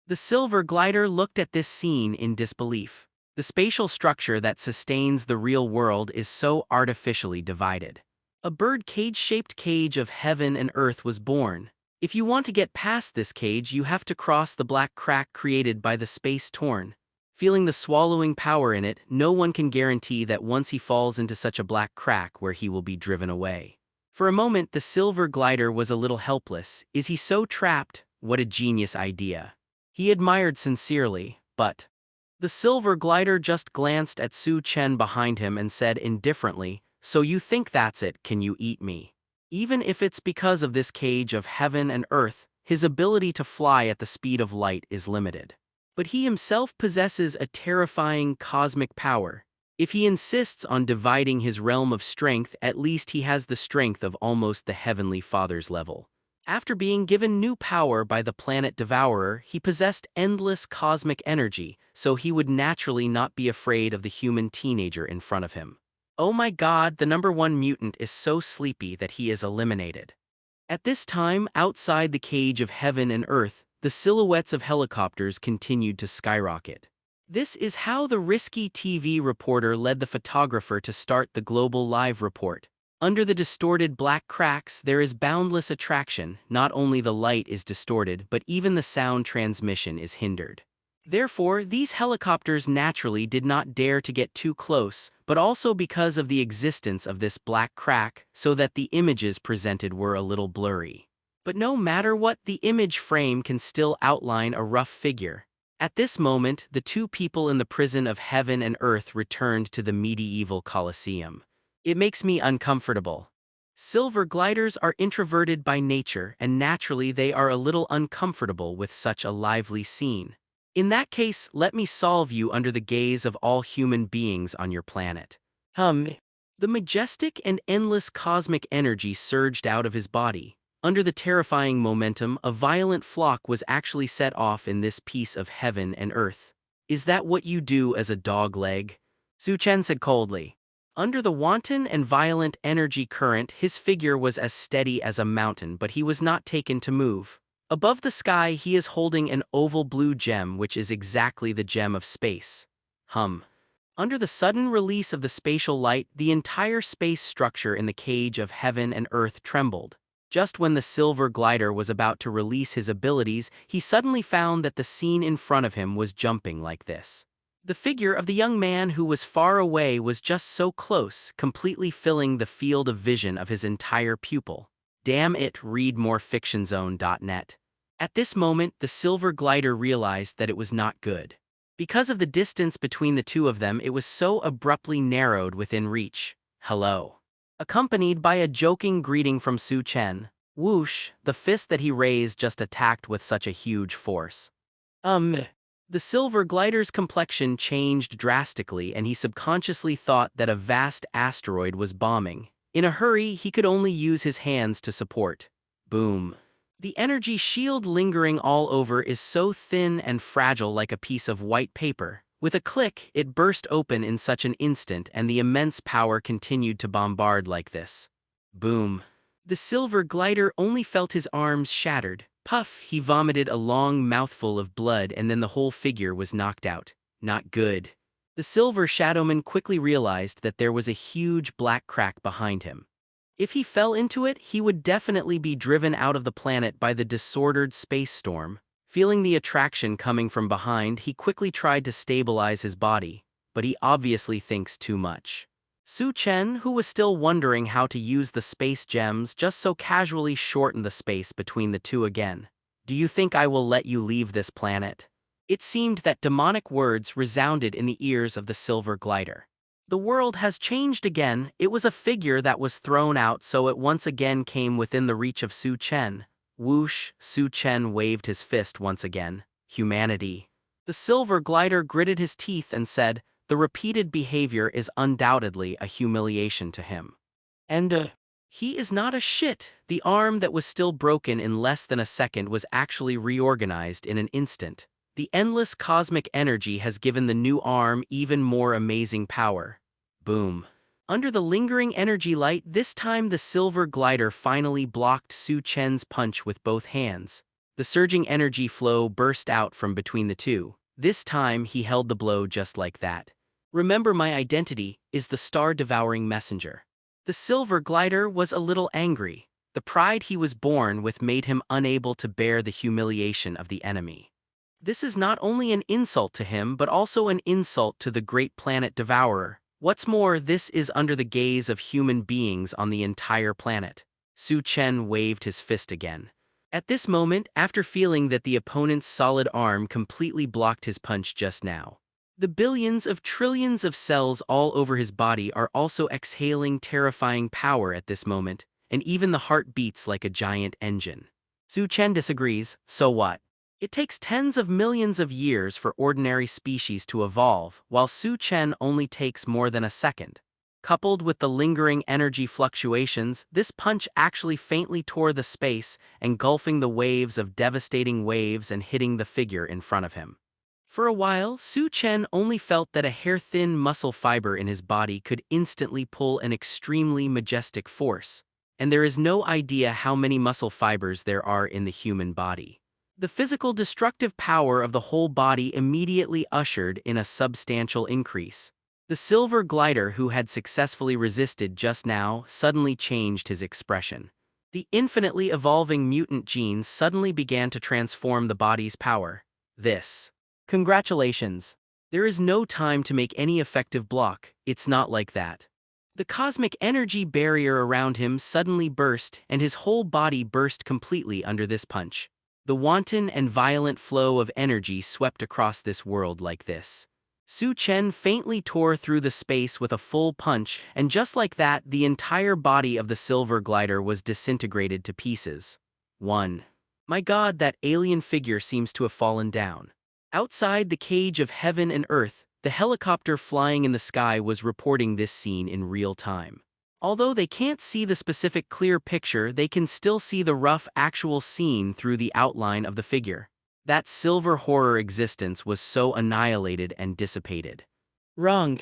The silver glider looked at this scene in disbelief. The spatial structure that sustains the real world is so artificially divided. A bird cage-shaped cage of heaven and earth was born. If you want to get past this cage, you have to cross the black crack created by the space torn. Feeling the swallowing power in it, no one can guarantee that once he falls into such a black crack where he will be driven away. For a moment, the silver glider was a little helpless. Is he so trapped? What a genius idea. He admired sincerely, but the silver glider just glanced at Su Chen behind him and said indifferently, "So you think that's it? Can you eat me?" Even if it's because of this cage of heaven and earth, his ability to fly at the speed of light is limited. But he himself possesses a terrifying cosmic power. If he insists on dividing his realm of strength, at least he has the strength of almost the Heavenly Father's level. After being given new power by the planet devourer, he possessed endless cosmic energy, so he would naturally not be afraid of the human teenager in front of him. Oh my god, the number one mutant is so sleepy that he is eliminated. At this time, outside the cage of heaven and earth, the silhouettes of helicopters continued to skyrocket. This is how the risky TV reporter led the photographer to start the global live report. Under the distorted black cracks, there is boundless attraction. Not only the light is distorted, but even the sound transmission is hindered. Therefore, these helicopters naturally did not dare to get too close, but also because of the existence of this black crack, so that the images presented were a little blurry. But no matter what, the image frame can still outline a rough figure. At this moment, the two people in the prison of heaven and earth returned to the medieval Colosseum. It makes me uncomfortable. Silver gliders are introverted by nature, and naturally they are a little uncomfortable with such a lively scene. In that case, let me solve you under the gaze of all human beings on your planet. The majestic and endless cosmic energy surged out of his body. Under the terrifying momentum, a violent flock was actually set off in this piece of heaven and earth. "Is that what you do as a dog leg?" Su Chen said coldly. Under the wanton and violent energy current, his figure was as steady as a mountain, but he was not taken to move. Above the sky, he is holding an oval blue gem, which is exactly the gem of space. Under the sudden release of the spatial light, the entire space structure in the cage of heaven and earth trembled. Just when the silver glider was about to release his abilities, he suddenly found that the scene in front of him was jumping like this. The figure of the young man who was far away was just so close, completely filling the field of vision of his entire pupil. Damn it, read more fictionzone.net. At this moment, the silver glider realized that it was not good. Because of the distance between the two of them, it was so abruptly narrowed within reach. "Hello." Accompanied by a joking greeting from Su Chen. Whoosh, the fist that he raised just attacked with such a huge force. The silver glider's complexion changed drastically, and he subconsciously thought that a vast asteroid was bombing. In a hurry, he could only use his hands to support. Boom. The energy shield lingering all over is so thin and fragile, like a piece of white paper. With a click, it burst open in such an instant, and the immense power continued to bombard like this. Boom. The silver glider only felt his arms shattered. Puff, he vomited a long mouthful of blood, and then the whole figure was knocked out. Not good. The silver shadowman quickly realized that there was a huge black crack behind him. If he fell into it, he would definitely be driven out of the planet by the disordered space storm. Feeling the attraction coming from behind, he quickly tried to stabilize his body, but he obviously thinks too much. Su Chen, who was still wondering how to use the space gems, just so casually shortened the space between the two again. "Do you think I will let you leave this planet?" It seemed that demonic words resounded in the ears of the silver glider. The world has changed again. It was a figure that was thrown out, so it once again came within the reach of Su Chen. Whoosh, Su Chen waved his fist once again. "Humanity." The silver glider gritted his teeth and said, "The repeated behavior is undoubtedly a humiliation to him. And he is not a shit." The arm that was still broken in less than a second was actually reorganized in an instant. The endless cosmic energy has given the new arm even more amazing power. Boom. Under the lingering energy light, this time the silver glider finally blocked Su Chen's punch with both hands. The surging energy flow burst out from between the two. This time he held the blow just like that. "Remember my identity," is the star-devouring messenger. The silver glider was a little angry. The pride he was born with made him unable to bear the humiliation of the enemy. This is not only an insult to him, but also an insult to the great planet devourer. What's more, this is under the gaze of human beings on the entire planet. Su Chen waved his fist again. At this moment, after feeling that the opponent's solid arm completely blocked his punch just now, the billions of trillions of cells all over his body are also exhaling terrifying power at this moment, and even the heart beats like a giant engine. Su Chen disagrees. "So what? It takes tens of millions of years for ordinary species to evolve, while Su Chen only takes more than a second." Coupled with the lingering energy fluctuations, this punch actually faintly tore the space, engulfing the waves of devastating waves and hitting the figure in front of him. For a while, Su Chen only felt that a hair-thin muscle fiber in his body could instantly pull an extremely majestic force, and there is no idea how many muscle fibers there are in the human body. The physical destructive power of the whole body immediately ushered in a substantial increase. The silver glider, who had successfully resisted just now, suddenly changed his expression. The infinitely evolving mutant genes suddenly began to transform the body's power. Congratulations. There is no time to make any effective block. It's not like that. The cosmic energy barrier around him suddenly burst, and his whole body burst completely under this punch. The wanton and violent flow of energy swept across this world like this. Su Chen faintly tore through the space with a full punch, and just like that, the entire body of the silver glider was disintegrated to pieces. 1. My God, that alien figure seems to have fallen down. Outside the cage of heaven and earth, The helicopter flying in the sky was reporting this scene in real time. Although they can't see the specific clear picture, they can still see the rough actual scene through the outline of the figure. That silver horror existence was so annihilated and dissipated. Wrong.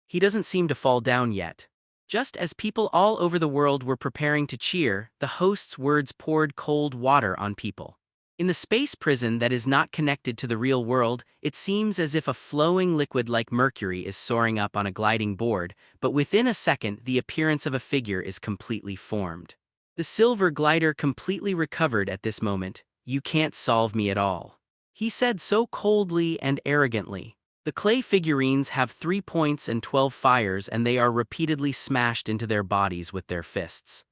He doesn't seem to fall down yet. Just as people all over the world were preparing to cheer, the host's words poured cold water on people. In the space prison that is not connected to the real world, it seems as if a flowing liquid like mercury is soaring up on a gliding board, but within a second the appearance of a figure is completely formed. The silver glider completely recovered at this moment. "You can't solve me at all," he said so coldly and arrogantly. The clay figurines have 3 points and 12 fires, and they are repeatedly smashed into their bodies with their fists.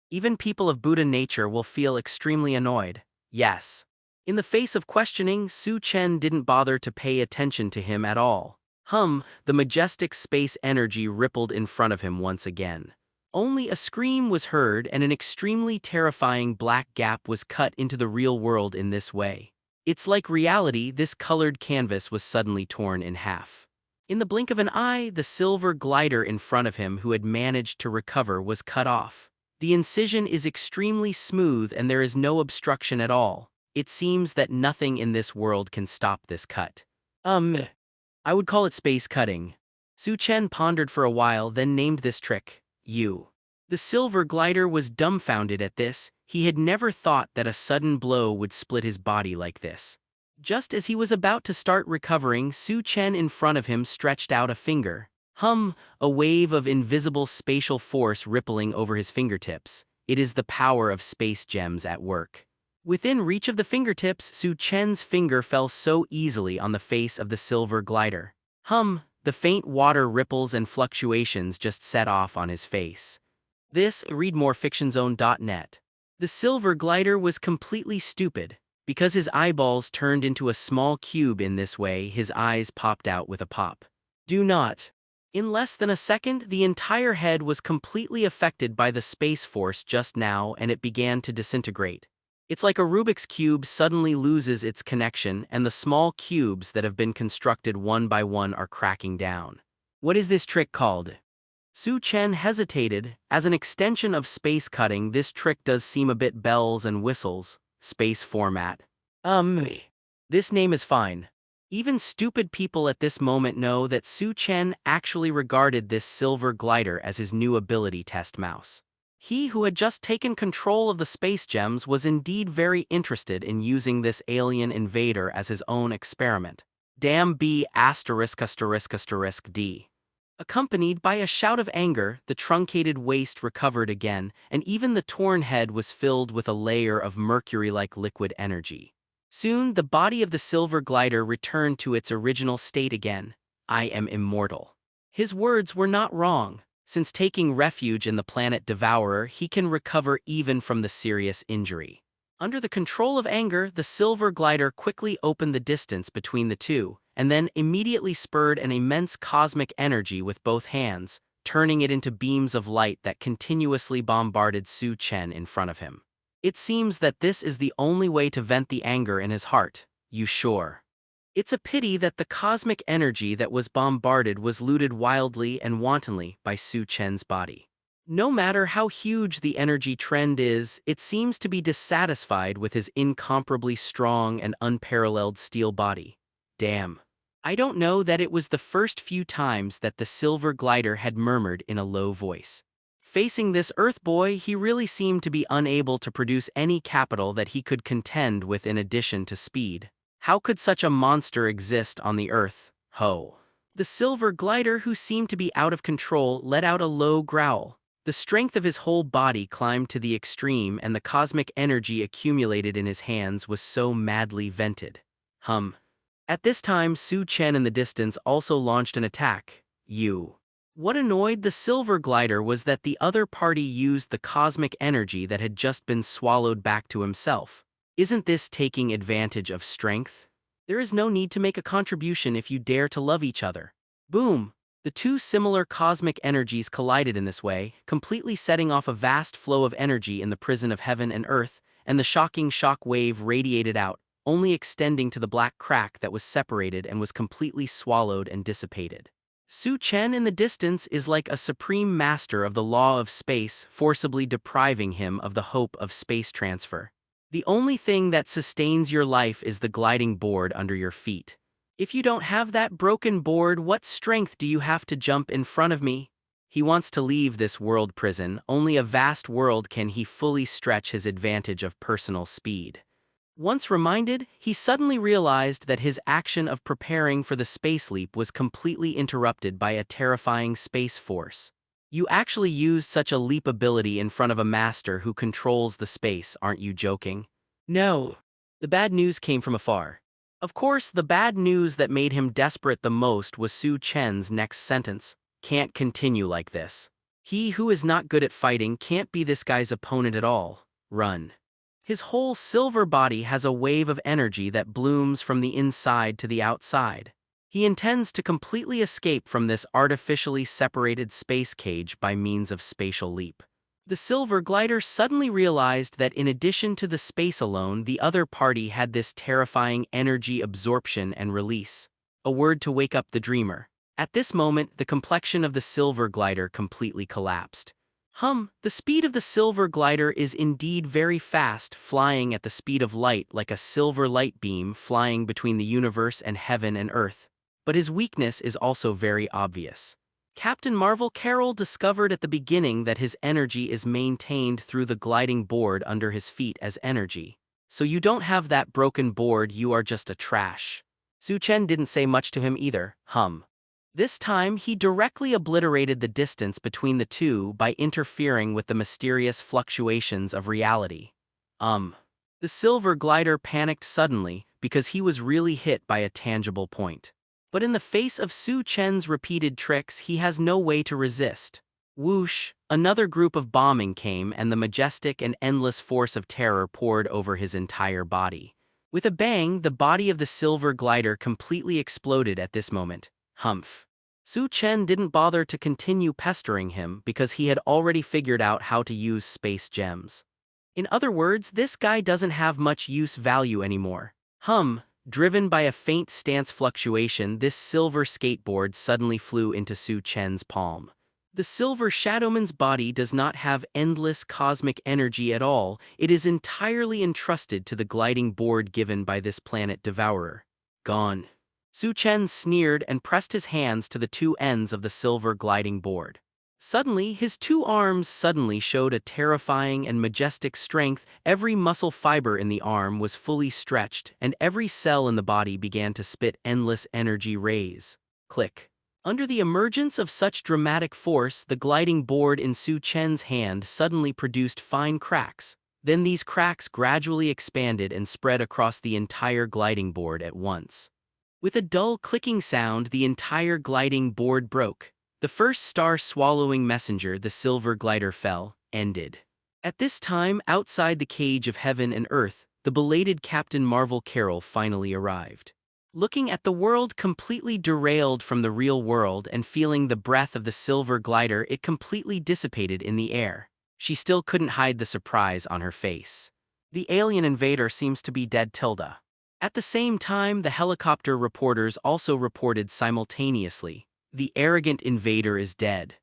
Even people of Buddha nature will feel extremely annoyed. Yes. In the face of questioning, Su Chen didn't bother to pay attention to him at all. The majestic space energy rippled in front of him once again. Only a scream was heard, and an extremely terrifying black gap was cut into the real world in this way. It's like reality. This colored canvas was suddenly torn in half. In the blink of an eye, the silver glider in front of him, who had managed to recover, was cut off. The incision is extremely smooth and there is no obstruction at all. It seems that nothing in this world can stop this cut. I would call it space cutting. Su Chen pondered for a while, then named this trick, "You." The silver glider was dumbfounded at this. He had never thought that a sudden blow would split his body like this. Just as he was about to start recovering, Su Chen in front of him stretched out a finger. A wave of invisible spatial force rippling over his fingertips. It is the power of space gems at work. Within reach of the fingertips, Su Chen's finger fell so easily on the face of the silver glider. The faint water ripples and fluctuations just set off on his face. Read more fictionzone.net. The silver glider was completely stupid. Because his eyeballs turned into a small cube in this way, his eyes popped out with a pop. Do not. In less than a second, the entire head was completely affected by the space force just now, and it began to disintegrate. It's like a Rubik's Cube suddenly loses its connection, and the small cubes that have been constructed one by one are cracking down. What is this trick called? Su Chen hesitated. As an extension of space cutting, this trick does seem a bit bells and whistles. Space format. This name is fine. Even stupid people at this moment know that Su Chen actually regarded this silver glider as his new ability test mouse. He who had just taken control of the space gems was indeed very interested in using this alien invader as his own experiment. Damn B*************. Accompanied by a shout of anger, the truncated waist recovered again, and even the torn head was filled with a layer of mercury-like liquid energy. Soon, the body of the silver glider returned to its original state again. "I am immortal." His words were not wrong. Since taking refuge in the planet Devourer, he can recover even from the serious injury. Under the control of anger, the silver glider quickly opened the distance between the two, and then immediately spurred an immense cosmic energy with both hands, turning it into beams of light that continuously bombarded Su Chen in front of him. It seems that this is the only way to vent the anger in his heart. You sure? It's a pity that the cosmic energy that was bombarded was looted wildly and wantonly by Su Chen's body. No matter how huge the energy trend is, it seems to be dissatisfied with his incomparably strong and unparalleled steel body. Damn. I don't know that it was the first few times that the silver glider had murmured in a low voice. Facing this Earth boy, he really seemed to be unable to produce any capital that he could contend with in addition to speed. How could such a monster exist on the Earth? Ho! The silver glider, who seemed to be out of control, let out a low growl. The strength of his whole body climbed to the extreme, and the cosmic energy accumulated in his hands was so madly vented. At this time, Su Chen in the distance also launched an attack. What annoyed the silver glider was that the other party used the cosmic energy that had just been swallowed back to himself. Isn't this taking advantage of strength? There is no need to make a contribution if you dare to love each other. Boom! The two similar cosmic energies collided in this way, completely setting off a vast flow of energy in the prison of heaven and earth, and the shocking shock wave radiated out. only extending to the black crack that was separated and was completely swallowed and dissipated. Su Chen in the distance is like a supreme master of the law of space, forcibly depriving him of the hope of space transfer. The only thing that sustains your life is the gliding board under your feet. If you don't have that broken board, what strength do you have to jump in front of me? He wants to leave this world prison. Only a vast world can he fully stretch his advantage of personal speed. Once reminded, he suddenly realized that his action of preparing for the space leap was completely interrupted by a terrifying space force. You actually used such a leap ability in front of a master who controls the space, aren't you joking? No. The bad news came from afar. Of course, the bad news that made him desperate the most was Su Chen's next sentence. Can't continue like this. He who is not good at fighting can't be this guy's opponent at all. Run. His whole silver body has a wave of energy that blooms from the inside to the outside. He intends to completely escape from this artificially separated space cage by means of spatial leap. The silver glider suddenly realized that in addition to the space alone, the other party had this terrifying energy absorption and release. A word to wake up the dreamer. At this moment, the complexion of the silver glider completely collapsed. The speed of the silver glider is indeed very fast, flying at the speed of light like a silver light beam flying between the universe and heaven and earth. But his weakness is also very obvious. Captain Marvel Carroll discovered at the beginning that his energy is maintained through the gliding board under his feet as energy. So you don't have that broken board, you are just a trash. Su Chen didn't say much to him either. This time, he directly obliterated the distance between the two by interfering with the mysterious fluctuations of reality. The silver glider panicked suddenly because he was really hit by a tangible point. But in the face of Su Chen's repeated tricks, he has no way to resist. Whoosh! Another group of bombing came and the majestic and endless force of terror poured over his entire body. With a bang, the body of the silver glider completely exploded at this moment. Su Chen didn't bother to continue pestering him because he had already figured out how to use space gems. In other words, this guy doesn't have much use value anymore. Driven by a faint stance fluctuation, this silver skateboard suddenly flew into Su Chen's palm. The silver shadowman's body does not have endless cosmic energy at all, it is entirely entrusted to the gliding board given by this planet devourer. Gone. Su Chen sneered and pressed his hands to the two ends of the silver gliding board. Suddenly, his two arms suddenly showed a terrifying and majestic strength. Every muscle fiber in the arm was fully stretched, and every cell in the body began to spit endless energy rays. Click. Under the emergence of such dramatic force, the gliding board in Su Chen's hand suddenly produced fine cracks. Then these cracks gradually expanded and spread across the entire gliding board at once. With a dull clicking sound, the entire gliding board broke. The first star-swallowing messenger, the silver glider fell, ended. At this time, outside the cage of heaven and earth, the belated Captain Marvel Carroll finally arrived. Looking at the world completely derailed from the real world and feeling the breath of the silver glider, it completely dissipated in the air. She still couldn't hide the surprise on her face. The alien invader seems to be dead. At the same time, the helicopter reporters also reported simultaneously, the arrogant invader is dead.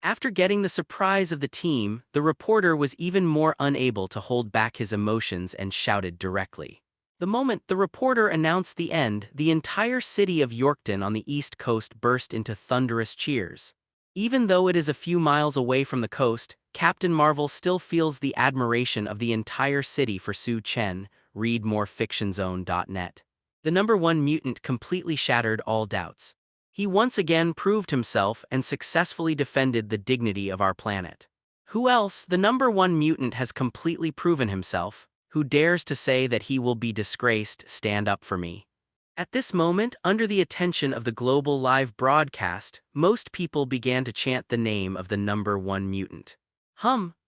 After getting the surprise of the team, the reporter was even more unable to hold back his emotions and shouted directly. The moment the reporter announced the end, the entire city of Yorkton on the east coast burst into thunderous cheers. Even though it is a few miles away from the coast, Captain Marvel still feels the admiration of the entire city for Su Chen. Read more fictionzone.net. The #1 mutant completely shattered all doubts. He once again proved himself and successfully defended the dignity of our planet. Who else? The #1 mutant has completely proven himself. Who dares to say that he will be disgraced? Stand up for me. At this moment, under the attention of the global live broadcast, most people began to chant the name of the #1 mutant.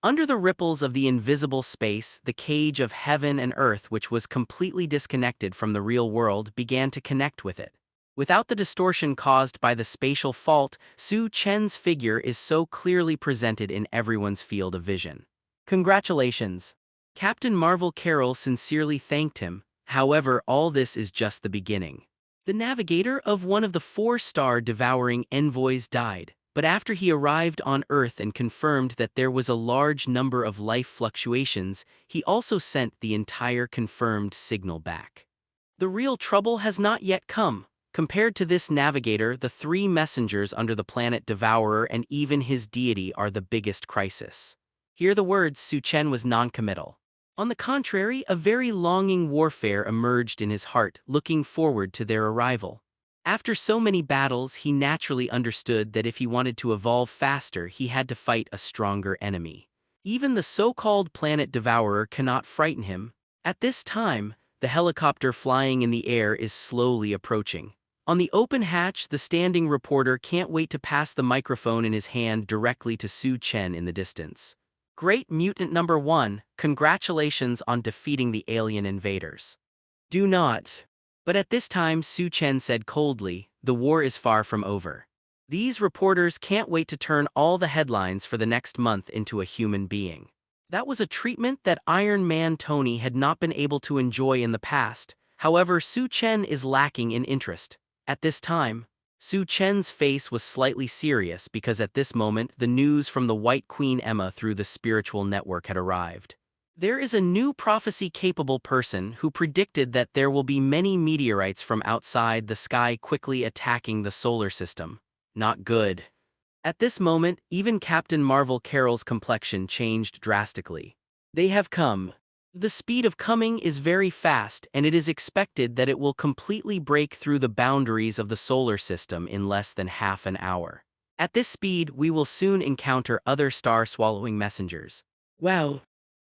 Under the ripples of the invisible space, the cage of heaven and earth, which was completely disconnected from the real world, began to connect with it. Without the distortion caused by the spatial fault, Su Chen's figure is so clearly presented in everyone's field of vision. Congratulations! Captain Marvel Carroll sincerely thanked him, However, all this is just the beginning. The navigator of one of the 4-star devouring envoys died, but after he arrived on Earth and confirmed that there was a large number of life fluctuations, he also sent the entire confirmed signal back. The real trouble has not yet come. Compared to this navigator, the 3 messengers under the planet Devourer and even his deity are the biggest crisis. Hear the words, Su Chen was non-committal. On the contrary, a very longing warfare emerged in his heart, looking forward to their arrival. After so many battles, he naturally understood that if he wanted to evolve faster, he had to fight a stronger enemy. Even the so-called planet Devourer cannot frighten him. At this time, the helicopter flying in the air is slowly approaching. On the open hatch, the standing reporter can't wait to pass the microphone in his hand directly to Su Chen in the distance. Great Mutant Number 1, congratulations on defeating the alien invaders. Do not. But at this time, Su Chen said coldly, the war is far from over. These reporters can't wait to turn all the headlines for the next month into a human being. That was a treatment that Iron Man Tony had not been able to enjoy in the past. However, Su Chen is lacking in interest. At this time, Su Chen's face was slightly serious because at this moment the news from the White Queen Emma through the spiritual network had arrived. There is a new prophecy-capable person who predicted that there will be many meteorites from outside the sky quickly attacking the solar system. Not good. At this moment, even Captain Marvel Carol's complexion changed drastically. They have come. The speed of coming is very fast, and it is expected that it will completely break through the boundaries of the solar system in less than half an hour. At this speed, we will soon encounter other star-swallowing messengers. Wow!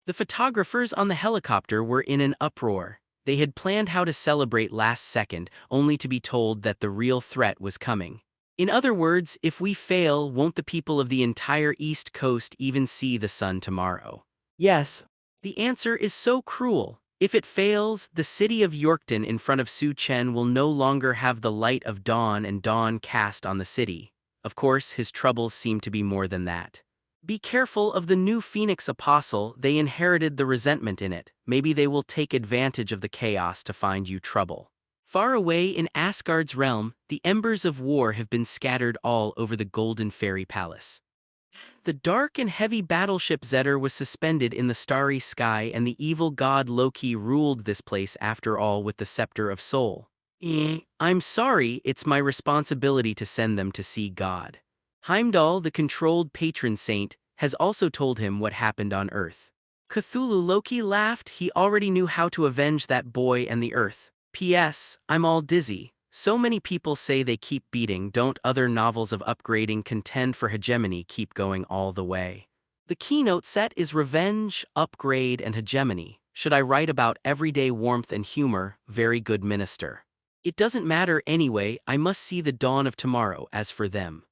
The photographers on the helicopter were in an uproar. They had planned how to celebrate last second, only to be told that the real threat was coming. In other words, if we fail, won't the people of the entire East Coast even see the sun tomorrow? Yes. The answer is so cruel. If it fails, the city of Yorkton in front of Su Chen will no longer have the light of dawn and dawn cast on the city. Of course, his troubles seem to be more than that. Be careful of the new Phoenix Apostle, they inherited the resentment in it. Maybe they will take advantage of the chaos to find you trouble. Far away in Asgard's realm, the embers of war have been scattered all over the Golden Fairy Palace. The dark and heavy battleship Zetter was suspended in the starry sky, and the evil god Loki ruled this place after all with the scepter of soul. I'm sorry, it's my responsibility to send them to see God. Heimdall, the controlled patron saint, has also told him what happened on Earth. Cthulhu Loki laughed, he already knew how to avenge that boy and the Earth. P.S. I'm all dizzy. So many people say they keep beating, don't other novels of upgrading contend for hegemony keep going all the way? The keynote set is revenge, upgrade, and hegemony. Should I write about everyday warmth and humor? Very good minister. It doesn't matter anyway, I must see the dawn of tomorrow. As for them.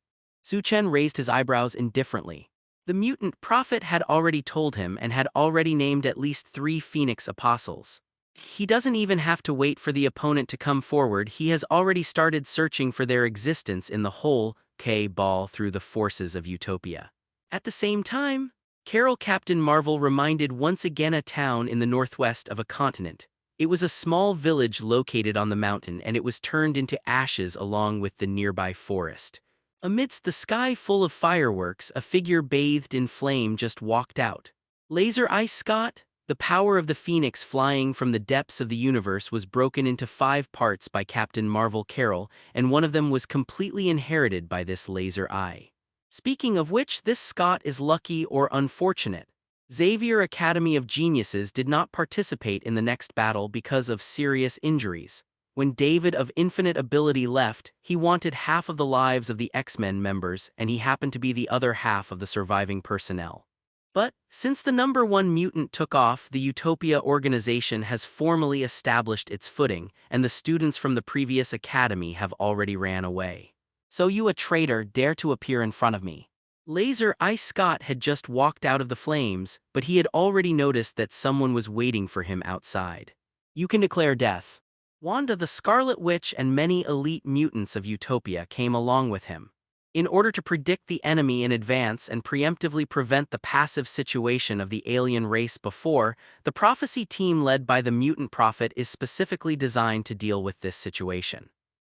Su Chen raised his eyebrows indifferently. The mutant prophet had already told him and had already named at least 3 Phoenix Apostles. He doesn't even have to wait for the opponent to come forward, he has already started searching for their existence in the whole K-ball through the forces of utopia. At the same time, Carol Captain Marvel reminded once again a town in the northwest of a continent. It was a small village located on the mountain, and it was turned into ashes along with the nearby forest. Amidst the sky full of fireworks, a figure bathed in flame just walked out. Laser Ice Scott? The power of the Phoenix flying from the depths of the universe was broken into 5 parts by Captain Marvel Carol, and one of them was completely inherited by this Laser Eye. Speaking of which, this Scott is lucky or unfortunate. Xavier Academy of Geniuses did not participate in the next battle because of serious injuries. When David of Infinite Ability left, he wanted half of the lives of the X-Men members, and he happened to be the other half of the surviving personnel. But, since the number 1 mutant took off, the Utopia organization has formally established its footing, and the students from the previous academy have already ran away. So you, a traitor, dare to appear in front of me? Laser Ice Scott had just walked out of the flames, but he had already noticed that someone was waiting for him outside. You can declare death. Wanda the Scarlet Witch and many elite mutants of Utopia came along with him. In order to predict the enemy in advance and preemptively prevent the passive situation of the alien race before, the prophecy team led by the mutant prophet is specifically designed to deal with this situation.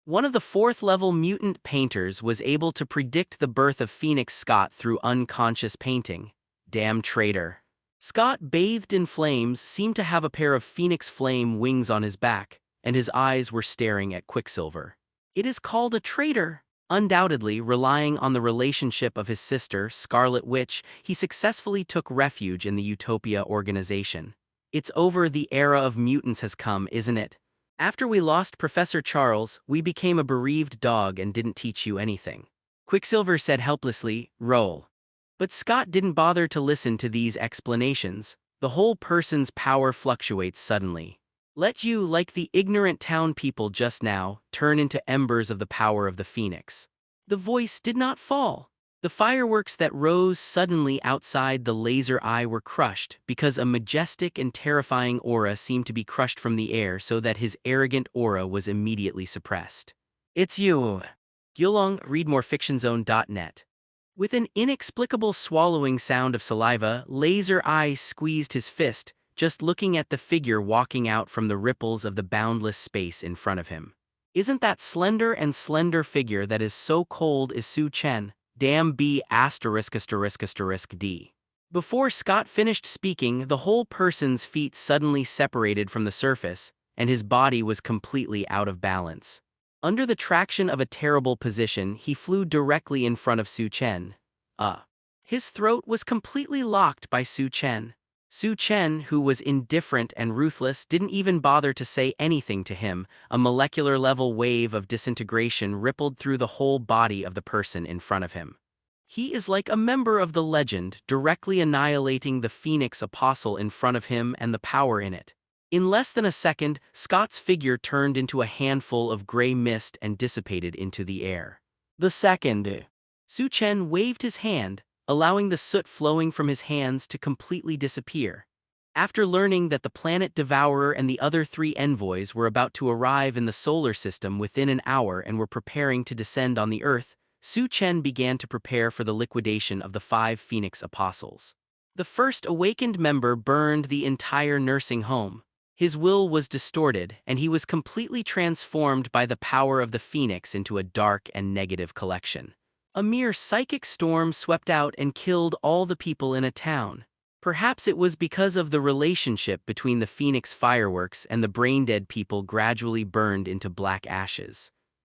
One of the fourth-level mutant painters was able to predict the birth of Phoenix Scott through unconscious painting. Damn traitor. Scott, bathed in flames, seemed to have a pair of phoenix flame wings on his back, and his eyes were staring at Quicksilver. It is called a traitor. Undoubtedly, relying on the relationship of his sister, Scarlet Witch, he successfully took refuge in the Utopia organization. It's over, the era of mutants has come, isn't it? After we lost Professor Charles, we became a bereaved dog and didn't teach you anything. Quicksilver said helplessly, roll. But Scott didn't bother to listen to these explanations. The whole person's power fluctuates suddenly. Let you, like the ignorant town people just now, turn into embers of the power of the Phoenix. The voice did not fall. The fireworks that rose suddenly outside the laser eye were crushed, because a majestic and terrifying aura seemed to be crushed from the air, so that his arrogant aura was immediately suppressed. It's you. Gyulong, read morefictionzone.net. With an inexplicable swallowing sound of saliva, Laser Eye squeezed his fist, just looking at the figure walking out from the ripples of the boundless space in front of him. Isn't that slender figure that is so cold is Su Chen? Damn B********. Before Scott finished speaking, the whole person's feet suddenly separated from the surface, and his body was completely out of balance. Under the traction of a terrible position, he flew directly in front of Su Chen. His throat was completely locked by Su Chen. Su Chen, who was indifferent and ruthless, didn't even bother to say anything to him. A molecular-level wave of disintegration rippled through the whole body of the person in front of him. He is like a member of the legend, directly annihilating the Phoenix Apostle in front of him and the power in it. In less than a second, Scott's figure turned into a handful of gray mist and dissipated into the air. The second. Su Chen waved his hand, allowing the soot flowing from his hands to completely disappear. After learning that the planet Devourer and the other 3 envoys were about to arrive in the solar system within an hour and were preparing to descend on the Earth, Su Chen began to prepare for the liquidation of the 5 Phoenix Apostles. The first awakened member burned the entire nursing home. His will was distorted, and he was completely transformed by the power of the Phoenix into a dark and negative collection. A mere psychic storm swept out and killed all the people in a town. Perhaps it was because of the relationship between the Phoenix fireworks and the brain-dead people gradually burned into black ashes.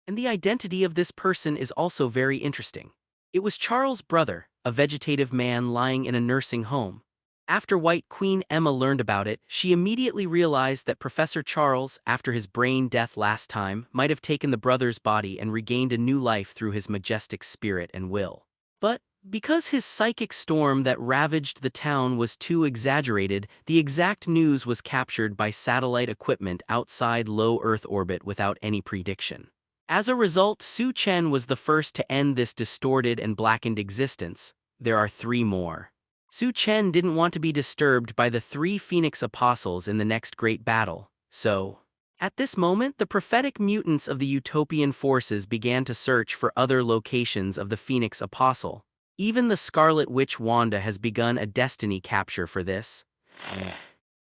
And the identity of this person is also very interesting. It was Charles' brother, a vegetative man lying in a nursing home. After White Queen Emma learned about it, she immediately realized that Professor Charles, after his brain death last time, might have taken the brother's body and regained a new life through his majestic spirit and will. But, because his psychic storm that ravaged the town was too exaggerated, the exact news was captured by satellite equipment outside low Earth orbit without any prediction. As a result, Su Chen was the first to end this distorted and blackened existence. There are 3 more. Su Chen didn't want to be disturbed by the 3 Phoenix Apostles in the next great battle, so... At this moment, the prophetic mutants of the Utopian forces began to search for other locations of the Phoenix Apostle. Even the Scarlet Witch Wanda has begun a destiny capture for this.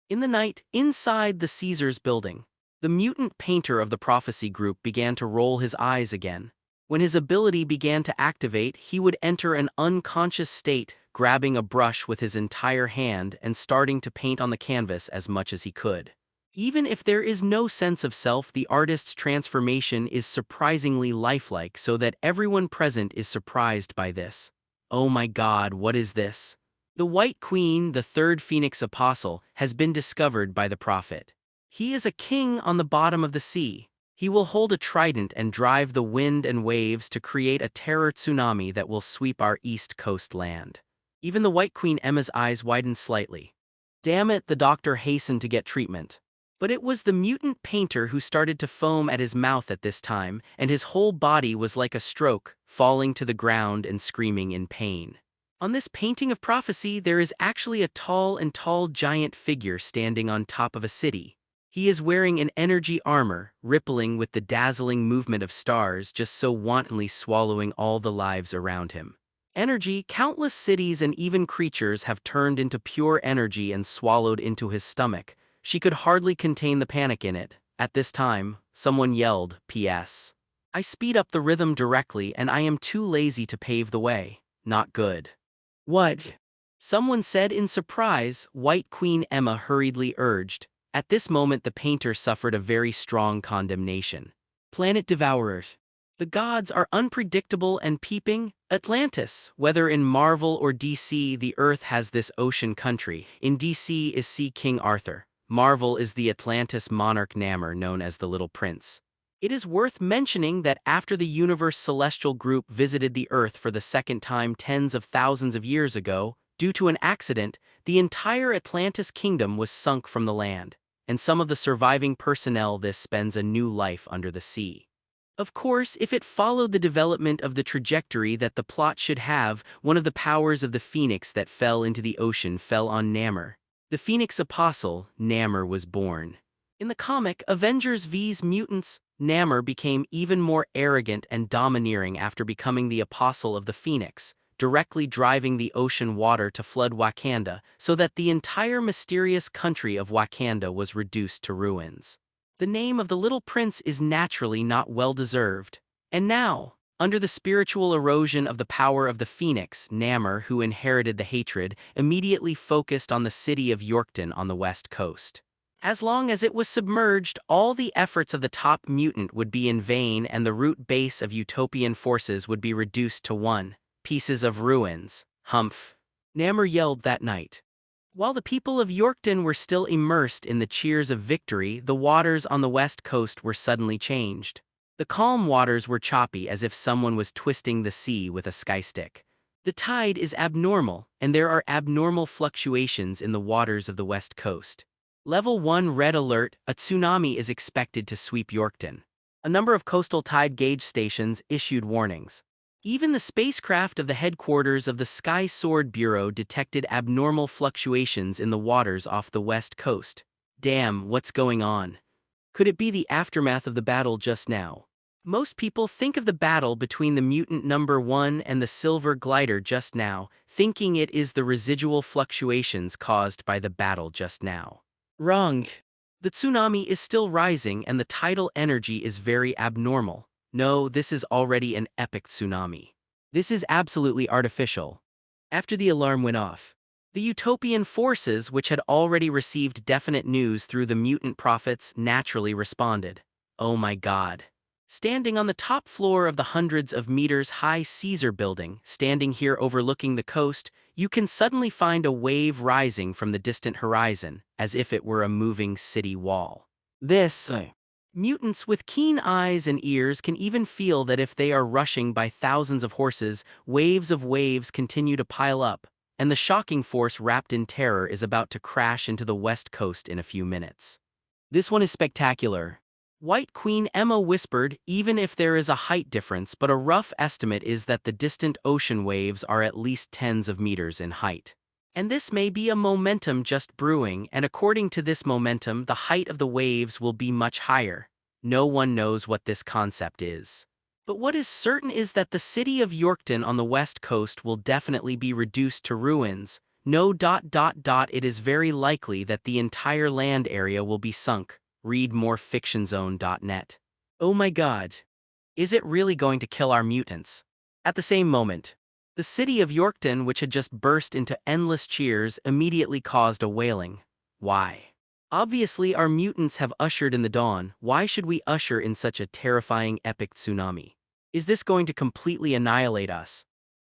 In the night, inside the Caesars building, the mutant painter of the prophecy group began to roll his eyes again. When his ability began to activate, he would enter an unconscious state, grabbing a brush with his entire hand and starting to paint on the canvas as much as he could. Even if there is no sense of self, the artist's transformation is surprisingly lifelike, so that everyone present is surprised by this. Oh my God, what is this? The White Queen, the 3rd Phoenix Apostle, has been discovered by the prophet. He is a king on the bottom of the sea. He will hold a trident and drive the wind and waves to create a terror tsunami that will sweep our East Coast land. Even the White Queen Emma's eyes widened slightly. Damn it, the doctor hastened to get treatment. But it was the mutant painter who started to foam at his mouth at this time, and his whole body was like a stroke, falling to the ground and screaming in pain. On this painting of prophecy, there is actually a tall giant figure standing on top of a city. He is wearing an energy armor, rippling with the dazzling movement of stars, just so wantonly swallowing all the lives around him. Energy, countless cities and even creatures have turned into pure energy and swallowed into his stomach. She could hardly contain the panic in it. At this time, someone yelled, "P.S. I speed up the rhythm directly and I am too lazy to pave the way. Not good." "What?" someone said in surprise. White Queen Emma hurriedly urged. At this moment the painter suffered a very strong condemnation. "Planet devourers. The gods are unpredictable and peeping. Atlantis, whether in Marvel or DC, the Earth has this ocean country. In DC is Sea King Arthur. Marvel is the Atlantis monarch Namor, known as the Little Prince. It is worth mentioning that after the Universe Celestial Group visited the Earth for the second time tens of thousands of years ago, due to an accident, the entire Atlantis kingdom was sunk from the land, and some of the surviving personnel this spends a new life under the sea. Of course, if it followed the development of the trajectory that the plot should have, one of the powers of the phoenix that fell into the ocean fell on Namor. The Phoenix Apostle, Namor, was born. In the comic Avengers vs. Mutants, Namor became even more arrogant and domineering after becoming the Apostle of the Phoenix, directly driving the ocean water to flood Wakanda so that the entire mysterious country of Wakanda was reduced to ruins. The name of the little prince is naturally not well-deserved. And now, under the spiritual erosion of the power of the Phoenix, Namor, who inherited the hatred, immediately focused on the city of Yorkton on the west coast. As long as it was submerged, all the efforts of the top mutant would be in vain and the root base of utopian forces would be reduced to one, pieces of ruins. Humph! Namor yelled that night. While the people of Yorkton were still immersed in the cheers of victory, the waters on the west coast were suddenly changed. The calm waters were choppy as if someone was twisting the sea with a skystick. The tide is abnormal, and there are abnormal fluctuations in the waters of the west coast. Level 1 red alert, a tsunami is expected to sweep Yorkton. A number of coastal tide gauge stations issued warnings. Even the spacecraft of the headquarters of the Sky Sword Bureau detected abnormal fluctuations in the waters off the west coast. Damn, what's going on? Could it be the aftermath of the battle just now? Most people think of the battle between the mutant number 1 and the silver glider just now, thinking it is the residual fluctuations caused by the battle just now. Wrong. The tsunami is still rising and the tidal energy is very abnormal. No, this is already an epic tsunami. This is absolutely artificial. After the alarm went off, the utopian forces, which had already received definite news through the mutant prophets, naturally responded. Oh my God. Standing on the top floor of the hundreds of meters high Caesar building, standing here overlooking the coast, you can suddenly find a wave rising from the distant horizon, as if it were a moving city wall. Mutants with keen eyes and ears can even feel that if they are rushing by thousands of horses, waves of waves continue to pile up, and the shocking force wrapped in terror is about to crash into the west coast in a few minutes. This one is spectacular. White Queen Emma whispered, even if there is a height difference, but a rough estimate is that the distant ocean waves are at least tens of meters in height. And this may be a momentum just brewing, and according to this momentum, the height of the waves will be much higher. No one knows what this concept is. But what is certain is that the city of Yorkton on the west coast will definitely be reduced to ruins. It is very likely that the entire land area will be sunk. Read more fictionzone.net. Oh my God. Is it really going to kill our mutants? At the same moment, the city of Yorkton, which had just burst into endless cheers, immediately caused a wailing. Why? Obviously, our mutants have ushered in the dawn. Why should we usher in such a terrifying epic tsunami? Is this going to completely annihilate us?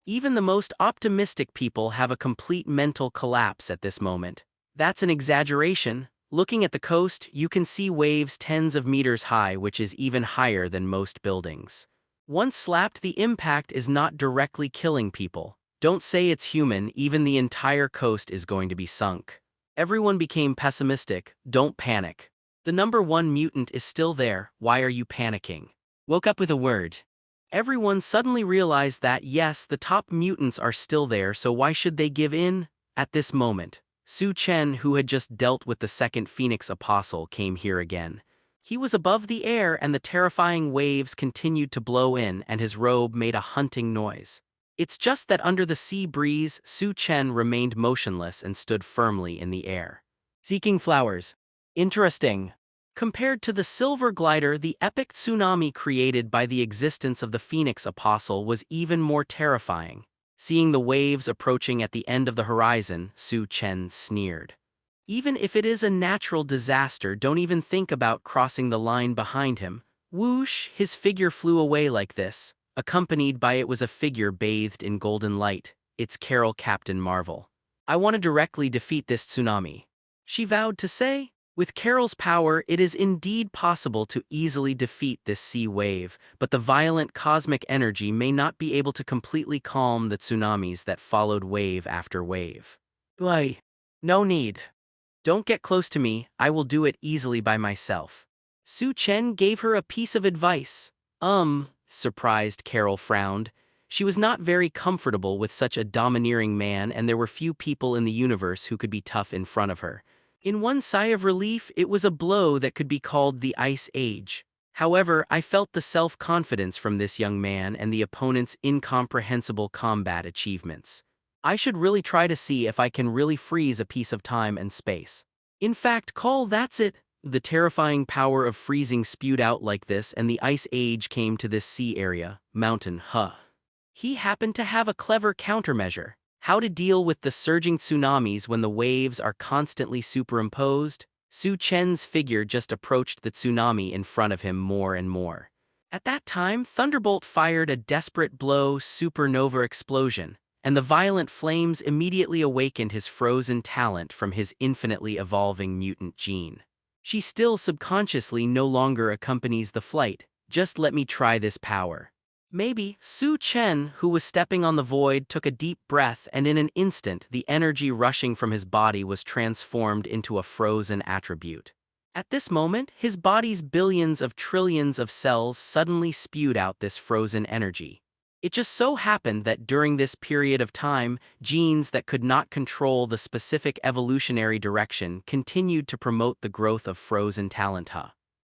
Even the most optimistic people have a complete mental collapse at this moment. That's an exaggeration. Looking at the coast, you can see waves tens of meters high, which is even higher than most buildings. Once slapped, the impact is not directly killing people. Don't say it's human, even the entire coast is going to be sunk. Everyone became pessimistic. Don't panic. The number 1 mutant is still there. Why are you panicking? Woke up with a word. Everyone suddenly realized that yes, the top mutants are still there, so why should they give in? At this moment, Su Chen, who had just dealt with the second Phoenix Apostle, came here again. He was above the air and the terrifying waves continued to blow in and his robe made a hunting noise. It's just that under the sea breeze, Su Chen remained motionless and stood firmly in the air. Seeking flowers. Interesting. Compared to the silver glider, the epic tsunami created by the existence of the Phoenix Apostle was even more terrifying. Seeing the waves approaching at the end of the horizon, Su Chen sneered. Even if it is a natural disaster, don't even think about crossing the line behind him. Whoosh, his figure flew away like this. Accompanied by it was a figure bathed in golden light. It's Carol Captain Marvel. I want to directly defeat this tsunami, she vowed to say. With Carol's power, it is indeed possible to easily defeat this sea wave, but the violent cosmic energy may not be able to completely calm the tsunamis that followed wave after wave. No need. Don't get close to me, I will do it easily by myself. Su Chen gave her a piece of advice. Surprised Carol frowned. She was not very comfortable with such a domineering man and there were few people in the universe who could be tough in front of her. In one sigh of relief, it was a blow that could be called the Ice Age. However, I felt the self-confidence from this young man and the opponent's incomprehensible combat achievements. I should really try to see if I can really freeze a piece of time and space. In fact, that's it. The terrifying power of freezing spewed out like this and the Ice Age came to this sea area, mountain, He happened to have a clever countermeasure. How to deal with the surging tsunamis when the waves are constantly superimposed? Su Chen's figure just approached the tsunami in front of him more and more. At that time, Thunderbolt fired a desperate blow supernova explosion, and the violent flames immediately awakened his frozen talent from his infinitely evolving mutant gene. She still subconsciously no longer accompanies the flight. Just let me try this power. Maybe. Su Chen, who was stepping on the void, took a deep breath and in an instant the energy rushing from his body was transformed into a frozen attribute. At this moment, his body's billions of trillions of cells suddenly spewed out this frozen energy. It just so happened that during this period of time, genes that could not control the specific evolutionary direction continued to promote the growth of frozen talent.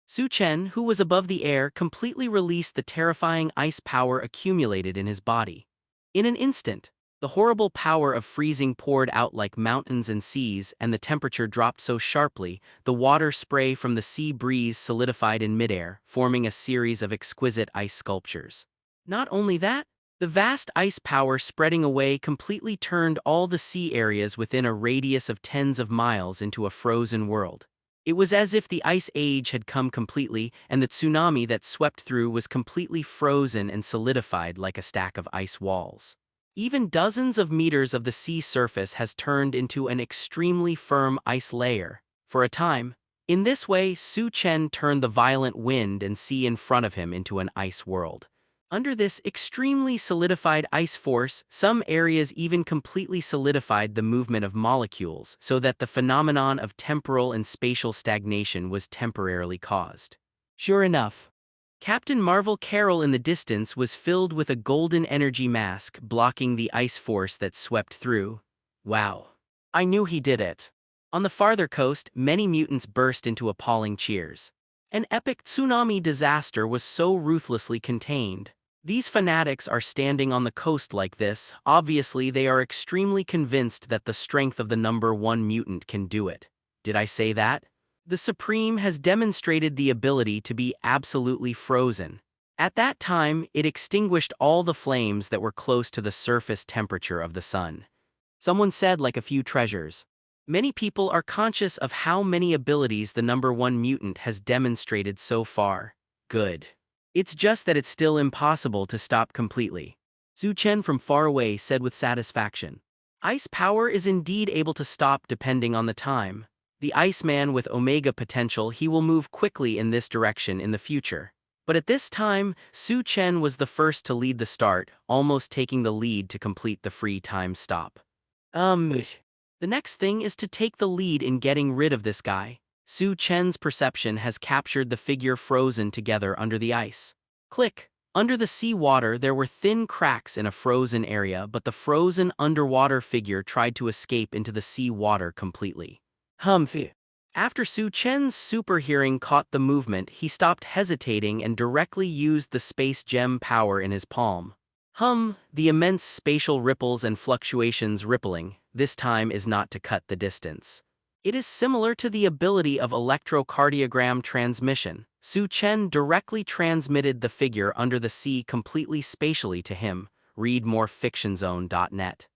Su Chen, who was above the air, completely released the terrifying ice power accumulated in his body. In an instant, the horrible power of freezing poured out like mountains and seas, and the temperature dropped so sharply, the water spray from the sea breeze solidified in midair, forming a series of exquisite ice sculptures. Not only that, the vast ice power spreading away completely turned all the sea areas within a radius of tens of miles into a frozen world. It was as if the Ice Age had come completely, and the tsunami that swept through was completely frozen and solidified like a stack of ice walls. Even dozens of meters of the sea surface has turned into an extremely firm ice layer. For a time, in this way, Su Chen turned the violent wind and sea in front of him into an ice world. Under this extremely solidified ice force, some areas even completely solidified the movement of molecules so that the phenomenon of temporal and spatial stagnation was temporarily caused. Sure enough, Captain Marvel Carol in the distance was filled with a golden energy mask blocking the ice force that swept through. Wow. I knew he did it. On the farther coast, many mutants burst into appalling cheers. An epic tsunami disaster was so ruthlessly contained. These fanatics are standing on the coast like this. Obviously, they are extremely convinced that the strength of the number one mutant can do it. Did I say that? The Supreme has demonstrated the ability to be absolutely frozen. At that time, it extinguished all the flames that were close to the surface temperature of the sun. Someone said like a few treasures. Many people are conscious of how many abilities the number one mutant has demonstrated so far. Good. It's just that it's still impossible to stop completely. Su Chen from far away said with satisfaction. Ice power is indeed able to stop depending on the time. The Iceman with Omega potential, he will move quickly in this direction in the future. But at this time, Su Chen was the first to lead the start, almost taking the lead to complete the free time stop. The next thing is to take the lead in getting rid of this guy. Su Chen's perception has captured the figure frozen together under the ice. Click. Under the sea water, there were thin cracks in a frozen area, but the frozen underwater figure tried to escape into the sea water completely. Humph. After Su Chen's super hearing caught the movement, he stopped hesitating and directly used the space gem power in his palm. The immense spatial ripples and fluctuations rippling, this time is not to cut the distance. It is similar to the ability of electrocardiogram transmission. Su Chen directly transmitted the figure under the sea completely spatially to him. Read more fictionzone.net.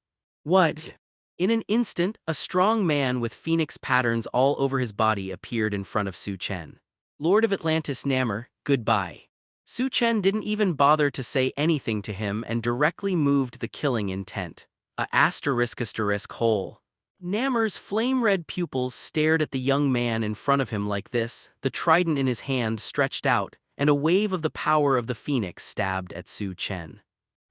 What? In an instant, a strong man with phoenix patterns all over his body appeared in front of Su Chen. Lord of Atlantis Namor, goodbye. Su Chen didn't even bother to say anything to him and directly moved the killing intent. **** hole. Namor's flame-red pupils stared at the young man in front of him like this, the trident in his hand stretched out, and a wave of the power of the phoenix stabbed at Su Chen.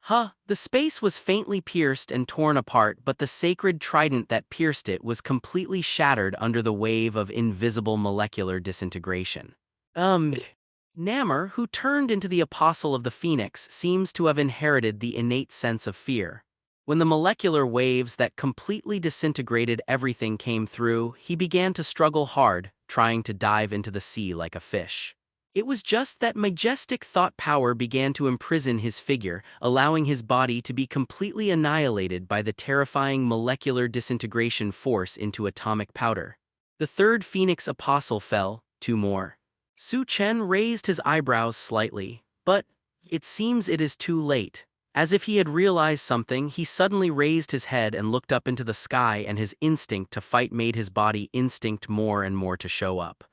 The space was faintly pierced and torn apart, but the sacred trident that pierced it was completely shattered under the wave of invisible molecular disintegration. Namor, who turned into the apostle of the phoenix, seems to have inherited the innate sense of fear. When the molecular waves that completely disintegrated everything came through, he began to struggle hard, trying to dive into the sea like a fish. It was just that majestic thought power began to imprison his figure, allowing his body to be completely annihilated by the terrifying molecular disintegration force into atomic powder. The third Phoenix Apostle fell, 2 more. Su Chen raised his eyebrows slightly, but it seems it is too late. As if he had realized something, he suddenly raised his head and looked up into the sky, and his instinct to fight made his body instinct more and more to show up.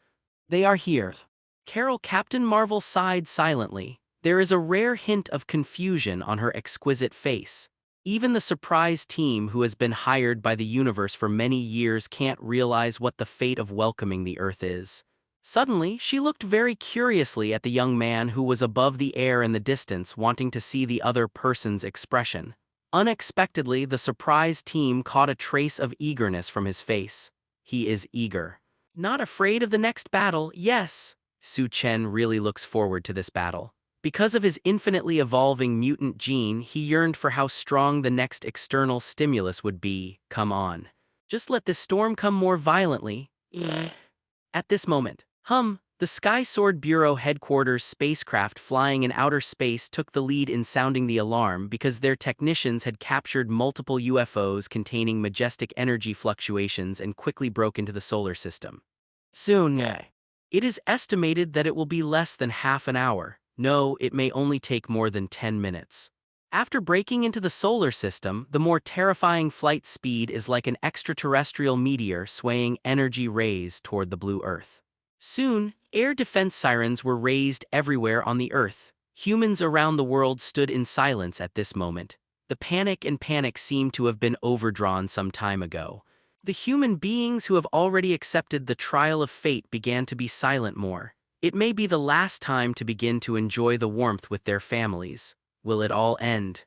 They are here. Captain Marvel sighed silently. There is a rare hint of confusion on her exquisite face. Even the surprise team who has been hired by the universe for many years can't realize what the fate of welcoming the Earth is. Suddenly, she looked very curiously at the young man who was above the air in the distance, wanting to see the other person's expression. Unexpectedly, the surprise team caught a trace of eagerness from his face. He is eager. Not afraid of the next battle, yes. Su Chen really looks forward to this battle. Because of his infinitely evolving mutant gene, he yearned for how strong the next external stimulus would be. Come on. Just let this storm come more violently. At this moment, the Sky Sword Bureau headquarters spacecraft flying in outer space took the lead in sounding the alarm because their technicians had captured multiple UFOs containing majestic energy fluctuations and quickly broke into the solar system. Soon, it is estimated that it will be less than half an hour. No, it may only take more than 10 minutes. After breaking into the solar system, the more terrifying flight speed is like an extraterrestrial meteor swaying energy rays toward the blue Earth. Soon, air defense sirens were raised everywhere on the Earth. Humans around the world stood in silence at this moment. The panic seemed to have been overdrawn some time ago. The human beings who have already accepted the trial of fate began to be silent more. It may be the last time to begin to enjoy the warmth with their families. Will it all end?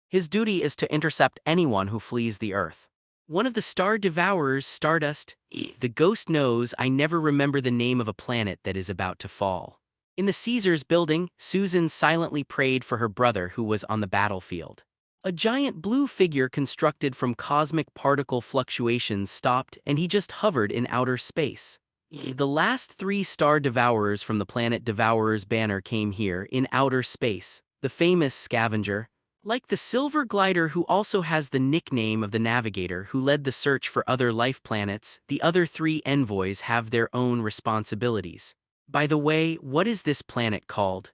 His duty is to intercept anyone who flees the Earth. One of the star devourers, Stardust, the ghost knows I never remember the name of a planet that is about to fall. In the Caesars building, Susan silently prayed for her brother who was on the battlefield. A giant blue figure constructed from cosmic particle fluctuations stopped, and he just hovered in outer space. The last 3 star devourers from the planet Devourer's banner came here in outer space. The famous scavenger, like the silver glider who also has the nickname of the navigator who led the search for other life planets, the other 3 envoys have their own responsibilities. By the way, what is this planet called?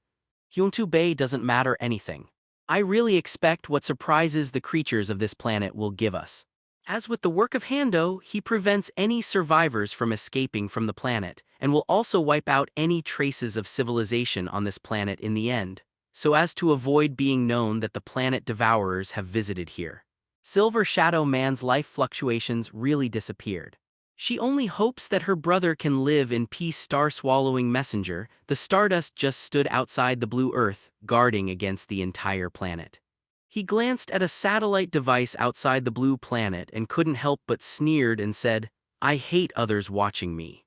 Hyuntu Bay doesn't matter anything. I really expect what surprises the creatures of this planet will give us. As with the work of Hando, he prevents any survivors from escaping from the planet, and will also wipe out any traces of civilization on this planet in the end, so as to avoid being known that the planet devourers have visited here. Silver Shadow Man's life fluctuations really disappeared. She only hopes that her brother can live in peace. Star-swallowing messenger, the Stardust just stood outside the blue Earth, guarding against the entire planet. He glanced at a satellite device outside the blue planet and couldn't help but sneered and said, I hate others watching me.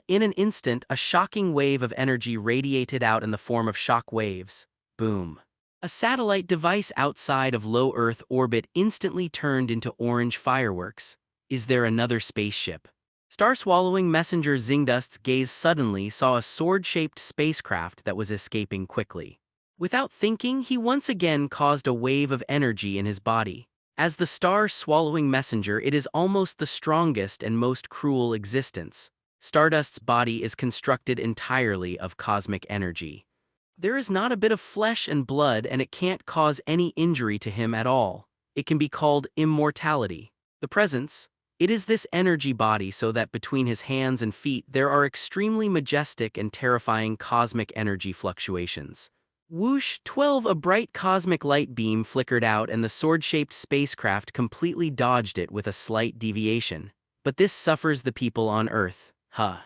In an instant, a shocking wave of energy radiated out in the form of shock waves. Boom. A satellite device outside of low Earth orbit instantly turned into orange fireworks. Is there another spaceship? Star-swallowing messenger Zingdust's gaze suddenly saw a sword-shaped spacecraft that was escaping quickly. Without thinking, he once again caused a wave of energy in his body. As the star-swallowing messenger, it is almost the strongest and most cruel existence. Stardust's body is constructed entirely of cosmic energy. There is not a bit of flesh and blood, and it can't cause any injury to him at all. It can be called immortality. The presence, it is this energy body so that between his hands and feet there are extremely majestic and terrifying cosmic energy fluctuations. Whoosh, 12, a bright cosmic light beam flickered out and the sword-shaped spacecraft completely dodged it with a slight deviation. But this suffers the people on Earth, huh?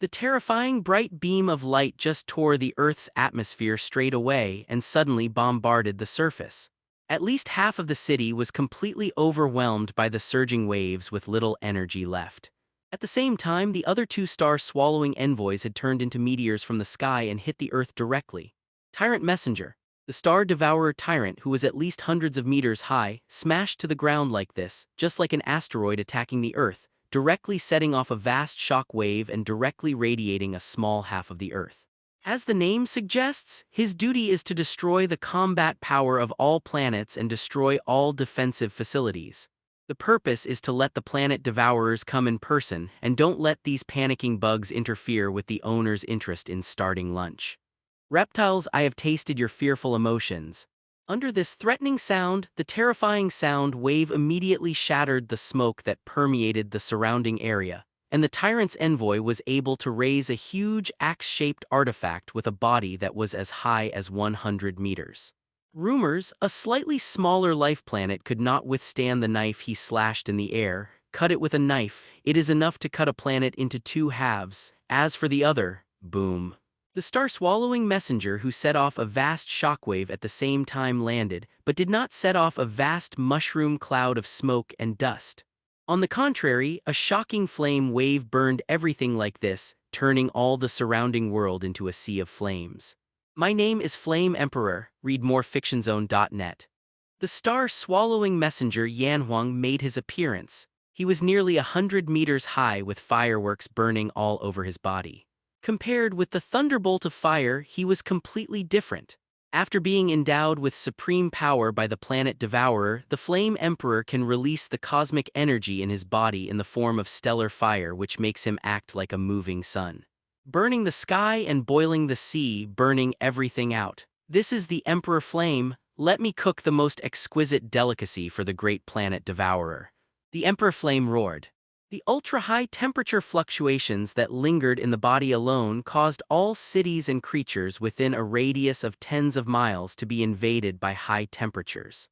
The terrifying bright beam of light just tore the Earth's atmosphere straight away and suddenly bombarded the surface. At least half of the city was completely overwhelmed by the surging waves with little energy left. At the same time, the other two star-swallowing envoys had turned into meteors from the sky and hit the Earth directly. Tyrant Messenger, the star-devourer tyrant who was at least hundreds of meters high, smashed to the ground like this, just like an asteroid attacking the Earth, directly setting off a vast shock wave and directly radiating a small half of the Earth. As the name suggests, his duty is to destroy the combat power of all planets and destroy all defensive facilities. The purpose is to let the planet devourers come in person and don't let these panicking bugs interfere with the owner's interest in starting lunch. Reptiles, I have tasted your fearful emotions. Under this threatening sound, the terrifying sound wave immediately shattered the smoke that permeated the surrounding area, and the tyrant's envoy was able to raise a huge axe-shaped artifact with a body that was as high as 100 meters. Rumors, a slightly smaller life planet could not withstand the knife he slashed in the air. Cut it with a knife, it is enough to cut a planet into two halves. As for the other, boom. The star-swallowing messenger who set off a vast shockwave at the same time landed, but did not set off a vast mushroom cloud of smoke and dust. On the contrary, a shocking flame wave burned everything like this, turning all the surrounding world into a sea of flames. My name is Flame Emperor, read morefictionzone.net. The star-swallowing messenger Yanhuang made his appearance. He was nearly 100 meters high with fireworks burning all over his body. Compared with the thunderbolt of fire, he was completely different. After being endowed with supreme power by the planet devourer, the Flame Emperor can release the cosmic energy in his body in the form of stellar fire, which makes him act like a moving sun. Burning the sky and boiling the sea, burning everything out. This is the Emperor Flame. Let me cook the most exquisite delicacy for the great planet devourer. The Emperor Flame roared. The ultra-high temperature fluctuations that lingered in the body alone caused all cities and creatures within a radius of tens of miles to be invaded by high temperatures.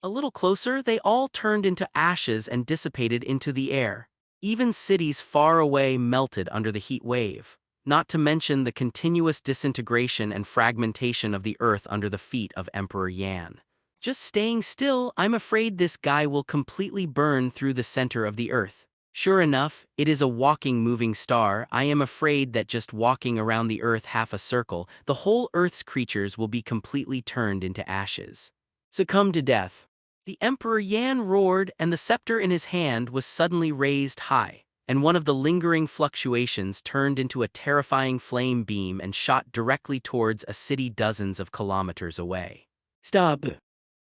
A little closer, they all turned into ashes and dissipated into the air. Even cities far away melted under the heat wave, not to mention the continuous disintegration and fragmentation of the earth under the feet of Emperor Yan. Just staying still, I'm afraid this guy will completely burn through the center of the earth. Sure enough, it is a walking moving star. I am afraid that just walking around the Earth half a circle, the whole Earth's creatures will be completely turned into ashes. Succumb to death. The Emperor Yan roared, and the scepter in his hand was suddenly raised high, and one of the lingering fluctuations turned into a terrifying flame beam and shot directly towards a city dozens of kilometers away. Stop!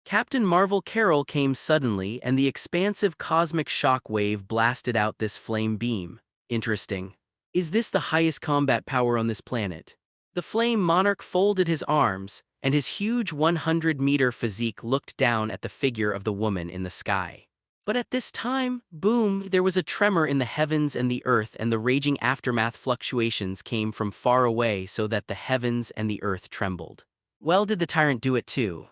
Captain Marvel Carol came suddenly, and the expansive cosmic shock wave blasted out this flame beam. Interesting. Is this the highest combat power on this planet? The flame monarch folded his arms, and his huge 100-meter physique looked down at the figure of the woman in the sky. But at this time, boom, there was a tremor in the heavens and the earth, and the raging aftermath fluctuations came from far away so that the heavens and the earth trembled. Well, did the tyrant do it too?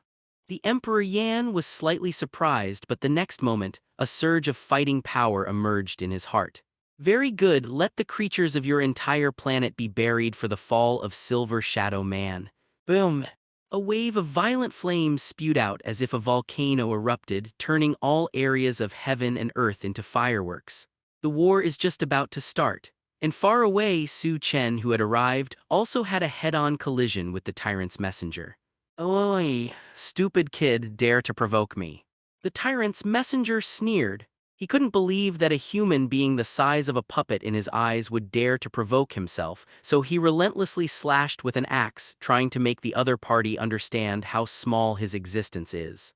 The Emperor Yan was slightly surprised, but the next moment, a surge of fighting power emerged in his heart. Very good, let the creatures of your entire planet be buried for the fall of Silver Shadow Man. Boom! A wave of violent flames spewed out as if a volcano erupted, turning all areas of heaven and earth into fireworks. The war is just about to start. And far away, Su Chen, who had arrived, also had a head-on collision with the tyrant's messenger. Oi, stupid kid, dare to provoke me. The tyrant's messenger sneered. He couldn't believe that a human being the size of a puppet in his eyes would dare to provoke himself, so he relentlessly slashed with an axe, trying to make the other party understand how small his existence is.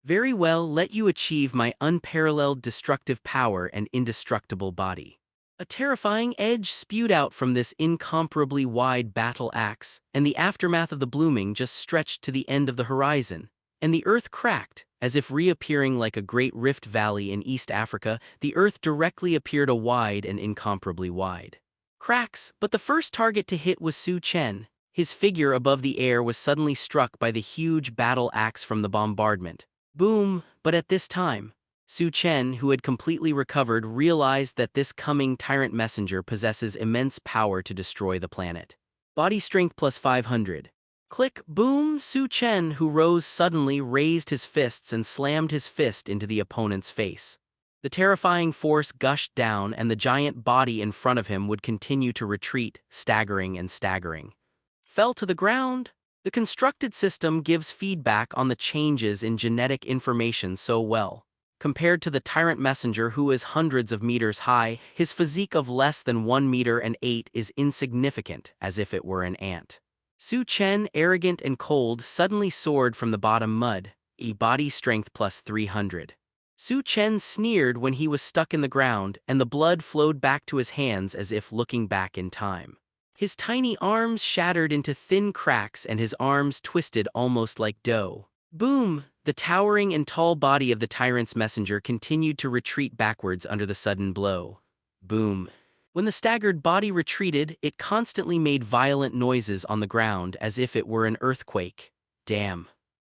Very well, let you achieve my unparalleled destructive power and indestructible body. A terrifying edge spewed out from this incomparably wide battle axe, and the aftermath of the blooming just stretched to the end of the horizon. And the earth cracked, as if reappearing like a great rift valley in East Africa. The earth directly appeared a wide and incomparably wide cracks, but the first target to hit was Su Chen. His figure above the air was suddenly struck by the huge battle axe from the bombardment. Boom, but at this time, Su Chen, who had completely recovered, realized that this coming tyrant messenger possesses immense power to destroy the planet. Body strength plus 500. Click, boom, Su Chen, who rose suddenly, raised his fists and slammed his fist into the opponent's face. The terrifying force gushed down, and the giant body in front of him would continue to retreat, staggering and staggering. Fell to the ground. The constructed system gives feedback on the changes in genetic information so well. Compared to the tyrant messenger, who is hundreds of meters high, his physique of less than 1 meter and 8 is insignificant, as if it were an ant. Su Chen, arrogant and cold, suddenly soared from the bottom mud, body strength plus 300. Su Chen sneered when he was stuck in the ground, and the blood flowed back to his hands as if looking back in time. His tiny arms shattered into thin cracks and his arms twisted almost like dough. Boom! The towering and tall body of the tyrant's messenger continued to retreat backwards under the sudden blow. Boom! When the staggered body retreated, it constantly made violent noises on the ground as if it were an earthquake. Damn!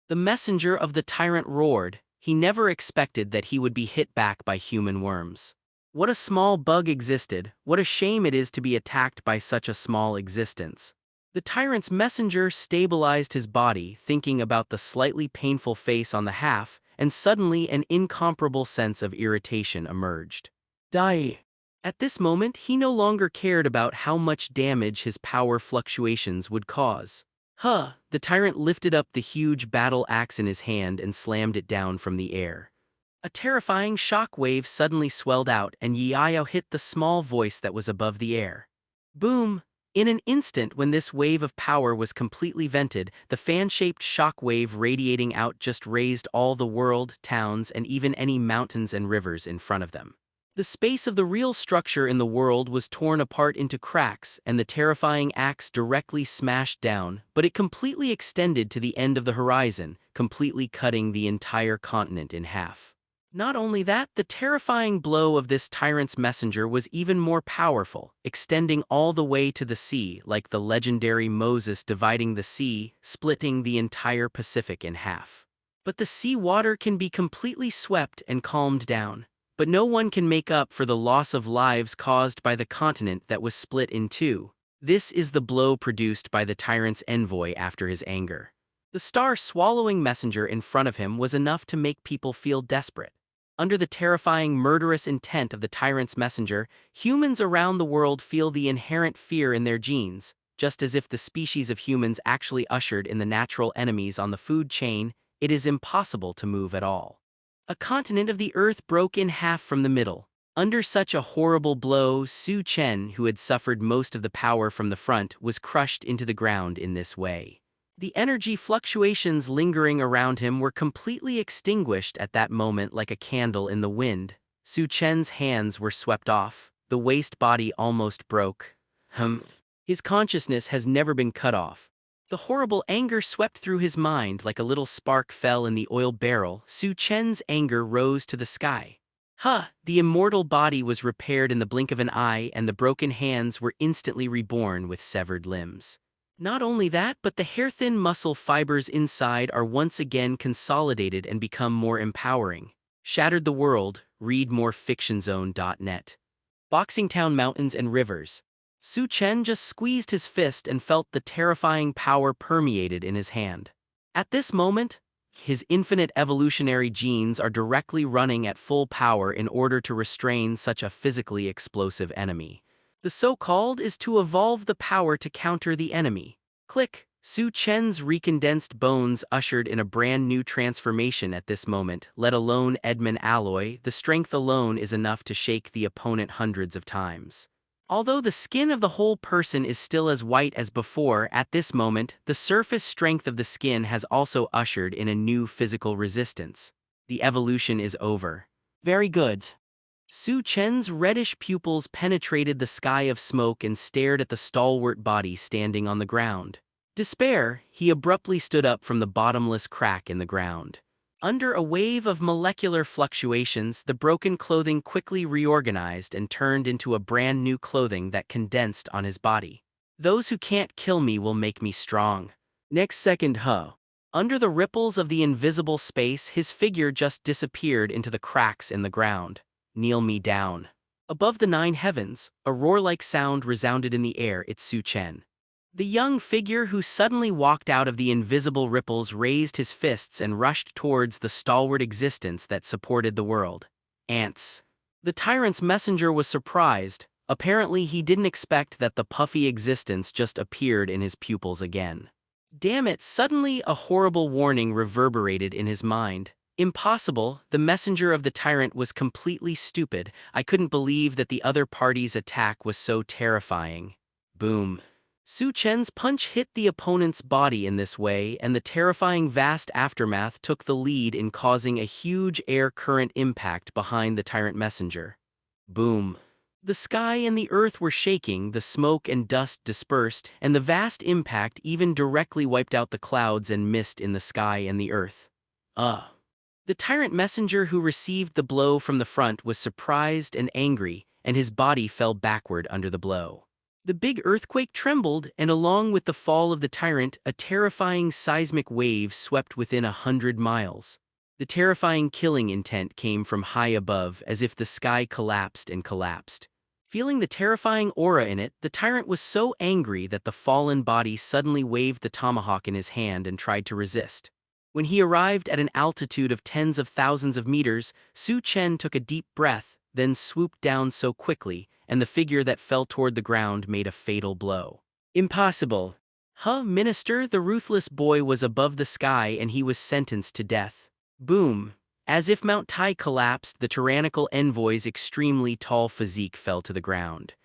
The messenger of the tyrant roared. He never expected that he would be hit back by human worms. What a small bug existed, what a shame it is to be attacked by such a small existence. The tyrant's messenger stabilized his body, thinking about the slightly painful face on the half, and suddenly an incomparable sense of irritation emerged. Die! At this moment, he no longer cared about how much damage his power fluctuations would cause. The tyrant lifted up the huge battle axe in his hand and slammed it down from the air. A terrifying shock wave suddenly swelled out, and Yiao hit the small voice that was above the air. Boom! In an instant, when this wave of power was completely vented, the fan-shaped shock wave radiating out just raised all the world, towns, and even any mountains and rivers in front of them. The space of the real structure in the world was torn apart into cracks, and the terrifying axe directly smashed down, but it completely extended to the end of the horizon, completely cutting the entire continent in half. Not only that, the terrifying blow of this tyrant's messenger was even more powerful, extending all the way to the sea, like the legendary Moses dividing the sea, splitting the entire Pacific in half. But the sea water can be completely swept and calmed down. But no one can make up for the loss of lives caused by the continent that was split in two. This is the blow produced by the tyrant's envoy after his anger. The star-swallowing messenger in front of him was enough to make people feel desperate. Under the terrifying, murderous intent of the tyrant's messenger, humans around the world feel the inherent fear in their genes, just as if the species of humans actually ushered in the natural enemies on the food chain. It is impossible to move at all. A continent of the earth broke in half from the middle. Under such a horrible blow, Su Chen, who had suffered most of the power from the front, was crushed into the ground in this way. The energy fluctuations lingering around him were completely extinguished at that moment like a candle in the wind. Su Chen's hands were swept off. The waste body almost broke. His consciousness has never been cut off. The horrible anger swept through his mind like a little spark fell in the oil barrel. Su Chen's anger rose to the sky. The immortal body was repaired in the blink of an eye, and the broken hands were instantly reborn with severed limbs. Not only that, but the hair-thin muscle fibers inside are once again consolidated and become more empowering. Shattered the world. Read more fictionzone.net. Boxing Town Mountains and Rivers. Su Chen just squeezed his fist and felt the terrifying power permeated in his hand. At this moment, his infinite evolutionary genes are directly running at full power in order to restrain such a physically explosive enemy. The so-called is to evolve the power to counter the enemy. Click. Su Chen's recondensed bones ushered in a brand new transformation at this moment, let alone Edmund alloy. The strength alone is enough to shake the opponent hundreds of times. Although the skin of the whole person is still as white as before, at this moment, the surface strength of the skin has also ushered in a new physical resistance. The evolution is over. Very good. Su Chen's reddish pupils penetrated the sky of smoke and stared at the stalwart body standing on the ground. Despair, he abruptly stood up from the bottomless crack in the ground. Under a wave of molecular fluctuations, the broken clothing quickly reorganized and turned into a brand new clothing that condensed on his body. Those who can't kill me will make me strong. Next second, under the ripples of the invisible space, his figure just disappeared into the cracks in the ground. Kneel me down. Above the 9 heavens, a roar-like sound resounded in the air. It's Su Chen. The young figure who suddenly walked out of the invisible ripples raised his fists and rushed towards the stalwart existence that supported the world. Ants. The tyrant's messenger was surprised. Apparently he didn't expect that the puffy existence just appeared in his pupils again. Damn it, suddenly a horrible warning reverberated in his mind. Impossible, the messenger of the tyrant was completely stupid. I couldn't believe that the other party's attack was so terrifying. Boom. Su Chen's punch hit the opponent's body in this way, and the terrifying vast aftermath took the lead in causing a huge air current impact behind the tyrant messenger. Boom. The sky and the earth were shaking, the smoke and dust dispersed, and the vast impact even directly wiped out the clouds and mist in the sky and the earth. The tyrant messenger who received the blow from the front was surprised and angry, and his body fell backward under the blow. The big earthquake trembled, and along with the fall of the tyrant, a terrifying seismic wave swept within 100 miles. The terrifying killing intent came from high above, as if the sky collapsed and collapsed. Feeling the terrifying aura in it, the tyrant was so angry that the fallen body suddenly waved the tomahawk in his hand and tried to resist. When he arrived at an altitude of tens of thousands of meters, Su Chen took a deep breath, then swooped down so quickly, and the figure that fell toward the ground made a fatal blow. Impossible. Minister, the ruthless boy was above the sky and he was sentenced to death. Boom. As if Mount Tai collapsed, the tyrannical envoy's extremely tall physique fell to the ground.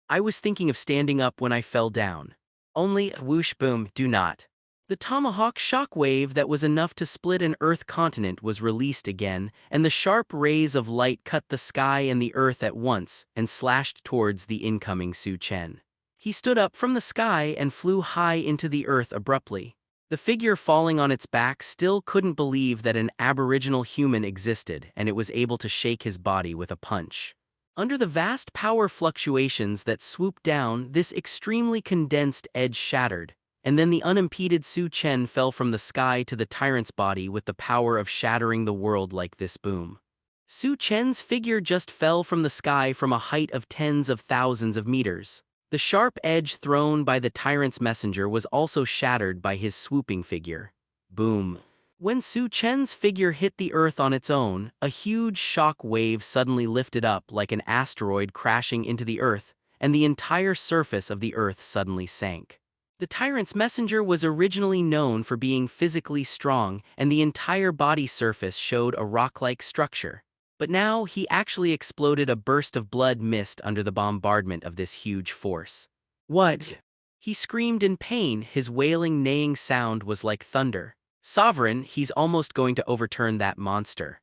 I was thinking of standing up when I fell down. Only, whoosh boom, do not. The tomahawk shockwave that was enough to split an Earth continent was released again, and the sharp rays of light cut the sky and the earth at once and slashed towards the incoming Su Chen. He stood up from the sky and flew high into the earth abruptly. The figure falling on its back still couldn't believe that an aboriginal human existed, and it was able to shake his body with a punch. Under the vast power fluctuations that swooped down, this extremely condensed edge shattered. And then the unimpeded Su Chen fell from the sky to the tyrant's body with the power of shattering the world like this boom. Su Chen's figure just fell from the sky from a height of tens of thousands of meters. The sharp edge thrown by the tyrant's messenger was also shattered by his swooping figure. Boom. When Su Chen's figure hit the earth on its own, a huge shock wave suddenly lifted up like an asteroid crashing into the earth, and the entire surface of the earth suddenly sank. The tyrant's messenger was originally known for being physically strong, and the entire body surface showed a rock-like structure. But now he actually exploded a burst of blood mist under the bombardment of this huge force. What? He screamed in pain, his wailing neighing sound was like thunder. Sovereign, he's almost going to overturn that monster.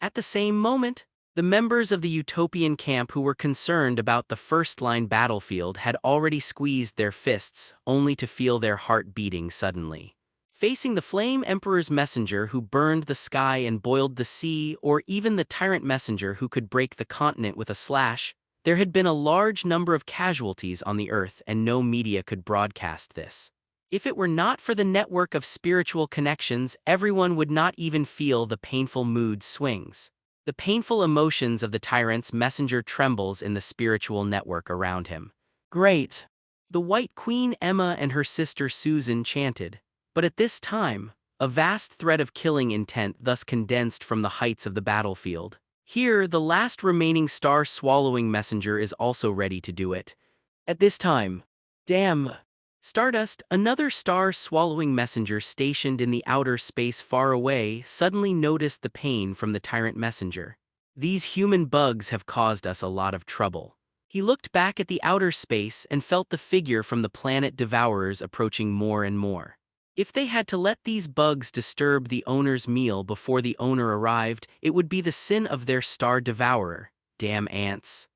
At the same moment, the members of the utopian camp who were concerned about the first-line battlefield had already squeezed their fists, only to feel their heart beating suddenly. Facing the Flame Emperor's messenger who burned the sky and boiled the sea, or even the tyrant messenger who could break the continent with a slash, there had been a large number of casualties on the earth and no media could broadcast this. If it were not for the network of spiritual connections, everyone would not even feel the painful mood swings. The painful emotions of the tyrant's messenger trembles in the spiritual network around him. Great! The White Queen Emma and her sister Susan chanted. But at this time, a vast thread of killing intent thus condensed from the heights of the battlefield. Here, the last remaining star-swallowing messenger is also ready to do it. At this time, damn! Stardust, another star-swallowing messenger stationed in the outer space far away, suddenly noticed the pain from the tyrant messenger. These human bugs have caused us a lot of trouble. He looked back at the outer space and felt the figure from the planet Devourers approaching more and more. If they had to let these bugs disturb the owner's meal before the owner arrived, it would be the sin of their star devourer. Damn ants.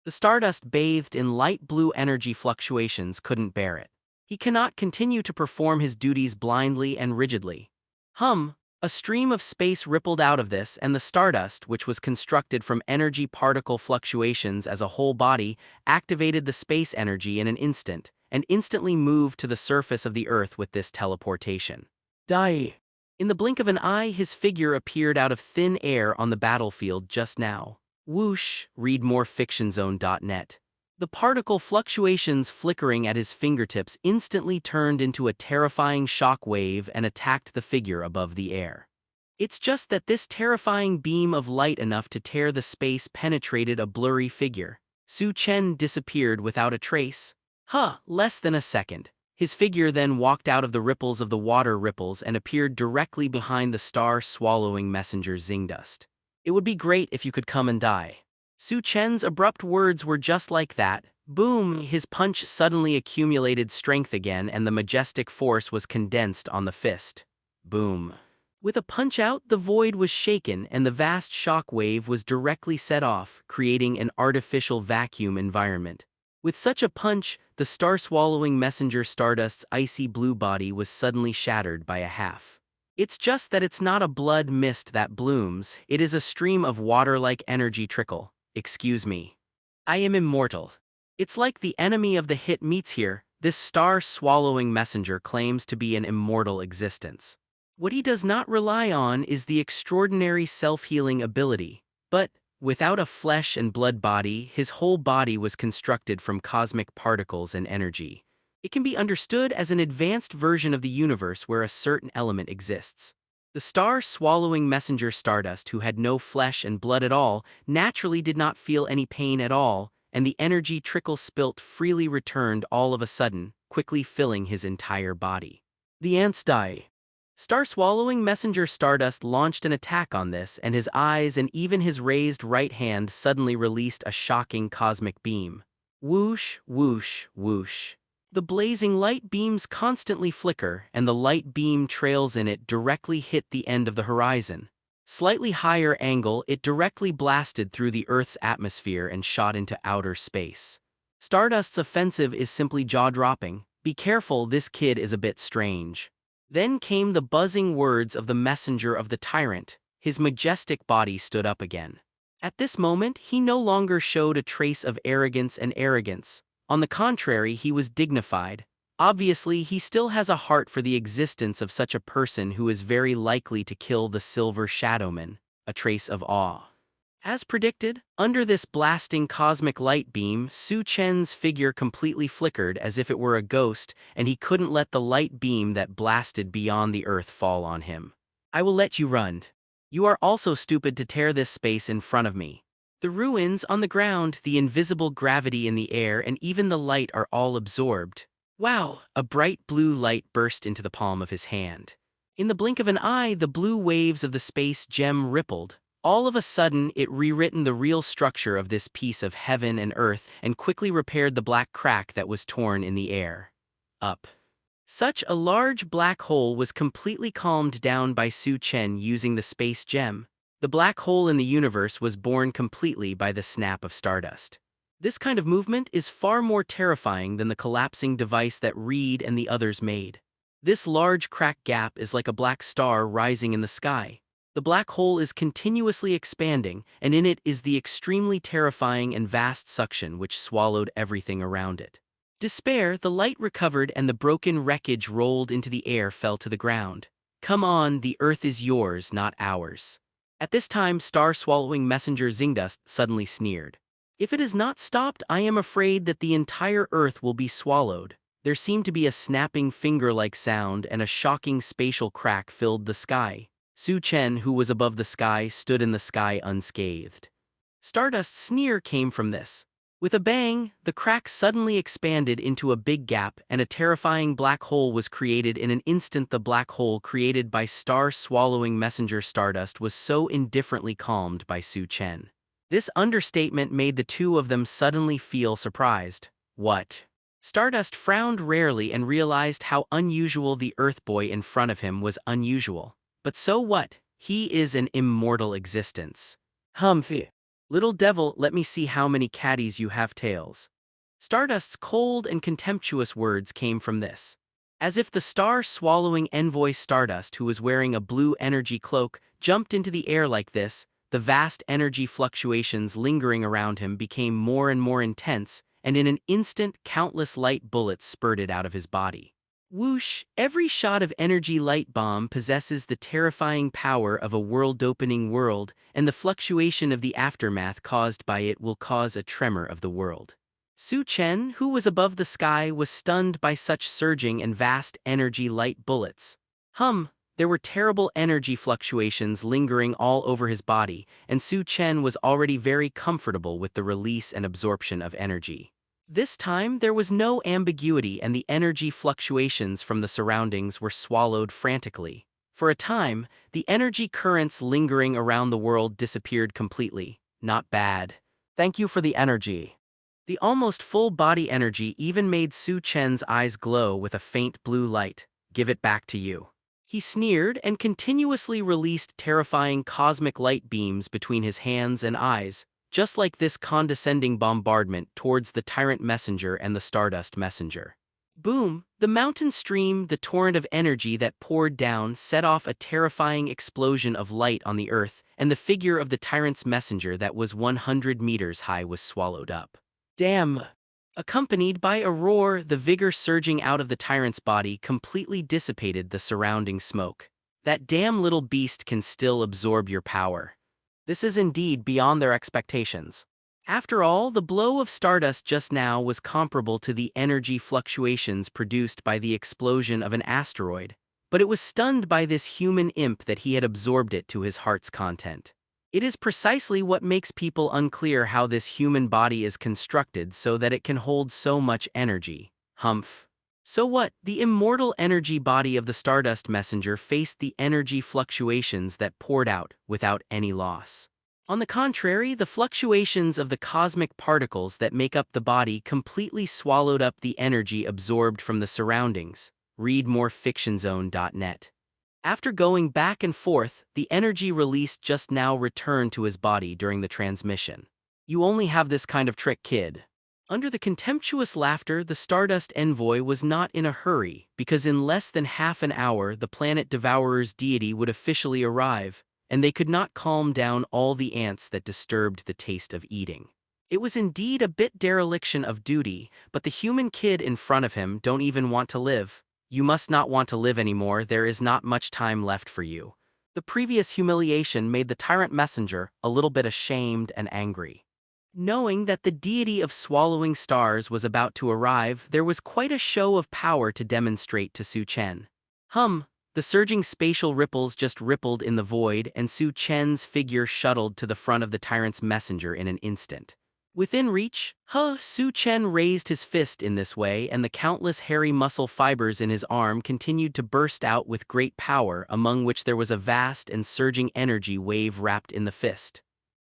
The Stardust, bathed in light blue energy fluctuations, couldn't bear it. He cannot continue to perform his duties blindly and rigidly. A stream of space rippled out of this, and the Stardust, which was constructed from energy particle fluctuations as a whole body, activated the space energy in an instant, and instantly moved to the surface of the Earth with this teleportation. Die! In the blink of an eye, his figure appeared out of thin air on the battlefield just now. Whoosh, read more fictionzone.net. The particle fluctuations flickering at his fingertips instantly turned into a terrifying shock wave and attacked the figure above the air. It's just that this terrifying beam of light enough to tear the space penetrated a blurry figure. Su Chen disappeared without a trace. Less than a second. His figure then walked out of the ripples of the water ripples and appeared directly behind the star-swallowing messenger Zingdust. It would be great if you could come and die. Su Chen's abrupt words were just like that. Boom! His punch suddenly accumulated strength again, and the majestic force was condensed on the fist. Boom. With a punch-out, the void was shaken, and the vast shock wave was directly set off, creating an artificial vacuum environment. With such a punch, the star-swallowing messenger Stardust's icy blue body was suddenly shattered by a half. It's just that it's not a blood mist that blooms, it is a stream of water-like energy trickle. Excuse me. I am immortal. It's like the enemy of the hit meets here. This star-swallowing messenger claims to be an immortal existence. What he does not rely on is the extraordinary self-healing ability. But, without a flesh and blood body, his whole body was constructed from cosmic particles and energy. It can be understood as an advanced version of the universe where a certain element exists. The star-swallowing messenger Stardust, who had no flesh and blood at all, naturally did not feel any pain at all, and the energy trickle spilt freely returned all of a sudden, quickly filling his entire body. The ants die. Star-swallowing messenger Stardust launched an attack on this, and his eyes and even his raised right hand suddenly released a shocking cosmic beam. Whoosh, whoosh, whoosh. The blazing light beams constantly flicker, and the light beam trails in it directly hit the end of the horizon. Slightly higher angle, it directly blasted through the Earth's atmosphere and shot into outer space. Stardust's offensive is simply jaw-dropping. Be careful, this kid is a bit strange. Then came the buzzing words of the messenger of the tyrant. His majestic body stood up again. At this moment, he no longer showed a trace of arrogance and arrogance. On the contrary, he was dignified. Obviously, he still has a heart for the existence of such a person who is very likely to kill the Silver Shadowman, a trace of awe. As predicted, under this blasting cosmic light beam, Su Chen's figure completely flickered as if it were a ghost, and he couldn't let the light beam that blasted beyond the Earth fall on him. I will let you run. You are also stupid to tear this space in front of me. The ruins on the ground, the invisible gravity in the air, and even the light are all absorbed. Wow! A bright blue light burst into the palm of his hand. In the blink of an eye, the blue waves of the space gem rippled. All of a sudden, it rewritten the real structure of this piece of heaven and earth and quickly repaired the black crack that was torn in the air. Up. Such a large black hole was completely calmed down by Su Chen using the space gem. The black hole in the universe was born completely by the snap of Stardust. This kind of movement is far more terrifying than the collapsing device that Reed and the others made. This large crack gap is like a black star rising in the sky. The black hole is continuously expanding, and in it is the extremely terrifying and vast suction which swallowed everything around it. Despair, the light recovered and the broken wreckage rolled into the air fell to the ground. Come on, the Earth is yours, not ours. At this time, star-swallowing messenger Zingdust suddenly sneered. If it is not stopped, I am afraid that the entire Earth will be swallowed. There seemed to be a snapping finger-like sound, and a shocking spatial crack filled the sky. Su Chen, who was above the sky, stood in the sky unscathed. Stardust's sneer came from this. With a bang, the crack suddenly expanded into a big gap and a terrifying black hole was created in an instant. The black hole created by star-swallowing messenger Stardust was so indifferently calmed by Su Chen. This understatement made the two of them suddenly feel surprised. What? Stardust frowned rarely and realized how unusual the Earth Boy in front of him was unusual. But so what? He is an immortal existence. Humph. Little devil, let me see how many caddies you have tails. Stardust's cold and contemptuous words came from this. As if the star-swallowing envoy Stardust, who was wearing a blue energy cloak, jumped into the air like this, the vast energy fluctuations lingering around him became more and more intense, and in an instant countless light bullets spurted out of his body. Whoosh! Every shot of energy light bomb possesses the terrifying power of a world-opening world, and the fluctuation of the aftermath caused by it will cause a tremor of the world. Su Chen, who was above the sky, was stunned by such surging and vast energy light bullets. There were terrible energy fluctuations lingering all over his body, and Su Chen was already very comfortable with the release and absorption of energy. This time, there was no ambiguity and the energy fluctuations from the surroundings were swallowed frantically. For a time, the energy currents lingering around the world disappeared completely. Not bad. Thank you for the energy. The almost full-body energy even made Su Chen's eyes glow with a faint blue light. Give it back to you. He sneered and continuously released terrifying cosmic light beams between his hands and eyes, just like this condescending bombardment towards the tyrant messenger and the Stardust messenger. Boom! The mountain stream, the torrent of energy that poured down, set off a terrifying explosion of light on the earth, and the figure of the tyrant's messenger that was 100 meters high was swallowed up. Damn! Accompanied by a roar, the vigor surging out of the tyrant's body completely dissipated the surrounding smoke. That damn little beast can still absorb your power. This is indeed beyond their expectations. After all, the blow of Stardust just now was comparable to the energy fluctuations produced by the explosion of an asteroid, but it was stunned by this human imp that he had absorbed it to his heart's content. It is precisely what makes people unclear how this human body is constructed so that it can hold so much energy. Humph. So what? The immortal energy body of the Stardust messenger faced the energy fluctuations that poured out without any loss. On the contrary, the fluctuations of the cosmic particles that make up the body completely swallowed up the energy absorbed from the surroundings. Read more fictionzone.net. After going back and forth, the energy released just now returned to his body during the transmission. You only have this kind of trick, kid. Under the contemptuous laughter, the Stardust envoy was not in a hurry, because in less than half an hour the planet Devourer's deity would officially arrive, and they could not calm down all the ants that disturbed the taste of eating. It was indeed a bit dereliction of duty, but the human kid in front of him don't even want to live. You must not want to live anymore, there is not much time left for you. The previous humiliation made the tyrant messenger a little bit ashamed and angry. Knowing that the deity of swallowing stars was about to arrive, there was quite a show of power to demonstrate to Su Chen. The surging spatial ripples just rippled in the void, and Su Chen's figure shuttled to the front of the tyrant's messenger in an instant. Within reach, Su Chen raised his fist in this way, and the countless hairy muscle fibers in his arm continued to burst out with great power, among which there was a vast and surging energy wave wrapped in the fist.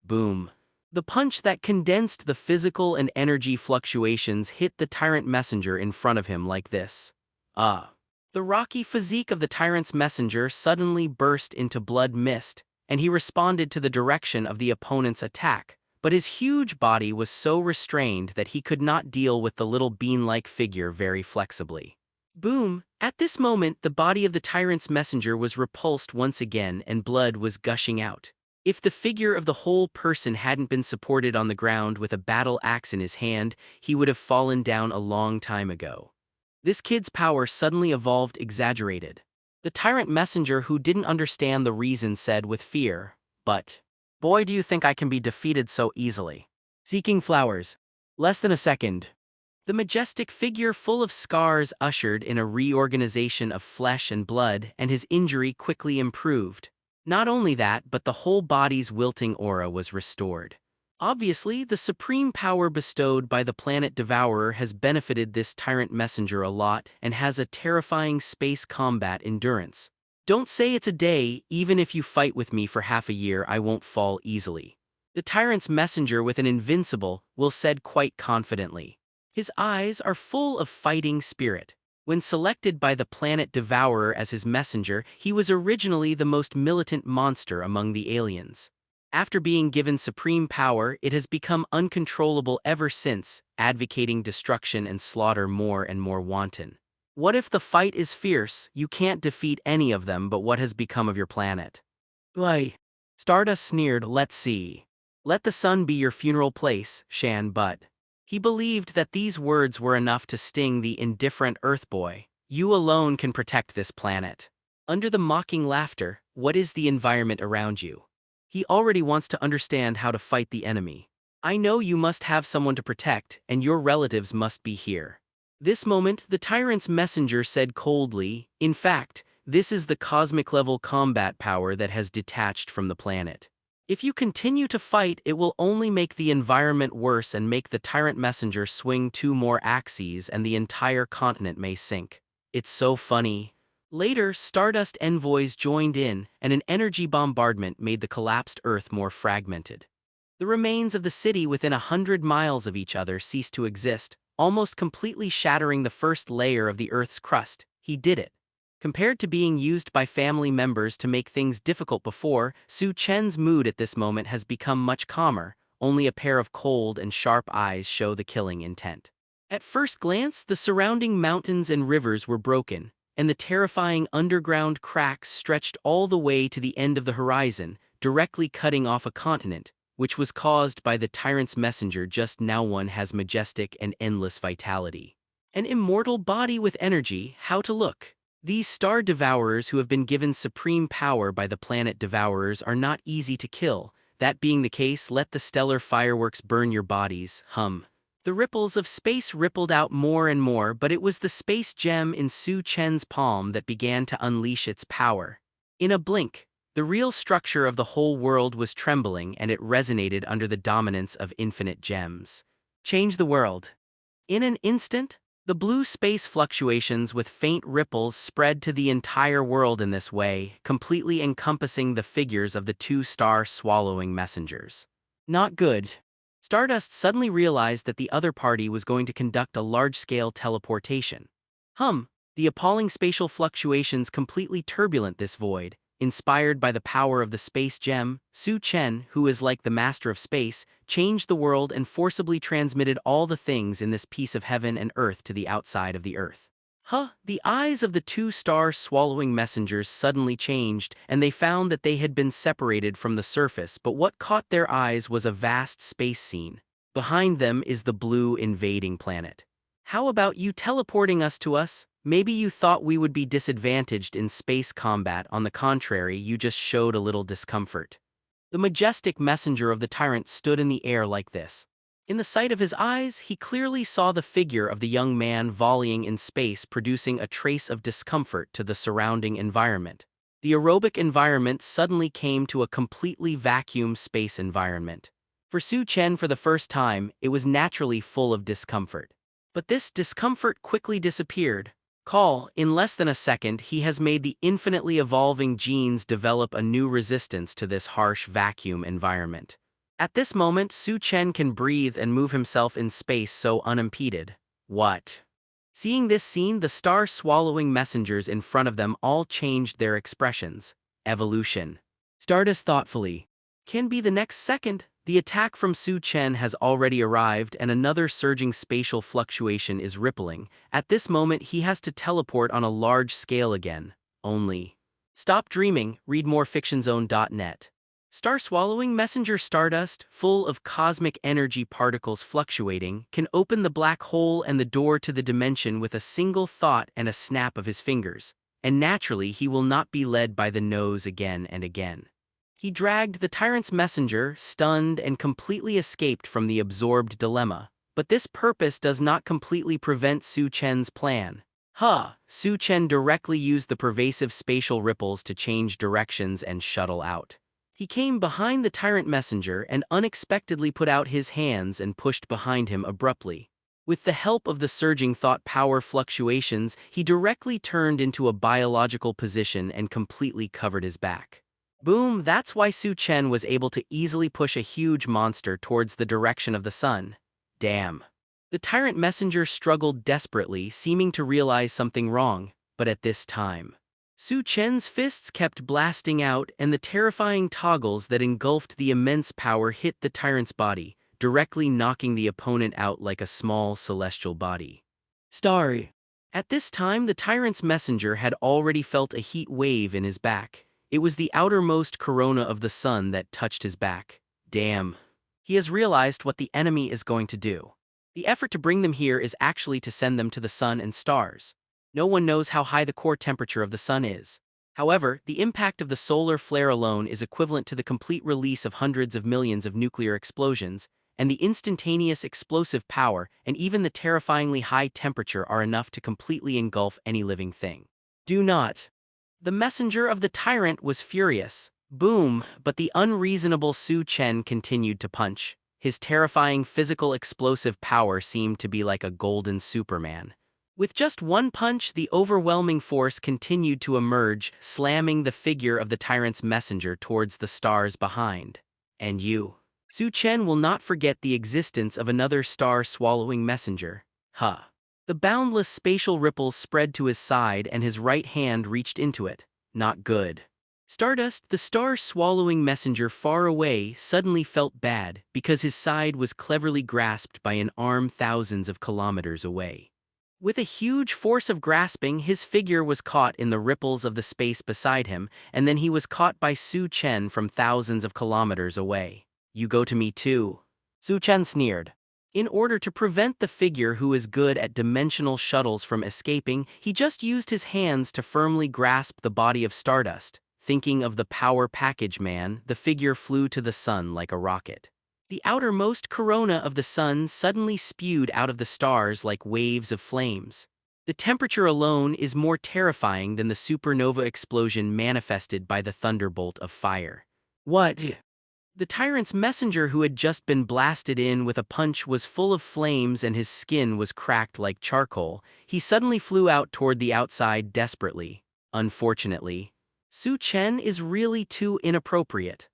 Boom! The punch that condensed the physical and energy fluctuations hit the tyrant messenger in front of him like this. The rocky physique of the tyrant's messenger suddenly burst into blood mist, and he responded to the direction of the opponent's attack, but his huge body was so restrained that he could not deal with the little bean-like figure very flexibly. Boom! At this moment, the body of the tyrant's messenger was repulsed once again and blood was gushing out. If the figure of the whole person hadn't been supported on the ground with a battle axe in his hand, he would have fallen down a long time ago. This kid's power suddenly evolved exaggerated. The tyrant messenger, who didn't understand the reason, said with fear, "But, boy, do you think I can be defeated so easily?" Seeking flowers. Less than a second. The majestic figure full of scars ushered in a reorganization of flesh and blood, and his injury quickly improved. Not only that, but the whole body's wilting aura was restored. Obviously, the supreme power bestowed by the planet Devourer has benefited this tyrant messenger a lot and has a terrifying space combat endurance. Don't say it's a day, even if you fight with me for half a year, I won't fall easily. The tyrant's messenger with an invincible will said quite confidently. His eyes are full of fighting spirit. When selected by the planet Devourer as his messenger, he was originally the most militant monster among the aliens. After being given supreme power, it has become uncontrollable ever since, advocating destruction and slaughter more and more wanton. What if the fight is fierce, you can't defeat any of them, but what has become of your planet? Why? Stardust sneered, let's see. Let the sun be your funeral place, Shan, but. He believed that these words were enough to sting the indifferent Earth boy. You alone can protect this planet. Under the mocking laughter, what is the environment around you? He already wants to understand how to fight the enemy. I know you must have someone to protect, and your relatives must be here. This moment, the tyrant's messenger said coldly, in fact, this is the cosmic-level combat power that has detached from the planet. If you continue to fight, it will only make the environment worse and make the tyrant messenger swing 2 more axes and the entire continent may sink. It's so funny. Later, Stardust envoys joined in, and an energy bombardment made the collapsed Earth more fragmented. The remains of the city within 100 miles of each other ceased to exist, almost completely shattering the first layer of the Earth's crust. He did it. Compared to being used by family members to make things difficult before, Su Chen's mood at this moment has become much calmer. Only a pair of cold and sharp eyes show the killing intent. At first glance, the surrounding mountains and rivers were broken, and the terrifying underground cracks stretched all the way to the end of the horizon, directly cutting off a continent, which was caused by the tyrant's messenger. Just now one has majestic and endless vitality. An immortal body with energy, how to look. These star devourers who have been given supreme power by the planet devourers are not easy to kill. That being the case, let the stellar fireworks burn your bodies, hum. The ripples of space rippled out more and more, but it was the space gem in Su Chen's palm that began to unleash its power. In a blink, the real structure of the whole world was trembling, and it resonated under the dominance of infinite gems. Change the world. In an instant, the blue space fluctuations with faint ripples spread to the entire world in this way, completely encompassing the figures of the 2 star-swallowing messengers. Not good. Stardust suddenly realized that the other party was going to conduct a large-scale teleportation. The appalling spatial fluctuations completely turbulent this void. Inspired by the power of the space gem, Su Chen, who is like the master of space, changed the world and forcibly transmitted all the things in this piece of heaven and earth to the outside of the earth. The eyes of the 2 star-swallowing messengers suddenly changed, and they found that they had been separated from the surface, but what caught their eyes was a vast space scene. Behind them is the blue invading planet. How about you teleporting us to us? Maybe you thought we would be disadvantaged in space combat. On the contrary, you just showed a little discomfort. The majestic messenger of the tyrant stood in the air like this. In the sight of his eyes, he clearly saw the figure of the young man volleying in space, producing a trace of discomfort to the surrounding environment. The aerobic environment suddenly came to a completely vacuum space environment. For Su Chen, for the first time, it was naturally full of discomfort. But this discomfort quickly disappeared. In less than a second, he has made the infinitely evolving genes develop a new resistance to this harsh vacuum environment. At this moment, Su Chen can breathe and move himself in space so unimpeded. What? Seeing this scene, the star-swallowing messengers in front of them all changed their expressions. Evolution. Stardust thoughtfully. Can be the next second. The attack from Su Chen has already arrived, and another surging spatial fluctuation is rippling. At this moment, he has to teleport on a large scale again. Only. Stop dreaming, read more fictionzone.net. Star-swallowing messenger Stardust, full of cosmic energy particles fluctuating, can open the black hole and the door to the dimension with a single thought and a snap of his fingers. And naturally, he will not be led by the nose again and again. He dragged the tyrant's messenger, stunned and completely escaped from the absorbed dilemma. But this purpose does not completely prevent Su Chen's plan. Su Chen directly used the pervasive spatial ripples to change directions and shuttle out. He came behind the tyrant messenger and unexpectedly put out his hands and pushed behind him abruptly. With the help of the surging thought power fluctuations, he directly turned into a biological position and completely covered his back. Boom, that's why Su Chen was able to easily push a huge monster towards the direction of the sun. Damn. The tyrant messenger struggled desperately, seeming to realize something wrong, but at this time, Su Chen's fists kept blasting out and the terrifying toggles that engulfed the immense power hit the tyrant's body, directly knocking the opponent out like a small celestial body. Starry. At this time, the tyrant's messenger had already felt a heat wave in his back. It was the outermost corona of the sun that touched his back. Damn. He has realized what the enemy is going to do. The effort to bring them here is actually to send them to the sun and stars. No one knows how high the core temperature of the sun is. However, the impact of the solar flare alone is equivalent to the complete release of hundreds of millions of nuclear explosions, and the instantaneous explosive power and even the terrifyingly high temperature are enough to completely engulf any living thing. Do not. The messenger of the tyrant was furious. Boom, but the unreasonable Su Chen continued to punch. His terrifying physical explosive power seemed to be like a golden Superman. With just one punch, the overwhelming force continued to emerge, slamming the figure of the tyrant's messenger towards the stars behind. And you. Su Chen will not forget the existence of another star-swallowing messenger. Huh. The boundless spatial ripples spread to his side and his right hand reached into it. Not good. Stardust, the star-swallowing messenger far away, suddenly felt bad because his side was cleverly grasped by an arm thousands of kilometers away. With a huge force of grasping, his figure was caught in the ripples of the space beside him, and then he was caught by Su Chen from thousands of kilometers away. You go to me too. Su Chen sneered. In order to prevent the figure who is good at dimensional shuttles from escaping, he just used his hands to firmly grasp the body of Stardust. Thinking of the power package man, the figure flew to the sun like a rocket. The outermost corona of the sun suddenly spewed out of the stars like waves of flames. The temperature alone is more terrifying than the supernova explosion manifested by the thunderbolt of fire. What? The tyrant's messenger who had just been blasted in with a punch was full of flames and his skin was cracked like charcoal. He suddenly flew out toward the outside desperately. Unfortunately, Su Chen is really too inappropriate.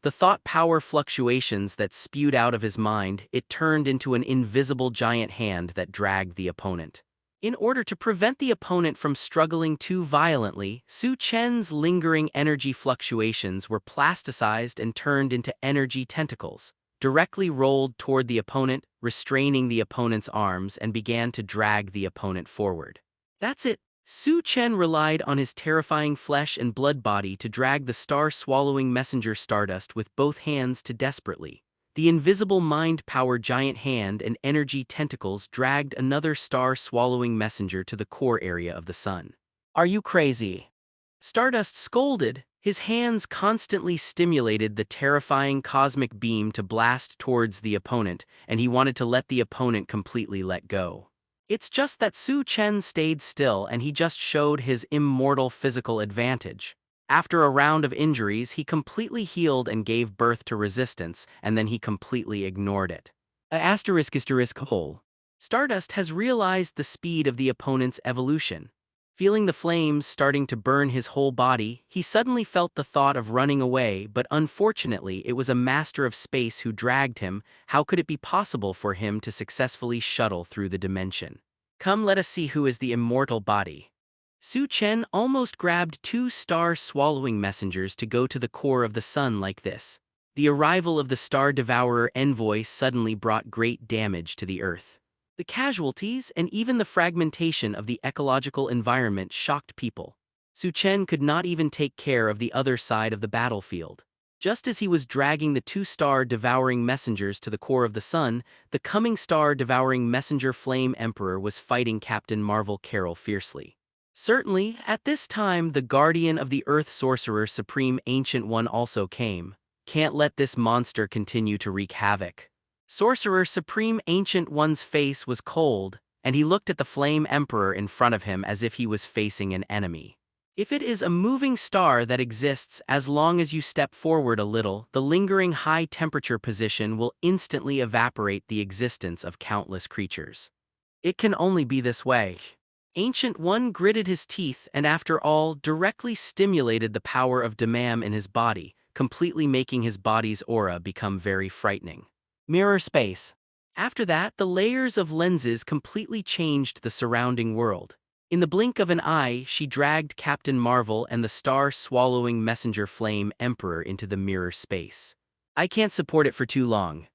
The thought power fluctuations that spewed out of his mind, it turned into an invisible giant hand that dragged the opponent. In order to prevent the opponent from struggling too violently, Su Chen's lingering energy fluctuations were plasticized and turned into energy tentacles, directly rolled toward the opponent, restraining the opponent's arms and began to drag the opponent forward. That's it. Su Chen relied on his terrifying flesh and blood body to drag the star-swallowing messenger Stardust with both hands to desperately. The invisible mind-power giant hand and energy tentacles dragged another star-swallowing messenger to the core area of the sun. Are you crazy? Stardust scolded. His hands constantly stimulated the terrifying cosmic beam to blast towards the opponent, and he wanted to let the opponent completely let go. It's just that Su Chen stayed still and he just showed his immortal physical advantage. After a round of injuries, he completely healed and gave birth to resistance, and then he completely ignored it. Hole. Stardust has realized the speed of the opponent's evolution. Feeling the flames starting to burn his whole body, he suddenly felt the thought of running away, but unfortunately it was a master of space who dragged him. How could it be possible for him to successfully shuttle through the dimension? Come, let us see who is the immortal body. Su Chen almost grabbed two star-swallowing messengers to go to the core of the sun like this. The arrival of the Star Devourer envoy suddenly brought great damage to the Earth. The casualties and even the fragmentation of the ecological environment shocked people. Su Chen could not even take care of the other side of the battlefield. Just as he was dragging the two star-devouring messengers to the core of the sun, the coming star-devouring messenger Flame Emperor was fighting Captain Marvel Carol fiercely. Certainly, at this time the guardian of the Earth Sorcerer Supreme Ancient One also came. Can't let this monster continue to wreak havoc. Sorcerer Supreme Ancient One's face was cold, and he looked at the Flame Emperor in front of him as if he was facing an enemy. If it is a moving star that exists as long as you step forward a little, the lingering high-temperature position will instantly evaporate the existence of countless creatures. It can only be this way. Ancient One gritted his teeth and after all directly stimulated the power of Damam in his body, completely making his body's aura become very frightening. Mirror space. After that, the layers of lenses completely changed the surrounding world. In the blink of an eye, she dragged Captain Marvel and the star-swallowing messenger flame Emperor into the mirror space. I can't support it for too long.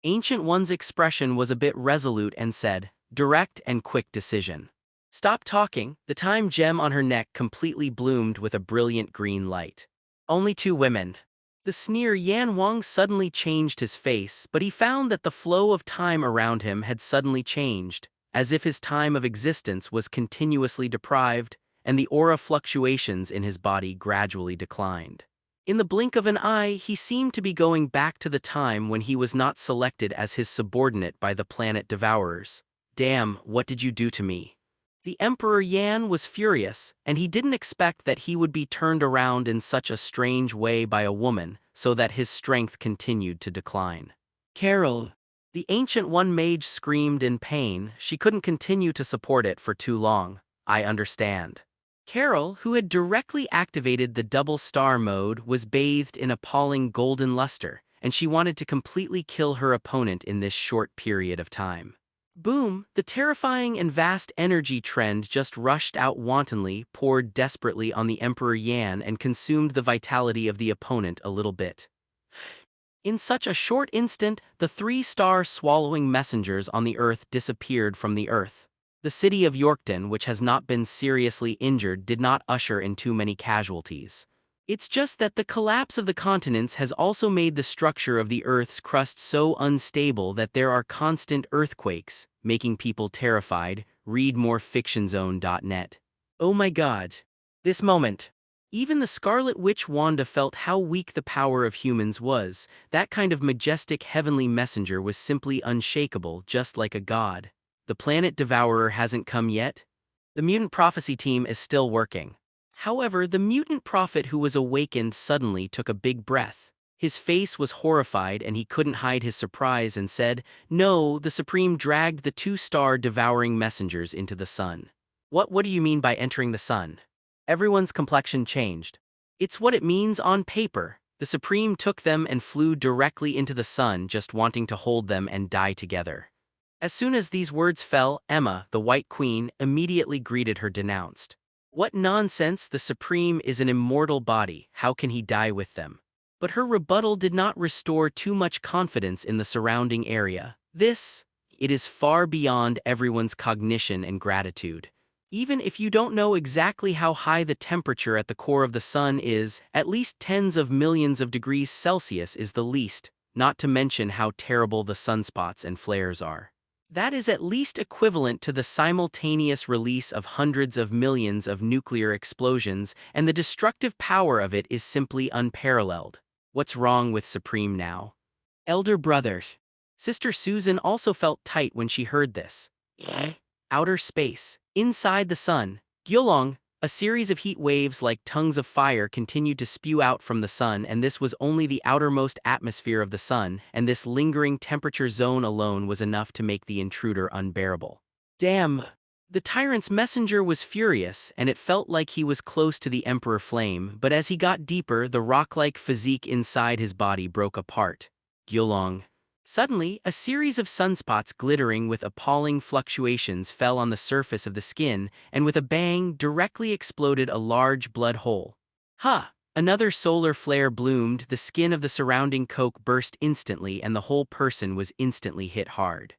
Ancient One's expression was a bit resolute and said, direct and quick decision. Stop talking. The time gem on her neck completely bloomed with a brilliant green light. Only 2 women. The sneer Yan Wang suddenly changed his face, but he found that the flow of time around him had suddenly changed, as if his time of existence was continuously deprived, and the aura fluctuations in his body gradually declined. In the blink of an eye, he seemed to be going back to the time when he was not selected as his subordinate by the planet devourers. Damn, what did you do to me? The Emperor Yan was furious, and he didn't expect that he would be turned around in such a strange way by a woman, so that his strength continued to decline. Carol! The Ancient One mage screamed in pain. She couldn't continue to support it for too long. I understand. Carol, who had directly activated the double star mode, was bathed in appalling golden luster, and she wanted to completely kill her opponent in this short period of time. Boom! The terrifying and vast energy trend just rushed out wantonly, poured desperately on the Emperor Yan and consumed the vitality of the opponent a little bit. In such a short instant, the 3 star-swallowing messengers on the Earth disappeared from the Earth. The city of Yorkton, which has not been seriously injured, did not usher in too many casualties. It's just that the collapse of the continents has also made the structure of the Earth's crust so unstable that there are constant earthquakes, making people terrified. Read more fictionzone.net. Oh my god. This moment. Even the Scarlet Witch Wanda felt how weak the power of humans was. That kind of majestic heavenly messenger was simply unshakable, just like a god. The planet devourer hasn't come yet? The mutant prophecy team is still working. However, the mutant prophet who was awakened suddenly took a big breath. His face was horrified and he couldn't hide his surprise and said, "No, the Supreme dragged the 2 star-devouring messengers into the sun." What do you mean by entering the sun? Everyone's complexion changed. It's what it means on paper. The Supreme took them and flew directly into the sun, just wanting to hold them and die together. As soon as these words fell, Emma, the White Queen, immediately greeted her denounced. What nonsense, the Supreme is an immortal body, how can he die with them? But her rebuttal did not restore too much confidence in the surrounding area. It is far beyond everyone's cognition and gratitude. Even if you don't know exactly how high the temperature at the core of the sun is, at least tens of millions of degrees Celsius is the least, not to mention how terrible the sunspots and flares are. That is at least equivalent to the simultaneous release of hundreds of millions of nuclear explosions, and the destructive power of it is simply unparalleled. What's wrong with Supreme now? Elder brothers. Sister Susan also felt tight when she heard this. Outer space. Inside the sun, Gyulong, a series of heat waves like tongues of fire continued to spew out from the sun, and this was only the outermost atmosphere of the sun, and this lingering temperature zone alone was enough to make the intruder unbearable. Damn! The tyrant's messenger was furious, and it felt like he was close to the Emperor Flame, but as he got deeper, the rock-like physique inside his body broke apart. Gyulong. Suddenly, a series of sunspots glittering with appalling fluctuations fell on the surface of the skin, and with a bang, directly exploded a large blood hole. Another solar flare bloomed, the skin of the surrounding coke burst instantly, and the whole person was instantly hit hard.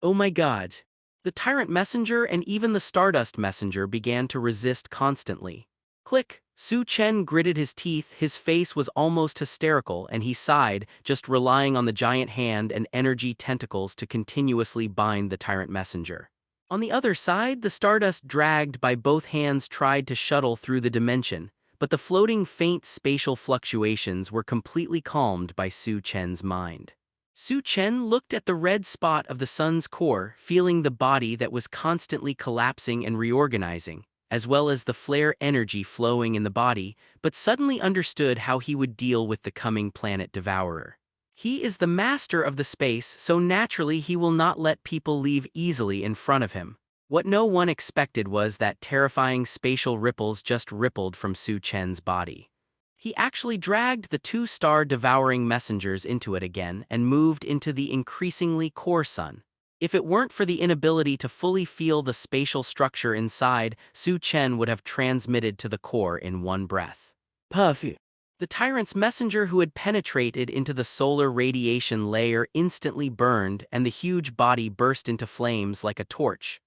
Oh my god! The Tyrant Messenger and even the Stardust Messenger began to resist constantly. Click! Su Chen gritted his teeth, his face was almost hysterical, and he sighed, just relying on the giant hand and energy tentacles to continuously bind the Tyrant Messenger. On the other side, the Stardust dragged by both hands tried to shuttle through the dimension, but the floating faint spatial fluctuations were completely calmed by Su Chen's mind. Su Chen looked at the red spot of the sun's core, feeling the body that was constantly collapsing and reorganizing, as well as the flare energy flowing in the body, but suddenly understood how he would deal with the coming planet devourer. He is the master of the space, so naturally he will not let people leave easily in front of him. What no one expected was that terrifying spatial ripples just rippled from Su Chen's body. He actually dragged the two-star devouring messengers into it again and moved into the increasingly core sun. If it weren't for the inability to fully feel the spatial structure inside, Su Chen would have transmitted to the core in one breath. Puffy. The tyrant's messenger who had penetrated into the solar radiation layer instantly burned, and the huge body burst into flames like a torch.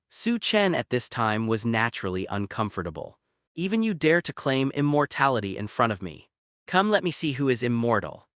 Su Chen at this time was naturally uncomfortable. Even you dare to claim immortality in front of me. Come, let me see who is immortal.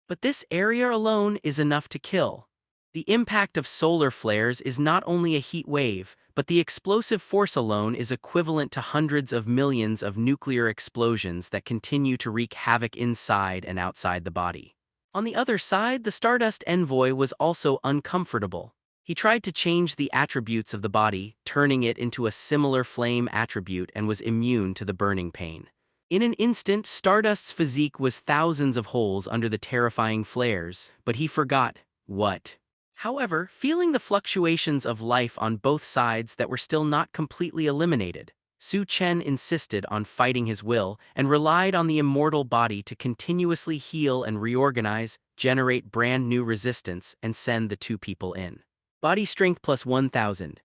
But this area alone is enough to kill. The impact of solar flares is not only a heat wave, but the explosive force alone is equivalent to hundreds of millions of nuclear explosions that continue to wreak havoc inside and outside the body. On the other side, the Stardust Envoy was also uncomfortable. He tried to change the attributes of the body, turning it into a similar flame attribute, and was immune to the burning pain. In an instant, Stardust's physique was thousands of holes under the terrifying flares, but he forgot what. However, feeling the fluctuations of life on both sides that were still not completely eliminated, Su Chen insisted on fighting his will and relied on the immortal body to continuously heal and reorganize, generate brand new resistance, and send the two people in. Body strength plus 1000.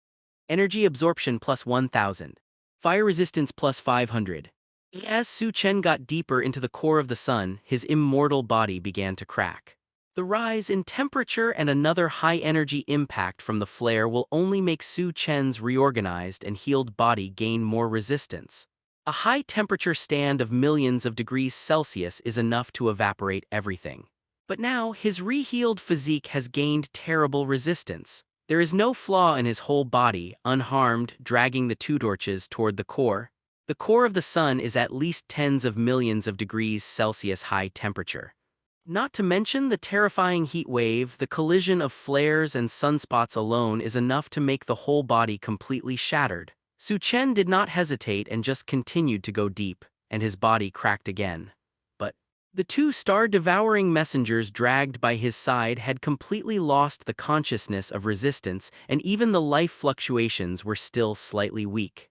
Energy absorption plus 1000. Fire resistance plus 500. As Su Chen got deeper into the core of the sun, his immortal body began to crack. The rise in temperature and another high-energy impact from the flare will only make Su Chen's reorganized and healed body gain more resistance. A high-temperature stand of millions of degrees Celsius is enough to evaporate everything. But now, his re-healed physique has gained terrible resistance. There is no flaw in his whole body, unharmed, dragging the two torches toward the core. The core of the sun is at least tens of millions of degrees Celsius high temperature. Not to mention the terrifying heat wave, the collision of flares and sunspots alone is enough to make the whole body completely shattered. Su Chen did not hesitate and just continued to go deep, and his body cracked again. But the two star-devouring messengers dragged by his side had completely lost the consciousness of resistance, and even the life fluctuations were still slightly weak.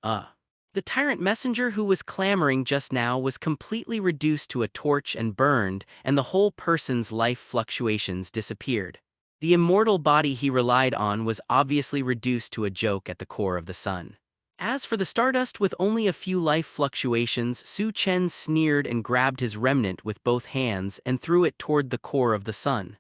The tyrant messenger who was clamoring just now was completely reduced to a torch and burned, and the whole person's life fluctuations disappeared. The immortal body he relied on was obviously reduced to a joke at the core of the sun. As for the Stardust with only a few life fluctuations, Su Chen sneered and grabbed his remnant with both hands and threw it toward the core of the sun.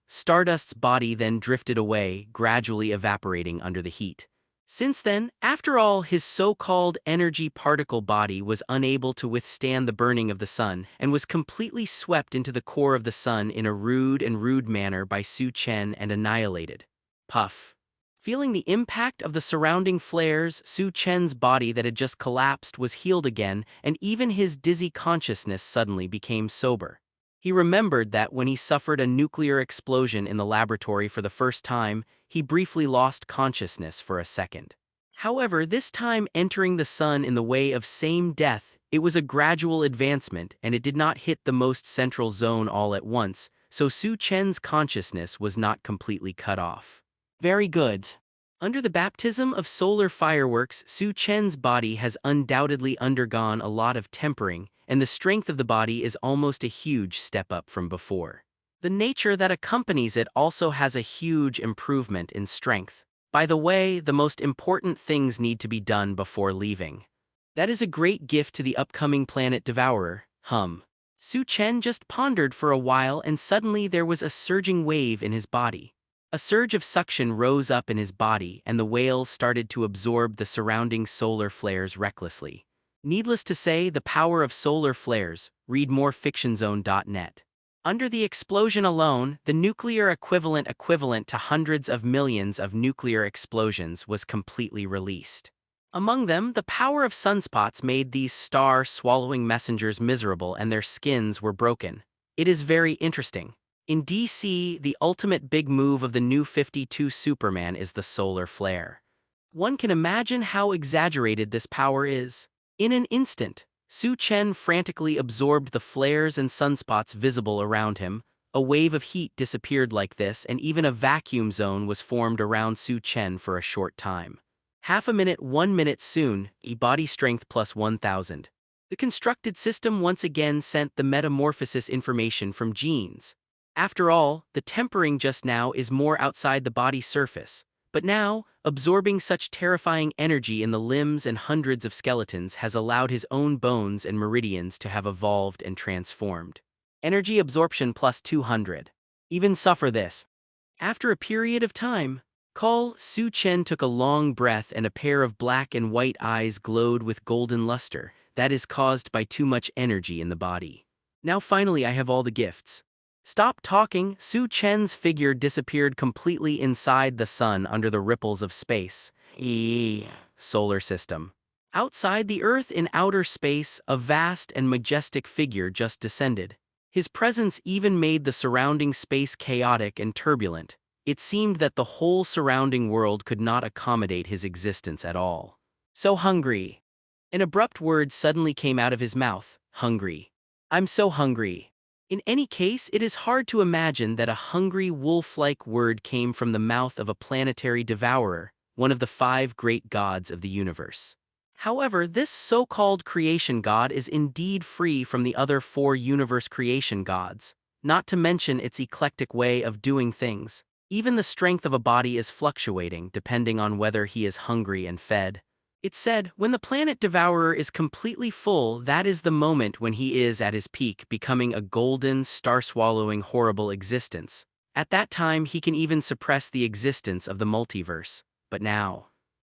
Stardust's body then drifted away, gradually evaporating under the heat. Since then, after all, his so-called energy particle body was unable to withstand the burning of the sun and was completely swept into the core of the sun in a rude manner by Su Chen and annihilated. Puff. Feeling the impact of the surrounding flares, Su Chen's body that had just collapsed was healed again, and even his dizzy consciousness suddenly became sober. He remembered that when he suffered a nuclear explosion in the laboratory for the first time, he briefly lost consciousness for a second. However, this time entering the sun in the way of same death, it was a gradual advancement and it did not hit the most central zone all at once, so Su Chen's consciousness was not completely cut off. Very good. Under the baptism of solar fireworks, Su Chen's body has undoubtedly undergone a lot of tempering, and the strength of the body is almost a huge step up from before. The nature that accompanies it also has a huge improvement in strength. By the way, the most important things need to be done before leaving. That is a great gift to the upcoming planet devourer. Su Chen just pondered for a while, and suddenly there was a surging wave in his body. A surge of suction rose up in his body, and the whales started to absorb the surrounding solar flares recklessly. Needless to say, the power of solar flares. Read more fictionzone.net. Under the explosion alone, the nuclear equivalent to hundreds of millions of nuclear explosions was completely released. Among them, the power of sunspots made these star-swallowing messengers miserable and their skins were broken. It is very interesting. In DC, the ultimate big move of the new 52 Superman is the solar flare. One can imagine how exaggerated this power is. In an instant, Su Chen frantically absorbed the flares and sunspots visible around him. A wave of heat disappeared like this, and even a vacuum zone was formed around Su Chen for a short time. Half a minute, 1 minute soon, body strength plus 1000. The constructed system once again sent the metamorphosis information from genes. After all, the tempering just now is more outside the body surface. But now, absorbing such terrifying energy in the limbs and hundreds of skeletons has allowed his own bones and meridians to have evolved and transformed. Energy absorption plus 200. Even suffer this. After a period of time, Su Chen took a long breath and a pair of black and white eyes glowed with golden luster, that is caused by too much energy in the body. Now finally I have all the gifts. Stop talking. Su Chen's figure disappeared completely inside the sun under the ripples of space. Solar system. Outside the Earth in outer space, a vast and majestic figure just descended. His presence even made the surrounding space chaotic and turbulent. It seemed that the whole surrounding world could not accommodate his existence at all. So hungry. An abrupt word suddenly came out of his mouth. Hungry. I'm so hungry. In any case, it is hard to imagine that a hungry wolf-like word came from the mouth of a planetary devourer, one of the 5 great gods of the universe. However, this so-called creation god is indeed free from the other 4 universe creation gods, not to mention its eclectic way of doing things. Even the strength of a body is fluctuating depending on whether he is hungry and fed. It's said, when the planet devourer is completely full, that is the moment when he is at his peak, becoming a golden, star-swallowing, horrible existence. At that time he can even suppress the existence of the multiverse. But now,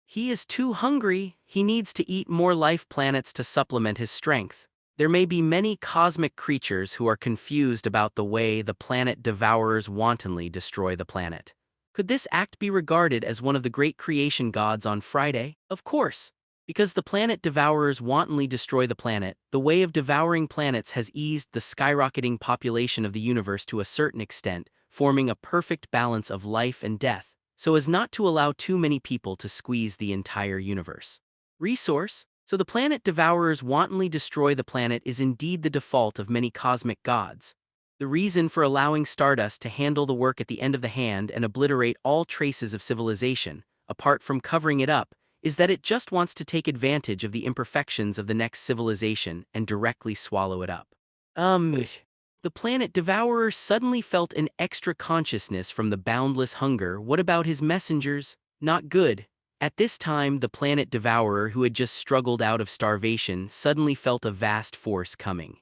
he is too hungry. He needs to eat more life planets to supplement his strength. There may be many cosmic creatures who are confused about the way the planet devourers wantonly destroy the planet. Could this act be regarded as one of the great creation gods on Friday? Of course. Because the planet devourers wantonly destroy the planet, the way of devouring planets has eased the skyrocketing population of the universe to a certain extent, forming a perfect balance of life and death, so as not to allow too many people to squeeze the entire universe. Resource? So the planet devourers wantonly destroy the planet is indeed the default of many cosmic gods. The reason for allowing Stardust to handle the work at the end of the hand and obliterate all traces of civilization, apart from covering it up, is that it just wants to take advantage of the imperfections of the next civilization and directly swallow it up. The planet devourer suddenly felt an extra consciousness from the boundless hunger. What about his messengers? Not good. At this time, the planet devourer, who had just struggled out of starvation, suddenly felt a vast force coming.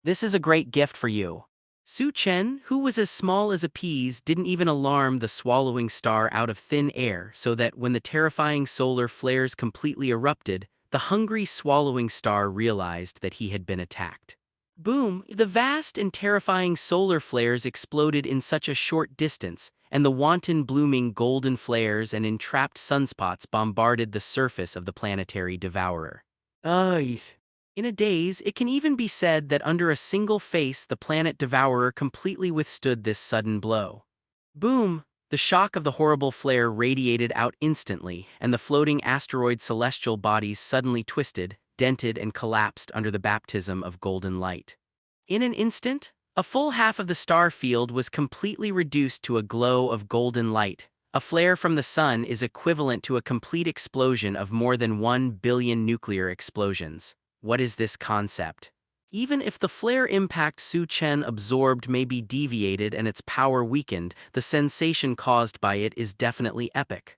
This is a great gift for you. Su Chen, who was as small as a peas, didn't even alarm the swallowing star out of thin air, so that when the terrifying solar flares completely erupted, the hungry swallowing star realized that he had been attacked. Boom! The vast and terrifying solar flares exploded in such a short distance, and the wanton blooming golden flares and entrapped sunspots bombarded the surface of the planetary devourer. In a daze, it can even be said that under a single face the planet devourer completely withstood this sudden blow. Boom! The shock of the horrible flare radiated out instantly, and the floating asteroid celestial bodies suddenly twisted, dented, and collapsed under the baptism of golden light. In an instant, a full half of the star field was completely reduced to a glow of golden light. A flare from the sun is equivalent to a complete explosion of more than 1 billion nuclear explosions. What is this concept? Even if the flare impact Su Chen absorbed may be deviated and its power weakened, the sensation caused by it is definitely epic.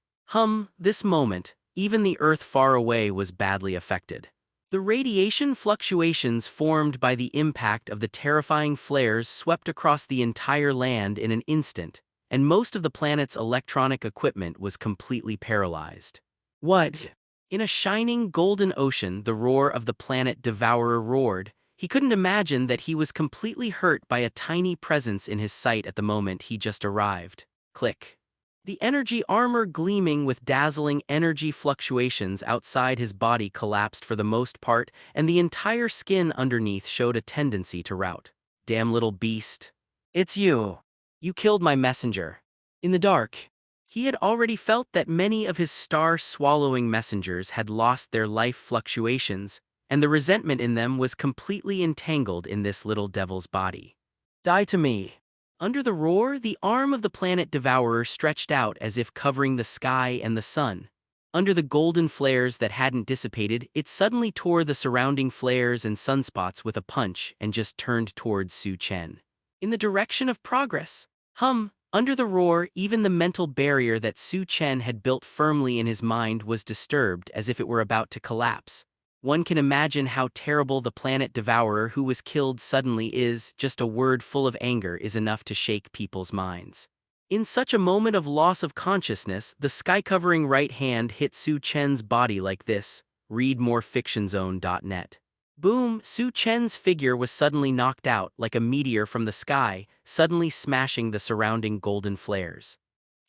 This moment, even the Earth far away was badly affected. The radiation fluctuations formed by the impact of the terrifying flares swept across the entire land in an instant, and most of the planet's electronic equipment was completely paralyzed. What? In a shining golden ocean, the roar of the planet devourer roared. He couldn't imagine that he was completely hurt by a tiny presence in his sight at the moment he just arrived. Click. The energy armor gleaming with dazzling energy fluctuations outside his body collapsed for the most part, and the entire skin underneath showed a tendency to rout. Damn little beast. It's you. You killed my messenger. In the dark. He had already felt that many of his star-swallowing messengers had lost their life fluctuations, and the resentment in them was completely entangled in this little devil's body. Die to me. Under the roar, the arm of the planet devourer stretched out as if covering the sky and the sun. Under the golden flares that hadn't dissipated, it suddenly tore the surrounding flares and sunspots with a punch and just turned towards Su Chen. In the direction of progress. Under the roar, even the mental barrier that Su Chen had built firmly in his mind was disturbed as if it were about to collapse. One can imagine how terrible the planet devourer who was killed suddenly is. Just a word full of anger is enough to shake people's minds. In such a moment of loss of consciousness, the sky-covering right hand hit Su Chen's body like this. Read more fictionzone.net. Boom! Su Chen's figure was suddenly knocked out like a meteor from the sky, suddenly smashing the surrounding golden flares.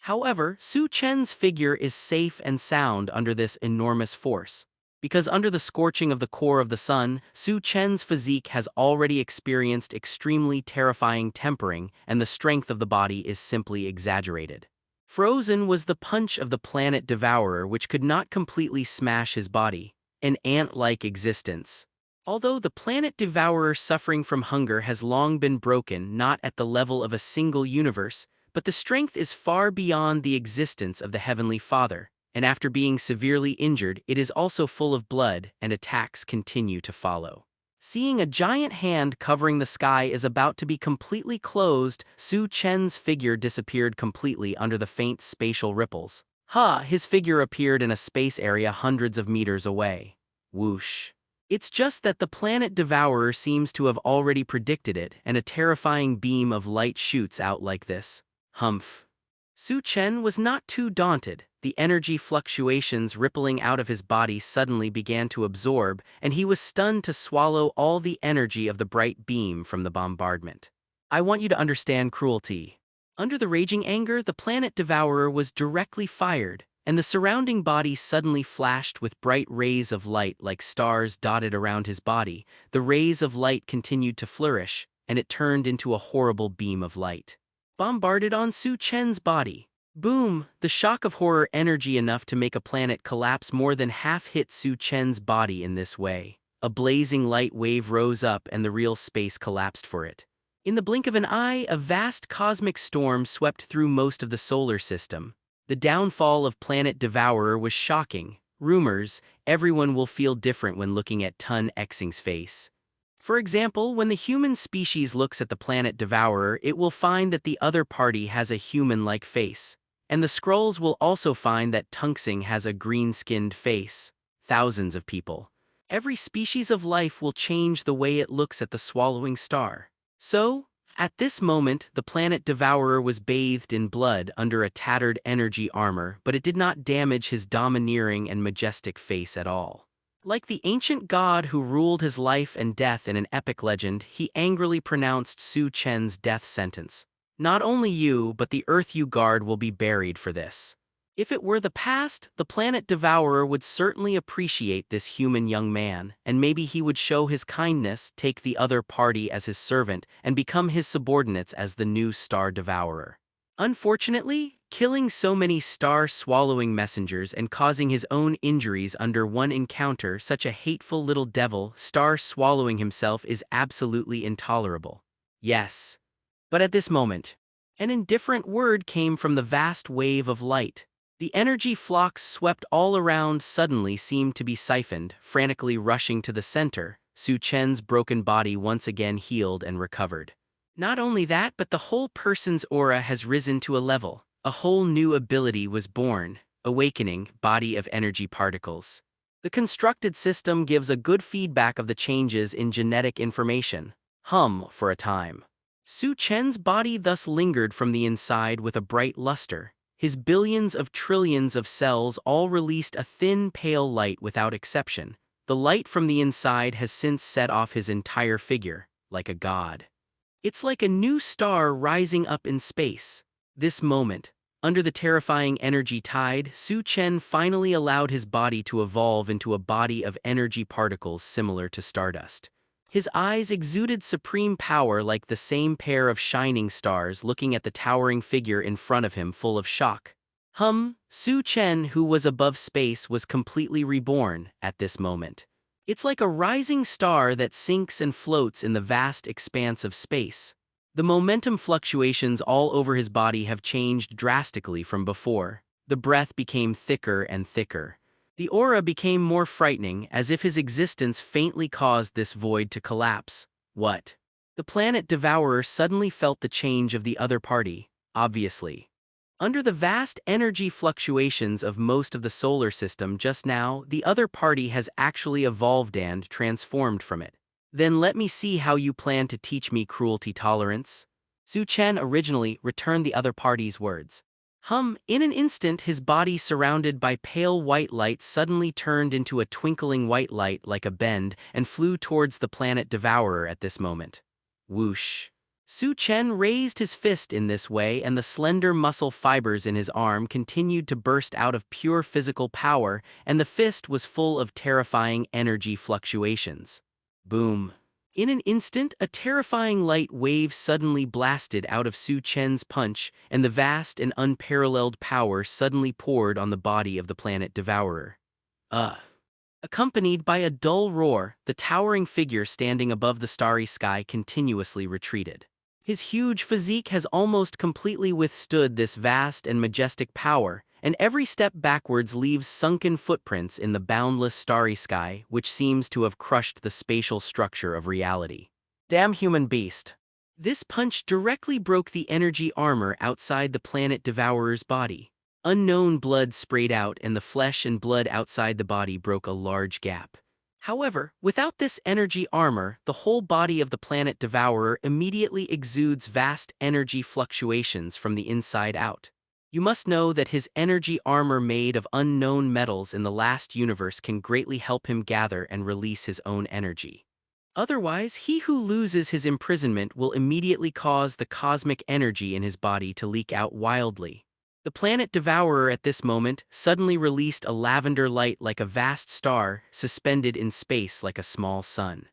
However, Su Chen's figure is safe and sound under this enormous force. Because under the scorching of the core of the sun, Su Chen's physique has already experienced extremely terrifying tempering, and the strength of the body is simply exaggerated. Frozen was the punch of the planet devourer, which could not completely smash his body, an ant-like existence. Although the planet devourer suffering from hunger has long been broken, not at the level of a single universe, but the strength is far beyond the existence of the Heavenly Father, and after being severely injured, it is also full of blood, and attacks continue to follow. Seeing a giant hand covering the sky is about to be completely closed, Su Chen's figure disappeared completely under the faint spatial ripples. His figure appeared in a space area hundreds of meters away. Whoosh. It's just that the planet devourer seems to have already predicted it, and a terrifying beam of light shoots out like this. Humph. Su Chen was not too daunted. The energy fluctuations rippling out of his body suddenly began to absorb, and he was stunned to swallow all the energy of the bright beam from the bombardment. I want you to understand cruelty. Under the raging anger, the planet devourer was directly fired, and the surrounding body suddenly flashed with bright rays of light like stars dotted around his body. The rays of light continued to flourish, and it turned into a horrible beam of light. Bombarded on Su Chen's body. Boom! The shock of horror energy enough to make a planet collapse more than half hit Su Chen's body in this way. A blazing light wave rose up and the real space collapsed for it. In the blink of an eye, a vast cosmic storm swept through most of the solar system. The downfall of planet devourer was shocking. Rumors, everyone will feel different when looking at Tun Xing's face. For example, when the human species looks at the planet devourer, it will find that the other party has a human-like face. And the scrolls will also find that Tunxing has a green-skinned face. Thousands of people. Every species of life will change the way it looks at the swallowing star. So, at this moment, the planet devourer was bathed in blood under a tattered energy armor, but it did not damage his domineering and majestic face at all. Like the ancient god who ruled his life and death in an epic legend, he angrily pronounced Su Chen's death sentence. Not only you, but the earth you guard will be buried for this. If it were the past, the planet devourer would certainly appreciate this human young man, and maybe he would show his kindness, take the other party as his servant, and become his subordinates as the new star devourer. Unfortunately, killing so many star-swallowing messengers and causing his own injuries under one encounter, such a hateful little devil, star-swallowing himself, is absolutely intolerable. Yes. But at this moment, an indifferent word came from the vast wave of light. The energy flocks swept all around suddenly seemed to be siphoned, frantically rushing to the center. Su Chen's broken body once again healed and recovered. Not only that, but the whole person's aura has risen to a level. A whole new ability was born, awakening, body of energy particles. The constructed system gives a good feedback of the changes in genetic information. For a time. Su Chen's body thus lingered from the inside with a bright luster. His billions of trillions of cells all released a thin, pale light without exception. The light from the inside has since set off his entire figure, like a god. It's like a new star rising up in space. This moment, under the terrifying energy tide, Su Chen finally allowed his body to evolve into a body of energy particles similar to stardust. His eyes exuded supreme power like the same pair of shining stars looking at the towering figure in front of him full of shock. Su Chen, who was above space, was completely reborn at this moment. It's like a rising star that sinks and floats in the vast expanse of space. The momentum fluctuations all over his body have changed drastically from before. The breath became thicker and thicker. The aura became more frightening, as if his existence faintly caused this void to collapse. What? The planet Devourer suddenly felt the change of the other party, obviously. Under the vast energy fluctuations of most of the solar system just now, the other party has actually evolved and transformed from it. Then let me see how you plan to teach me cruelty tolerance. Su Chen originally returned the other party's words. In an instant his body surrounded by pale white light suddenly turned into a twinkling white light like a bend and flew towards the planet Devourer at this moment. Whoosh. Su Chen raised his fist in this way, and the slender muscle fibers in his arm continued to burst out of pure physical power, and the fist was full of terrifying energy fluctuations. Boom. In an instant, a terrifying light wave suddenly blasted out of Su Chen's punch, and the vast and unparalleled power suddenly poured on the body of the planet Devourer. Accompanied by a dull roar, the towering figure standing above the starry sky continuously retreated. His huge physique has almost completely withstood this vast and majestic power, and every step backwards leaves sunken footprints in the boundless starry sky, which seems to have crushed the spatial structure of reality. Damn human beast! This punch directly broke the energy armor outside the planet Devourer's body. Unknown blood sprayed out, and the flesh and blood outside the body broke a large gap. However, without this energy armor, the whole body of the planet Devourer immediately exudes vast energy fluctuations from the inside out. You must know that his energy armor made of unknown metals in the last universe can greatly help him gather and release his own energy. Otherwise, he who loses his imprisonment will immediately cause the cosmic energy in his body to leak out wildly. The planet Devourer at this moment suddenly released a lavender light like a vast star suspended in space like a small sun.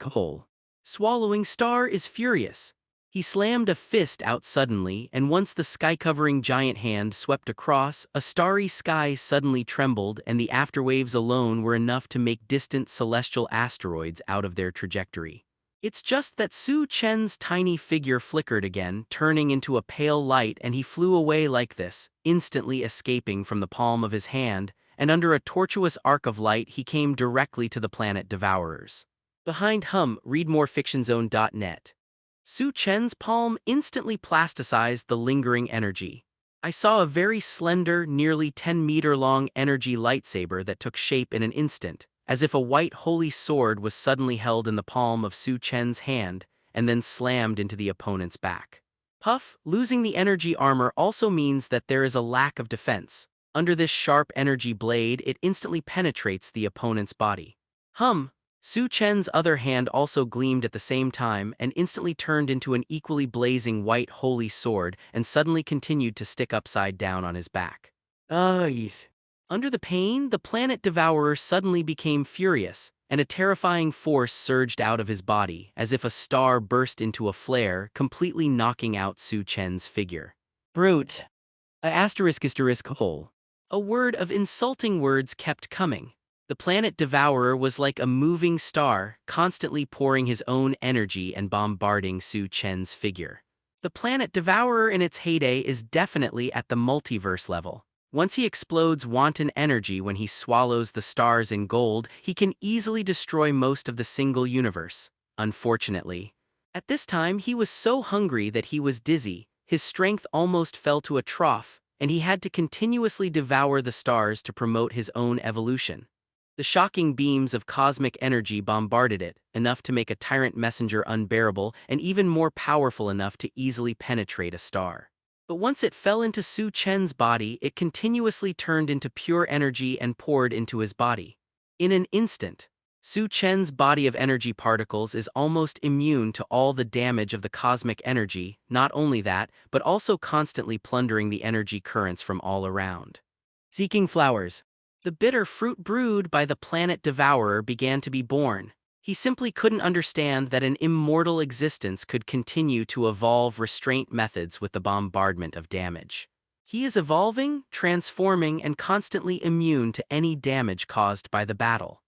Hole. Swallowing star is furious. He slammed a fist out suddenly, and once the sky-covering giant hand swept across, a starry sky suddenly trembled, and the afterwaves alone were enough to make distant celestial asteroids out of their trajectory. It's just that Su Chen's tiny figure flickered again, turning into a pale light, and he flew away like this, instantly escaping from the palm of his hand, and under a tortuous arc of light he came directly to the planet Devourers. Behind read more fictionzone.net. Su Chen's palm instantly plasticized the lingering energy. I saw a very slender, nearly 10-meter-long energy lightsaber that took shape in an instant, as if a white holy sword was suddenly held in the palm of Su Chen's hand, and then slammed into the opponent's back. Puff, losing the energy armor also means that there is a lack of defense. Under this sharp energy blade, it instantly penetrates the opponent's body. Su Chen's other hand also gleamed at the same time and instantly turned into an equally blazing white holy sword and suddenly continued to stick upside down on his back. Under the pain, the planet Devourer suddenly became furious, and a terrifying force surged out of his body, as if a star burst into a flare, completely knocking out Su Chen's figure. Brute. Hole. A word of insulting words kept coming. The planet Devourer was like a moving star, constantly pouring his own energy and bombarding Su Chen's figure. The planet Devourer in its heyday is definitely at the multiverse level. Once he explodes wanton energy when he swallows the stars in gold, he can easily destroy most of the single universe. Unfortunately, at this time he was so hungry that he was dizzy, his strength almost fell to a trough, and he had to continuously devour the stars to promote his own evolution. The shocking beams of cosmic energy bombarded it, enough to make a tyrant messenger unbearable and even more powerful enough to easily penetrate a star. But once it fell into Su Chen's body, it continuously turned into pure energy and poured into his body. In an instant, Su Chen's body of energy particles is almost immune to all the damage of the cosmic energy, not only that, but also constantly plundering the energy currents from all around. Seeking flowers. The bitter fruit brewed by the planet Devourer began to be born. He simply couldn't understand that an immortal existence could continue to evolve restraint methods with the bombardment of damage. He is evolving, transforming, and constantly immune to any damage caused by the battle.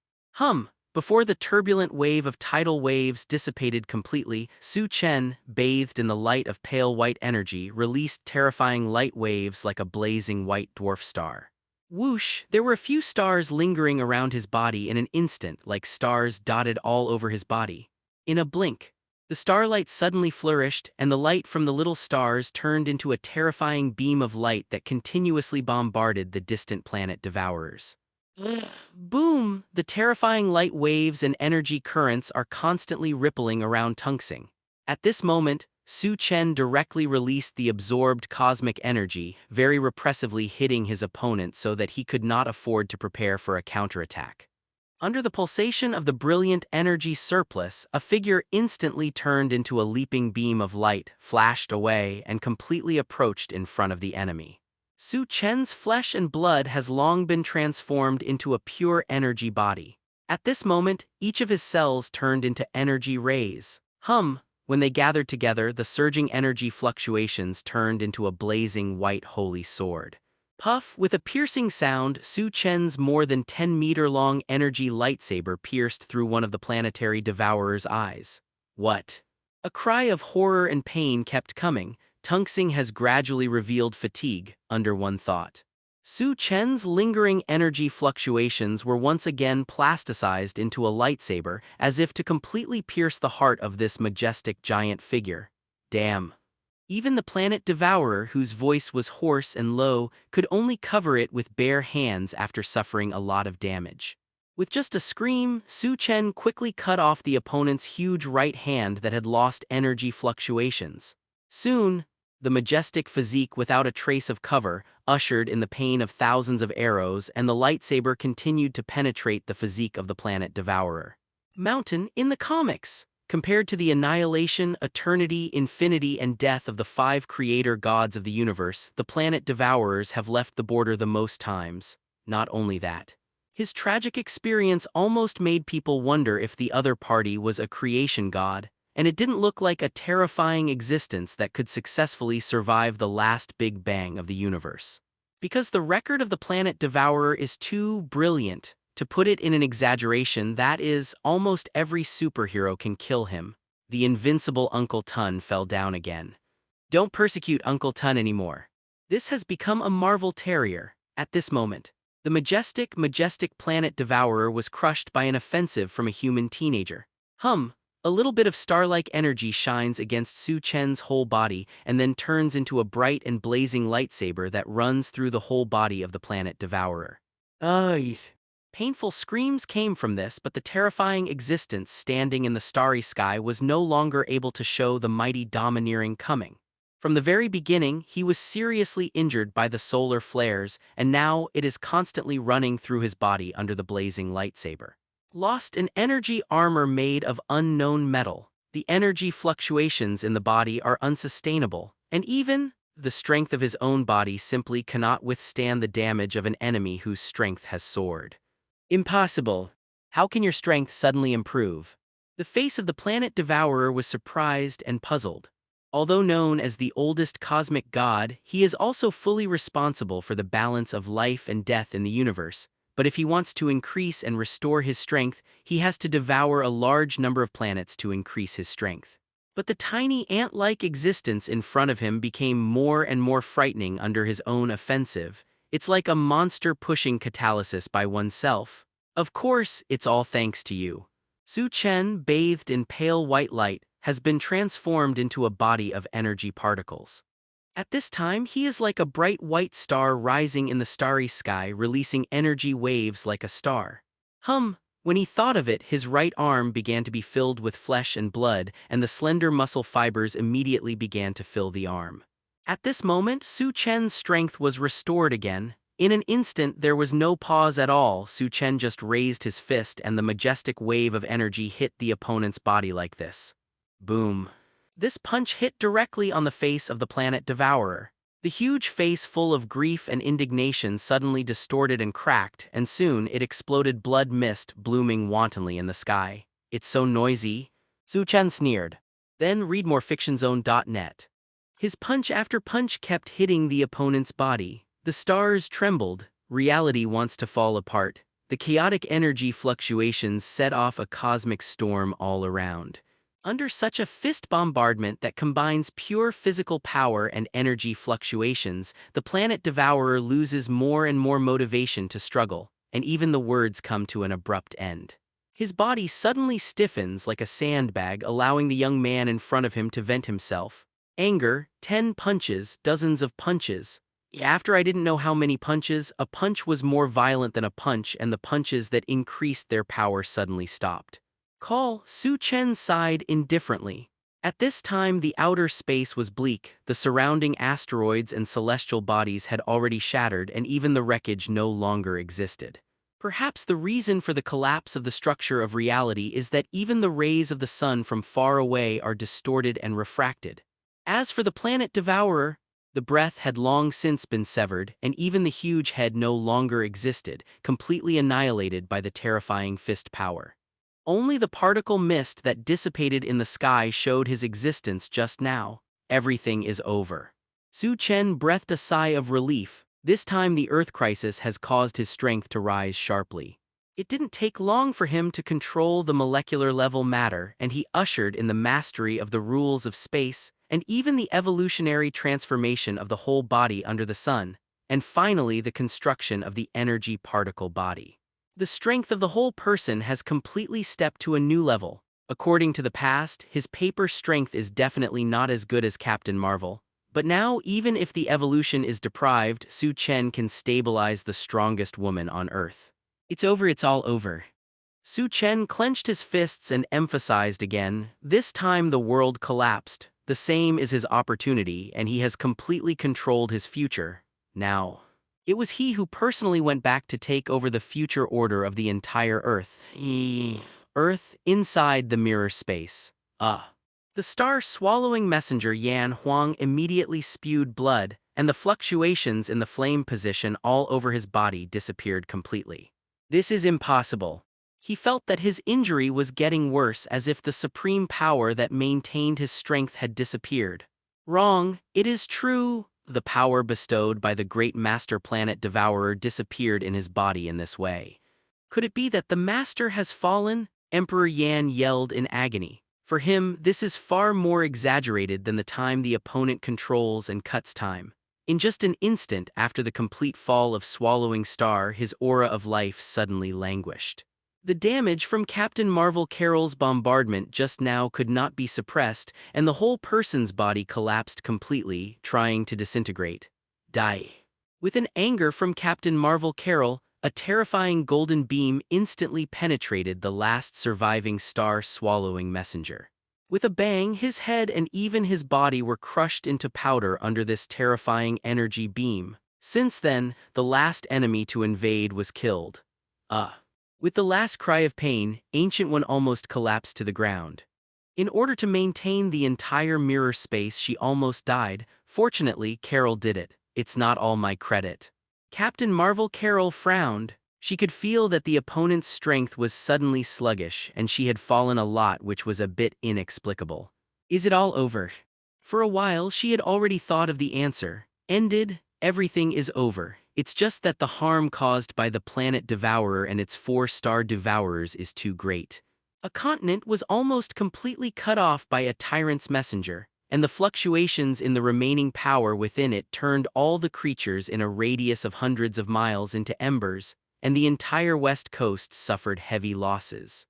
Before the turbulent wave of tidal waves dissipated completely, Su Chen, bathed in the light of pale white energy, released terrifying light waves like a blazing white dwarf star. Whoosh! There were a few stars lingering around his body in an instant, like stars dotted all over his body. In a blink, the starlight suddenly flourished, and the light from the little stars turned into a terrifying beam of light that continuously bombarded the distant planet devourers. Boom! The terrifying light waves and energy currents are constantly rippling around Tungxing. At this moment, Su Chen directly released the absorbed cosmic energy, very repressively hitting his opponent so that he could not afford to prepare for a counterattack. Under the pulsation of the brilliant energy surplus, a figure instantly turned into a leaping beam of light, flashed away, and completely approached in front of the enemy. Su Chen's flesh and blood has long been transformed into a pure energy body. At this moment, each of his cells turned into energy rays. When they gathered together, the surging energy fluctuations turned into a blazing white holy sword. Puff! With a piercing sound, Su Chen's more than 10-meter-long energy lightsaber pierced through one of the planetary devourer's eyes. What? A cry of horror and pain kept coming. Tungxing has gradually revealed fatigue, under one thought. Su Chen's lingering energy fluctuations were once again plasticized into a lightsaber, as if to completely pierce the heart of this majestic giant figure. Damn. Even the planet devourer, whose voice was hoarse and low, could only cover it with bare hands after suffering a lot of damage. With just a scream, Su Chen quickly cut off the opponent's huge right hand that had lost energy fluctuations. Soon, the majestic physique without a trace of cover ushered in the pain of thousands of arrows, and the lightsaber continued to penetrate the physique of the planet devourer. Mountain in the comics. Compared to the annihilation, eternity, infinity, and death of the 5 creator gods of the universe, the planet devourers have left the border the most times. Not only that, his tragic experience almost made people wonder if the other party was a creation god, and it didn't look like a terrifying existence that could successfully survive the last Big Bang of the universe. Because the record of the planet devourer is too brilliant. To put it in an exaggeration, that is, almost every superhero can kill him. The invincible Uncle Tun fell down again. Don't persecute Uncle Tun anymore. This has become a Marvel Terrier. At this moment, the majestic planet devourer was crushed by an offensive from a human teenager. A little bit of star-like energy shines against Su Chen's whole body and then turns into a bright and blazing lightsaber that runs through the whole body of the planet devourer. Painful screams came from this, but the terrifying existence standing in the starry sky was no longer able to show the mighty domineering coming. From the very beginning, he was seriously injured by the solar flares, and now it is constantly running through his body under the blazing lightsaber. Lost in energy armor made of unknown metal, the energy fluctuations in the body are unsustainable, and even the strength of his own body simply cannot withstand the damage of an enemy whose strength has soared. Impossible. How can your strength suddenly improve? The face of the planet devourer was surprised and puzzled. Although known as the oldest cosmic god, he is also fully responsible for the balance of life and death in the universe. But if he wants to increase and restore his strength, he has to devour a large number of planets to increase his strength. But the tiny ant-like existence in front of him became more and more frightening under his own offensive. It's like a monster pushing catalysis by oneself. Of course, it's all thanks to you. Su Chen, bathed in pale white light, has been transformed into a body of energy particles. At this time, he is like a bright white star rising in the starry sky, releasing energy waves like a star. When he thought of it, his right arm began to be filled with flesh and blood, and the slender muscle fibers immediately began to fill the arm. At this moment, Su Chen's strength was restored again. In an instant, there was no pause at all. Su Chen just raised his fist, and the majestic wave of energy hit the opponent's body like this. Boom. This punch hit directly on the face of the planet devourer. The huge face, full of grief and indignation, suddenly distorted and cracked, and soon it exploded blood mist blooming wantonly in the sky. It's so noisy. Su Chen sneered. Then read more fictionzone.net. His punch after punch kept hitting the opponent's body. The stars trembled. Reality wants to fall apart. The chaotic energy fluctuations set off a cosmic storm all around. Under such a fist bombardment that combines pure physical power and energy fluctuations, the planet devourer loses more and more motivation to struggle, and even the words come to an abrupt end. His body suddenly stiffens like a sandbag, allowing the young man in front of him to vent himself. Anger, 10 punches, dozens of punches. After I didn't know how many punches, a punch was more violent than a punch, and the punches that increased their power suddenly stopped. Su Chen sighed indifferently. At this time the outer space was bleak, the surrounding asteroids and celestial bodies had already shattered, and even the wreckage no longer existed. Perhaps the reason for the collapse of the structure of reality is that even the rays of the sun from far away are distorted and refracted. As for the planet devourer, the breath had long since been severed, and even the huge head no longer existed, completely annihilated by the terrifying fist power. Only the particle mist that dissipated in the sky showed his existence just now. Everything is over. Su Chen breathed a sigh of relief. This time the Earth crisis has caused his strength to rise sharply. It didn't take long for him to control the molecular level matter, and he ushered in the mastery of the rules of space, and even the evolutionary transformation of the whole body under the sun, and finally the construction of the energy particle body. The strength of the whole person has completely stepped to a new level. According to the past, his paper strength is definitely not as good as Captain Marvel. But now, even if the evolution is deprived, Su Chen can stabilize the strongest woman on Earth. It's over, it's all over. Su Chen clenched his fists and emphasized again, this time the world collapsed. The same is his opportunity, and he has completely controlled his future. Now, it was he who personally went back to take over the future order of the entire Earth. Earth inside the mirror space. The star-swallowing messenger Yan Huang immediately spewed blood, and the fluctuations in the flame position all over his body disappeared completely. This is impossible. He felt that his injury was getting worse, as if the supreme power that maintained his strength had disappeared. Wrong, it is true. The power bestowed by the great master planet devourer disappeared in his body in this way. Could it be that the master has fallen? Emperor Yan yelled in agony. For him, this is far more exaggerated than the time the opponent controls and cuts time. In just an instant after the complete fall of Swallowing Star, his aura of life suddenly languished. The damage from Captain Marvel Carol's bombardment just now could not be suppressed, and the whole person's body collapsed completely, trying to disintegrate. Die. With an anger from Captain Marvel Carol, a terrifying golden beam instantly penetrated the last surviving star-swallowing messenger. With a bang, his head and even his body were crushed into powder under this terrifying energy beam. Since then, the last enemy to invade was killed. With the last cry of pain, Ancient One almost collapsed to the ground. In order to maintain the entire mirror space, she almost died. Fortunately, Carol did it. It's not all my credit. Captain Marvel Carol frowned. She could feel that the opponent's strength was suddenly sluggish, and she had fallen a lot, which was a bit inexplicable. Is it all over? For a while, she had already thought of the answer. Ended, everything is over. It's just that the harm caused by the planet devourer and its 4-star devourers is too great. A continent was almost completely cut off by a tyrant's messenger, and the fluctuations in the remaining power within it turned all the creatures in a radius of hundreds of miles into embers, and the entire west coast suffered heavy losses.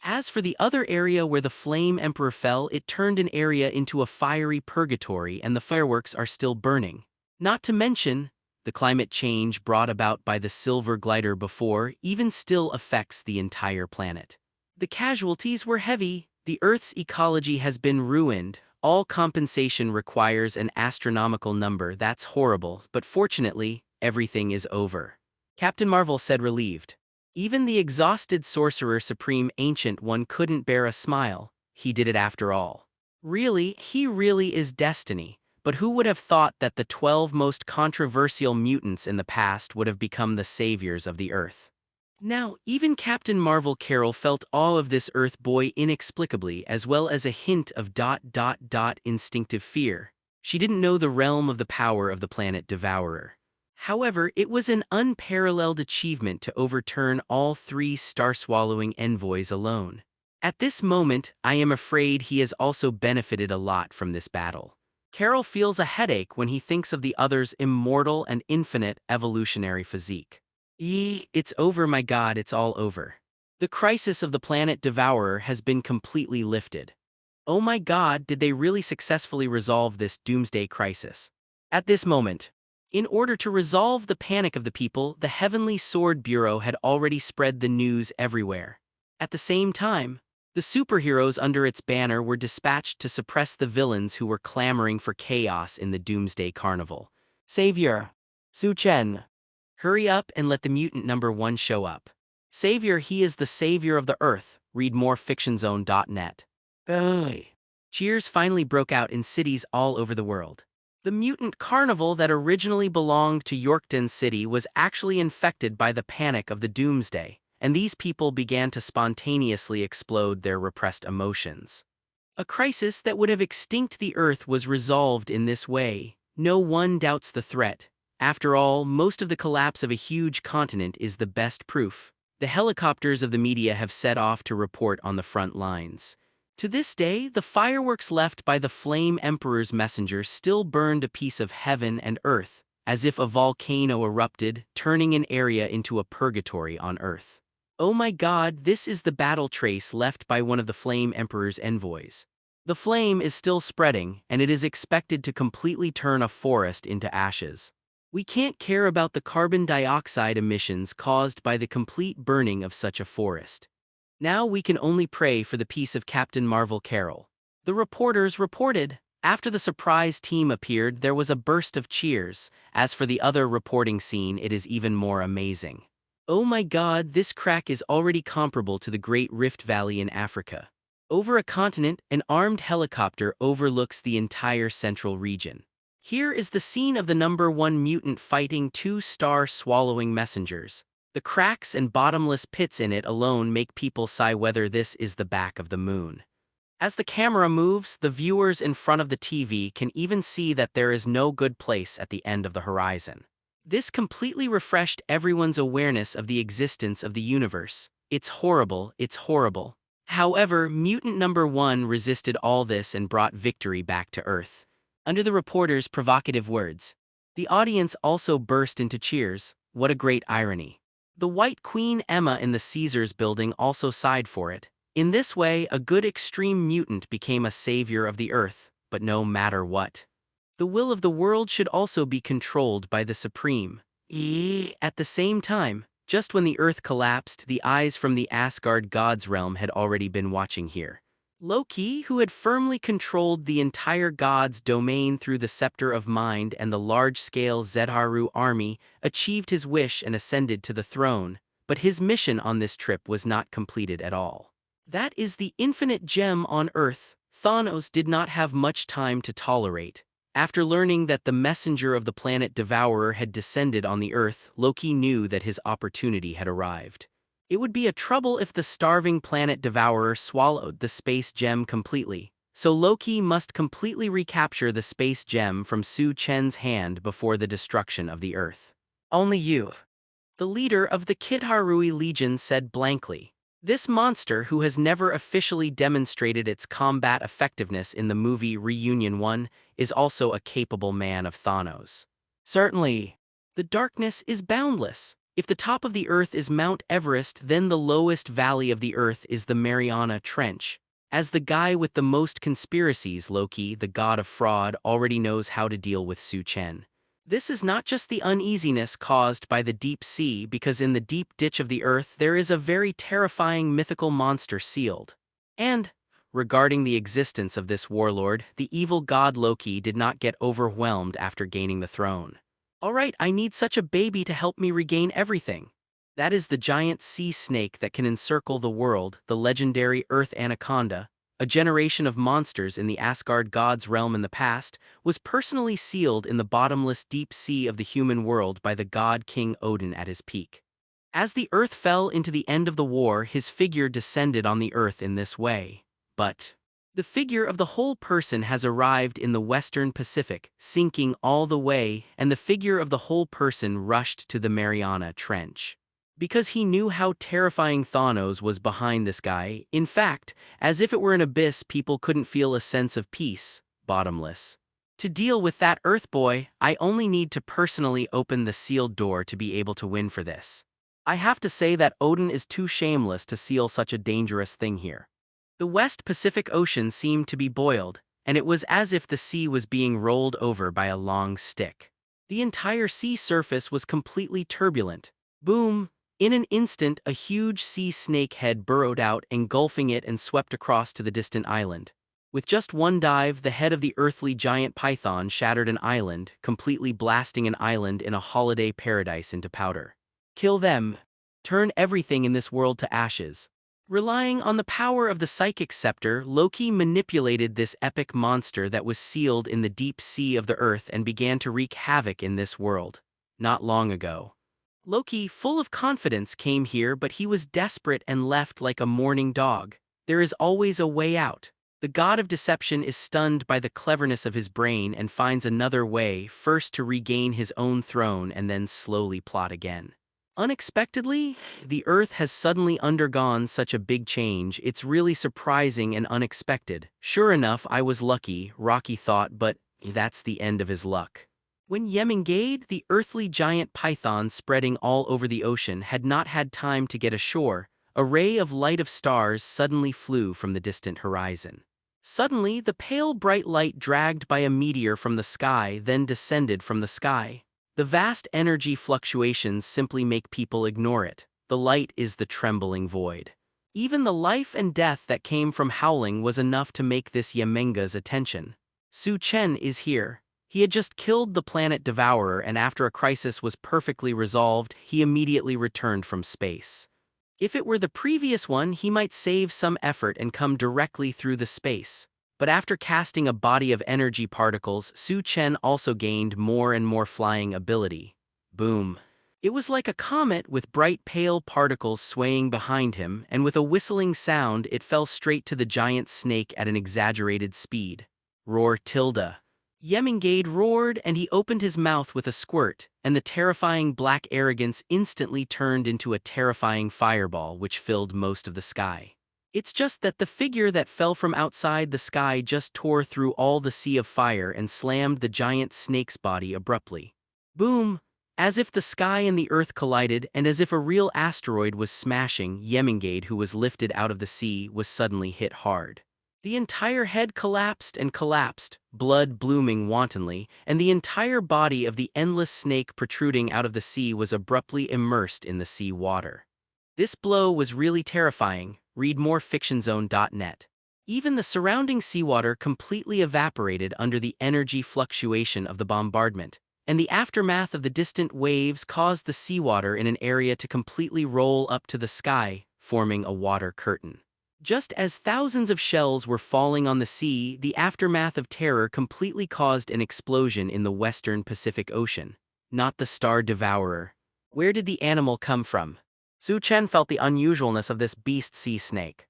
As for the other area where the Flame Emperor fell, it turned an area into a fiery purgatory, and the fireworks are still burning. Not to mention, the climate change brought about by the silver glider before even still affects the entire planet. The casualties were heavy. The Earth's ecology has been ruined. All compensation requires an astronomical number. That's horrible, but fortunately, everything is over. Captain Marvel said, relieved. Even the exhausted Sorcerer Supreme Ancient One couldn't bear a smile. He did it after all. Really, he really is destiny. But who would have thought that the 12 most controversial mutants in the past would have become the saviors of the Earth? Now, even Captain Marvel Carol felt awe of this Earth boy inexplicably, as well as a hint of instinctive fear. She didn't know the realm of the power of the planet Devourer. However, it was an unparalleled achievement to overturn all three star-swallowing envoys alone. At this moment, I am afraid he has also benefited a lot from this battle. Carol feels a headache when he thinks of the other's immortal and infinite evolutionary physique. It's over, my god, it's all over. The crisis of the planet Devourer has been completely lifted. Oh my god, did they really successfully resolve this doomsday crisis? At this moment, in order to resolve the panic of the people, the Heavenly Sword Bureau had already spread the news everywhere. At the same time, the superheroes under its banner were dispatched to suppress the villains who were clamoring for chaos in the Doomsday Carnival. Savior! Su Chen! Hurry up and let the mutant #1 show up. Savior, he is the savior of the Earth. Read more fictionzone.net. Ugh. Cheers finally broke out in cities all over the world. The mutant carnival that originally belonged to Yorkton City was actually infected by the panic of the Doomsday, and these people began to spontaneously explode their repressed emotions. A crisis that would have extinct the Earth was resolved in this way. No one doubts the threat. After all, most of the collapse of a huge continent is the best proof. The helicopters of the media have set off to report on the front lines. To this day, the fireworks left by the Flame Emperor's messenger still burned a piece of heaven and earth, as if a volcano erupted, turning an area into a purgatory on Earth. Oh my god, this is the battle trace left by one of the Flame Emperor's envoys. The flame is still spreading, and it is expected to completely turn a forest into ashes. We can't care about the carbon dioxide emissions caused by the complete burning of such a forest. Now we can only pray for the peace of Captain Marvel Carol. The reporters reported. After the surprise team appeared, there was a burst of cheers. As for the other reporting scene, it is even more amazing. Oh my god, this crack is already comparable to the Great Rift Valley in Africa. Over a continent, an armed helicopter overlooks the entire central region. Here is the scene of the #1 mutant fighting two star-swallowing messengers. The cracks and bottomless pits in it alone make people sigh whether this is the back of the moon. As the camera moves, the viewers in front of the TV can even see that there is no good place at the end of the horizon. This completely refreshed everyone's awareness of the existence of the universe. It's horrible, it's horrible. However, mutant #1 resisted all this and brought victory back to Earth. Under the reporter's provocative words, the audience also burst into cheers. What a great irony. The White Queen Emma in the Caesars building also sighed for it. In this way, a good extreme mutant became a savior of the Earth, but no matter what. The will of the world should also be controlled by the Supreme. At the same time, just when the Earth collapsed, the eyes from the Asgard gods' realm had already been watching here. Loki, who had firmly controlled the entire god's domain through the Scepter of Mind and the large-scale Zedharu army, achieved his wish and ascended to the throne, but his mission on this trip was not completed at all. That is the infinite gem on Earth. Thanos did not have much time to tolerate. After learning that the messenger of the planet Devourer had descended on the Earth, Loki knew that his opportunity had arrived. It would be a trouble if the starving planet Devourer swallowed the space gem completely, so Loki must completely recapture the space gem from Su Chen's hand before the destruction of the Earth. Only you. The leader of the Kidharui Legion said blankly. This monster, who has never officially demonstrated its combat effectiveness in the movie Reunion 1, is also a capable man of Thanos. Certainly. The darkness is boundless. If the top of the Earth is Mount Everest, then the lowest valley of the Earth is the Mariana Trench. As the guy with the most conspiracies, Loki, the god of fraud, already knows how to deal with Su Chen. This is not just the uneasiness caused by the deep sea, because in the deep ditch of the Earth there is a very terrifying mythical monster sealed. And, regarding the existence of this warlord, the evil god Loki did not get overwhelmed after gaining the throne. Alright, I need such a baby to help me regain everything. That is the giant sea snake that can encircle the world, the legendary Earth Anaconda, a generation of monsters in the Asgard gods' realm in the past, was personally sealed in the bottomless deep sea of the human world by the god King Odin at his peak. As the Earth fell into the end of the war, his figure descended on the Earth in this way. But The figure of the whole person has arrived in the Western Pacific, sinking all the way, and the figure of the whole person rushed to the Mariana Trench. Because he knew how terrifying Thanos was behind this guy, in fact, as if it were an abyss, people couldn't feel a sense of peace, bottomless. To deal with that Earth boy, I only need to personally open the sealed door to be able to win for this. I have to say that Odin is too shameless to seal such a dangerous thing here. The West Pacific Ocean seemed to be boiled, and it was as if the sea was being rolled over by a long stick. The entire sea surface was completely turbulent. Boom! In an instant, a huge sea snake head burrowed out, engulfing it and swept across to the distant island. With just one dive, the head of the earthly giant python shattered an island, completely blasting an island in a holiday paradise into powder. Kill them. Turn everything in this world to ashes. Relying on the power of the psychic scepter, Loki manipulated this epic monster that was sealed in the deep sea of the earth and began to wreak havoc in this world. Not long ago, Loki, full of confidence, came here, but he was desperate and left like a mourning dog. There is always a way out. The god of deception is stunned by the cleverness of his brain and finds another way, first to regain his own throne and then slowly plot again. Unexpectedly, the Earth has suddenly undergone such a big change. It's really surprising and unexpected. Sure enough, I was lucky, Rocky thought, but that's the end of his luck. When Yemengade, the earthly giant python spreading all over the ocean, had not had time to get ashore, a ray of light of stars suddenly flew from the distant horizon. Suddenly, the pale bright light dragged by a meteor from the sky then descended from the sky. The vast energy fluctuations simply make people ignore it. The light is the trembling void. Even the life and death that came from howling was enough to make this Yemenga's attention. Su Chen is here. He had just killed the planet Devourer, and after a crisis was perfectly resolved, he immediately returned from space. If it were the previous one, he might save some effort and come directly through the space. But after casting a body of energy particles, Su Chen also gained more and more flying ability. Boom. It was like a comet with bright pale particles swaying behind him, and with a whistling sound it fell straight to the giant snake at an exaggerated speed. Roar tilde. Yemengade roared, and he opened his mouth with a squirt, and the terrifying black arrogance instantly turned into a terrifying fireball which filled most of the sky. It's just that the figure that fell from outside the sky just tore through all the sea of fire and slammed the giant snake's body abruptly. Boom! As if the sky and the earth collided, and as if a real asteroid was smashing, Yemengade, who was lifted out of the sea, was suddenly hit hard. The entire head collapsed and collapsed, blood blooming wantonly, and the entire body of the endless snake protruding out of the sea was abruptly immersed in the sea water. This blow was really terrifying. Read more fictionzone.net. Even the surrounding seawater completely evaporated under the energy fluctuation of the bombardment, and the aftermath of the distant waves caused the seawater in an area to completely roll up to the sky, forming a water curtain. Just as thousands of shells were falling on the sea, the aftermath of terror completely caused an explosion in the Western Pacific Ocean. Not the Star Devourer. Where did the animal come from? Su Chen felt the unusualness of this beast sea snake.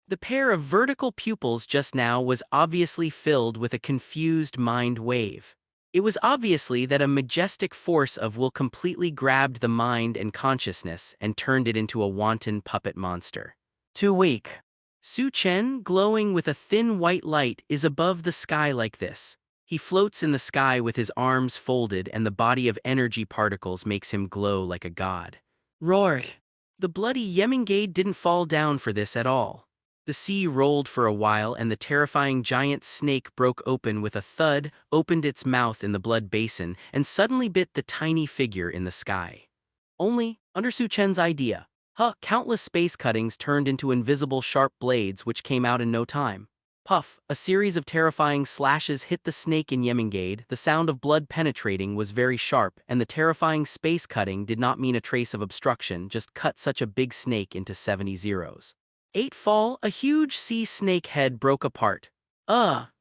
The pair of vertical pupils just now was obviously filled with a confused mind wave. It was obviously that a majestic force of will completely grabbed the mind and consciousness and turned it into a wanton puppet monster. Too weak. Su Chen, glowing with a thin white light, is above the sky like this. He floats in the sky with his arms folded, and the body of energy particles makes him glow like a god. Roar! The bloody Yemengade didn't fall down for this at all. The sea rolled for a while, and the terrifying giant snake broke open with a thud, opened its mouth in the blood basin, and suddenly bit the tiny figure in the sky. Only, under Su Chen's idea, countless space cuttings turned into invisible sharp blades which came out in no time. Puff, a series of terrifying slashes hit the snake in Yemengade. The sound of blood penetrating was very sharp, and the terrifying space cutting did not mean a trace of obstruction, just cut such a big snake into 70 zeros. 8 fall, a huge sea snake head broke apart.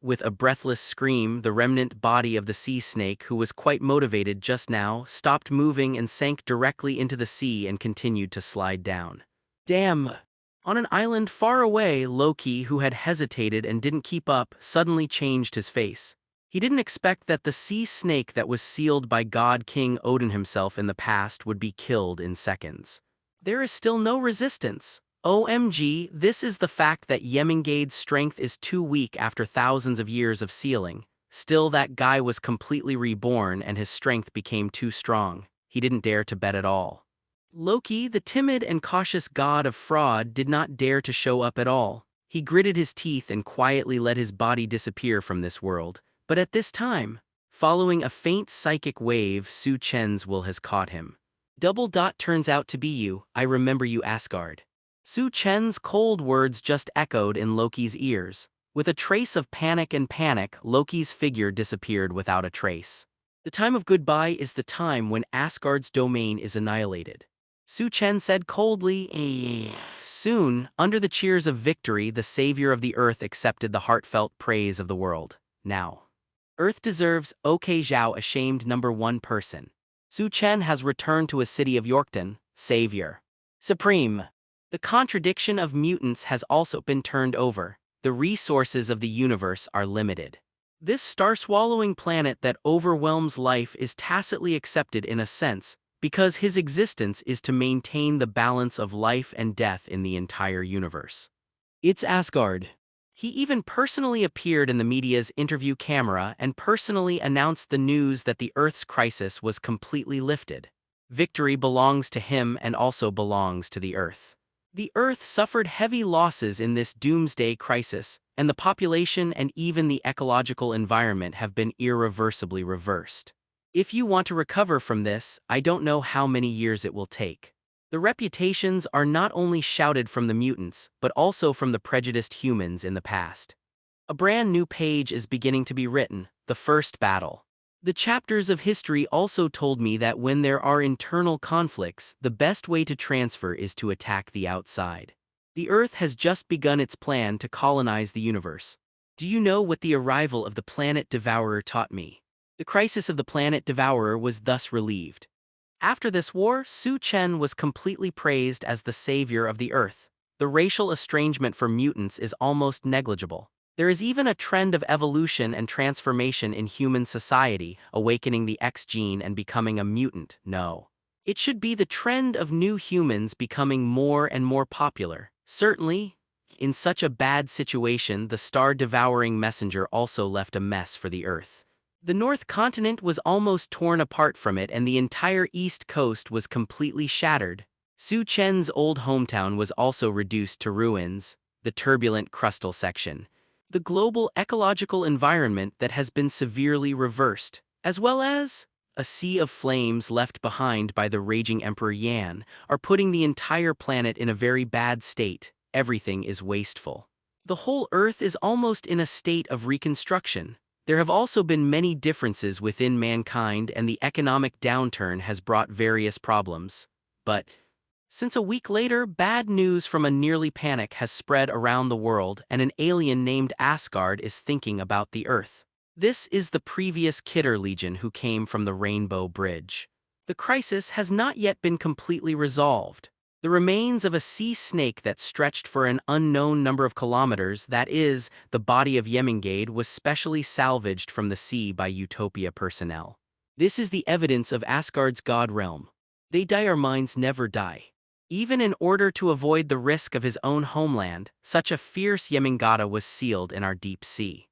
With a breathless scream, the remnant body of the sea snake, who was quite motivated just now, stopped moving and sank directly into the sea and continued to slide down. Damn! On an island far away, Loki, who had hesitated and didn't keep up, suddenly changed his face. He didn't expect that the sea snake that was sealed by God King Odin himself in the past would be killed in seconds. There is still no resistance. OMG, this is the fact that Yemengade's strength is too weak after thousands of years of sealing. Still, that guy was completely reborn and his strength became too strong. He didn't dare to bet at all. Loki, the timid and cautious god of fraud, did not dare to show up at all. He gritted his teeth and quietly let his body disappear from this world. But at this time, following a faint psychic wave, Su Chen's will has caught him. Turns out to be you, I remember you, Asgard. Su Chen's cold words just echoed in Loki's ears. With a trace of panic, Loki's figure disappeared without a trace. The time of goodbye is the time when Asgard's domain is annihilated. Su Chen said coldly, Soon, under the cheers of victory, the savior of the earth accepted the heartfelt praise of the world. Now, Earth deserves OK Zhao, ashamed #1 person. Su Chen has returned to his city of Yorkton, savior. Supreme. The contradiction of mutants has also been turned over. The resources of the universe are limited. This star-swallowing planet that overwhelms life is tacitly accepted in a sense, because his existence is to maintain the balance of life and death in the entire universe. It's Asgard. He even personally appeared in the media's interview camera and personally announced the news that the Earth's crisis was completely lifted. Victory belongs to him and also belongs to the Earth. The Earth suffered heavy losses in this doomsday crisis, and the population and even the ecological environment have been irreversibly reversed. If you want to recover from this, I don't know how many years it will take. The reputations are not only shouted from the mutants, but also from the prejudiced humans in the past. A brand new page is beginning to be written, the first battle. The chapters of history also told me that when there are internal conflicts, the best way to transfer is to attack the outside. The Earth has just begun its plan to colonize the universe. Do you know what the arrival of the planet Devourer taught me? The crisis of the planet Devourer was thus relieved. After this war, Su Chen was completely praised as the savior of the Earth. The racial estrangement for mutants is almost negligible. There is even a trend of evolution and transformation in human society, awakening the X gene and becoming a mutant. No. It should be the trend of new humans becoming more and more popular. Certainly, in such a bad situation, the star-devouring messenger also left a mess for the Earth. The North Continent was almost torn apart from it and the entire East Coast was completely shattered. Su Chen's old hometown was also reduced to ruins, the turbulent crustal section. The global ecological environment that has been severely reversed, as well as a sea of flames left behind by the raging Emperor Yan, are putting the entire planet in a very bad state. Everything is wasteful. The whole Earth is almost in a state of reconstruction. There have also been many differences within mankind and the economic downturn has brought various problems. But since a week later, bad news from a nearly panic has spread around the world and an alien named Asgard is thinking about the Earth. This is the previous Kidder Legion who came from the Rainbow Bridge. The crisis has not yet been completely resolved. The remains of a sea snake that stretched for an unknown number of kilometers, that is, the body of Yemengade, was specially salvaged from the sea by Utopia personnel. This is the evidence of Asgard's god realm. They die, our minds never die. Even in order to avoid the risk of his own homeland, such a fierce Yemengada was sealed in our deep sea.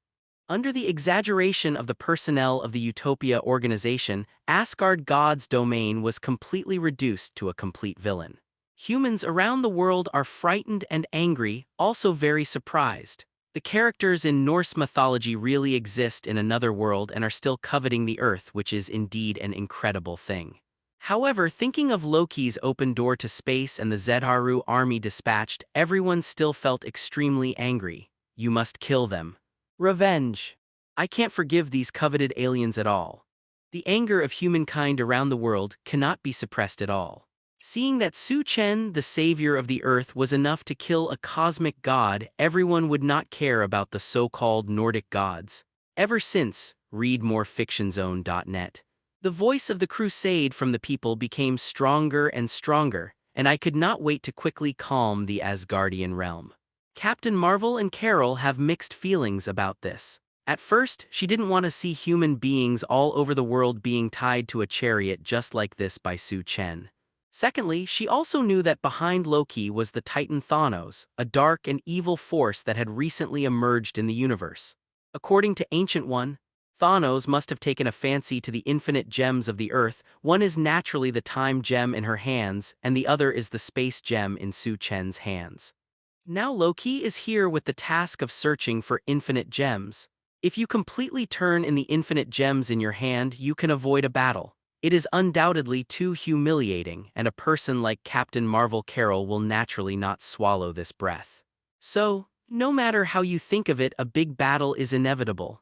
Under the exaggeration of the personnel of the Utopia organization, Asgard god's domain was completely reduced to a complete villain. Humans around the world are frightened and angry, also very surprised. The characters in Norse mythology really exist in another world and are still coveting the Earth, which is indeed an incredible thing. However, thinking of Loki's open door to space and the Zedharu army dispatched, everyone still felt extremely angry. You must kill them. Revenge. I can't forgive these coveted aliens at all. The anger of humankind around the world cannot be suppressed at all. Seeing that Su Chen, the savior of the Earth, was enough to kill a cosmic god, everyone would not care about the so-called Nordic gods. Ever since, read more fictionzone.net. The voice of the crusade from the people became stronger and stronger, and I could not wait to quickly calm the Asgardian realm. Captain Marvel and Carol have mixed feelings about this. At first, she didn't want to see human beings all over the world being tied to a chariot just like this by Su Chen. Secondly, she also knew that behind Loki was the Titan Thanos, a dark and evil force that had recently emerged in the universe. According to Ancient One, Thanos must have taken a fancy to the infinite gems of the Earth. One is naturally the time gem in her hands, and the other is the space gem in Su Chen's hands. Now Loki is here with the task of searching for infinite gems. If you completely turn in the infinite gems in your hand, you can avoid a battle. It is undoubtedly too humiliating, and a person like Captain Marvel Carol will naturally not swallow this breath. So, no matter how you think of it, a big battle is inevitable.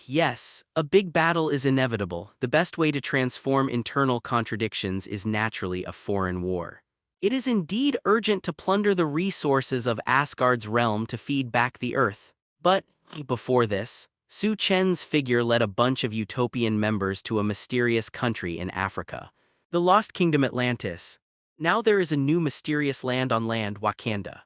Yes, a big battle is inevitable. The best way to transform internal contradictions is naturally a foreign war. It is indeed urgent to plunder the resources of Asgard's realm to feed back the Earth. But, before this, Su Chen's figure led a bunch of utopian members to a mysterious country in Africa. The Lost Kingdom Atlantis. Now there is a new mysterious land on land, Wakanda.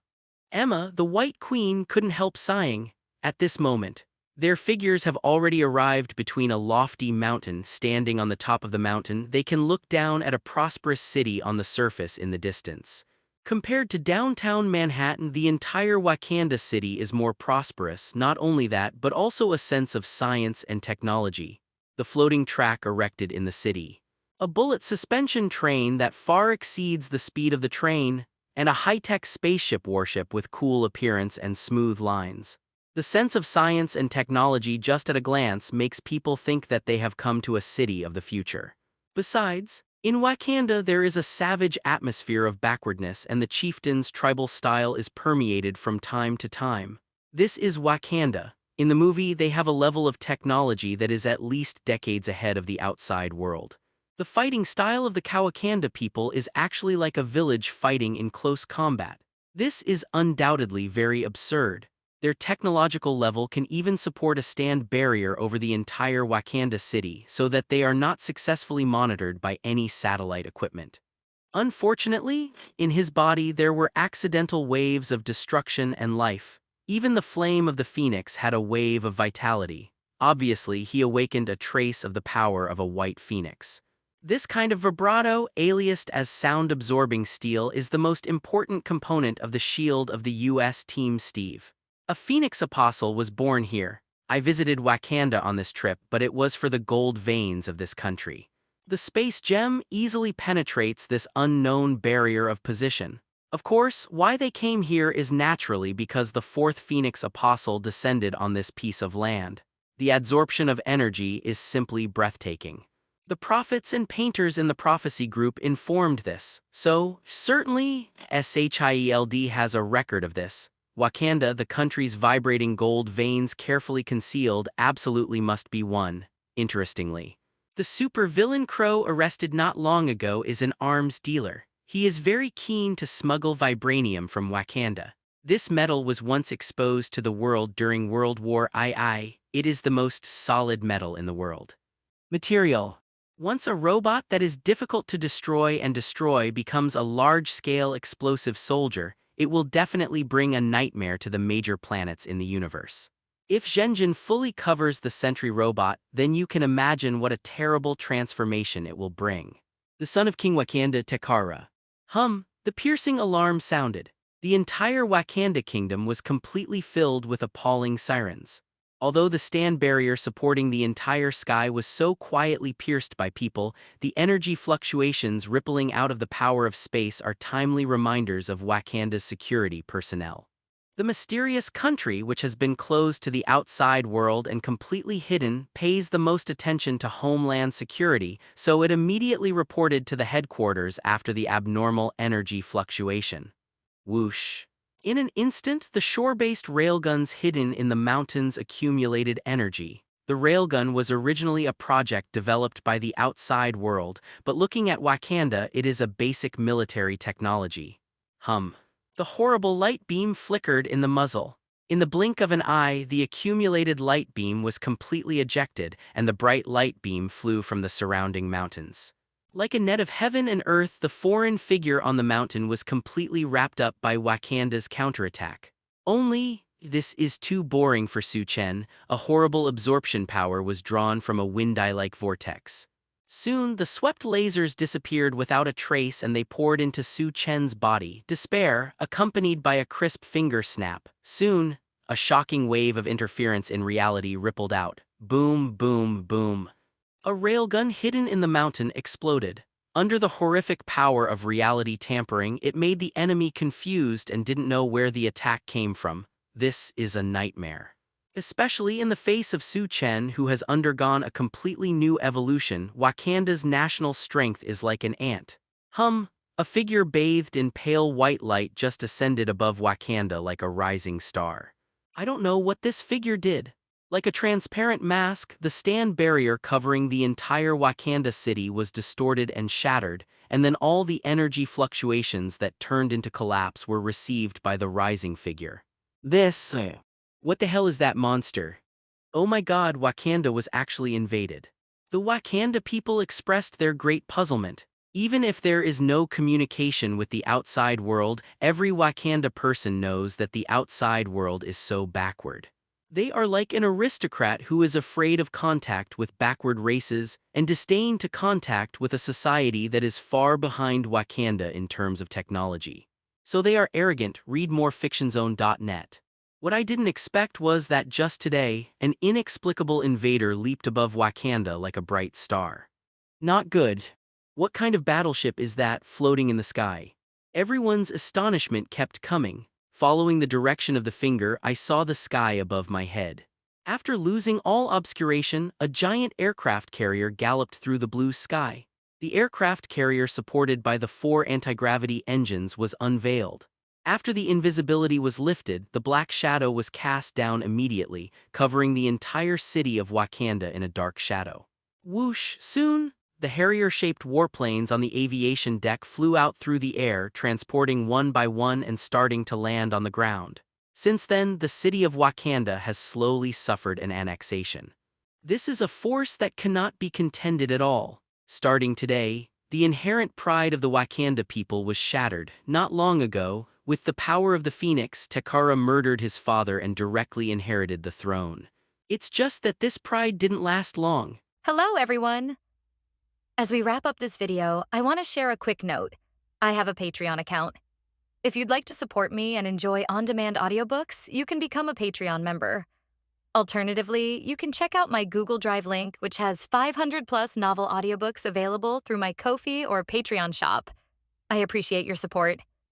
Emma, the White Queen, couldn't help sighing. At this moment, their figures have already arrived between a lofty mountain. Standing on the top of the mountain, they can look down at a prosperous city on the surface in the distance. Compared to downtown Manhattan, the entire Wakanda city is more prosperous. Not only that, but also a sense of science and technology. The floating track erected in the city. A bullet suspension train that far exceeds the speed of the train, and a high-tech spaceship warship with cool appearance and smooth lines. The sense of science and technology just at a glance makes people think that they have come to a city of the future. Besides, in Wakanda there is a savage atmosphere of backwardness, and the chieftain's tribal style is permeated from time to time. This is Wakanda. In the movie, they have a level of technology that is at least decades ahead of the outside world. The fighting style of the Wakanda people is actually like a village fighting in close combat. This is undoubtedly very absurd. Their technological level can even support a stand barrier over the entire Wakanda city so that they are not successfully monitored by any satellite equipment. Unfortunately, in his body there were accidental waves of destruction and life. Even the flame of the phoenix had a wave of vitality. Obviously, he awakened a trace of the power of a white phoenix. This kind of vibrato, aliased as sound-absorbing steel, is the most important component of the shield of the U.S. Team Steve. A Phoenix Apostle was born here. I visited Wakanda on this trip, but it was for the gold veins of this country. The space gem easily penetrates this unknown barrier of position. Of course, why they came here is naturally because the fourth Phoenix Apostle descended on this piece of land. The adsorption of energy is simply breathtaking. The prophets and painters in the prophecy group informed this, so certainly SHIELD has a record of this. Wakanda, the country's vibrating gold veins carefully concealed, absolutely must be one. Interestingly, the super-villain Crow arrested not long ago is an arms dealer. He is very keen to smuggle vibranium from Wakanda. This metal was once exposed to the world during World War II. It is the most solid metal in the world. Material. Once a robot that is difficult to destroy becomes a large-scale explosive soldier, it will definitely bring a nightmare to the major planets in the universe. If Zhenjin fully covers the Sentry robot, then you can imagine what a terrible transformation it will bring. The son of King Wakanda, Tekara. The piercing alarm sounded. The entire Wakanda kingdom was completely filled with appalling sirens. Although the stand barrier supporting the entire sky was so quietly pierced by people, the energy fluctuations rippling out of the power of space are timely reminders of Wakanda's security personnel. The mysterious country, which has been closed to the outside world and completely hidden, pays the most attention to homeland security, so it immediately reported to the headquarters after the abnormal energy fluctuation. Whoosh. In an instant, the shore-based railguns hidden in the mountains accumulated energy. The railgun was originally a project developed by the outside world, but looking at Wakanda, it is a basic military technology. The horrible light beam flickered in the muzzle. In the blink of an eye, the accumulated light beam was completely ejected, and the bright light beam flew from the surrounding mountains. Like a net of heaven and earth, the foreign figure on the mountain was completely wrapped up by Wakanda's counterattack. Only, this is too boring for Su Chen. A horrible absorption power was drawn from a wind-eye-like vortex. Soon, the swept lasers disappeared without a trace and they poured into Su Chen's body. Despair, accompanied by a crisp finger snap. Soon, a shocking wave of interference in reality rippled out. Boom, boom, boom. A railgun hidden in the mountain exploded. Under the horrific power of reality tampering, it made the enemy confused and didn't know where the attack came from. This is a nightmare. Especially in the face of Su Chen, who has undergone a completely new evolution. Wakanda's national strength is like an ant. A figure bathed in pale white light just ascended above Wakanda like a rising star. I don't know what this figure did. Like a transparent mask, the stand barrier covering the entire Wakanda city was distorted and shattered, and then all the energy fluctuations that turned into collapse were received by the rising figure. What the hell is that monster? Oh my god, Wakanda was actually invaded. The Wakanda people expressed their great puzzlement. Even if there is no communication with the outside world, every Wakanda person knows that the outside world is so backward. They are like an aristocrat who is afraid of contact with backward races and disdain to contact with a society that is far behind Wakanda in terms of technology. So they are arrogant. Read more fictionzone.net. What I didn't expect was that just today, an inexplicable invader leaped above Wakanda like a bright star. Not good. What kind of battleship is that floating in the sky? Everyone's astonishment kept coming. Following the direction of the finger, I saw the sky above my head. After losing all obscuration, a giant aircraft carrier galloped through the blue sky. The aircraft carrier, supported by the 4 anti-gravity engines, was unveiled. After the invisibility was lifted, the black shadow was cast down immediately, covering the entire city of Wakanda in a dark shadow. Whoosh! Soon, the Harrier-shaped warplanes on the aviation deck flew out through the air, transporting one by one and starting to land on the ground. Since then, the city of Wakanda has slowly suffered an annexation. This is a force that cannot be contended at all. Starting today, the inherent pride of the Wakanda people was shattered. Not long ago, with the power of the Phoenix, T'Challa murdered his father and directly inherited the throne. It's just that this pride didn't last long.
Hello, everyone! As we wrap up this video, I want to share a quick note. I have a Patreon account. If you'd like to support me and enjoy on-demand audiobooks, you can become a Patreon member. Alternatively, you can check out my Google Drive link, which has 500+ novel audiobooks available through my Ko-fi or Patreon shop. I appreciate your support.